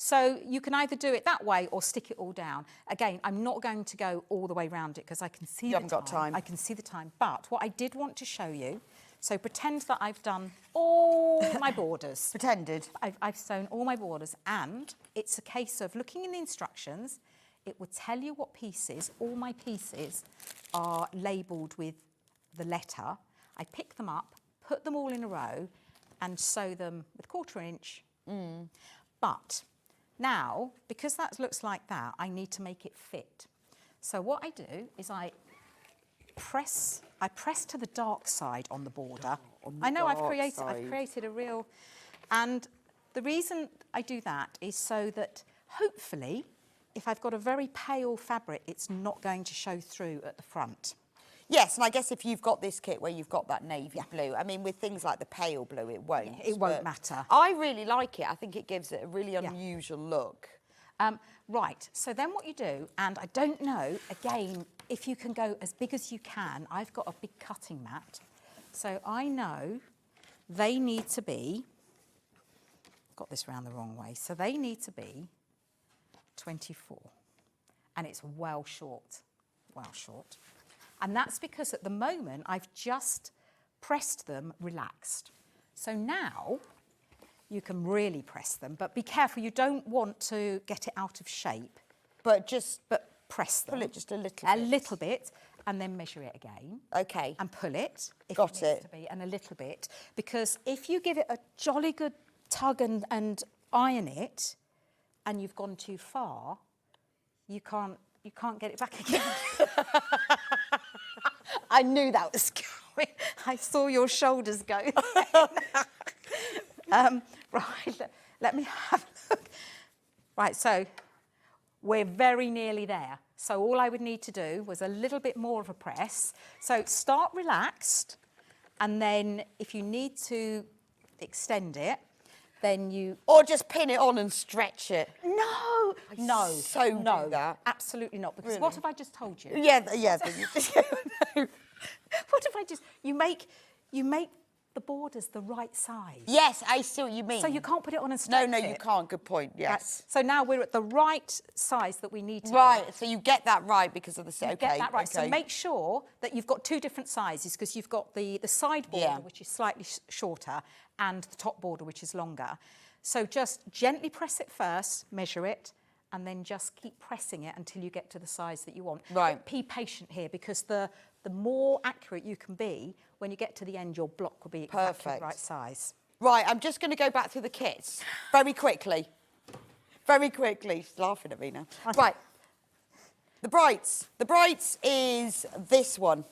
So you can either do it that way or stick it all down. Again, I'm not going to go all the way around it because I can see You haven't got time. I can see the time. But what I did want to show you, so pretend that I've done all my borders. Pretended. I've sewn all my borders, and it's a case of looking in the instructions. It will tell you what pieces, all my pieces, are labelled with the letter. I pick them up, put them all in a row, and sew them with 1/4 inch. But now, because that looks like that, I need to make it fit. So what I do is I press to the dark side on the border. I know I've created a real, and the reason I do that is so that hopefully if I've got a very pale fabric, it's not going to show through at the front. Yes, and I guess if you've got this kit where you've got that navy blue, I mean, with things like the pale blue, it won't. Yeah, it won't matter. I really like it. I think it gives it a really unusual look. Right, so then what you do, and I don't know, again, if you can go as big as you can, I've got a big cutting mat. So I know they need to be, got this round the wrong way, so they need to be 24. And it's well short. And that's because at the moment I've just pressed them relaxed. So now you can really press them, but be careful, you don't want to get it out of shape. But press them. Pull it just a little bit. A little bit, and then measure it again. Okay. And pull it. If Got it. Needs it. to be, and a little bit. Because if you give it a jolly good tug and iron it, and you've gone too far, you can't get it back again. I knew that was going. I saw your shoulders go. Right, let me have a look. Right, so we're very nearly there. So all I would need to do was a little bit more of a press. So start relaxed, and then if you need to extend it, then you... Or just pin it on and stretch it. No, no, do that. Absolutely not, because Really? what have I just told you? Yeah. What if I just... You make the borders the right size. Yes, I see what you mean. So you can't put it on and stretch No, it. you can't. Good point, yes. So now we're at the right size that we need to. Right, so you get that right because of the... You get that right. So make sure that you've got two different sizes, because you've got the side border, which is slightly shorter, and the top border, which is longer. So just gently press it first, measure it, and then just keep pressing it until you get to the size that you want. Right. But be patient here, because the more accurate you can be, when you get to the end, your block will be exactly the right size. Right, I'm just going to go back through the kits very quickly. Very quickly. She's laughing at me now. Right. The Brights. The Brights is this one.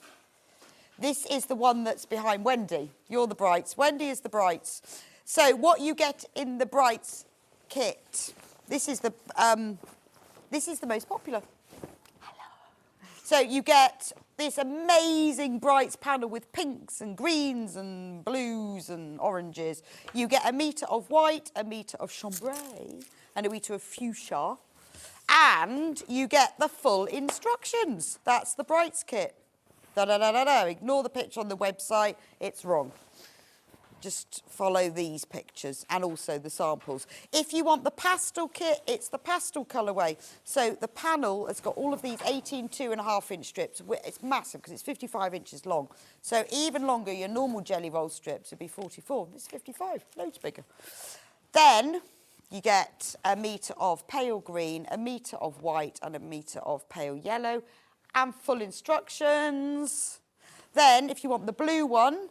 This is the one that's behind Wendy. You're the Brights. Wendy is the Brights. So what you get in the Brights kit, this is the most popular. Hello. So you get this amazing Brights panel with pinks and greens and blues and oranges. You get a metre of white, a metre of chambray, and a metre of fuchsia. And you get the full instructions. That's the Brights kit. Da-da-da-da-da. Ignore the picture on the website. It's wrong. Just follow these pictures and also the samples. If you want the pastel kit, it's the pastel colourway. So the panel has got all of these 18 2.5-inch strips. It's massive because it's 55 inches long. So even longer, your normal jelly roll strips would be 44. This is 55, loads bigger. Then you get a metre of pale green, a metre of white and a metre of pale yellow, and full instructions. Then if you want the blue one,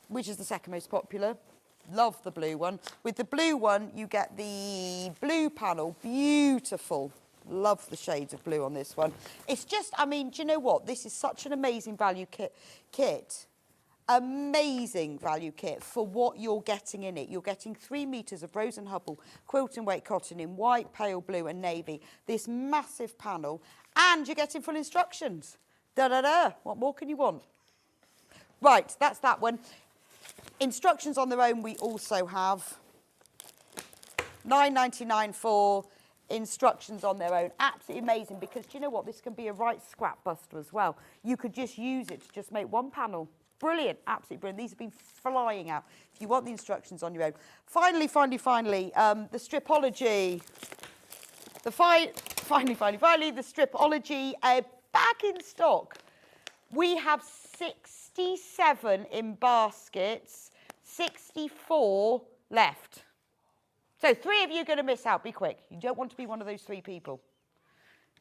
which is the second most popular. Love the blue one. With the blue one, you get the blue panel. Beautiful. Love the shades of blue on this one. It's just, I mean, do you know what? This is such an amazing value kit. Amazing value kit for what you're getting in it. You're getting 3 metres of Rose and Hubble quilt and weight cotton in white, pale blue and navy. This massive panel. And you're getting full instructions. Da-da-da. What more can you want? Right, that's that one. Instructions on their own, we also have £9.99 for instructions on their own. Absolutely amazing, because do you know what? This can be a right scrap buster as well. You could just use it to just make one panel. Brilliant, absolutely brilliant. These have been flying out. If you want the instructions on your own. Finally, the Stripology. Finally, the Stripology back in stock. We have 67 in baskets, 64 left. So 3 of you are going to miss out. Be quick. You don't want to be one of those 3 people.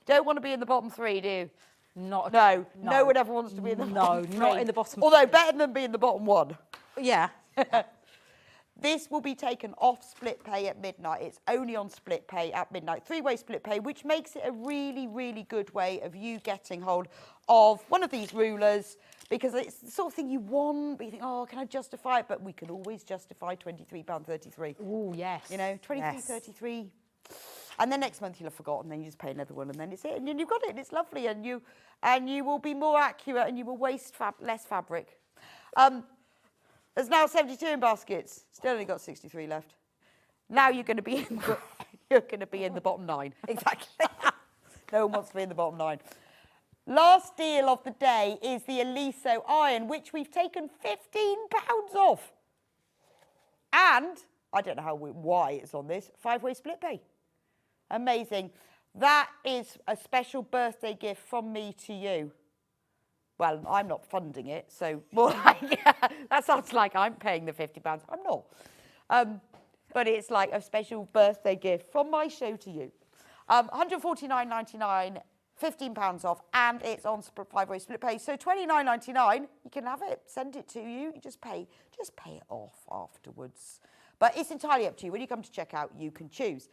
Don't want to be in the bottom 3, do you? No one ever wants to be in the bottom 3. No, not in the bottom 3. Although better than being in the bottom 1. Yeah. This will be taken off split pay at midnight. It's only on split pay at midnight. 3-way split pay, which makes it a really, really good way of you getting hold of one of these rulers, because it's the sort of thing you want, but you think, oh, can I justify it? But we can always justify £23.33. Oh, yes. You know, £23.33. And then next month you'll have forgotten, then you just pay another one, and then it's it, and then you've got it, and it's lovely, and you will be more accurate, and you will waste less fabric. There's now 72 in baskets. Still only got 63 left. Now you're going to be in the bottom 9. Exactly. No one wants to be in the bottom 9. Last deal of the day is the Aliso iron, which we've taken £15 off. And I don't know why it's on this 5-way split pay. Amazing. That is a special birthday gift from me to you. Well, I'm not funding it, so more like, that sounds like I'm paying the £50. I'm not. But it's like a special birthday gift from my show to you. £149.99, £15 off, and it's on 5-way split pay. So £29.99, you can have it, send it to you. You just pay it off afterwards. But it's entirely up to you. When you come to checkout, you can choose.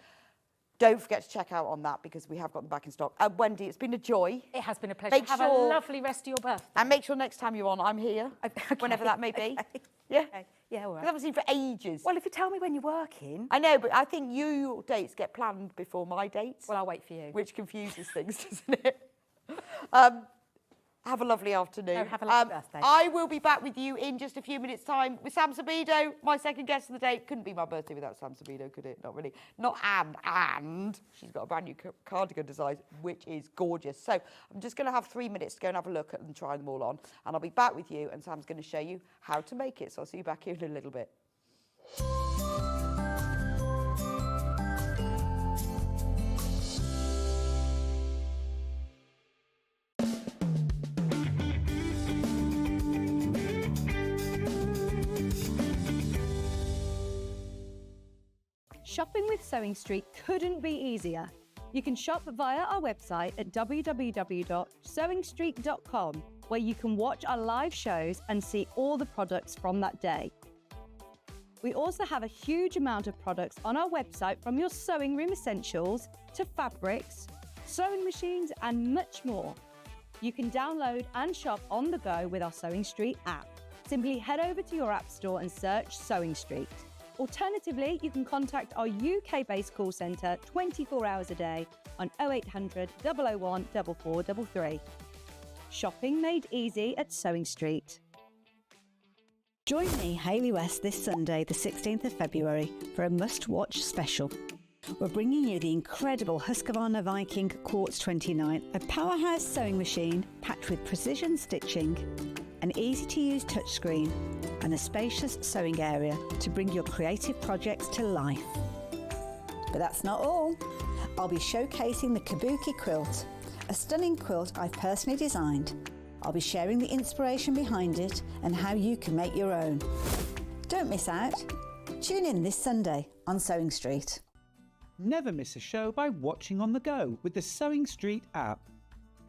Don't forget to check out on that because we have got them back in stock. Wendy, it's been a joy. It has been a pleasure. Have a lovely rest of your birthday. And make sure next time you're on, I'm here, whenever that may be. Okay. Yeah? Okay. Yeah, all right. I haven't seen you for ages. Well, if you tell me when you're working. I know, but I think your dates get planned before my dates. Well, I'll wait for you. Which confuses things, doesn't it? Have a lovely afternoon. Oh, have a lovely birthday. I will be back with you in just a few minutes' time with Sam Sabido, my second guest of the day. Couldn't be my birthday without Sam Sabido, could it? Not really. Not and she's got a brand new cardigan design, which is gorgeous. So I'm just going to have 3 minutes to go and have a look at and try them all on. And I'll be back with you, and Sam's going to show you how to make it. So I'll see you back here in a little bit. Shopping with Sewing Street couldn't be easier. You can shop via our website at www.sewingstreet.com, where you can watch our live shows and see all the products from that day. We also have a huge amount of products on our website, from your sewing room essentials to fabrics, sewing machines, and much more. You can download and shop on the go with our Sewing Street app. Simply head over to your app store and search Sewing Street. Alternatively, you can contact our UK-based call centre 24 hours a day on 0800 001 4433. Shopping made easy at Sewing Street. Join me, Hayley West, this Sunday, the 16th of February, for a must-watch special. We're bringing you the incredible Husqvarna Viking Quartz 29, a powerhouse sewing machine packed with precision stitching, an easy-to-use touchscreen, and a spacious sewing area to bring your creative projects to life. But that's not all. I'll be showcasing the Kabuki quilt, a stunning quilt I've personally designed. I'll be sharing the inspiration behind it and how you can make your own. Don't miss out. Tune in this Sunday on Sewing Street. Never miss a show by watching on the go with the Sewing Street app.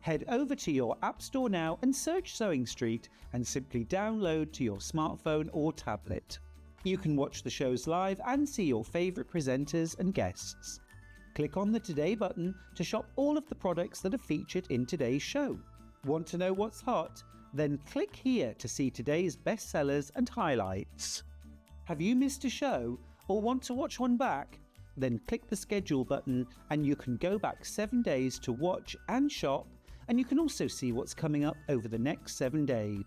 Head over to your app store now and search Sewing Street and simply download to your smartphone or tablet. You can watch the shows live and see your favourite presenters and guests. Click on the Today button to shop all of the products that are featured in today's show. Want to know what's hot? Then click here to see today's bestsellers and highlights. Have you missed a show or want to watch one back? Then click the schedule button and you can go back 7 days to watch and shop, and you can also see what's coming up over the next 7 days.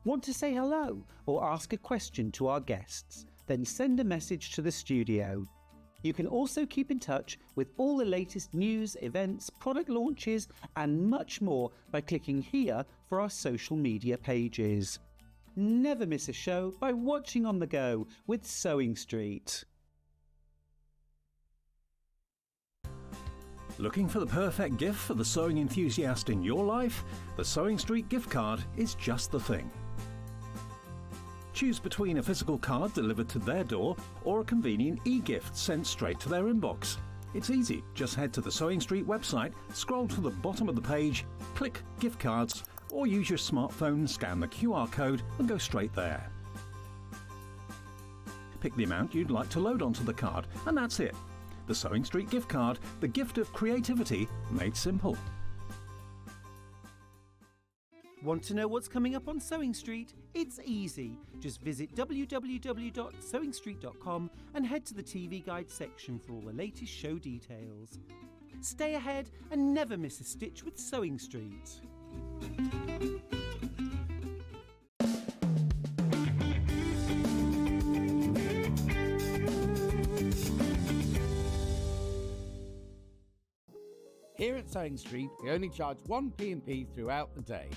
Want to say hello or ask a question to our guests? Then send a message to the studio. You can also keep in touch with all the latest news, events, product launches, and much more by clicking here for our social media pages. Never miss a show by watching on the go with Sewing Street. Looking for the perfect gift for the sewing enthusiast in your life? The Sewing Street gift card is just the thing. Choose between a physical card delivered to their door or a convenient e-gift sent straight to their inbox. It's easy. Just head to the Sewing Street website, scroll to the bottom of the page, click Gift Cards, or use your smartphone, scan the QR code and go straight there. Pick the amount you'd like to load onto the card, and that's it. The Sewing Street gift card, the gift of creativity made simple. Want to know what's coming up on Sewing Street? It's easy. Just visit www.sewingstreet.com and head to the TV Guide section for all the latest show details. Stay ahead and never miss a stitch with Sewing Street. Here at Sewing Street, we only charge one P&P throughout the day.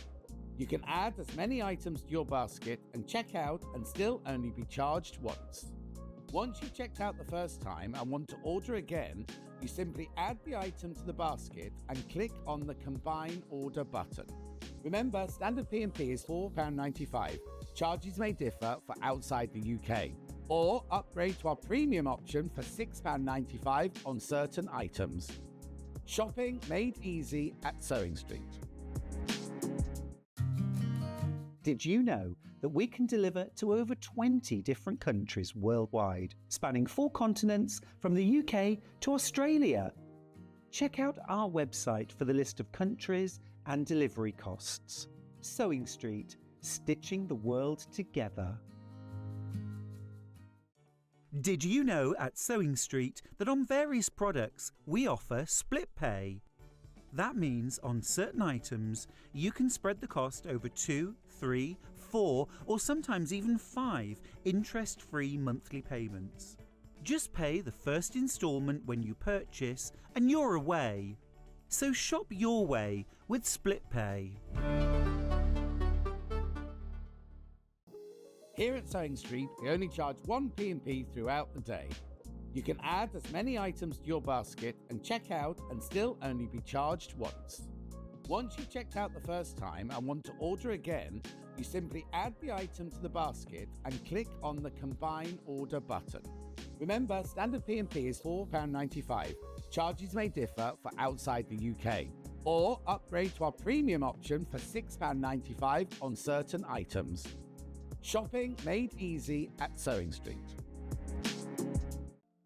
You can add as many items to your basket and check out and still only be charged once. Once you've checked out the first time and want to order again, you simply add the item to the basket and click on the Combine Order button. Remember, standard P&P is £4.95. Charges may differ for outside the UK. Or upgrade to our premium option for £6.95 on certain items. Shopping made easy at Sewing Street. Did you know that we can deliver to over 20 different countries worldwide, spanning 4 continents from the UK to Australia? Check out our website for the list of countries and delivery costs. Sewing Street, stitching the world together. Did you know at Sewing Street that on various products we offer split pay? That means on certain items you can spread the cost over 2, 3, 4 or sometimes even 5 interest-free monthly payments. Just pay the first instalment when you purchase and you're away. So shop your way with split pay. Here at Sewing Street, we only charge one P&P throughout the day. You can add as many items to your basket and check out and still only be charged once. Once you've checked out the first time and want to order again, you simply add the item to the basket and click on the Combine Order button. Remember, standard P&P is £4.95. Charges may differ for outside the UK. Or upgrade to our premium option for £6.95 on certain items. Shopping made easy at Sewing Street.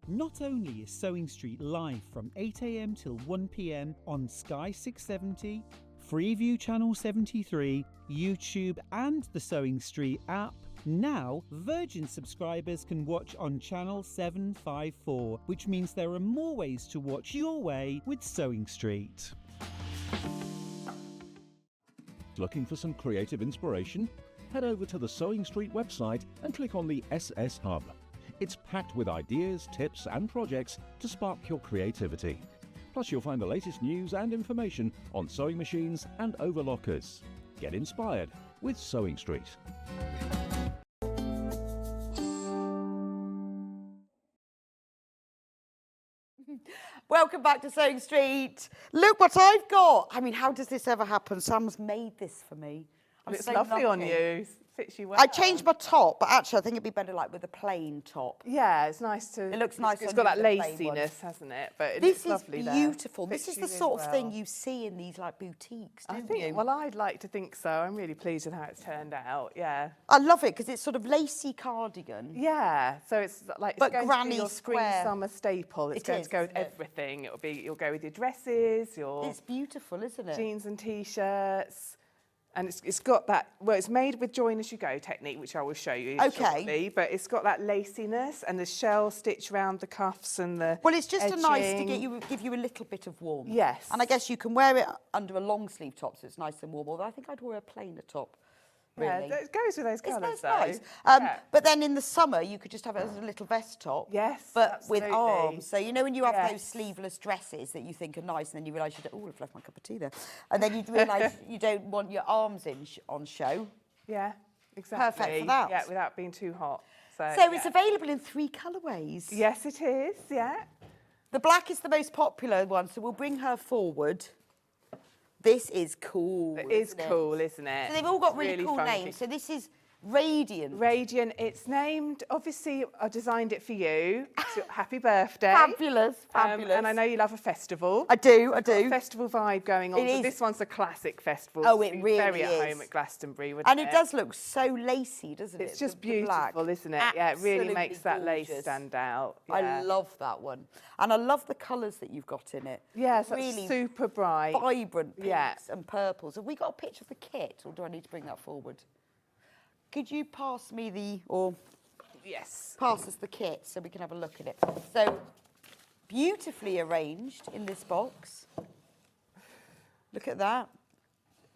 Not only is Sewing Street live from 8 AM till 1 PM on Sky 670, Freeview Channel 73, YouTube and the Sewing Street app, now Virgin subscribers can watch on Channel 754, which means there are more ways to watch your way with Sewing Street. Looking for some creative inspiration? Head over to the Sewing Street website and click on the SS Hub. It's packed with ideas, tips and projects to spark your creativity. Plus you'll find the latest news and information on sewing machines and overlockers. Get inspired with Sewing Street. Welcome back to Sewing Street. Look what I've got. I mean, how does this ever happen? Sam's made this for me. It's so lovely on you. Fits you well. I changed my top, but actually I think it'd be better like with a plain top. Yeah, it's nice to. It looks nice. It's got that laciness, hasn't it? But it this looks lovely is there. beautiful. Fits This is you the really sort of well. thing you see in these like boutiques, don't I think. you? Well, I'd like to think so. I'm really pleased with how it's turned out. Yeah. I love it because it's sort of lacy cardigan. Yeah. So it's like But it's going granny to be your spring square. summer staple. It's It going is, to go with isn't it? everything. You'll go with your dresses, your It's beautiful, isn't it? jeans and t-shirts. And it's got that, well, it's made with join as you go technique, which I will show you shortly, but it's got that laciness and the shell stitch around the cuffs and the Well, it's just a nice to edging. give you a little bit of warmth. Yes. And I guess you can wear it under a long sleeve top, so it's nice and warm. Although I think I'd wear a plainer top. Really. Yeah, it goes with those colours, It's though. nice. Yeah. But then in the summer, you could just have it as a little vest top. Yes, But with absolutely. arms. So, you know, when you have those Yes. sleeveless dresses that you think are nice, and then you realise you don't, oh, I've left my cup of tea there. And then you realise you don't want your arms on show. Yeah, exactly. Perfect for that. Yeah, without being too hot. So It's available in 3 colourways. Yes, it is, yeah. The black is the most popular one, so we'll bring her forward. This is cool. It is isn't cool, isn't it? So they've all got It's really cool funky. names. So this is Radiant. Radiant. It's named, obviously, I designed it for you. So happy birthday. Fabulous, fabulous. And I know you love a festival. I do, Got a festival vibe going on. It is. This one's a classic festival. Oh, it really very is. at home at Glastonbury, wouldn't And it does look so lacy, doesn't it? It's just The black. beautiful, isn't it? Yeah, it really Absolutely makes that lace gorgeous. stand out. I Yeah. love that one. And I love the colours that you've got in it. Yeah, so really it's super bright. vibrant pinks Yeah. and purples. Have we got a picture of the kit, or do I need to bring that forward? Could you pass me Yes. pass us the kit so we can have a look at it? So, beautifully arranged in this box. Look at that.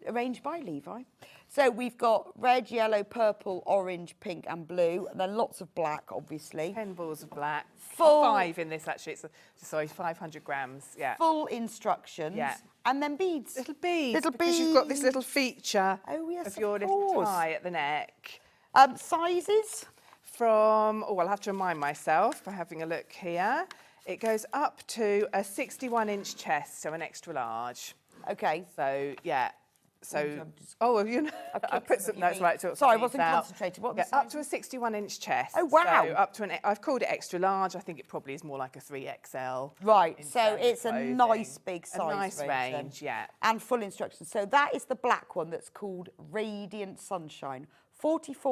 Arranged by Levi. So we've got red, yellow, purple, orange, pink and blue, and then lots of black, obviously. 10 balls of black. Full- 5 in this, actually. Sorry, 500 grams. Yeah. Full instructions. Yeah. And then beads. Little beads. Little because you've got this little feature Oh, yes, of your of little course. tie at the neck. Sizes? I'll have to remind myself by having a look here. It goes up to a 61-inch chest, so an extra large. Okay. So, yeah. So, you know, I clicked put some some of notes your right beads. to Sorry, I wasn't concentrating. What was the up to a 61-inch chest. Oh, wow. So up to I've called it extra large. I think it probably is more like a 3XL. Right, in so terms of it's a clothing. nice big size A nice range, range, yeah. And full instructions. So that is the black one that's called Radiant Sunshine.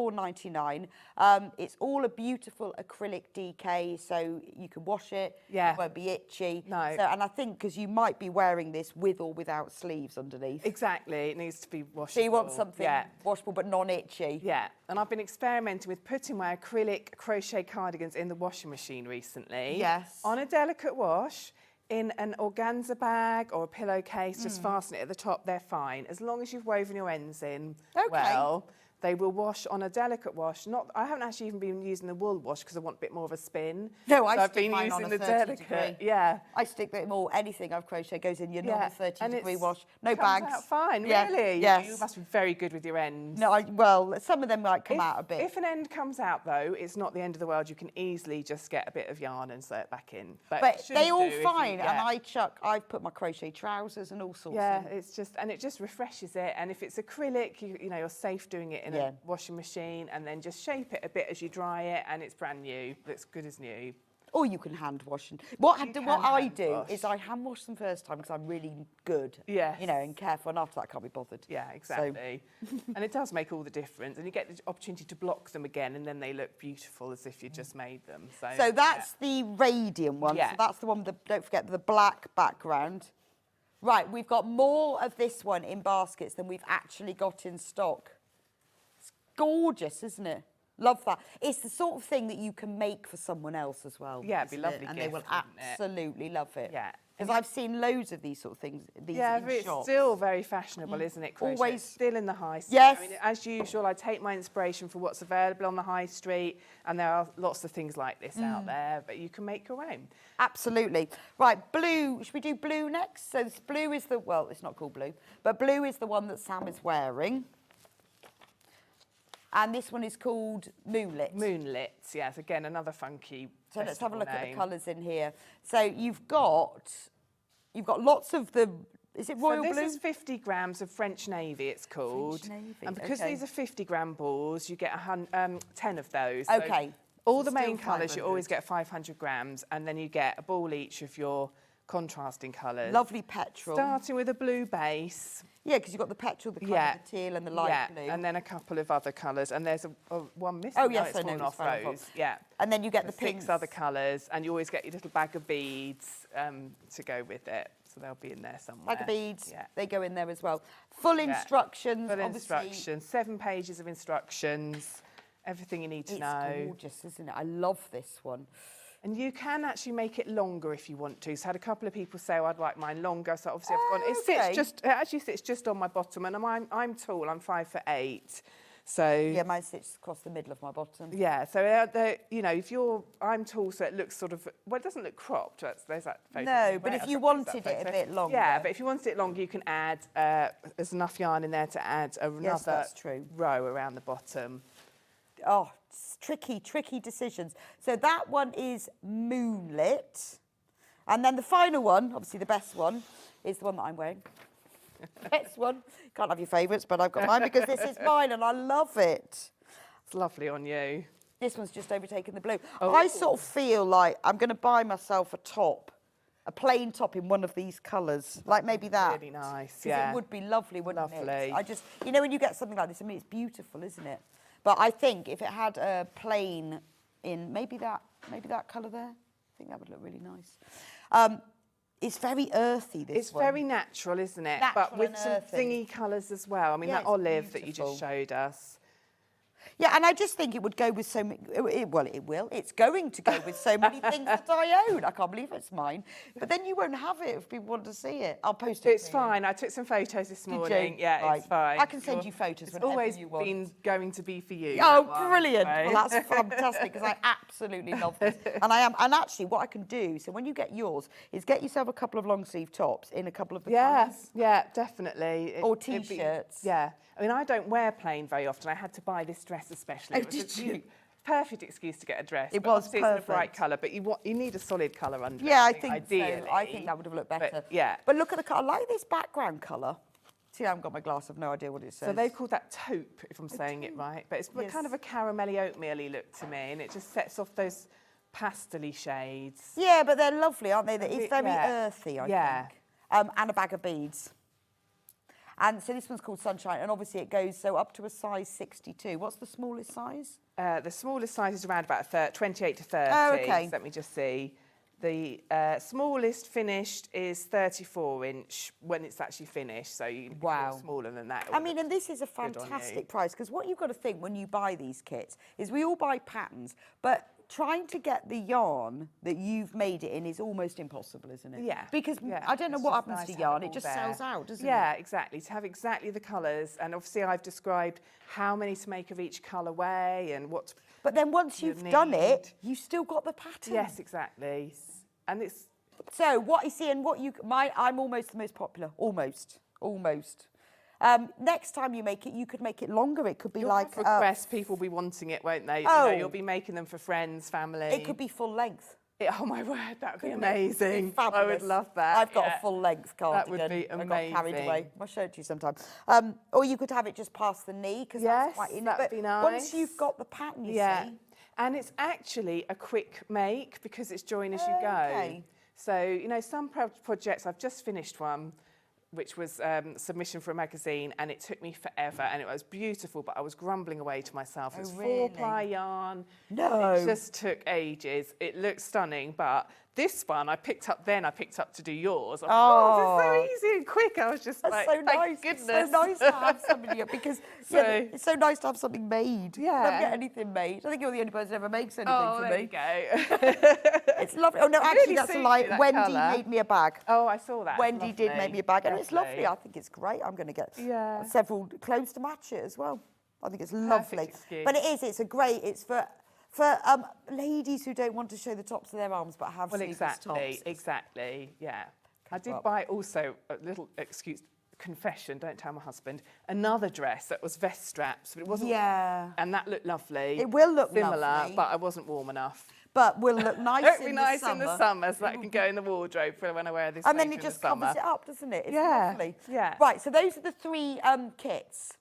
$44.99. It's all a beautiful acrylic DK, so you can wash it. Yeah. It won't be itchy. No. So, and I think because you might be wearing this with or without sleeves underneath. Exactly. It needs to be washable. So you want something Yeah. washable but non-itchy. Yeah, and I've been experimenting with putting my acrylic crochet cardigans in the washing machine recently. Yes. On a delicate wash, in an organza bag or a pillowcase, just fasten it at the top, they're fine. As long as you've woven your ends in well, they will wash on a delicate wash. I haven't actually even been using the wool wash because I want a bit more of a spin. No, I so I've stick been mine using on a the 30 delicate. degree. Yeah. I stick them all, anything I've crocheted goes in your normal 30 and degree it's- wash. No comes bags. out fine, Yeah, really? yes. You must be very good with your ends. No, well, some of them might come out a bit. If an end comes out, though, it's not the end of the world. You can easily just get a bit of yarn and sew it back in. But it they shouldn't all do if fine, you- and I've put my crochet trousers and all sorts Yeah, in. it just refreshes it. And if it's acrylic, you know, you're safe doing it in a washing machine, and then just shape it a bit as you dry it, and it's brand new. Looks good as new. Or you can hand wash. What I hand do wash. is I hand wash them first time because I'm really good. Yes. You know, and careful, and after that I can't be bothered. Yeah, exactly. And it does make all the difference. And you get the opportunity to block them again, and then they look beautiful as if you just made them. So that's the Radiant one. Yeah. So that's the one with the, don't forget, the black background. Right, we've got more of this one in baskets than we've actually got in stock. It's gorgeous, isn't it? Love that. It's the sort of thing that you can make for someone else as well. Yeah, it'd be isn't lovely it? And they will gift, wouldn't it? absolutely love it. Yeah. Because I've seen loads of these sort of things. These Yeah, in but it's shops. still very fashionable, isn't it? Crochet? Always. It's still in the high street. Yes. I mean, as usual, I take my inspiration from what's available on the high street, and there are lots of things like this out there, but you can make your own. Absolutely. Right, blue. Should we do blue next? So this blue is the, well, it's not called blue, but blue is the one that Sam is wearing. And this one is called Moonlit. Moonlit, yes. Again, another funky. So let's have a look at the name. colours in here. So you've got lots of the, is it royal so blue? this is 50 grams of French Navy, it's called. French Navy, And because okay. these are 50-gram balls, you get 10 of those. Okay. So all So the main still colours, you 500. always get 500 grams, and then you get a ball each of your contrasting colours. Lovely petrol. Starting with a blue base. Yeah, because you've got the petrol, the colour, Yeah. the teal and the light blue. And then a couple of other colours, and there's one missing. Oh, No, yes, it's I know, fallen it's off fallen Rose. off. Yeah. And then you get the There's pinks. 6 other colours, and you always get your little bag of beads to go with it. So they'll be in there somewhere. Bag of beads, Yeah. they go in there as well. Full Yeah. instructions, Full obviously. instructions, 7 pages of instructions, everything you need to know. It's gorgeous, isn't it? I love this one. And you can actually make it longer if you want to. So I had a couple of people say, oh, I'd like mine longer. So obviously I've gone, it actually sits just on my bottom, and I'm tall, I'm 5'8". So Yeah, mine sits across the middle of my bottom. yeah, so you know, I'm tall, so it looks sort of, well, it doesn't look cropped. There's that photo. No, but if I've you got that wanted it a photo. bit longer. Yeah, but if you wanted it longer, you can add, there's enough yarn in there to add another that's true. row around the bottom. Oh, it's tricky decisions. So that one is Moonlit. And then the final one, obviously the best one, is the one that I'm wearing. Best one. Can't have your favourites, but I've got mine because this is mine and I love it. It's lovely on you. This one's just overtaken the blue. Oh. I sort of feel like I'm going to buy myself a top, a plain top in one of these colours, like maybe that. Really nice, 'Cause yeah. it would be lovely, wouldn't it? Lovely. I just, you know, when you get something like this, I mean, it's beautiful, isn't it? But I think if it had a plain in maybe that colour there, I think that would look really nice. It's very earthy, this It's one. very natural, isn't it? Natural but with and some earthy. thingy colours as well. I mean, Yeah, that it's olive that you beautiful. just showed us. Yeah, and I just think it would go with so many, well, it will. It's going to go with so many things that I own. I can't believe it's mine. But then you won't have it if people want to see it. I'll post it. It's fine. I took some photos this morning. Yeah, Right. it's fine. I can send you photos It's whenever always you want. been going to be for you. Oh, that one, brilliant. so. Well, that's fantastic because I absolutely love this. And actually what I can do, so when you get yours, is get yourself a couple of long sleeve tops in a couple of the colours. Yeah, definitely. Or it'd be- T-shirts. Yeah. I mean, I don't wear plain very often. I had to buy this dress especially. Oh, It was did you? Perfect excuse to get a dress. It but was obviously it's in a bright perfect. colour, but you need a solid colour under Yeah, it, I think ideally. so. I think that would have looked better. But, yeah. But look at the colour. I like this background colour. See, I haven't got my glass. I've no idea what it says. So they've called that taupe, if I'm saying it right. But it's Yes. kind of a caramelly oatmeal-y look to me, and it just sets off those pastel-y shades. Yeah, but they're lovely, aren't they? It's very Yeah. earthy, I Yeah. think. And a bag of beads. And so this one's called Sunshine, and obviously it goes so up to a size 62. What's the smallest size? The smallest size is around about 28 to 30. Oh, okay. So let me just see. The smallest finished is 34-inch when it's actually finished. So you can go smaller than that. I mean, and this is a good on you. fantastic price because what you've got to think when you buy these kits is we all buy patterns, but trying to get the yarn that you've made it in is almost impossible, isn't it? Yeah. Because yeah. I don't know It's what just happens nice to have yarn. it It all just there. sells out, doesn't it? Yeah, exactly. To have exactly the colours. And obviously I've described how many to make of each colourway and what. But then once you've done it, you've still got the pattern. Yes, exactly. And it's. So what you see and what you, I'm almost the most popular, almost. Next time you make it, you could make it longer. It could be like request, people will be wanting it, won't they? Oh. You know, you'll be making them for friends, family. It could be full length. Oh my word, that would be amazing. Fabulous. I would love that. I've got yeah. a full length cardigan. That would be I got carried amazing. away. I'll show it to you sometime. Or you could have it just past the knee because that's quite in. that would But be nice. once you've got the pattern, you see. And it's actually a quick make because it's join as you go. Okay. So, you know, some projects, I've just finished one, which was submission for a magazine, and it took me forever, and it was beautiful, but I was grumbling away to myself. It's really? 4-ply yarn. No. It just took ages. It looks stunning, but this one I picked up to do yours. I thought, this is so easy and quick. I was just That's like, so thank nice. goodness. It's so nice to have something because it's so nice to have something made. Yeah. I don't get anything made. I think you're the only person who ever makes anything Oh, for there me. you go. It's lovely. Oh no, It actually really that's a suits lie. you, that Wendy colour. made me a bag. Oh, I saw that. Wendy did make me a bag, and it's lovely. Lovely. I think it's great. I'm going to get Yeah. several clothes to match it as well. I think it's lovely. excuse. But it is. It's a great. It's for ladies who don't want to show the tops of their arms but have sleeveless tops. Exactly. Yeah. I did buy also a little confession. Don't tell my husband. Another dress that was vest straps, but it wasn't. Yeah. And that looked lovely. It will look similar, lovely. but I wasn't warm enough. But will look nice It'll be in nice the summer. in the summer, so that can go in the wardrobe for when I wear this. And then later it in just the summer. covers it up, doesn't it? It's Yeah, lovely. yeah. Right, so those are the three kits.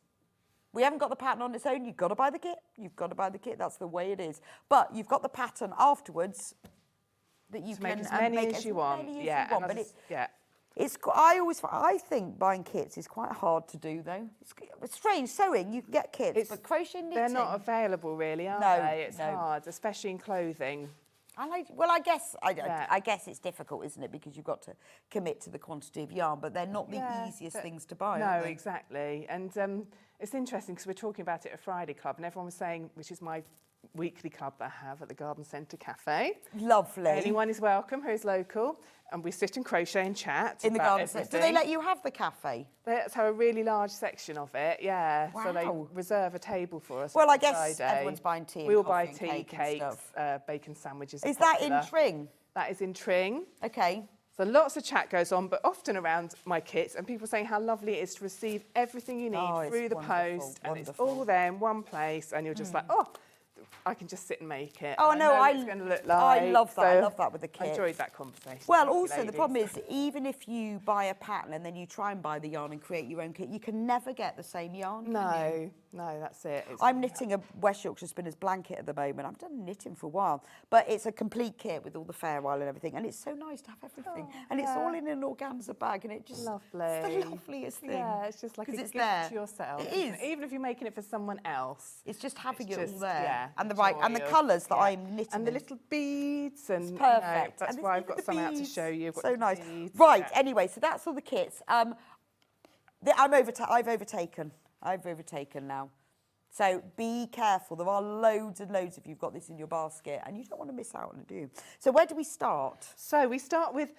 We haven't got the pattern on its own. You've got to buy the kit. You've got to buy the kit. That's the way it is. But you've got the pattern afterwards that you To can make as many make as you want. many as Yeah, you want. and But I think buying kits is quite hard to do though. It's strange. Sewing, you can get kits, but crochet knitting. They're not available really, are No, they? It's no. hard, especially in clothing. I guess it's difficult, isn't it? Because you've got to commit to the quantity of yarn, but they're not the easiest things to buy. No, are they? exactly. And it's interesting because we're talking about it at Friday Club, and everyone was saying, which is my weekly club that I have at the Garden Centre Cafe. Lovely. Anyone is welcome who is local, and we sit and crochet and chat In the about Garden Centre. Do everything. they let you have the cafe? They have a really large section of it, yeah. So they Wow. reserve a table for us. Well, on I guess Friday. everyone's buying tea and We all coffee buy and tea, cake and cakes, stuff. bacon sandwiches. Is are that in popular. Tring? That is in Tring. Okay. So lots of chat goes on, but often around my kits, and people saying how lovely it is to receive everything you need Oh, through it's the wonderful, post, and it's wonderful. all there in one place, and you're just like, oh, I can just sit and make it. Oh, and no, I know what I- it's going to look like. I love that. I So love that with the I kit. enjoyed that conversation. Well, Thank you, also, the ladies. problem is, even if you buy a pattern and then you try and buy the yarn and create your own kit, you can never get the same yarn. can you? No. No, that's it. I'm knitting a West Yorkshire Spinners blanket at the moment. I've done knitting for a while, but it's a complete kit with all the fair isle and everything, and it's so nice to have everything. And it's all in an organza bag, and it just lovely. it's the loveliest thing. Yeah, it's just like a gift to yourself. It is. Even if you're making it for someone else. It's just having it just, all there. yeah, and the joy colours that I'm knitting. And the little beads and it's perfect. that's and why I've got some out to show you. I've got so nice. beads, Right, anyway, so that's all the kits. I've overtaken now. So be careful. There are loads and loads if you've got this in your basket, and you don't want to miss out on it, do you? So where do we start? So we start with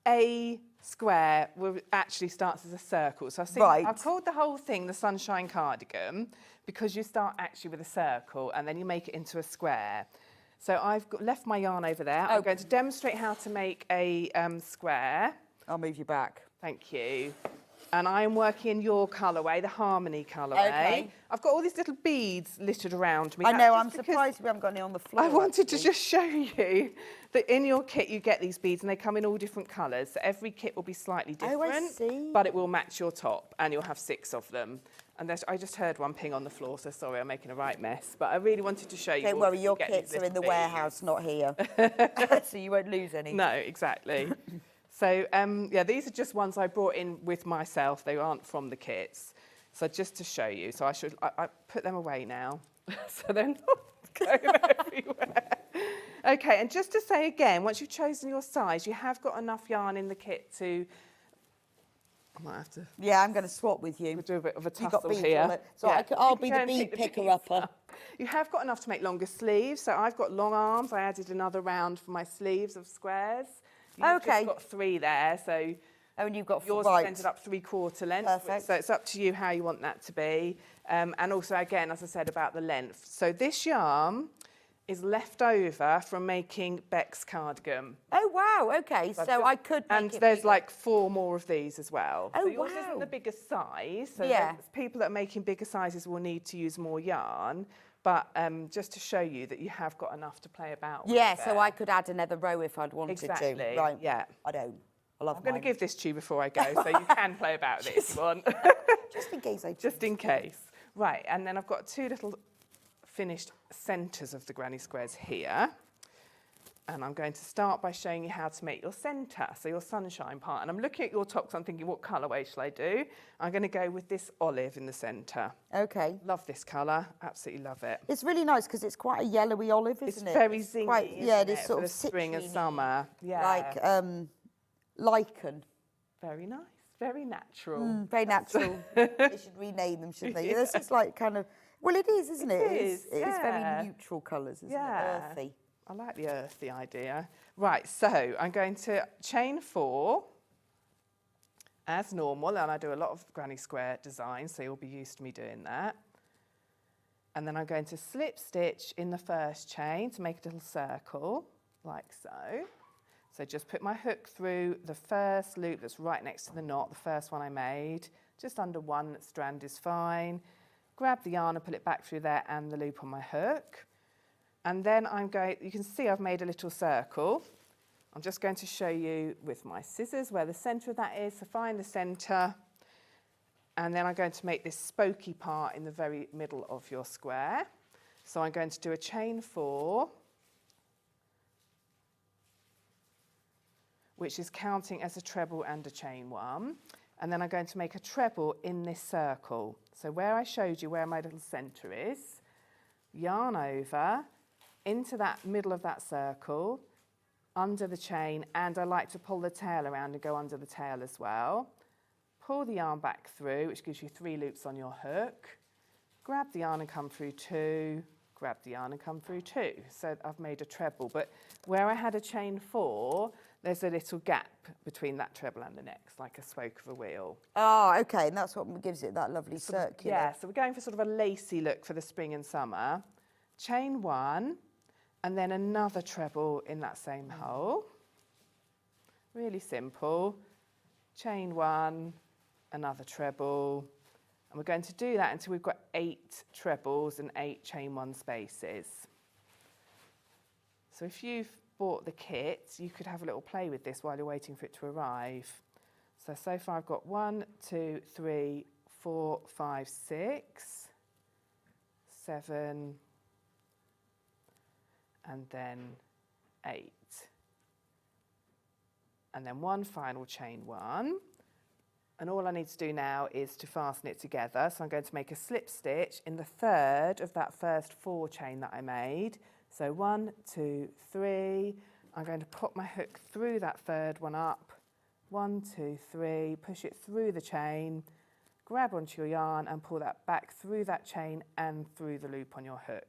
a square, which actually starts as a circle. So I've called the whole thing the Sunshine Cardigan because you start actually with a circle and then you make it into a square. So I've left my yarn over there. I'm going to demonstrate how to make a square. I'll move you back. Thank you. And I'm working in your colourway, the Harmony colourway. Okay. I've got all these little beads littered around me. I know, I'm surprised we haven't got any on the floor. I wanted to just show you that in your kit you get these beads and they come in all different colours. So every kit will be slightly different, Oh, I see. but it will match your top and you'll have 6 of them. And I just heard one ping on the floor, so sorry, I'm making a right mess. But I really wanted to show you. Don't worry, your kits are in the warehouse, not here. So you won't lose any. No, exactly. So, yeah, these are just ones I brought in with myself. They aren't from the kits. So just to show you. So I put them away now. So they're not going everywhere. Okay, and just to say again, once you've chosen your size, you have got enough yarn in the kit to... I might have to... Yeah, I'm going to swap with you. We'll do a bit of a You've got tussle beads here. on it. So Yeah, I'll you be can the go and bead pick picker beads upper. up. You have got enough to make longer sleeves. So I've got long arms. I added another round for my sleeves of squares. You've just got 3 there, so and you've got yours ended up 3/4 length. Perfect. So it's up to you how you want that to be. And also, again, as I said about the length. So this yarn is left over from making Beck's cardigan. Oh, wow, okay. So I could make And it there's bigger. like 4 more of these as well. Oh, so yours wow. isn't the biggest size. So Yeah. people that are making bigger sizes will need to use more yarn. But just to show you that you have got enough to play about with. Yeah, so I could add another row if I'd wanted Exactly. to. Right. Yeah. I don't. I love I'm going to mine. give this to you before I go, so you can play about with it if you want. Just in case I... Just in case. Right, and then I've got 2 little finished centres of the granny squares here. And I'm going to start by showing you how to make your centre, so your sunshine part. And I'm looking at your top, so I'm thinking, what colourway shall I do? I'm going to go with this olive in the centre. Okay. Love this colour, absolutely love it. It's really nice because it's quite a yellowy olive, isn't it? It's very zingy, quite, yeah, isn't it is it, sort for of the spring and citrusy, summer. Yeah. Like lichen. Very nice, very natural. Very natural. They should rename them, shouldn't they? This is like kind of... Well, it is, isn't it? It is, It's yeah. very neutral colours, isn't it? Earthy. I like the earthy idea. Right, so I'm going to chain 4 as normal, and I do a lot of granny square designs, so you'll be used to me doing that. And then I'm going to slip stitch in the first chain to make a little circle, like so. So just put my hook through the first loop that's right next to the knot, the first one I made, just under 1 strand is fine. Grab the yarn and pull it back through there and the loop on my hook. And then you can see I've made a little circle. I'm just going to show you with my scissors where the centre of that is. So find the centre. And then I'm going to make this spokey part in the very middle of your square. So I'm going to do a chain 4, which is counting as a treble and a chain 1. And then I'm going to make a treble in this circle. So where I showed you where my little centre is, yarn over, into that middle of that circle, under the chain, and I like to pull the tail around and go under the tail as well. Pull the yarn back through, which gives you 3 loops on your hook. Grab the yarn and come through 2, grab the yarn and come through 2. So I've made a treble, but where I had a chain 4, there's a little gap between that treble and the next, like a spoke of a wheel. Oh, okay, and that's what gives it that lovely circular. Yeah, so we're going for sort of a lacy look for the spring and summer. Chain 1, and then another treble in that same hole. Really simple. Chain 1, another treble. And we're going to do that until we've got 8 trebles and 8 chain 1 spaces. So if you've bought the kit, you could have a little play with this while you're waiting for it to arrive. So far I've got 1, 2, 3, 4, 5, 6. 7, and then 8. And then one final chain 1. And all I need to do now is to fasten it together. So I'm going to make a slip stitch in the 3rd of that first 4 chain that I made. So 1, 2, 3. I'm going to put my hook through that 3rd one up. 1, 2, 3. Push it through the chain. Grab onto your yarn and pull that back through that chain and through the loop on your hook.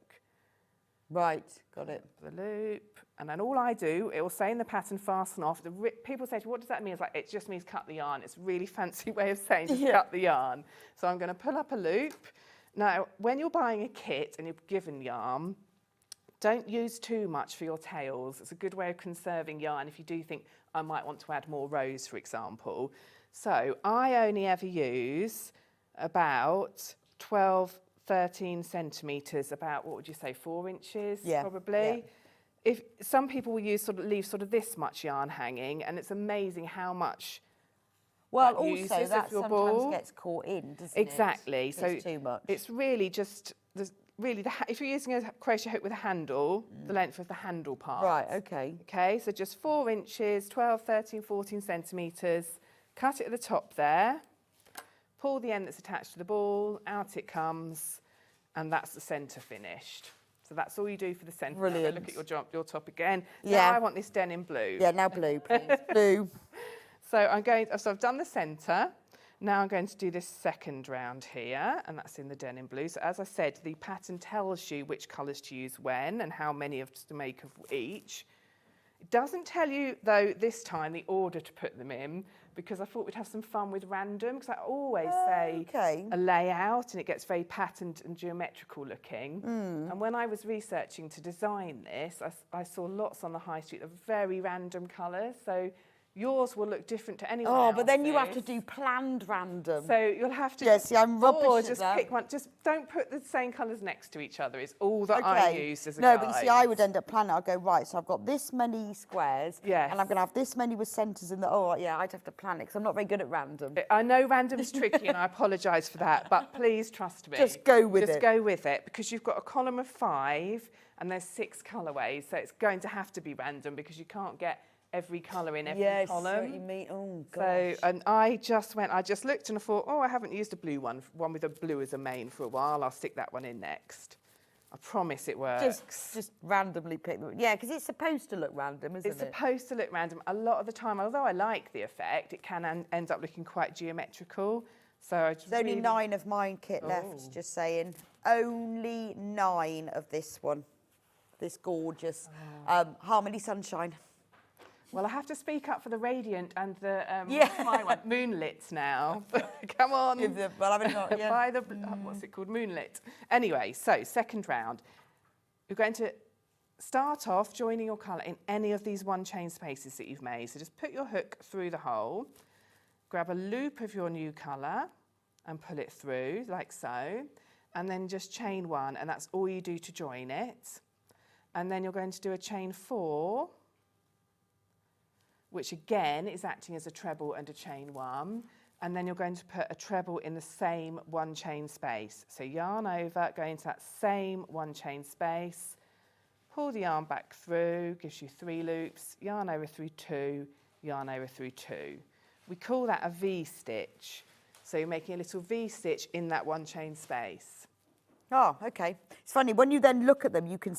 Right, got it. The loop, and then all I do, it will say in the pattern fasten off. People say to me, what does that mean? It's like, it just means cut the yarn. It's a really fancy way of saying just cut the yarn. So I'm going to pull up a loop. Now, when you're buying a kit and you're given yarn, don't use too much for your tails. It's a good way of conserving yarn if you do think, I might want to add more rows, for example. So I only ever use about 12, 13 centimetres, about, what would you say, 4 inches, probably. Yeah. If some people will use leave this much yarn hanging, and it's amazing how much. Well, also that sometimes gets caught in, doesn't it? Exactly. So it's too much. It's really just if you're using a crochet hook with a handle, the length of the handle part. Right. Okay. Okay. So just 4 inches, 12, 13, 14 centimetres. Cut it at the top there. Pull the end that's attached to the ball, out it comes, and that's the centre finished. So that's all you do for the centre. Brilliant. Look at your top again. Yeah. Now I want this denim blue. Yeah, now blue, please. Blue. So I've done the centre. Now I'm going to do this second round here, and that's in the denim blue. So as I said, the pattern tells you which colours to use when and how many to make of each. It doesn't tell you, though, this time the order to put them in, because I thought we'd have some fun with random, because I always say a layout and it gets very patterned and geometrical looking. And when I was researching to design this, I saw lots on the high street of very random colours. So yours will look different to anyone else's. But then you have to do planned random. So you'll have to... Yes, I'm rubbish Or at just that. pick one. Just don't put the same colours next to each other. It's all that I used as a guide. No, but you see, I would end up planning. I'd go, right, so I've got this many squares. Yes. And I'm going to have this many with centres in the... Oh, yeah, I'd have to plan it, because I'm not very good at random. I know random's tricky, and I apologise for that, but please trust me. Just go with it. Just go with it, because you've got a column of 5, and there's 6 colourways, so it's going to have to be random, because you can't get every colour in every column. Yes, what you mean. Oh, gosh. So, and I just looked and I thought, I haven't used a blue one with a blue as a main for a while. I'll stick that one in next. I promise it works. Just randomly pick them. Yeah, because it's supposed to look random, isn't it? It's supposed to look random. A lot of the time, although I like the effect, it can end up looking quite geometrical. So There's only 9 of mine kit left, just saying. Only 9 of this one. This gorgeous Harmony Sunshine. Well, I have to speak up for the Radiant and the my one, Moonlit now. Come on. Buy the, what's it called? Moonlit. Anyway, so second round. You're going to start off joining your colour in any of these one chain spaces that you've made. So just put your hook through the hole, grab a loop of your new colour and pull it through like so. And then just chain 1, and that's all you do to join it. And then you're going to do a chain 4, which again is acting as a treble and a chain 1. And then you're going to put a treble in the same one chain space. So yarn over, go into that same one chain space, pull the yarn back through, gives you 3 loops, yarn over through 2, yarn over through 2. We call that a V-stitch. So you're making a little V-stitch in that one chain space. Oh, okay. It's funny, when you then look at them, you can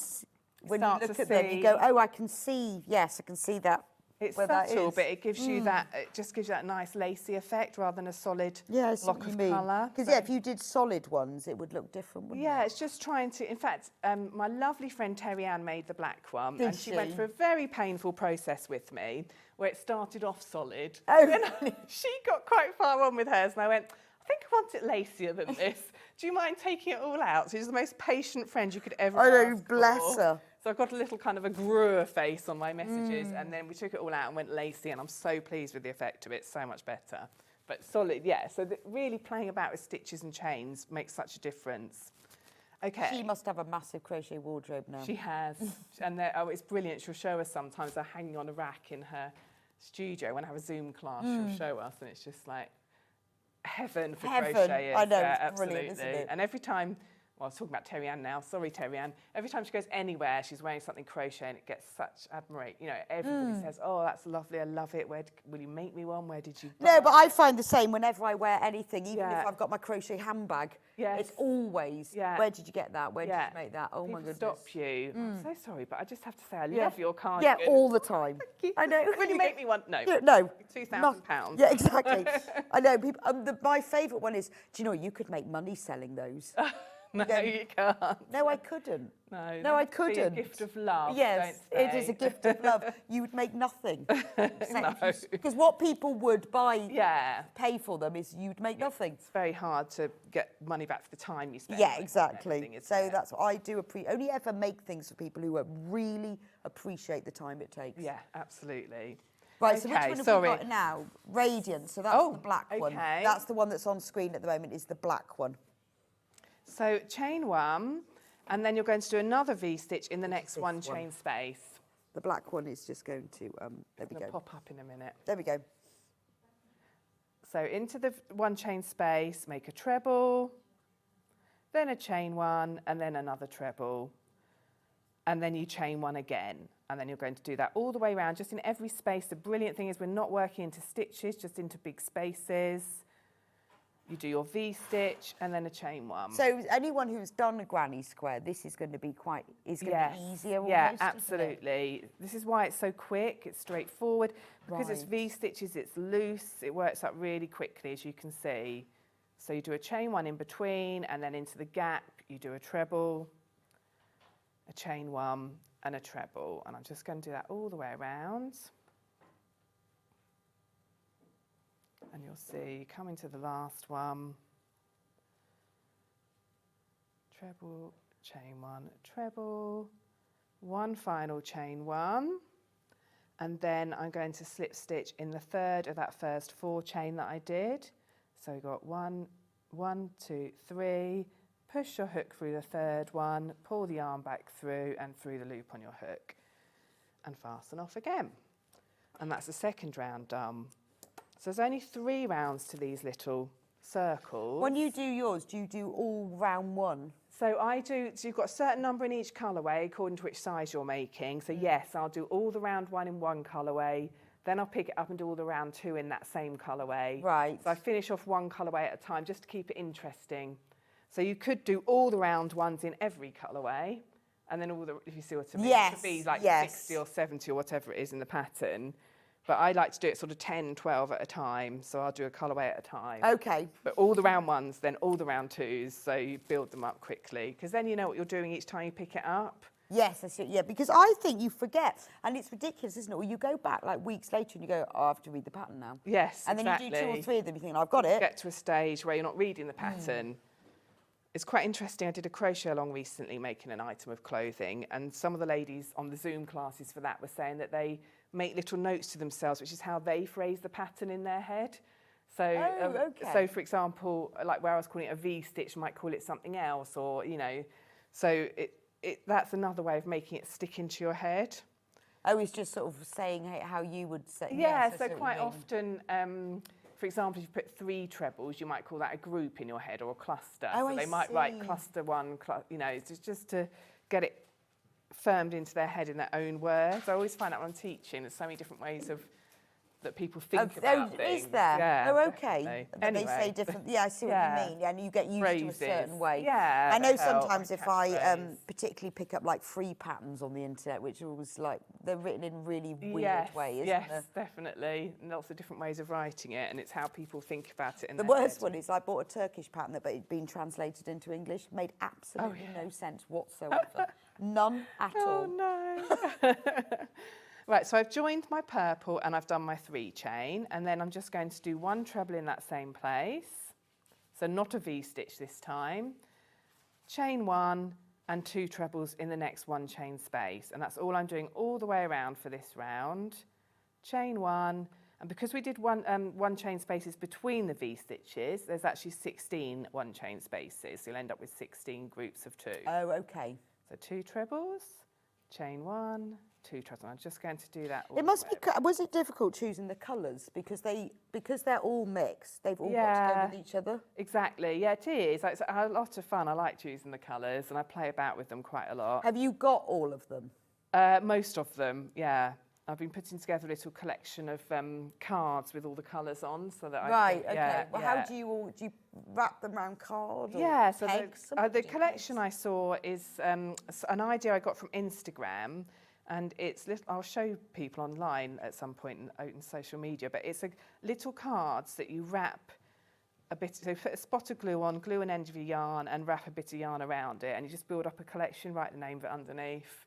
when you look at them, you go, oh, I can see, yes, I can see that. It's subtle, but it gives you that. It just gives you that nice lacy effect rather than a solid block of colour. Because if you did solid ones, it would look different, wouldn't it? It's just trying to. In fact, my lovely friend Terry Ann made the black one, and she went through a very painful process with me, where it started off solid. Oh, and she got quite far on with hers, and I went, I think I want it lacier than this. Do you mind taking it all out? She's the most patient friend you could ever ask for. Bless her. So I've got a little kind of a grue face on my messages, and then we took it all out and went lacy, and I'm so pleased with the effect of it, so much better. But solid, so really playing about with stitches and chains makes such a difference. Okay. She must have a massive crochet wardrobe now. She has, and it's brilliant. She'll show us sometimes. They're hanging on a rack in her studio. When I have a Zoom class, she'll show us, and it's just like heaven for crocheters. I know, it's absolutely. brilliant, isn't it? And every time well, I was talking about Terry Ann now, sorry Terry Ann, every time she goes anywhere, she's wearing something crochet and it gets such admiration. You know, everybody says, oh, that's lovely, I love it. Will you make me one? Where did you buy No, but I it? find the same whenever I wear anything, even if I've got my crochet handbag. Yes. It's always, where did you get that? Where did you make that? Oh, my goodness. Stop you. I'm so sorry, but I just have to say I love your cardigan. Yeah, all the time. I know. Will you make me one? No. Yeah, no. £2,000. Yeah, exactly. I know. People, my favourite one is, do you know, you could make money selling those. No, you can't. No, I couldn't. No, I couldn't. Be a gift of love. Yes, don't it say. is a gift of love. You would make nothing. No. Because what people would buy, Yeah. pay for them, is you'd make nothing. It's very hard to get money back for the time you spend. Yeah, exactly. Everything, isn't So it? that's what I do. Only ever make things for people who really appreciate the time it takes. Yeah, absolutely. Right, so which Okay, one have sorry. we got now? Radiant, so that's the black one. okay. That's the one that's on screen at the moment, is the black one. So chain one, and then you're going to do another V-stitch in the next one chain space. The black one is just going to, there we It'll go. pop up in a minute. There we go. So into the one chain space, make a treble, then a chain one, and then another treble. And then you chain one again. And then you're going to do that all the way around, just in every space. The brilliant thing is we're not working into stitches, just into big spaces. You do your V-stitch and then a chain one. So anyone who's done a granny square, this is going to be be easier almost, yeah, isn't it? absolutely. This is why it's so quick, it's straightforward. Because it's V-stitches, it's loose, it works up really quickly, as you can see. So you do a chain one in between, and then into the gap, you do a treble, a chain one, and a treble. And I'm just going to do that all the way around. And you'll see, coming to the last one, treble, chain one, treble, one final chain one, and then I'm going to slip stitch in the third of that first 4 chain that I did. So we've got 1, 2, 3, push your hook through the third one, pull the yarn back through and through the loop on your hook, and fasten off again. And that's the second round done. So there's only 3 rounds to these little circles. When you do yours, do you do all round one? So you've got a certain number in each colourway according to which size you're making. So yes, I'll do all the round one in one colourway, then I'll pick it up and do all the round 2 in that same colourway. Right. So I finish off one colourway at a time just to keep it interesting. So you could do all the round ones in every colourway, and then if you see what I mean, it could be like 60 or 70 or whatever it is in the pattern. But I like to do it sort of 10, 12 at a time, so I'll do a colourway at a time. Okay. But all the round ones, then all the round 2s, so you build them up quickly, because then you know what you're doing each time you pick it up. Yes, I see. Yeah, because I think you forget, and it's ridiculous, isn't it? Well, you go back like weeks later and you go, oh, I have to read the pattern now. Yes, and then exactly. you do 2 or 3 of them, you think, I've got it. Get to a stage where you're not reading the pattern. It's quite interesting. I did a crochet along recently making an item of clothing, and some of the ladies on the Zoom classes for that were saying that they make little notes to themselves, which is how they phrase the pattern in their head. So, so for example, like where I was calling it a V-stitch, you might call it something else, or, you know, so that's another way of making it stick into your head. Oh, it's just sort of saying how you would say. Yeah, so quite often, for example, if you put 3 trebles, you might call that a group in your head or a cluster. Oh, so they might write cluster 1, you know, just to get it firmed into their head in their own words. I always find out when I'm teaching, there's so many different ways that people think about things. Is there? Yeah, oh, okay. Anyway. They say different. Yeah, I see what you mean. Yeah, and you get used Phrases. to a certain way. Yeah, I know that help, sometimes if catchphrase. I particularly pick up like free patterns on the internet, which are always like they're written in really weird way, isn't yes, there? definitely. And lots of different ways of writing it, and it's how people think about it. In The their worst head. one is I bought a Turkish pattern that had been translated into English, made absolutely no sense whatsoever. None at all. Oh no. Right, so I've joined my purple and I've done my 3 chain, and then I'm just going to do 1 treble in that same place. So not a V-stitch this time. Chain 1 and 2 trebles in the next 1 chain space. And that's all I'm doing all the way around for this round. Chain 1, and because we did one chain spaces between the V-stitches, there's actually 16 one chain spaces. So you'll end up with 16 groups of 2. Oh, okay. So 2 trebles, chain 1, 2 trebles. I'm just going to do that. It must be. Was it difficult choosing the colours because they're all mixed? They've all got to go with each other. Exactly. Yeah, it is. It's a lot of fun. I like choosing the colours, and I play about with them quite a lot. Have you got all of them? Most of them. Yeah. I've been putting together a little collection of cards with all the colours on, so that Okay. Well, how do you wrap them around card? Or yeah. So pegs? the collection I saw is an idea I got from Instagram, and it's I'll show people online at some point in social media. But it's little cards that you wrap a bit. So put a spot of glue on, glue an end of your yarn, and wrap a bit of yarn around it, and you just build up a collection. Write the name of it underneath.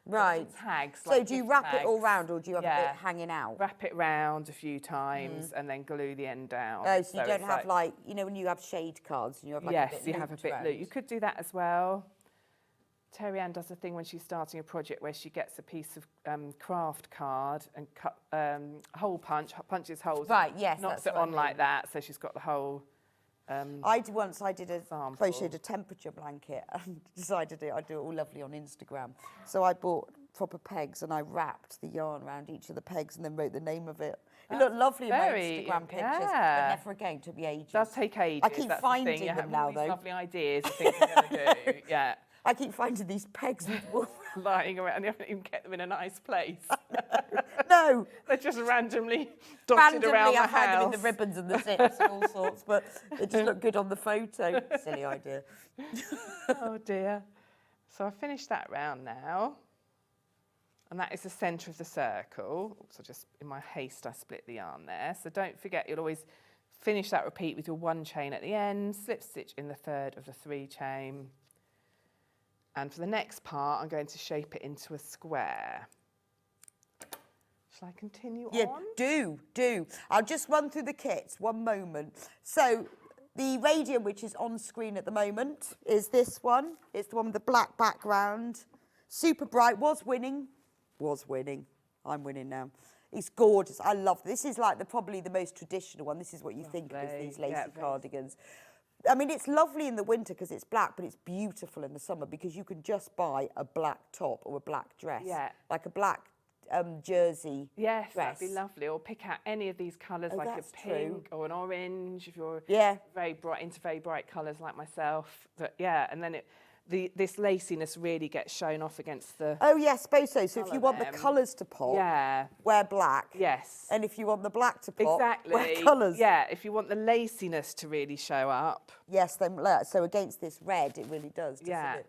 Right. Tags. So do you wrap it all round, or do you have it hanging out? Wrap it round a few times and then glue the end down. Oh, so you don't have like, you know, when you have shade cards and you have like yes, a bit you have a bit loop. You could do that as well. Terry Ann does a thing when she's starting a project where she gets a piece of craft card and punches holes. Right, yes. Knocks it on like that, so she's got the whole... I did a crocheted a temperature blanket and decided I'd do it all lovely on Instagram. So I bought proper pegs and I wrapped the yarn around each of the pegs and then wrote the name of it. It looked lovely in my Instagram pictures, but never again, took me ages. It does take ages. I keep finding them now, though. Lovely ideas of things you're going to do. Yeah. I keep finding these pegs lying around. You haven't even kept them in a nice place. No. They're just randomly dotted around the house. I find them in the ribbons and the zips and all sorts, but they just look good on the photo. Silly idea. Oh dear. So I finished that round now. And that is the centre of the circle. So just in my haste, I split the yarn there. So don't forget, you'll always finish that repeat with your 1 chain at the end, slip stitch in the 3rd of the 3 chain. And for the next part, I'm going to shape it into a square. Shall I continue on? Do. I'll just run through the kits, one moment. So the radium, which is on screen at the moment, is this one. It's the one with the black background. Super bright, was winning. I'm winning now. It's gorgeous. I love this. This is like probably the most traditional one. This is what you think of as these lacy cardigans. I mean, it's lovely in the winter because it's black, but it's beautiful in the summer because you can just buy a black top or a black dress. Yeah. Like a black jersey dress. That'd be lovely. Or pick out any of these colours, like a pink or an orange if you're into very bright colours like myself. But and then this laciness really gets shown off against the... Oh, yes, suppose so. So if you want the colours to pop, wear black. Yes. And if you want the black to pop, wear colours. Yeah, if you want the laciness to really show up. Yes, then so against this red, it really does, doesn't it?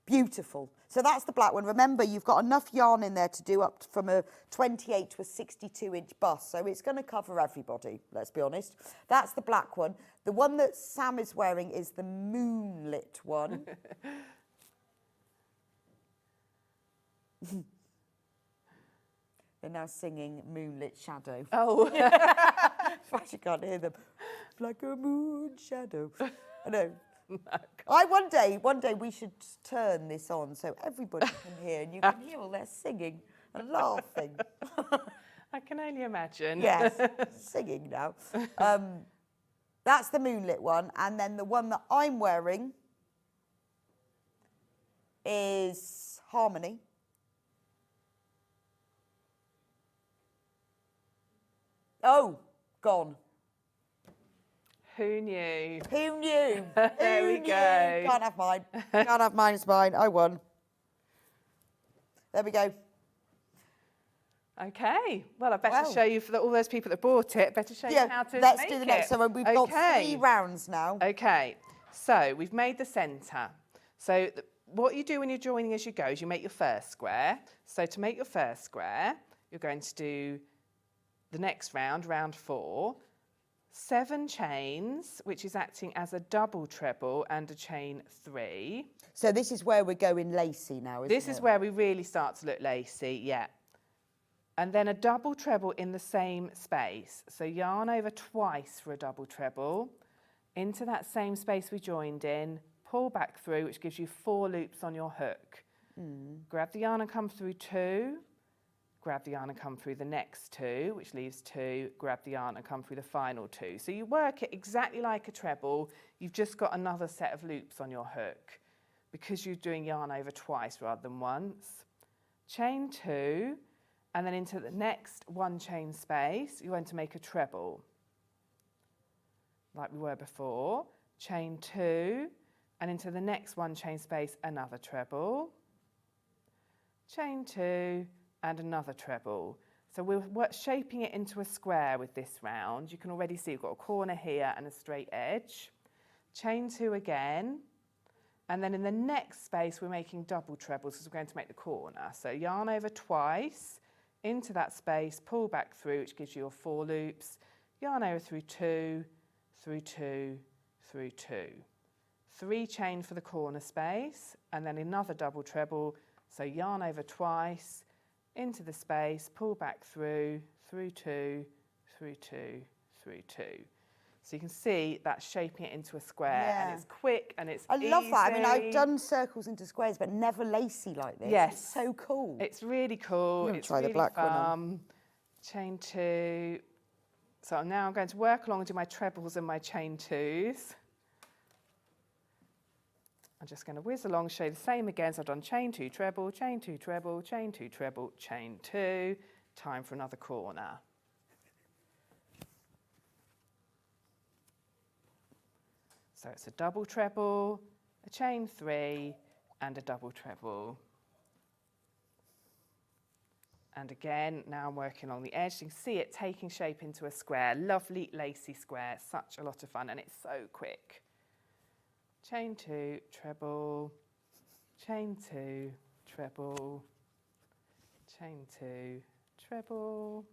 Beautiful. So that's the black one. Remember, you've got enough yarn in there to do up from a 28 to a 62-inch bust. So it's going to cover everybody, let's be honest. That's the black one. The one that Sam is wearing is the moonlit one. They're now singing Moonlit Shadow. Oh. You can't hear them. Like a moon shadow. I know. One day we should turn this on so everybody can hear and you can hear all their singing and laughing. I can only imagine. Yes, singing now. That's the moonlit one, and then the one that I'm wearing is Harmony. Oh, gone. Who knew? Who knew? There we go. Can't have mine. Can't have mine. It's mine. I won. There we go. Okay. Well, I better show you, for all those people that bought it, better show you how to let's make do the it. next. So we've got 3 rounds now. Okay. So we've made the centre. So what you do when you're joining as you go is you make your first square. So to make your first square, you're going to do the next round, round 4, 7 chains, which is acting as a double treble and a chain 3. So this is where we're going lacy now, isn't it? This is where we really start to look lacy, yeah. And then a double treble in the same space. So yarn over twice for a double treble, into that same space we joined in, pull back through, which gives you 4 loops on your hook. Grab the yarn and come through 2. Grab the yarn and come through the next 2, which leaves 2, grab the yarn and come through the final 2. So you work it exactly like a treble, you've just got another set of loops on your hook. because you're doing yarn over twice rather than once. Chain 2, and then into the next 1 chain space, you're going to make a treble, like we were before. Chain 2, and into the next 1 chain space, another treble. Chain 2, and another treble. So we're shaping it into a square with this round. You can already see we've got a corner here and a straight edge. Chain 2 again, and then in the next space we're making double trebles because we're going to make the corner. So yarn over twice, into that space, pull back through, which gives you your 4 loops, yarn over through 2, through 2, through 2. 3 chain for the corner space, and then another double treble, so yarn over twice, into the space, pull back through 2, through 2, through 2. So you can see that's shaping it into a square, and it's quick and it's easy. I love that. I mean, I've done circles into squares, but never lacy like this. Yes. It's so cool. It's really cool. It's try really the black one on. fun. Chain 2. So now I'm going to work along and do my trebles and my chain 2s. I'm just going to whiz along, show the same again. So I've done chain 2 treble, chain 2 treble, chain 2 treble, chain 2. Time for another corner. So it's a double treble, a chain 3, and a double treble. And again, now I'm working along the edge. You can see it taking shape into a square. Lovely lacy square, such a lot of fun, and it's so quick. Chain 2, treble, chain 2, treble, chain 2, treble,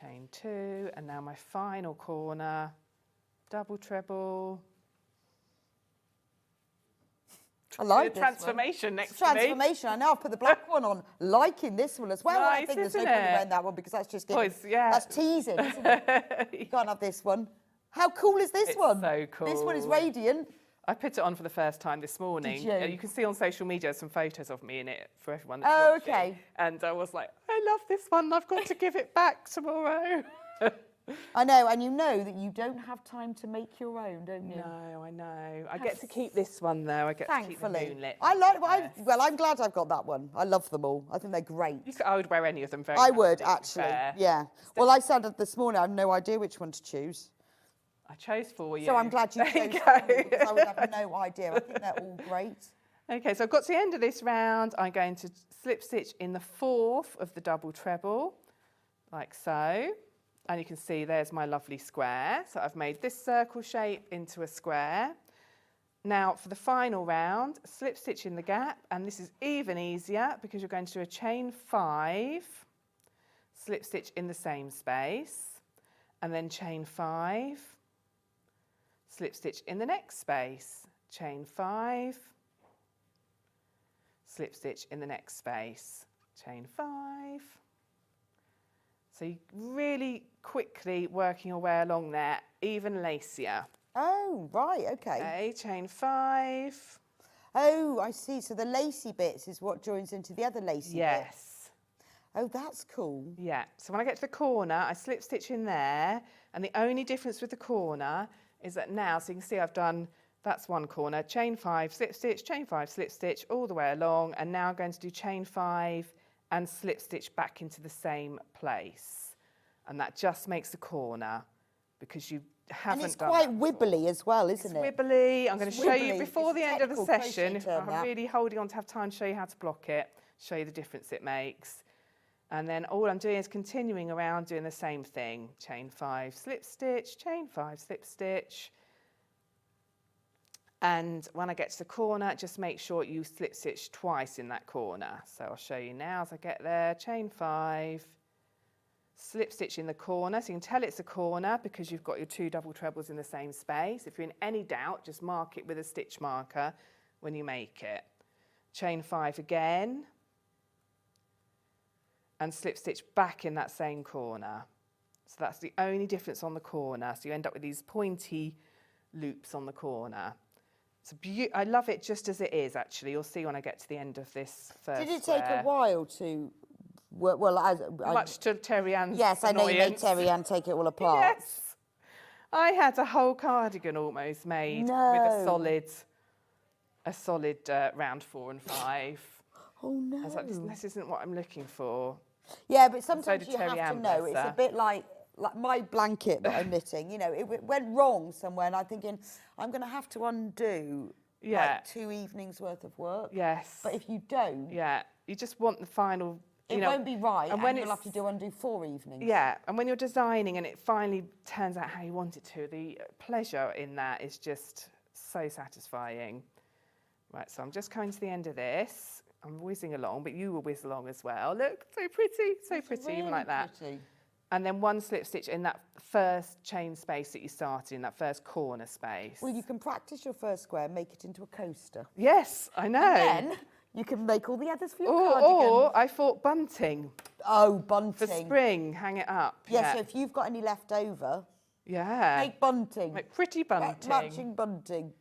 chain 2, and now my final corner, double treble. I like the transformation next to me. Transformation. I know. I've put the black one on, liking this one as well. Nice, I think there's no isn't point in it? wearing that one because that's just Boys, yeah. that's teasing, isn't it? You can't have this one. How cool is this one? So cool. This one is radiant. I put it on for the first time this morning. Did you? You can see on social media some photos of me in it for everyone that's Oh, watching. okay. And I was like, I love this one. I've got to give it back tomorrow. I know, and you know that you don't have time to make your own, don't you? No, I know. I get to keep this one though. I get to keep the moonlit. I like. Well, I'm glad I've got that one. I love them all. I think they're great. I would wear any of them very I would happily, to be actually. fair. Yeah. Well, I said it this morning. I have no idea which one to choose. I chose for you. So I'm glad you chose There you for me go. because I would have no idea. I think they're all great. Okay, so I've got to the end of this round. I'm going to slip stitch in the 4th of the double treble, like so. And you can see there's my lovely square. So I've made this circle shape into a square. Now for the final round, slip stitch in the gap, and this is even easier because you're going to do a chain 5, slip stitch in the same space, and then chain 5, slip stitch in the next space, chain 5, slip stitch in the next space, chain 5. So you're really quickly working your way along there, even lacier. Oh, right, okay. Okay, chain 5. Oh, I see. So the lacy bits is what joins into the other lacy bit. Yes. Oh, that's cool. Yeah, so when I get to the corner, I slip stitch in there, and the only difference with the corner is that now, so you can see I've done, that's one corner, chain 5, slip stitch, chain 5, slip stitch, all the way along, and now I'm going to do chain 5 and slip stitch back into the same place. And that just makes the corner because you haven't And it's done quite that wibbly as well, isn't It's it? wibbly. I'm going to It's show you wibbly. before It's the a end of the technical session. crochet term, I'm that. really holding on to have time to show you how to block it, show you the difference it makes. And then all I'm doing is continuing around doing the same thing. Chain 5, slip stitch, chain 5, slip stitch. And when I get to the corner, just make sure you slip stitch twice in that corner. So I'll show you now as I get there. Chain 5, slip stitch in the corner. So you can tell it's a corner because you've got your 2 double trebles in the same space. If you're in any doubt, just mark it with a stitch marker when you make it. Chain 5 again. And slip stitch back in that same corner. So that's the only difference on the corner. So you end up with these pointy loops on the corner. I love it just as it is, actually. You'll see when I get to the end of this first Did it square. take a while to work? Well, Much to Terry Ann's Yes, I know you made annoyance. Terry Ann take it all apart. Yes. I had a whole cardigan almost made with a solid a solid round 4 and 5. Oh no. I was like, this isn't what I'm looking for. Yeah, but so sometimes did you have Terry to Ann, know. bless It's a her. bit like my blanket that I'm knitting. You know, it went wrong somewhere, and I'm thinking I'm going to have to undo like 2 evenings worth of work. Yes. But if you don't, you just want the final. it won't be right, and when you'll have to undo 4 evenings. Yeah, and when you're designing and it finally turns out how you want it to, the pleasure in that is just so satisfying. Right, so I'm just coming to the end of this. I'm whizzing along, but you will whiz along as well. Look, so pretty, even like that. Pretty. And then 1 slip stitch in that first chain space that you started in, that first corner space. Well, you can practice your first square, make it into a coaster. Yes, I know. And then you can make all the others for your cardigan. Or I thought bunting. Oh, bunting. For spring, hang it up. Yeah, so if you've got any left over, make bunting. Make pretty bunting. Matching bunting.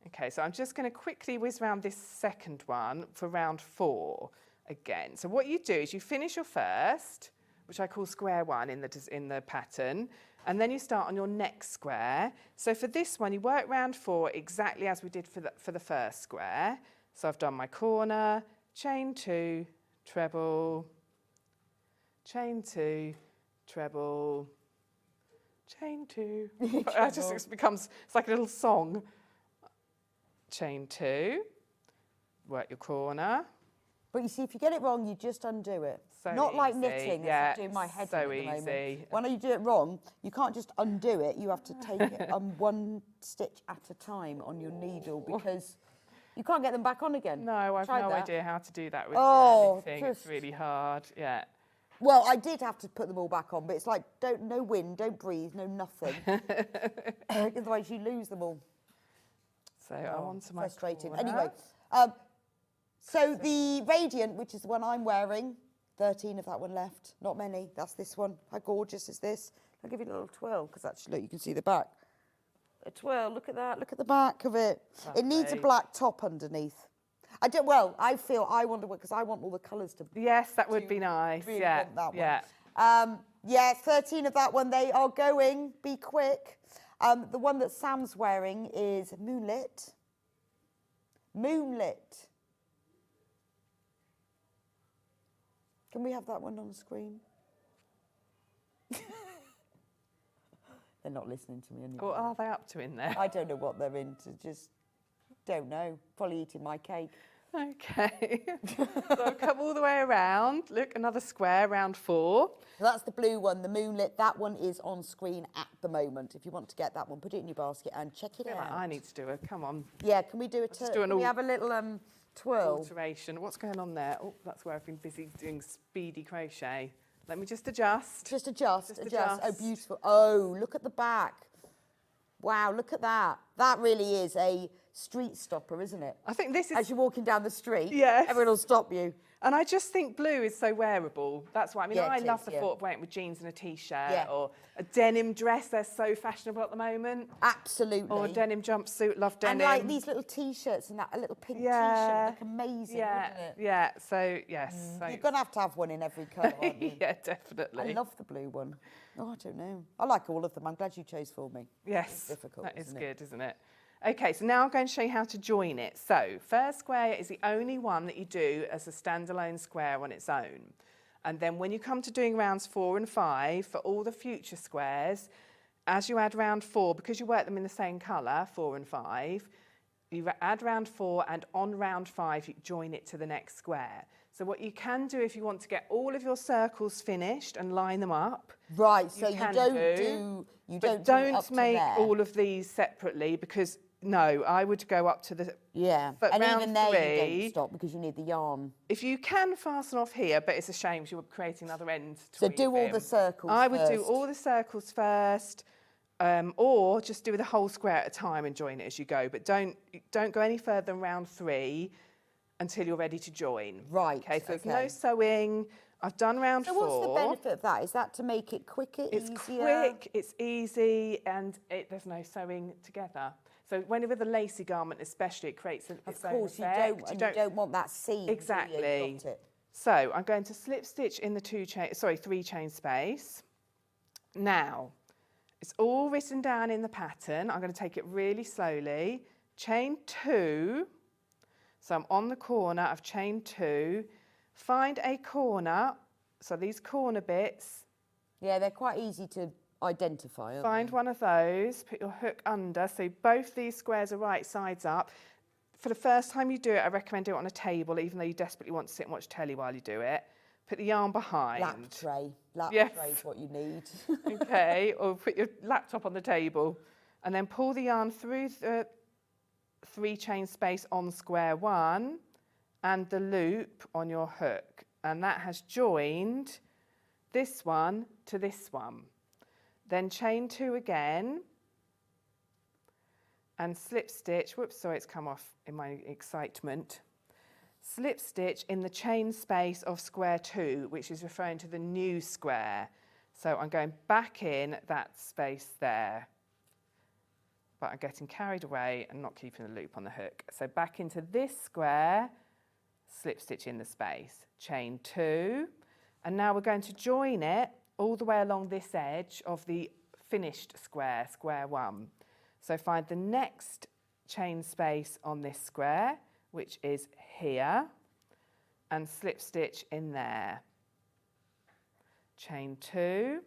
Okay, so I'm just going to quickly whiz round this second one for round 4 again. So what you do is you finish your first, which I call square 1 in the pattern, and then you start on your next square. So for this one, you work round 4 exactly as we did for the first square. So I've done my corner, chain 2, treble, chain 2, treble, chain 2. It becomes, it's like a little song. Chain 2, work your corner. But you see, if you get it wrong, you just undo it. So Not like easy. knitting, yeah, as I'm doing my head so in at the easy. moment. When you do it wrong, you can't just undo it. You have to take it 1 stitch at a time on your needle because you can't get them back on again. No, I've Tried no that. idea how to do that with knitting. It's really hard, yeah. Well, I did have to put them all back on, but it's like, no wind, don't breathe, no nothing. Otherwise you lose them all. So I'm on to my frustrating. corner. Anyway, so the Radiant, which is the one I'm wearing, 13 of that one left. Not many. That's this one. How gorgeous is this? I'll give you a little twirl because actually, look, you can see the back. A twirl. Look at that. Look at the back of it. Lovely. It needs a black top underneath. I feel I want to because I want all the colours to. Yes, that would be nice. Really Yeah, want that one. yeah. Yeah, 13 of that one. They are going. Be quick. The one that Sam's wearing is Moonlit. Moonlit. Can we have that one on the screen? They're not listening to me anymore. What are they up to in there? I don't know what they're into. Just don't know. Probably eating my cake. Okay. So I've come all the way around. Look, another square, round 4. So that's the blue one, the Moonlit. That one is on screen at the moment. If you want to get that one, put it in your basket and check it out. I need to do a, come on. Yeah, can we do a Let's do an can we have a little twirl? Alteration. What's going on there? Oh, that's where I've been busy doing speedy crochet. Let me just adjust. Just adjust. adjust. Oh, beautiful. Oh, look at the back. Wow, look at that. That really is a street stopper, isn't it? I think this is... As you're walking down the street, yes. everyone will stop you. And I just think blue is so wearable. That's why, I mean, Yeah, I it love is, the yeah. thought of wearing it with jeans and a T-shirt Yeah. or a denim dress. They're so fashionable at the moment. Absolutely. Or a denim jumpsuit, love denim. And like these little T-shirts and that, a little pink T-shirt, look amazing, yeah, wouldn't it? yeah. So, yes. So You're going to have one in every colour, aren't you? yeah, definitely. I love the blue one. Oh, I don't know. I like all of them. I'm glad you chose for me. Yes, It's difficult, that is isn't it? good, isn't it? Okay, so now I'm going to show you how to join it. So, first square is the only one that you do as a standalone square on its own. And then when you come to doing rounds 4 and 5, for all the future squares, as you add round 4, because you work them in the same colour, 4 and 5, you add round 4 and on round 5 you join it to the next square. So what you can do if you want to get all of your circles finished and line them up. Right, so you can don't make all of these separately because no, I would go up to the and round even there 3, you don't stop because you need the yarn. If you can fasten off here, but it's a shame because you're creating another end to So weave do all in. the circles I would do first. all the circles first, or just do the whole square at a time and join it as you go. But don't go any further than round 3 until you're ready to join. Right. Okay, so there's no sewing. I've done round 4. So what's the benefit of that? Is that to make it quicker, It's easier? quick, it's easy, and there's no sewing together. So when with a lacy garment especially, it creates its Of own course, effect. you don't want that seam. Exactly. Do you? You've got it. So I'm going to slip stitch in the 3 chain space. Now, it's all written down in the pattern. I'm going to take it really slowly. Chain 2, So I'm on the corner, I've chained 2, find a corner, so these corner bits. Yeah, they're quite easy to identify, aren't Find one of those, put your hook under, so both these squares are right sides up. For the first time you do it, I recommend do it on a table, even though you desperately want to sit and watch telly while you do it. Put the yarn behind. Lap tray. Lap Yes. tray is what you need. Okay, or put your laptop on the table. And then pull the yarn through the 3 chain space on square 1 and the loop on your hook. And that has joined this one to this one. Then chain 2 again and slip stitch. Whoops, sorry, it's come off in my excitement. Slip stitch in the chain space of square 2, which is referring to the new square. So I'm going back in that space there. But I'm getting carried away and not keeping the loop on the hook. So back into this square, slip stitch in the space, chain 2, and now we're going to join it all the way along this edge of the finished square, square 1. So find the next chain space on this square, which is here, and slip stitch in there. Chain 2,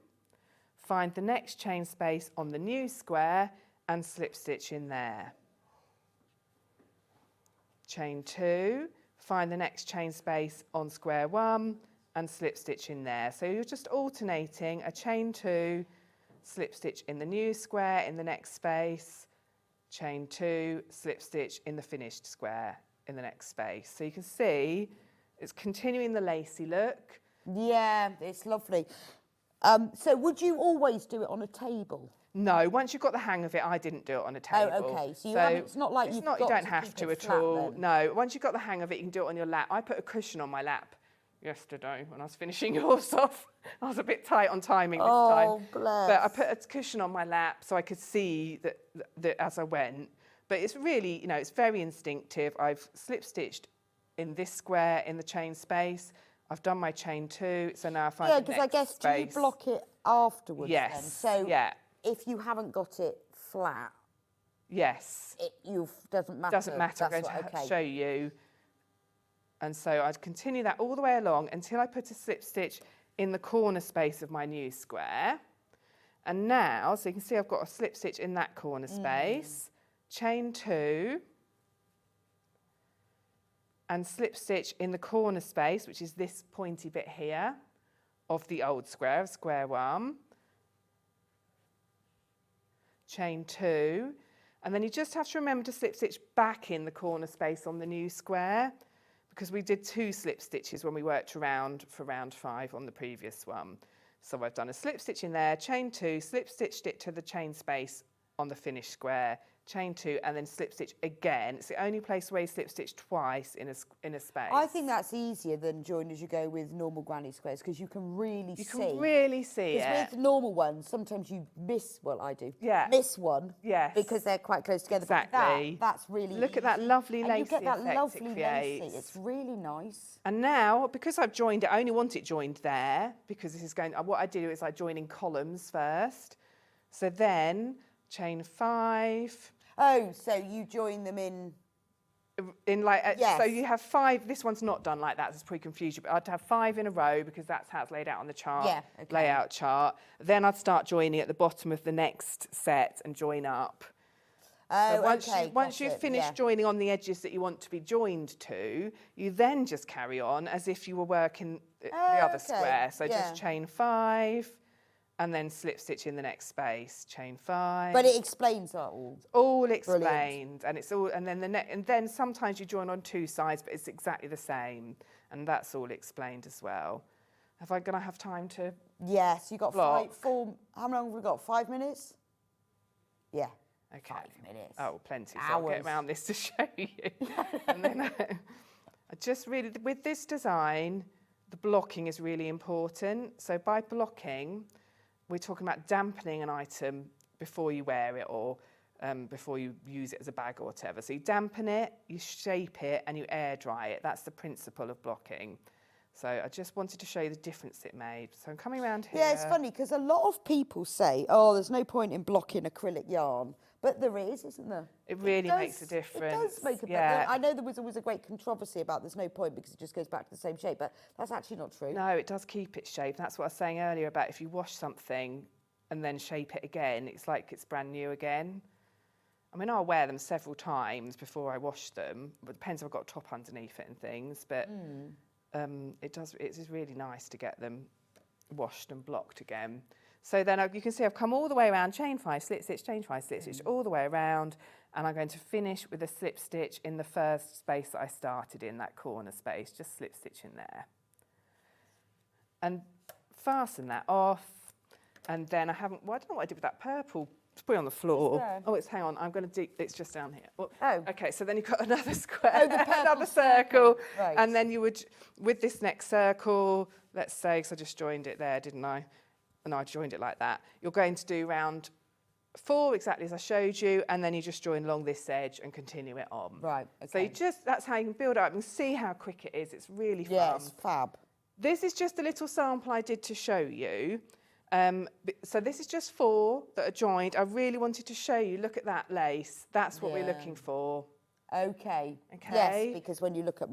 find the next chain space on the new square and slip stitch in there. Chain 2, find the next chain space on square 1 and slip stitch in there. So you're just alternating a chain 2, slip stitch in the new square in the next space, chain 2, slip stitch in the finished square in the next space. So you can see it's continuing the lacy look. Yeah, it's lovely. So would you always do it on a table? No, once you've got the hang of it, I didn't do it on a table. Oh, okay. So, it's not like you don't have to at all. Then. No, once you've got the hang of it, you can do it on your lap. I put a cushion on my lap yesterday when I was finishing yours off. I was a bit tight on timing this time. Oh, bless. But I put a cushion on my lap so I could see that as I went. But it's really, it's very instinctive. I've slip stitched in this square in the chain space. I've done my chain 2, so now I find the next because I guess space. do you block it afterwards? Yes. Then? So yeah. if you haven't got it flat, yes, it doesn't matter. Doesn't matter. I'm going to show you. And so I'd continue that all the way along until I put a slip stitch in the corner space of my new square. And now, so you can see I've got a slip stitch in that corner space, chain 2, and slip stitch in the corner space, which is this pointy bit here of the old square, of square 1. Chain 2, and then you just have to remember to slip stitch back in the corner space on the new square, because we did 2 slip stitches when we worked around for round 5 on the previous one. So I've done a slip stitch in there, chain 2, slip stitched it to the chain space on the finished square, chain 2, and then slip stitch again. It's the only place where you slip stitch twice in a space. I think that's easier than join as you go with normal granny squares, because you can really see. You can really see it. Because with normal ones, sometimes you miss, well, I do, miss one. Yes. Because they're quite close together. Exactly. But that's really Look at that lovely and lacy you get that effect lovely it creates. lacy. It's really nice. And now, because I've joined it, I only want it joined there, because this is going, what I do is I join in columns first. So then, chain 5. Oh, so you join them in like, yes. So you have 5, this one's not done like that, so it's pretty confusing, but I'd have 5 in a row because that's how it's laid out on the chart, layout chart. Then I'd start joining at the bottom of the next set and join up. Oh, So once you've finished joining on the edges that you want to be joined to, you then just carry on as if you were working the other square. So just chain 5, and then slip stitch in the next space, chain 5. But it explains that all. All explained, and it's all, and then and then sometimes you join on 2 sides, but it's exactly the same, and that's all explained as well. Have I gonna have time to? Yes, you got block? 4. How long have we got? 5 minutes? Yeah. Okay. 5 minutes. Oh, plenty. So I'll get around this to show you. And then I just really, with this design, the blocking is really important. So by blocking, we're talking about dampening an item before you wear it or before you use it as a bag or whatever. So you dampen it, you shape it, and you air dry it. That's the principle of blocking. So I just wanted to show you the difference it made. So I'm coming around here. Yeah, it's funny because a lot of people say, oh, there's no point in blocking acrylic yarn. But there is, isn't there? It really makes a difference. It does make a yeah. I know there was always a great controversy about there's no point because it just goes back to the same shape, but that's actually not true. No, it does keep its shape. That's what I was saying earlier about if you wash something and then shape it again, it's like it's brand new again. I mean, I'll wear them several times before I wash them. But it depends if I've got a top underneath it and things. But it is really nice to get them washed and blocked again. So then you can see I've come all the way around, chain 5, slip stitch, chain 5, slip stitch, all the way around, and I'm going to finish with a slip stitch in the first space that I started in, that corner space, just slip stitch in there. And fasten that off, and then I don't know what I did with that purple. It's put it on the floor. Hang on, I'm going to do, it's just down here. Well, okay, so then you've got another square, another circle, right. And then you would, with this next circle, let's say, because I just joined it there, didn't I? And I joined it like that. You're going to do round 4 exactly as I showed you, and then you just join along this edge and continue it on. Right, okay. So you that's how you can build it up and see how quick it is. It's really fun. Yeah, it's fab. This is just a little sample I did to show you. So this is just 4 that are joined. I really wanted to show you, look at that lace. That's what we're looking for. Okay. Okay. Yes, because when you look at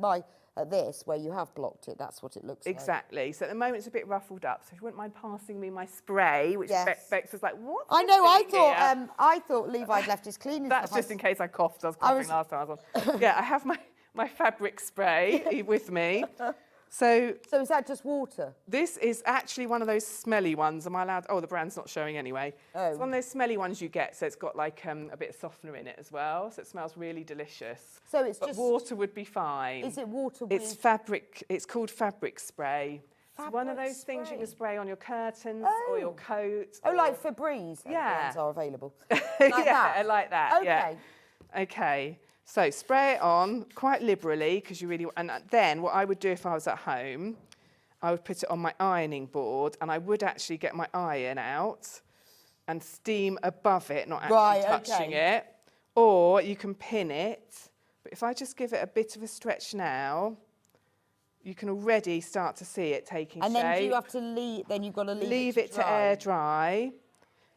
this, where you have blocked it, that's what it looks like. Exactly. So at the moment it's a bit ruffled up. So if you wouldn't mind passing me my spray, which Bex was like, what? I know. I thought Levi'd left his cleaning. That's just in case I coughed. I was coughing last time I was on. Yeah, I have my fabric spray with me. So is that just water? This is actually one of those smelly ones. Am I allowed? Oh, the brand's not showing anyway. Oh. It's one of those smelly ones you get. So it's got like a bit of softener in it as well. So it smells really delicious. So it's but just water would be fine. Is it water? It's fabric. It's called fabric spray. It's one of those things you can spray on your curtains or your coat. Oh, like Febreze. Yeah, are available. Like that. Okay. Yeah. Okay. So spray it on quite liberally because you really. And then what I would do if I was at home, I would put it on my ironing board and I would actually get my iron out and steam above it, not actually touching it. Or you can pin it. But if I just give it a bit of a stretch now, you can already start to see it taking shape. And then do you have to leave? Then you've got to leave it to air dry.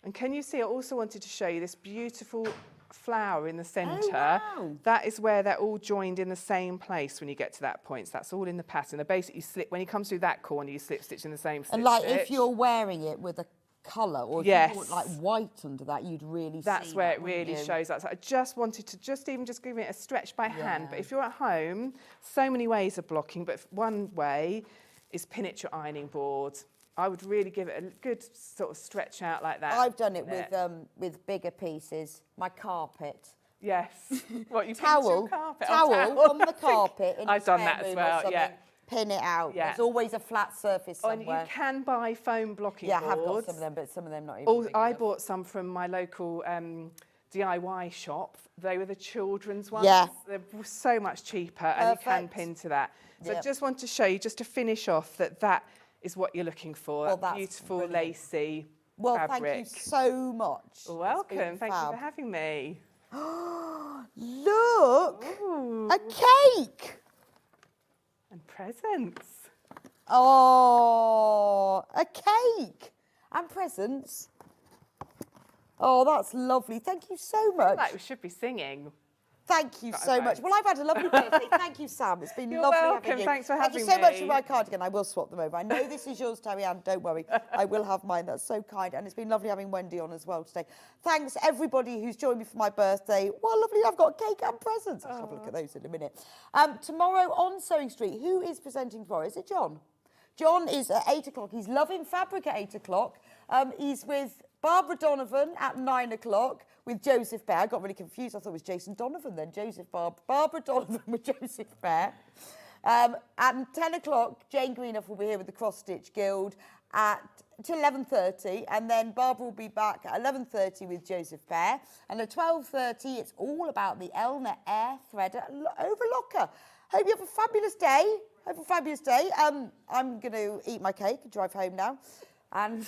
And can you see? I also wanted to show you this beautiful flower in the centre. Oh, wow. That is where they're all joined in the same place when you get to that point. So that's all in the pattern. They basically slip when you come through that corner. You slip stitch in the same slip and like stitch. if you're wearing it with a colour or if you want like white under that, you'd really that's see where that, it really you? shows that. So I just wanted to just give it a stretch by hand. But if you're at home, so many ways of blocking, but one way is pin it to your ironing board. I would really give it a good sort of stretch out like that. I've done it with bigger pieces. My carpet. Yes. What, you towel, carpet? Towel on the carpet. In I've done that as well, yeah. Pin it out. Yeah. There's always a flat surface somewhere. And you can buy foam blocking boards. Yeah, I have got some of them, but some of them not even big I enough. bought some from my local DIY shop. They were the children's ones. Yeah. They're so much cheaper and you can pin to that. So I just want to show you, just to finish off, that is what you're looking for. Well, that beautiful, brilliant. lacy well, fabric. thank you so much. Welcome. Thank you for having me. Look! Ooh. A cake! And presents. Oh, a cake and presents. Oh, that's lovely. Thank you so much. Like we should be singing. Thank you so much. Well, I've had a lovely birthday. Thank you, Sam. It's been You're lovely welcome. having you. Thanks for having me. Thank you so much for my cardigan. I will swap them over. I know this is yours, Terry Ann. Don't worry. I will have mine. That's so kind. And it's been lovely having Wendy on as well today. Thanks, everybody who's joined me for my birthday. Well, lovely. I've got cake and presents. Let's have a look at those in a minute. Tomorrow on Sewing Street, who is presenting tomorrow? Is it John? John is at 8 o'clock. He's loving fabric at 8 o'clock. He's with Barbara Donovan at 9 o'clock with Joseph Bear. I got really confused. I thought it was Jason Donovan then. Barbara Donovan with Joseph Bear. At 10 o'clock, Jane Greenough will be here with the Cross Stitch Guild till 11:30, and then Barbara will be back at 11:30 with Joseph Bear. And at 12:30, it's all about the Elna Air Threader Overlocker. Hope you have a fabulous day. I'm going to eat my cake and drive home now. And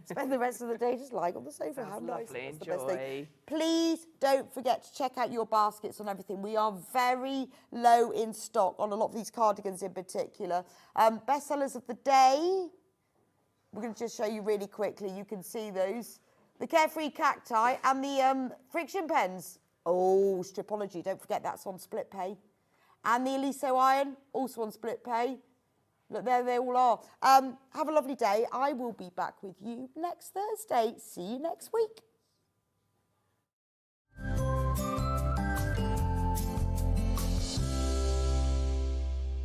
spend the rest of the day just lying on the sofa. How nice. Lovely. That's the best thing. Enjoy. Please don't forget to check out your baskets and everything. We are very low in stock on a lot of these cardigans in particular. Bestsellers of the day. We're going to just show you really quickly. You can see those. the Carefree Cacti, and the friction pens. Oh, Stripology, don't forget that's on split pay. And the Aliso iron, also on split pay. Look, there they all are. Have a lovely day. I will be back with you next Thursday. See you next week.